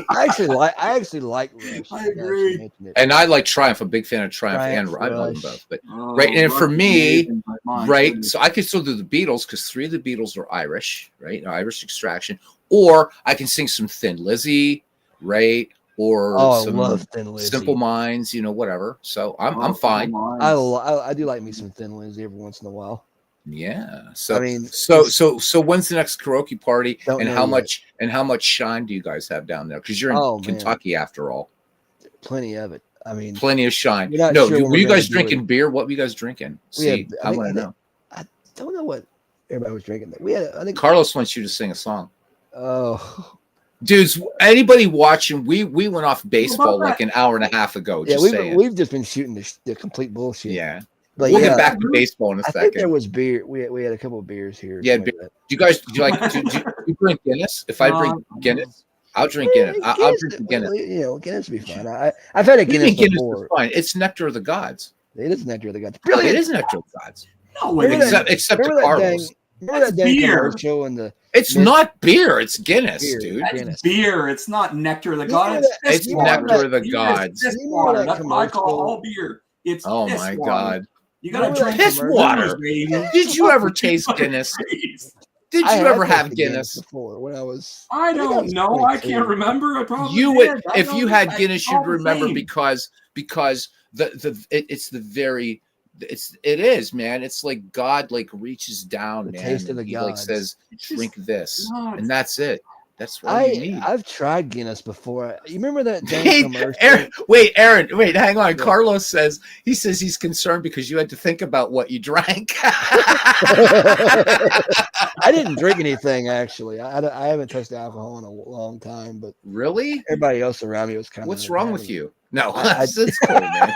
I actually like Rush. I now that you agree. mention it. And I like Triumph. I'm a big fan of Triumph, Triumph, and I love them Rush. both. But Oh, right, and for Rush me, is amazing, but my right, goodness. so I can still do the Beatles because 3 of the Beatles are Irish, right? Irish extraction, or I can sing some Thin Lizzy, right? Or Oh, I some love Thin Lizzy. Simple Minds, whatever. So I'm Oh, fine. I do like me some Thin Lizzy every once in a while. Yeah. So I mean, so when's the next karaoke party, Don't and know how much shine do you guys have down there? Because you're in Oh, man. Kentucky after all. Plenty of it. I mean, Plenty of shine. We're not No, sure when were we're you gonna guys do drinking it. beer? What were you guys drinking? We had- See, I I think- want I to think- know. I don't know what everybody was drinking. I think. Carlos wants you to sing a song. Oh, Dudes, anybody watching? We went off baseball that? like an hour and a half ago. yeah, Just saying. we've just been shooting the complete bullshit. Yeah, but we'll yeah, get back to baseball in a I think there second. was beer. We had a couple of beers here. Yeah, something like that. Do you guys do you drink Guinness? If I drink Guinness, I'll drink Guinness. I'll drink the Guinness. Guinness would be fine. I've had a Guinness Guinness before. is fine. It's nectar of the gods. It is nectar of the gods. It Brilliant. is nectar of the gods. No way. Remember that- Except to Remember that Carlos. dang, remember that That's dang beer. commercial and the It's not beer. It's Guinness, Beer. dude. That's Guinness. beer. It's not nectar of the You know gods. that- It's piss water. nectar of the Beer is gods. piss You know water. that That's what I call commercial- all beer. It's Oh piss my water. god! You gotta Remember drink that Piss the water. baby. Did you ever taste Guinness? Did I you had ever have tasted Guinness? before when I was? I think don't was know. I 22. can't remember. I probably You did. would, I if know you that- had Guinness, it's you'd all the remember same. because it is, man. It's like God like reaches down, The man. taste of and the he like gods. says, It's just drink this, not- and that's it. That's all you need. I've tried Guinness before. You remember that dang Hey, commercial? Aaron, wait, hang on. Yeah. Carlos says he's concerned because you had to think about what you drank. I didn't drink anything actually. I haven't touched alcohol in a long time, but Really? everybody else around me was kind of. What's wrong with you? No, I- that's cool, man.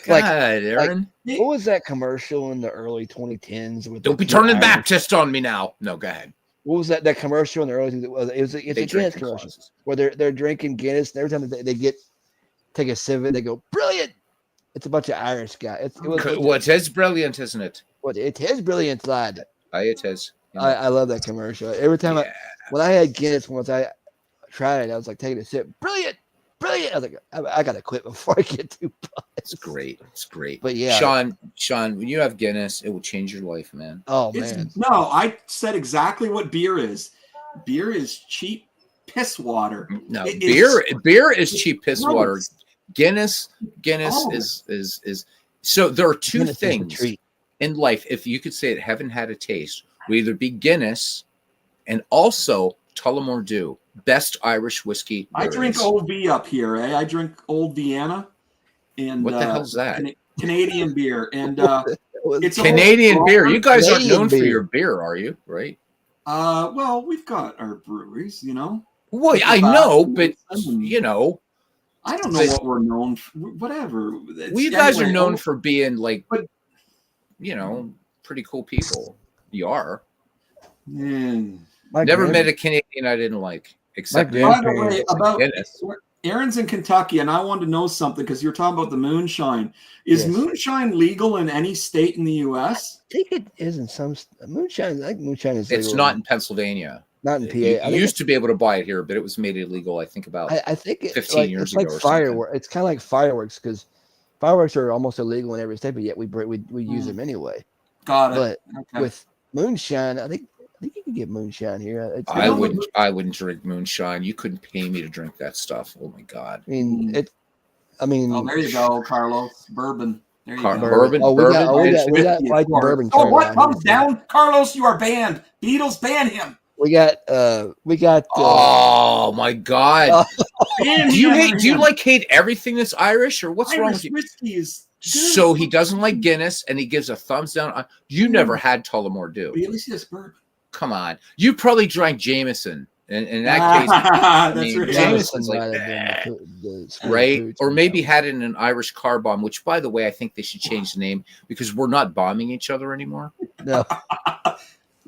God, Like- Aaron. What was that commercial in the early 2010s? With Don't the be two turning Irish- Baptist on me now. No, go ahead. What was that commercial in the early? It's They a drink Guinness in commercial closets. where they're drinking Guinness, and every time they take a sip of it, they go brilliant. It's a bunch of Irish guys. Well, it is brilliant, isn't it? It is brilliant, lad. It is. I love that commercial. Every time Yeah. when I had Guinness once, I tried it. I was like taking a sip, brilliant. I was like, I gotta quit before I get too It's great. It's great. But yeah. Sean, when you have Guinness, it will change your life, man. Oh It's- man, No, I said exactly what beer is. Beer is cheap piss water. No, It beer is cheap piss No, water. it's- Guinness Oh. is so there are two Guinness is a things treat. in life. If you could say it, haven't had a taste, would either be Guinness and also Tullamore Dew, best Irish whiskey. I there drink is. OV up here, eh? I drink Old Vienna, and What the hell's that? Canadian beer, and it's a Canadian whole- beer. You guys aren't Canadian known for beer. your beer, are you? Right? Well, we've got our breweries, you know. Well, I know, but you know, I don't know what we're known for. Whatever. well, you guys are Anyway, known for being like, But- you know, pretty cool people. You are. Mm. Never met a Canadian I didn't like, except My By the grandparents- way, about Guinness. Aaron's in Kentucky, and I wanted to know something because you're talking about the moonshine. Is Yes. moonshine legal in any state in the U.S.? I think it is in some moonshine. I think moonshine is. It's legal not in Pennsylvania. not in PA. You I think used to be able to buy it here, but it was made illegal, I think, about I think it, 15 like, years it's like ago or something. fireworks. It's kind of like fireworks because fireworks are almost illegal in every state, but yet we use Mm. them anyway. Got it. But Okay. with moonshine, I think you can get moonshine here. It's, I wouldn't drink moonshine. You couldn't pay me to drink that stuff. Oh my god. I mean it. I mean, Oh, there you go, Carlos. Bourbon. There you Car- go. bourbon. Oh, we got Whiskey, fighting of course. bourbon. Oh, coming what out comes here. down? Carlos, you are banned. Beatles ban him. We got. Oh my god. Ban Do you him. hate everything that's Irish, or what's wrong Irish with you? whiskey is good. So he doesn't like Guinness, and he gives a thumbs down. You never had Tullamore Dew. But at least he has bourbon. Come on, you probably drank Jameson. And in that case, That's mean, right. Jameson's like, might have been the school right? foods Or and maybe stuff. had it in an Irish car bomb, which, by the way, I think they should change the name because we're not bombing each other anymore. No.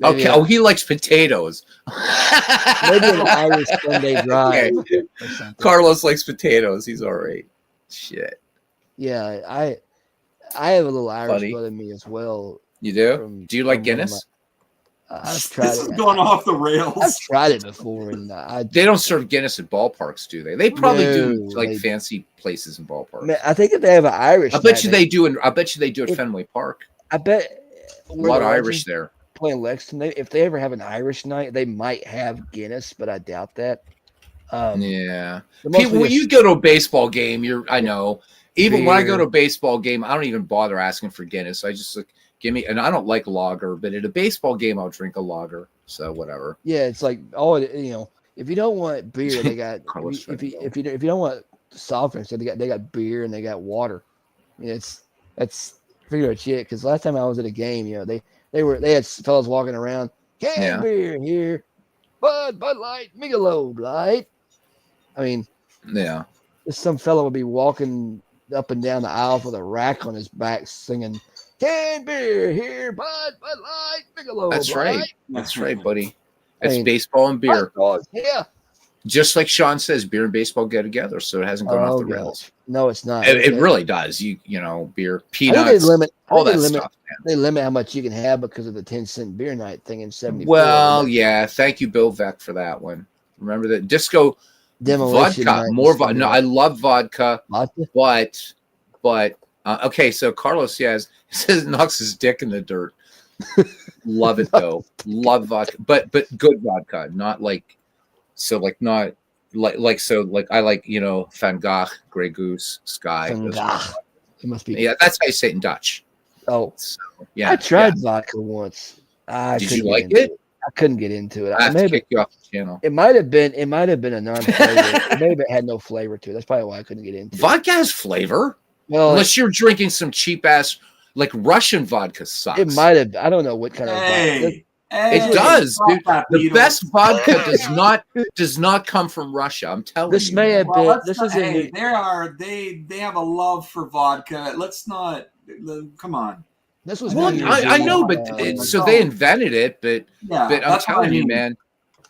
Okay. Maybe, Oh, he likes potatoes. maybe an Irish Sunday drive. Okay. Or something. Carlos likes potatoes. He's all right. Shit. Yeah, I have a little Irish Funny. blood in me as well. You do? From- Do you like from one of Guinness? I've tried This is it. going off the I've rails. tried it before, and I They don't serve Guinness at ballparks, do they? They probably do, No, like they- fancy places in ballparks. man, I think if they have an Irish, I bet night, you they do. I bet you they do at If- Fenway Park. I bet A where lot the of Irish Legends there. playing Lexington, if they ever have an Irish night, they might have Guinness, but I doubt that. Yeah. They're mostly People, when just you go to a baseball game, I know. Even when I go beer. to a baseball game, I don't even bother asking for Guinness. I just like give me, and I don't like lager, but at a baseball game, I'll drink a lager. So whatever. Yeah, it's like if you don't want beer, they got Carlos if you don't want soft drinks, they got beer and they got water. I mean, that's pretty much it. Because last time I was at a game, they had fellas walking around, canned beer here, Bud Light, Michelob Light. I mean, Yeah. some fella would be walking up and down the aisles with a rack on his back, singing canned beer here, Bud Light, Michelob That's right. Light. That's right, buddy. I It's mean, baseball and beer. Hot dogs, yeah. Just like Sean says, beer and baseball go together, so it hasn't gone off the rails. gosh. No, it's not. It really does. You know, beer, I think peanuts, all that limit, stuff. Man. They limit how much you can have because of the 10-cent beer night thing in '74. Well, yeah. Thank you, Bill Veck, for that one. Remember that disco Demolition vodka, night more in vodka. No, I love vodka, vodka. but okay. So Carlos says knocks his dick in the dirt. Love it though. Love vodka, but good vodka, not like not like I like Van Gogh, Grey Goose, Sky. Van those Gogh. are- It must be. Yeah, that's how you say it in Dutch. Oh, So, yeah, I tried vodka once. Did you couldn't get like into it? I couldn't get into it. I have to kick you off the channel. It might have been a non-flavor. Maybe it had no flavor to it. That's probably why I couldn't get into it. Vodka has flavor, Well, unless you're drinking some cheap ass like Russian vodka sucks. it might have. I don't know what kind of vodka. Hey, It does, dude. The Beatles. best vodka does not come from Russia. I'm telling This you. may have Well, been. let's This not- is in. hey, they have a love for vodka. Let's not. Come on. This was. Well, New Year's I Eve, know, but so they invented it, but Yeah, I'm that's what I telling you, mean. man,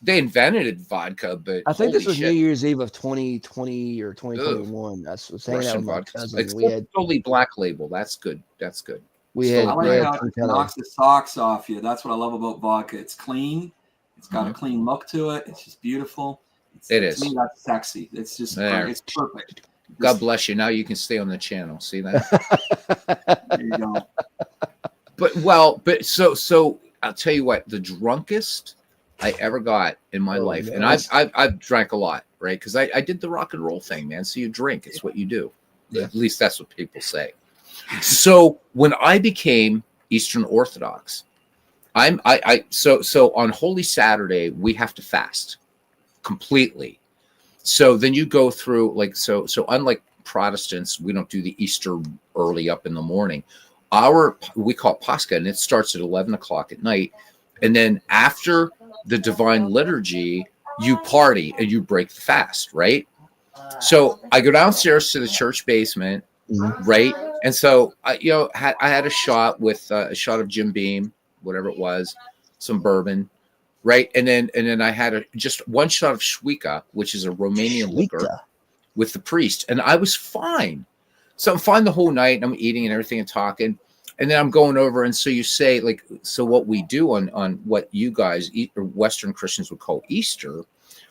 they invented vodka. But I think this holy was shit, New Year's Eve of 2020 or 2021. That's was hanging out Russian with my vodka. cousin. It's We had totally black label. That's good. That's good. we I had, like we had how some it kind knocks of the socks off you. That's what I love about vodka. It's clean. It's got a clean look to it. It's just beautiful. It to is. me, that's sexy. It's just There. it's perfect. God bless you. Now you can stay on the channel. See that? There you go. But so I'll tell you what, the drunkest I ever got in my Oh, life, and nice. I've drank a lot, right? Because I did the rock and roll thing, man. So you drink, it's what you do. Yeah. At least that's what people say. So when I became Eastern Orthodox, so on Holy Saturday we have to fast completely. So then you go through so unlike Protestants, we don't do the Easter early up in the morning. We call it Pascha, and it starts at 11 o'clock at night. And then after the Divine Liturgy, you party and you break the fast, right? So I go downstairs to the church basement, right? And so I had a shot with a shot of Jim Beam, whatever it was, some bourbon, right? And then I had just one shot of Schwika, which is a Romanian liquor, with the priest, and I was fine. So I'm fine the whole night, and I'm eating and everything and talking, and then I'm going over, and so you say so what we do on what you guys or Western Christians would call Easter,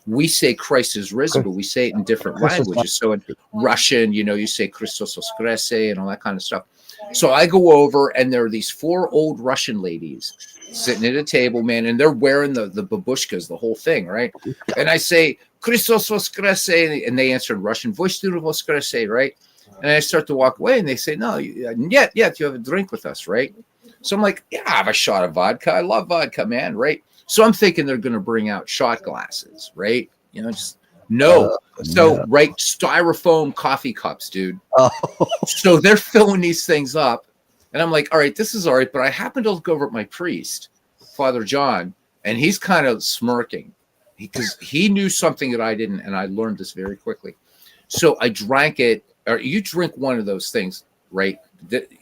we say Christ is risen, but we say it in different languages. So in Russian, you say Christos Voskrese and all that kind of stuff. So I go over, and there are these 4 old Russian ladies sitting at a table, man, and they're wearing the babushkas, the whole thing, right? And I say Christos Voskrese, and they answer in Russian, Voistyru Voskrese, right? And I start to walk away, and they say, no, yet you have a drink with us, right? So I'm like, yeah, I have a shot of vodka. I love vodka, man, right? So I'm thinking they're going to bring out shot glasses, right? Right, styrofoam coffee cups, dude. Oh. So they're filling these things up, and I'm like, all right, this is all right. But I happen to look over at my priest, Father John, and he's kind of smirking because he knew something that I didn't, and I learned this very quickly. So I drank it. Or you drink one of those things, right?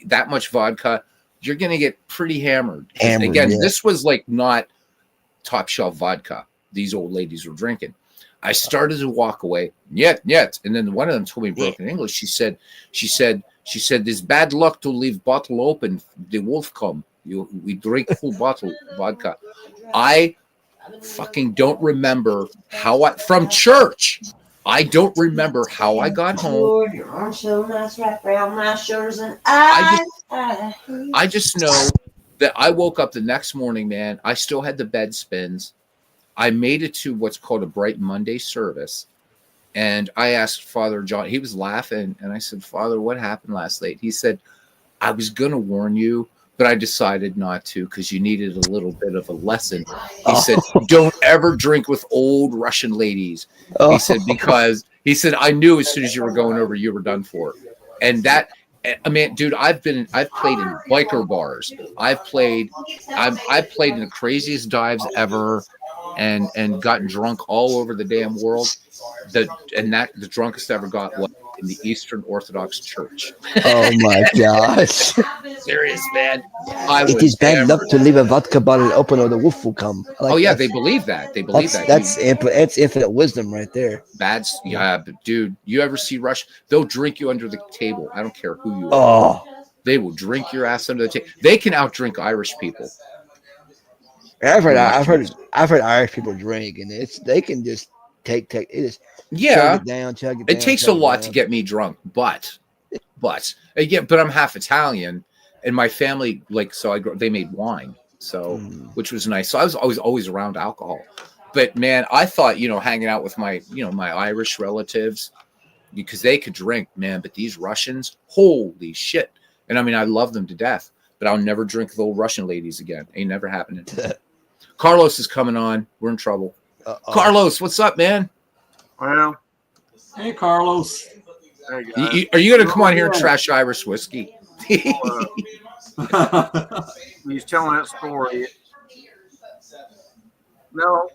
That much vodka, you're going to get pretty hammered. Again, this was not top shelf vodka these old ladies were drinking. I started to walk away. Yet. And then one of them told me in broken English. She said, She said, "There's bad luck to leave bottle open. The wolf come. We drink full bottle vodka." I fucking don't remember how from church. I don't remember how I got home. Your arms so nice, wrapped around my shoulders, and I just know that I woke up the next morning, man. I still had the bed spins. I made it to what's called a Bright Monday service. And I asked Father John, he was laughing. And I said, "Father, what happened last night?" He said, "I was going to warn you, but I decided not to because you needed a little bit of a lesson." He said, "Don't ever drink with old Russian ladies." He said, because he said, "I knew as soon as you were going over, you were done for." And that, I mean, dude, I've played in biker bars. I've played in the craziest dives ever and gotten drunk all over the damn world. The drunkest I ever got was in the Eastern Orthodox Church. Oh my gosh. Serious, man. It is bad luck to leave a vodka bottle open or the wolf will come. They believe that. They believe that. That's infinite wisdom right there. That's but dude, you ever see Rush? They'll drink you under the table. I don't care who you are. Oh, They will drink your ass under the table. They can outdrink Irish people. I've heard Irish people drink, and they can just take it is chug it down. It takes a lot to get me drunk, but again, but I'm half Italian, and my family they made wine, so which was nice. So I was always around alcohol, but man, I thought hanging out with my my Irish relatives because they could drink, man, but these Russians, holy shit! And I mean, I love them to death, but I'll never drink with old Russian ladies again. Ain't never happening. Carlos is coming on. We're in trouble. Carlos, what's up, man? Well, Hey, Carlos. hey guys. Are you going to come on here and trash Irish whiskey? He's telling that story. No,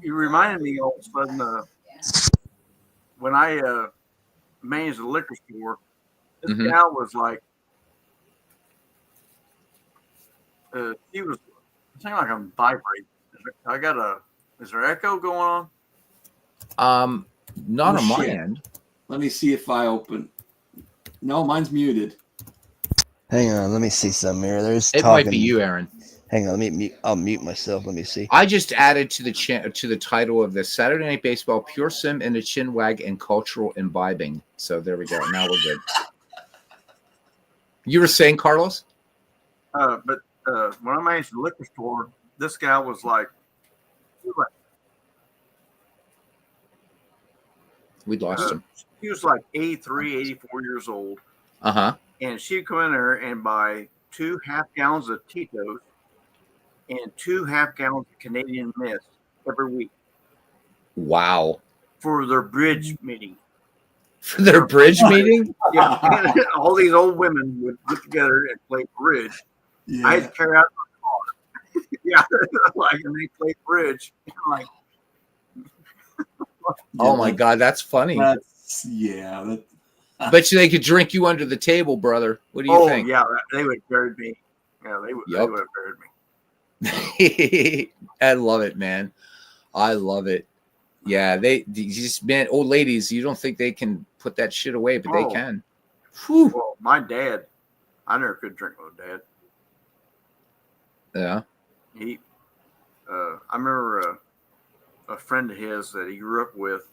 you reminded me all of a sudden when I managed the liquor store. This gal was like, she was saying like I'm vibrating. Is there echo going on? Not on my end. Let me see if I open. No, mine's muted. Hang on, let me see some here. It might be you, Aaron. Hang on, I'll mute myself. Let me see. I just added to the title of this Saturday Night Baseball, PureSim and the Chinwag and Cultural Imbibing. So there we go. Now we're good. You were saying, Carlos? But when I managed the liquor store, this guy was like, We lost him. he was like 83, 84 years old. Uh-huh. And she'd come in there and buy 2 half-gallons of Tito's and 2 half-gallons of Canadian Mist every week. Wow. For their bridge meeting. For their bridge meeting? Yeah. All these old women would get together and play bridge. Yeah. I'd carry out my car. Yeah. And they play bridge. Like, Oh my God, that's funny. Bet you they could drink you under the table, brother. What do you think? Yeah, they would have buried me. Yeah, they would have buried me. I love it, man. I love it. Yeah, they just, man, old ladies, you don't think they can put that shit away, but they can. Whew. Well, my dad, I never could drink with dad. Yeah. I remember a friend of his that he grew up with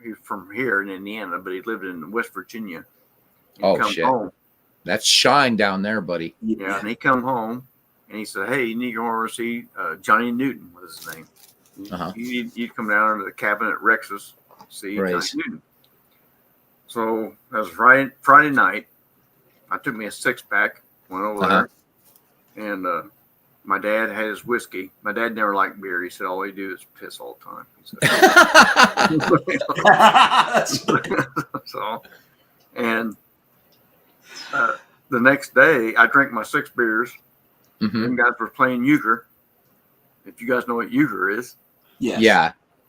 he's from here in Indiana, but he lived in West Virginia. He'd shit. Home. That's shine down there, buddy. Yeah, and he come home and he said, "Hey, you need to go over and see Johnny Newton," was his name. You'd come down to the cabin at Rex's, see Johnny Newton. So that was Friday night. I took me a 6-pack, went over there, and my dad had his whiskey. My dad never liked beer. He said all he do is piss all the time. So, and the next day, I drank my 6 beers. Them guys were playing euchre. If you guys know what euchre is. Yes.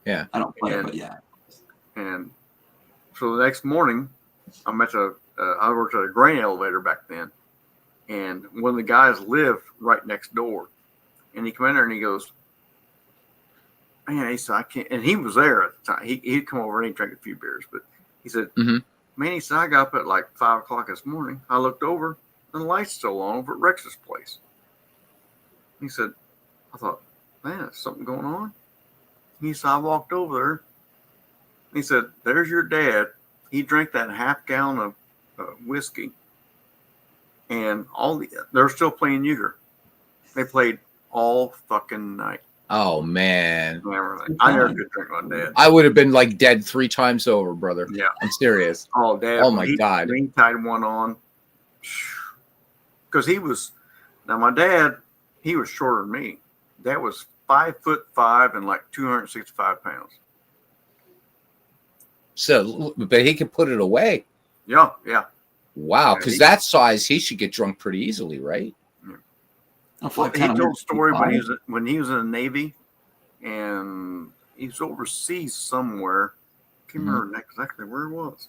Yeah. I don't play it, but yeah. And so the next morning, I worked at a grain elevator back then. And one of the guys lived right next door. And he came in there and he goes, "Man," he said, "I can't." And he was there at the time. He'd come over and he drank a few beers. But he said, Man, he said, I got up at like 5 o'clock this morning. I looked over, and the light's still on over at Rex's place. He said, I thought, man, there's something going on. He said, I walked over there. He said, there's your dad. He drank that half gallon of whiskey. And they're still playing euchre. They played all fucking night. Oh, man. I never could drink my dad. I would have been like dead 3 times over, brother. Yeah. I'm serious. Oh, Dad. Oh, my God. He tied one on. Because now my dad, he was shorter than me. Dad was 5'5" and like 265 pounds. So, but he could put it away. Yeah. Wow. Because that size, he should get drunk pretty easily, right? Well, he told a story when he was in the Navy, and he was overseas somewhere. Can't remember exactly where it was.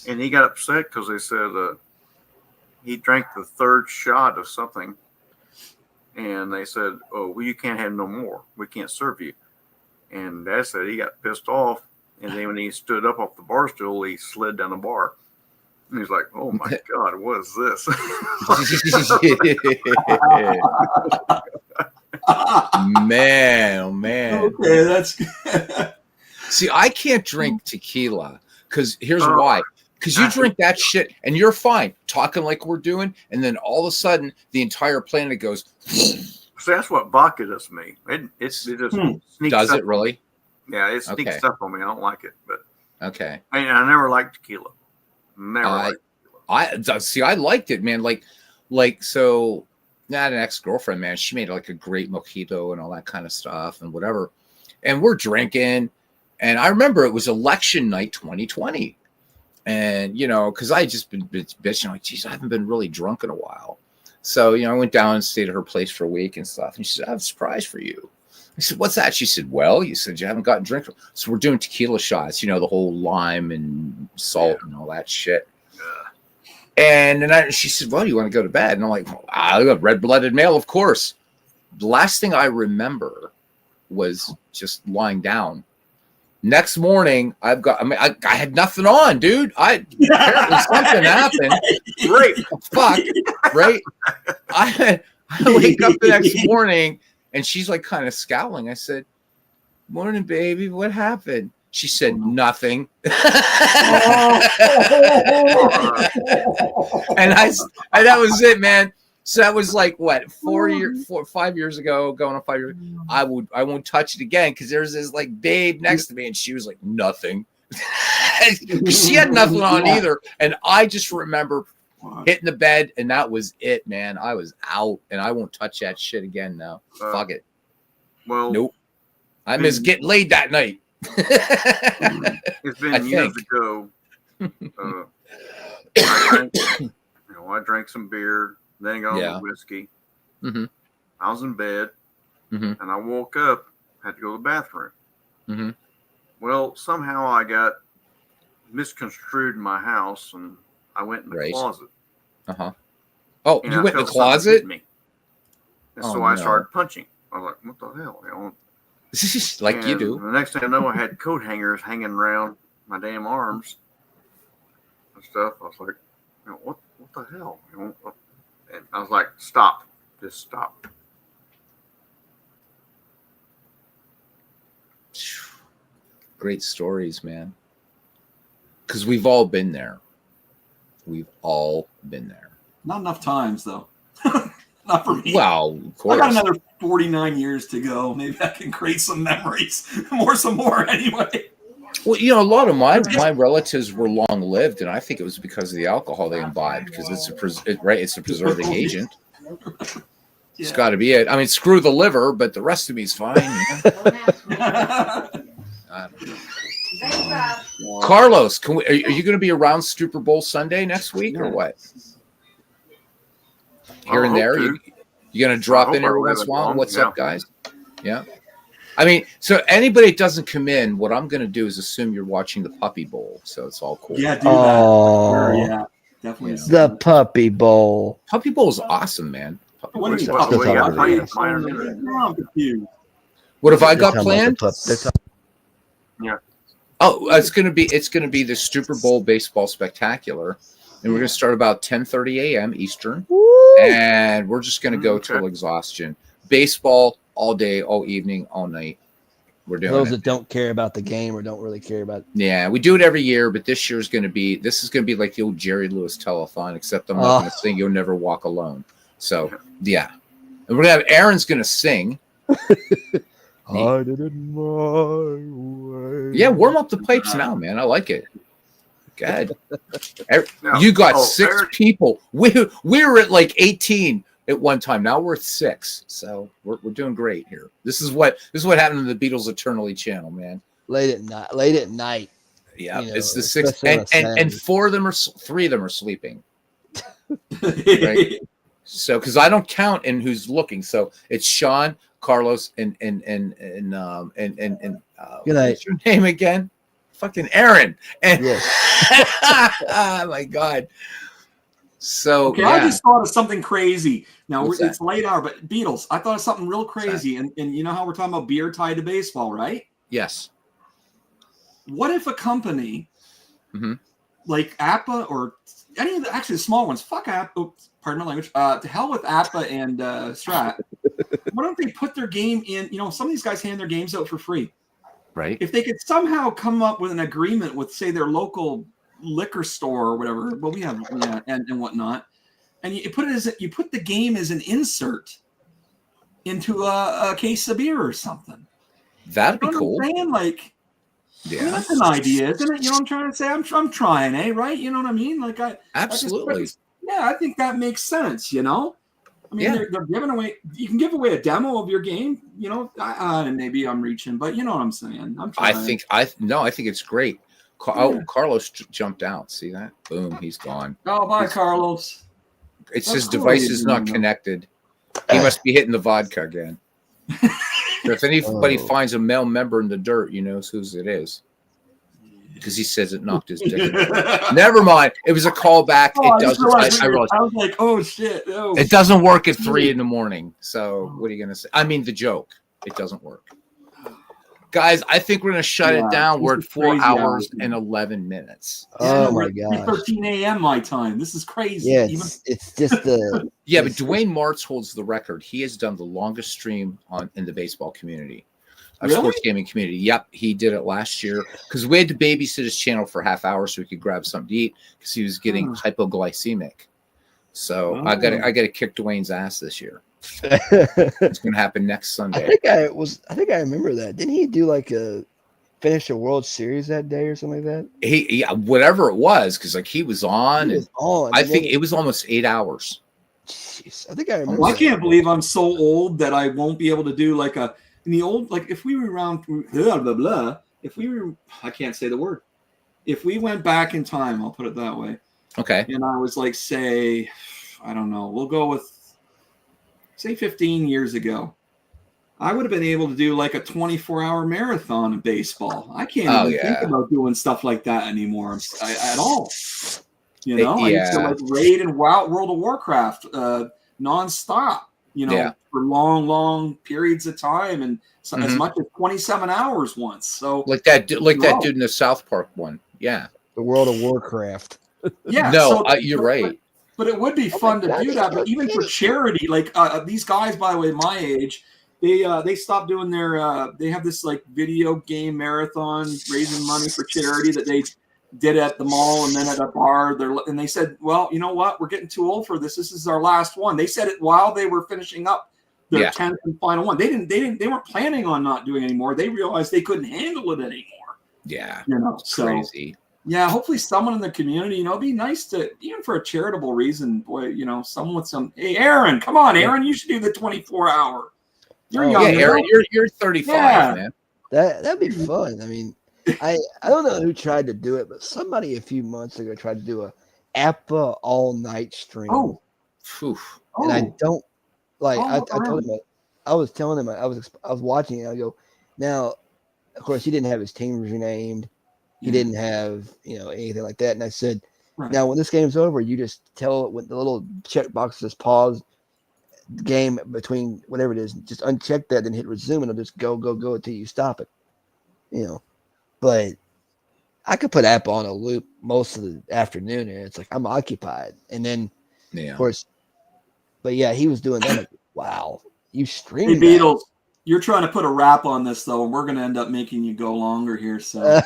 And he got upset because they said he drank the 3rd shot of something, and they said, "Oh, well, you can't have no more. We can't serve you." And Dad said he got pissed off, and then when he stood up off the bar stool, he slid down the bar. And he's like, "Oh my God, what is this?" Man, oh man. Okay, that's good. See, I can't drink tequila because here's why. Because you drink that shit and you're fine talking like we're doing, and then all of a sudden the entire planet goes. So that's what vodka does to me. It just sneaks. Does up it really? Yeah, it sneaks up on me. I don't like it, but okay. I never liked tequila. Never. I see. I liked it, man. So. I had an ex-girlfriend, man. She made like a great mojito and all that kind of stuff and whatever. And we're drinking. And I remember it was election night 2020. And, because I had just been bitching, like, geez, I haven't been really drunk in a while. So, I went down and stayed at her place for a week and stuff. And she said, I have a surprise for you. I said, what's that? She said, well, you said you haven't gotten drink. So we're doing tequila shots, the whole lime and salt and all that shit. And then she said, well, you want to go to bed? And I'm like, I got red-blooded male, of course. The last thing I remember was just lying down. Next morning, I had nothing on, dude. Apparently something happened. Great. Fuck. Right? I wake up the next morning, and she's like kind of scowling. I said, morning, baby. What happened? She said nothing. And that was it, man. So that was like what, 5 years ago, going on 5 years. I won't touch it again because there's this like babe next to me, and she was like nothing. She had nothing on either, and I just remember hitting the bed, and that was it, man. I was out, and I won't touch that shit again now. Fuck it. Well, nope. I miss getting laid that night. It's been years ago. I drank some beer, then got on whiskey. Mm-hmm. I was in bed, and I woke up, had to go to the bathroom. Mm-hmm. Well, somehow I got misconstrued in my house, and I went in the closet. Uh-huh. Oh, and you went in the felt closet? something hit me. And so I started punching. I was like, what the hell? Like and you do. The next thing I know, I had coat hangers hanging around my damn arms and stuff. I was like, what the hell? And I was like, stop. Just stop. Great stories, man. Because we've all been there. We've all been there. Not enough times, though. Not for me. Well, of course. I got another 49 years to go. Maybe I can create some memories. some more anyway. Well, a lot of my relatives were long lived, and I think it was because of the alcohol they imbibed, because it's a preserving agent. It's got to be it. I mean, screw the liver, but the rest of me is fine. I don't know. Carlos, are you going to be around Super Bowl Sunday next week or what? Here and there, you going to drop in every once in a while? What's up, guys? Yeah. I mean, so anybody that doesn't come in, what I'm going to do is assume you're watching the Puppy Bowl, so it's all cool. Yeah, do that. Sure, yeah, definitely. The Puppy Bowl. Puppy Bowl is awesome, man. What have I got planned? Yeah. Oh, it's gonna be the Super Bowl baseball spectacular, and we're gonna start about 10:30 a.m. Eastern, and we're just gonna go till exhaustion. Baseball all day, all evening, all night. We're doing those it. that don't care about the game or don't really care about. Yeah, we do it every year, but this is gonna be like the old Jerry Lewis telethon, except I'm not gonna sing "You'll Never Walk Alone." So yeah, and we're gonna have Aaron's gonna sing. I did it my way. Yeah, warm up the pipes now, man. I like it. Good. Now, You got 6 Aaron, people. We were at like 18 at one time. Now we're at 6. So we're doing great here. This is what happened to the Beatles Eternally channel, man. Late at night. Yeah, You know, it's the 6th, especially on a and Saturday. 3 of them are sleeping. Right. So because I don't count in who's looking, so it's Sean, Carlos, and Good night. what's your name again? Fucking Aaron. And Yes. oh my God. So Okay, yeah. I just thought of something crazy. Now What's it's that? late hour, but Beatles. I thought of something real What's crazy, and you know how we're talking about beer tied to baseball, right? Yes. What if a company Mhm. like Appa or any of the actually the small ones, fuck Appa, oops, pardon my language, to hell with Appa and Strat. Why don't they put their game in? You know, some of these guys hand their games out for free. Right. If they could somehow come up with an agreement with, say, their local liquor store or whatever, well, we have and whatnot, and you put the game as an insert into a case of beer or something. That'd be You know cool. what I'm saying? Like, I mean, Yeah. that's an idea, isn't it? You know what I'm trying to say? I'm trying, right? You know what I mean? Like Absolutely. I think that makes sense. You know, I mean, Yeah. they're giving away. You can give away a demo of your game. You know, and maybe I'm reaching, but you know what I'm saying. I'm I trying. think it's great. Carlos jumped out. See that? Boom, he's gone. Oh, bye, Carlos. It That's says cool. device is not connected. He must be hitting the vodka again. So if anybody finds a male member in the dirt, you know whose it is. Because he says it knocked his dick. Never mind. It was a callback. Oh, It doesn't. I realized I was like, oh shit. Oh. it doesn't work at 3 a.m. So what are you gonna say? I mean, the joke. It doesn't work. Guys, I think we're gonna shut it down. We're at 4 hours and 11 minutes. Oh we're my at gosh. 13 a.m. my time. This is crazy. Yeah, Even it's just the Yeah, but Dwayne Martz holds the record. He has done the longest stream in the baseball community, Really? sports gaming community. Yep, he did it last year because we had to babysit his channel for half hour so we could grab something to eat because he was getting hypoglycemic. So I got to kick Dwayne's ass this year. It's going to happen next Sunday. I think I remember that. Didn't he do like finish a World Series that day or something like that? He whatever it was, because like he was on. He was on. I think it was almost 8 hours. Jeez, I think I remember. I can't believe I'm so old that I won't be able to do like in the old, like if we were around blah blah blah. If we were, I can't say the word. If we went back in time, I'll put it that way. Okay. And I was like, say, I don't know. We'll go with say 15 years ago. I would have been able to do like a 24-hour marathon of baseball. I can't even think about doing stuff like that anymore at all. You know, I used to like raid and World of Warcraft nonstop, you know, for long periods of time and as much as 27 hours once. So that dude in the South Park one. Yeah. The World of Warcraft. Yeah. No, you're right. But it would be fun to do that. But even for charity, like these guys, by the way, my age, they stopped doing their. They have this like video game marathon raising money for charity that they did at the mall and then at a bar. And they said, well, you know what? We're getting too old for this. This is our last one. They said it while they were finishing up their 10th and final one. They weren't planning on not doing anymore. They realized they couldn't handle it anymore. Yeah. You know, crazy. Yeah, hopefully someone in the community, you know, it'd be nice to, even for a charitable reason, boy, you know, someone with some, hey, Aaron, come on, Aaron, you should do the 24-hour. You're young. Yeah, Aaron, you're 35, man. That'd be fun. I mean, I don't know who tried to do it, but somebody a few months ago tried to do a APA all-night stream. Oh. And I don't, like, I told him, I was telling him, I was watching it, I go, now, of course, he didn't have his team renamed. He didn't have, you know, anything like that. And I said, now when this game's over, you just tell it when the little checkbox says pause the game between whatever it is, just uncheck that, then hit resume, and it'll just go until you stop it. You know, but I could put Apple on a loop most of the afternoon, and it's like I'm occupied. And then, of course, but yeah, he was doing that. Like, wow, you Hey, streamed Beatles, you're trying to put a wrap on this, though, and we're going to end up making you go longer here. So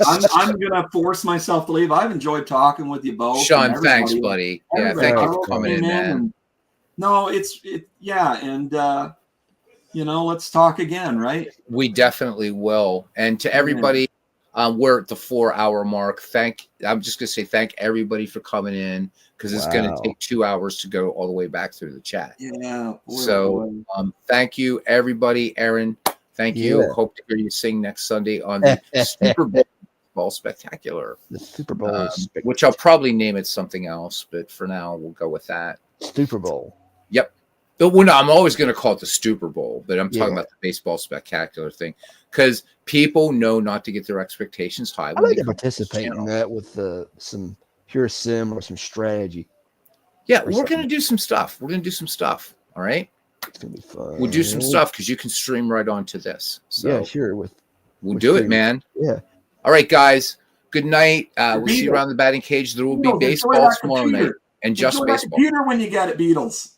I'm going to force myself to leave. I've enjoyed talking with you both. Sean, thanks, buddy. Yeah, thank you for coming in, man. No, and let's talk again, right? We definitely will. And to everybody, we're at the 4-hour mark. I'm just gonna say thank everybody for coming in, because it's gonna take 2 hours to go all the way back through the chat. Yeah. So thank you, everybody. Aaron, thank you. Hope to hear you sing next Sunday on the Super Bowl Spectacular. The Super Bowl, which I'll probably name it something else, but for now we'll go with that. Super Bowl. Yep. But I'm always going to call it the Super Bowl, but I'm talking about the Baseball Spectacular thing, because people know not to get their expectations high. I like to participate in that with some PureSim or some strategy. Yeah, we're going to do some stuff. All right. It's going to be fun. We'll do some stuff because you can stream right onto this. So yeah, sure. We'll do it, man. Yeah. All right, guys. Good night. We'll see you around the batting cage. There will be baseball tomorrow night, and just baseball. Computer when you get it, Beatles.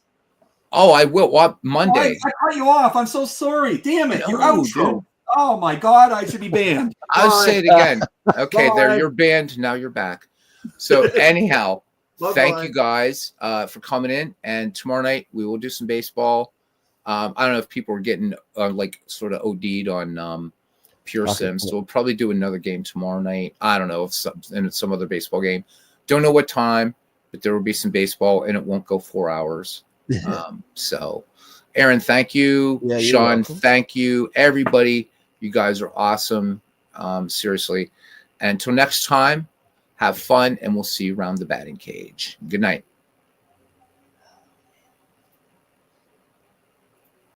Oh, I will. What, Monday? I cut you off. I'm so sorry. Damn it. You're out, dude. Oh, my God. I should be banned. I'll say it again. Okay, there. You're banned. Now you're back. So anyhow, thank you guys for coming in. And tomorrow night, we will do some baseball. I don't know if people are getting sort of OD'd on PureSim. So we'll probably do another game tomorrow night. I don't know if some other baseball game. Don't know what time, but there will be some baseball, and it won't go 4 hours. So Aaron, thank you. Sean, thank you. Everybody, you guys are awesome. Seriously. And until next time, have fun, and we'll see you around the batting cage. Good night.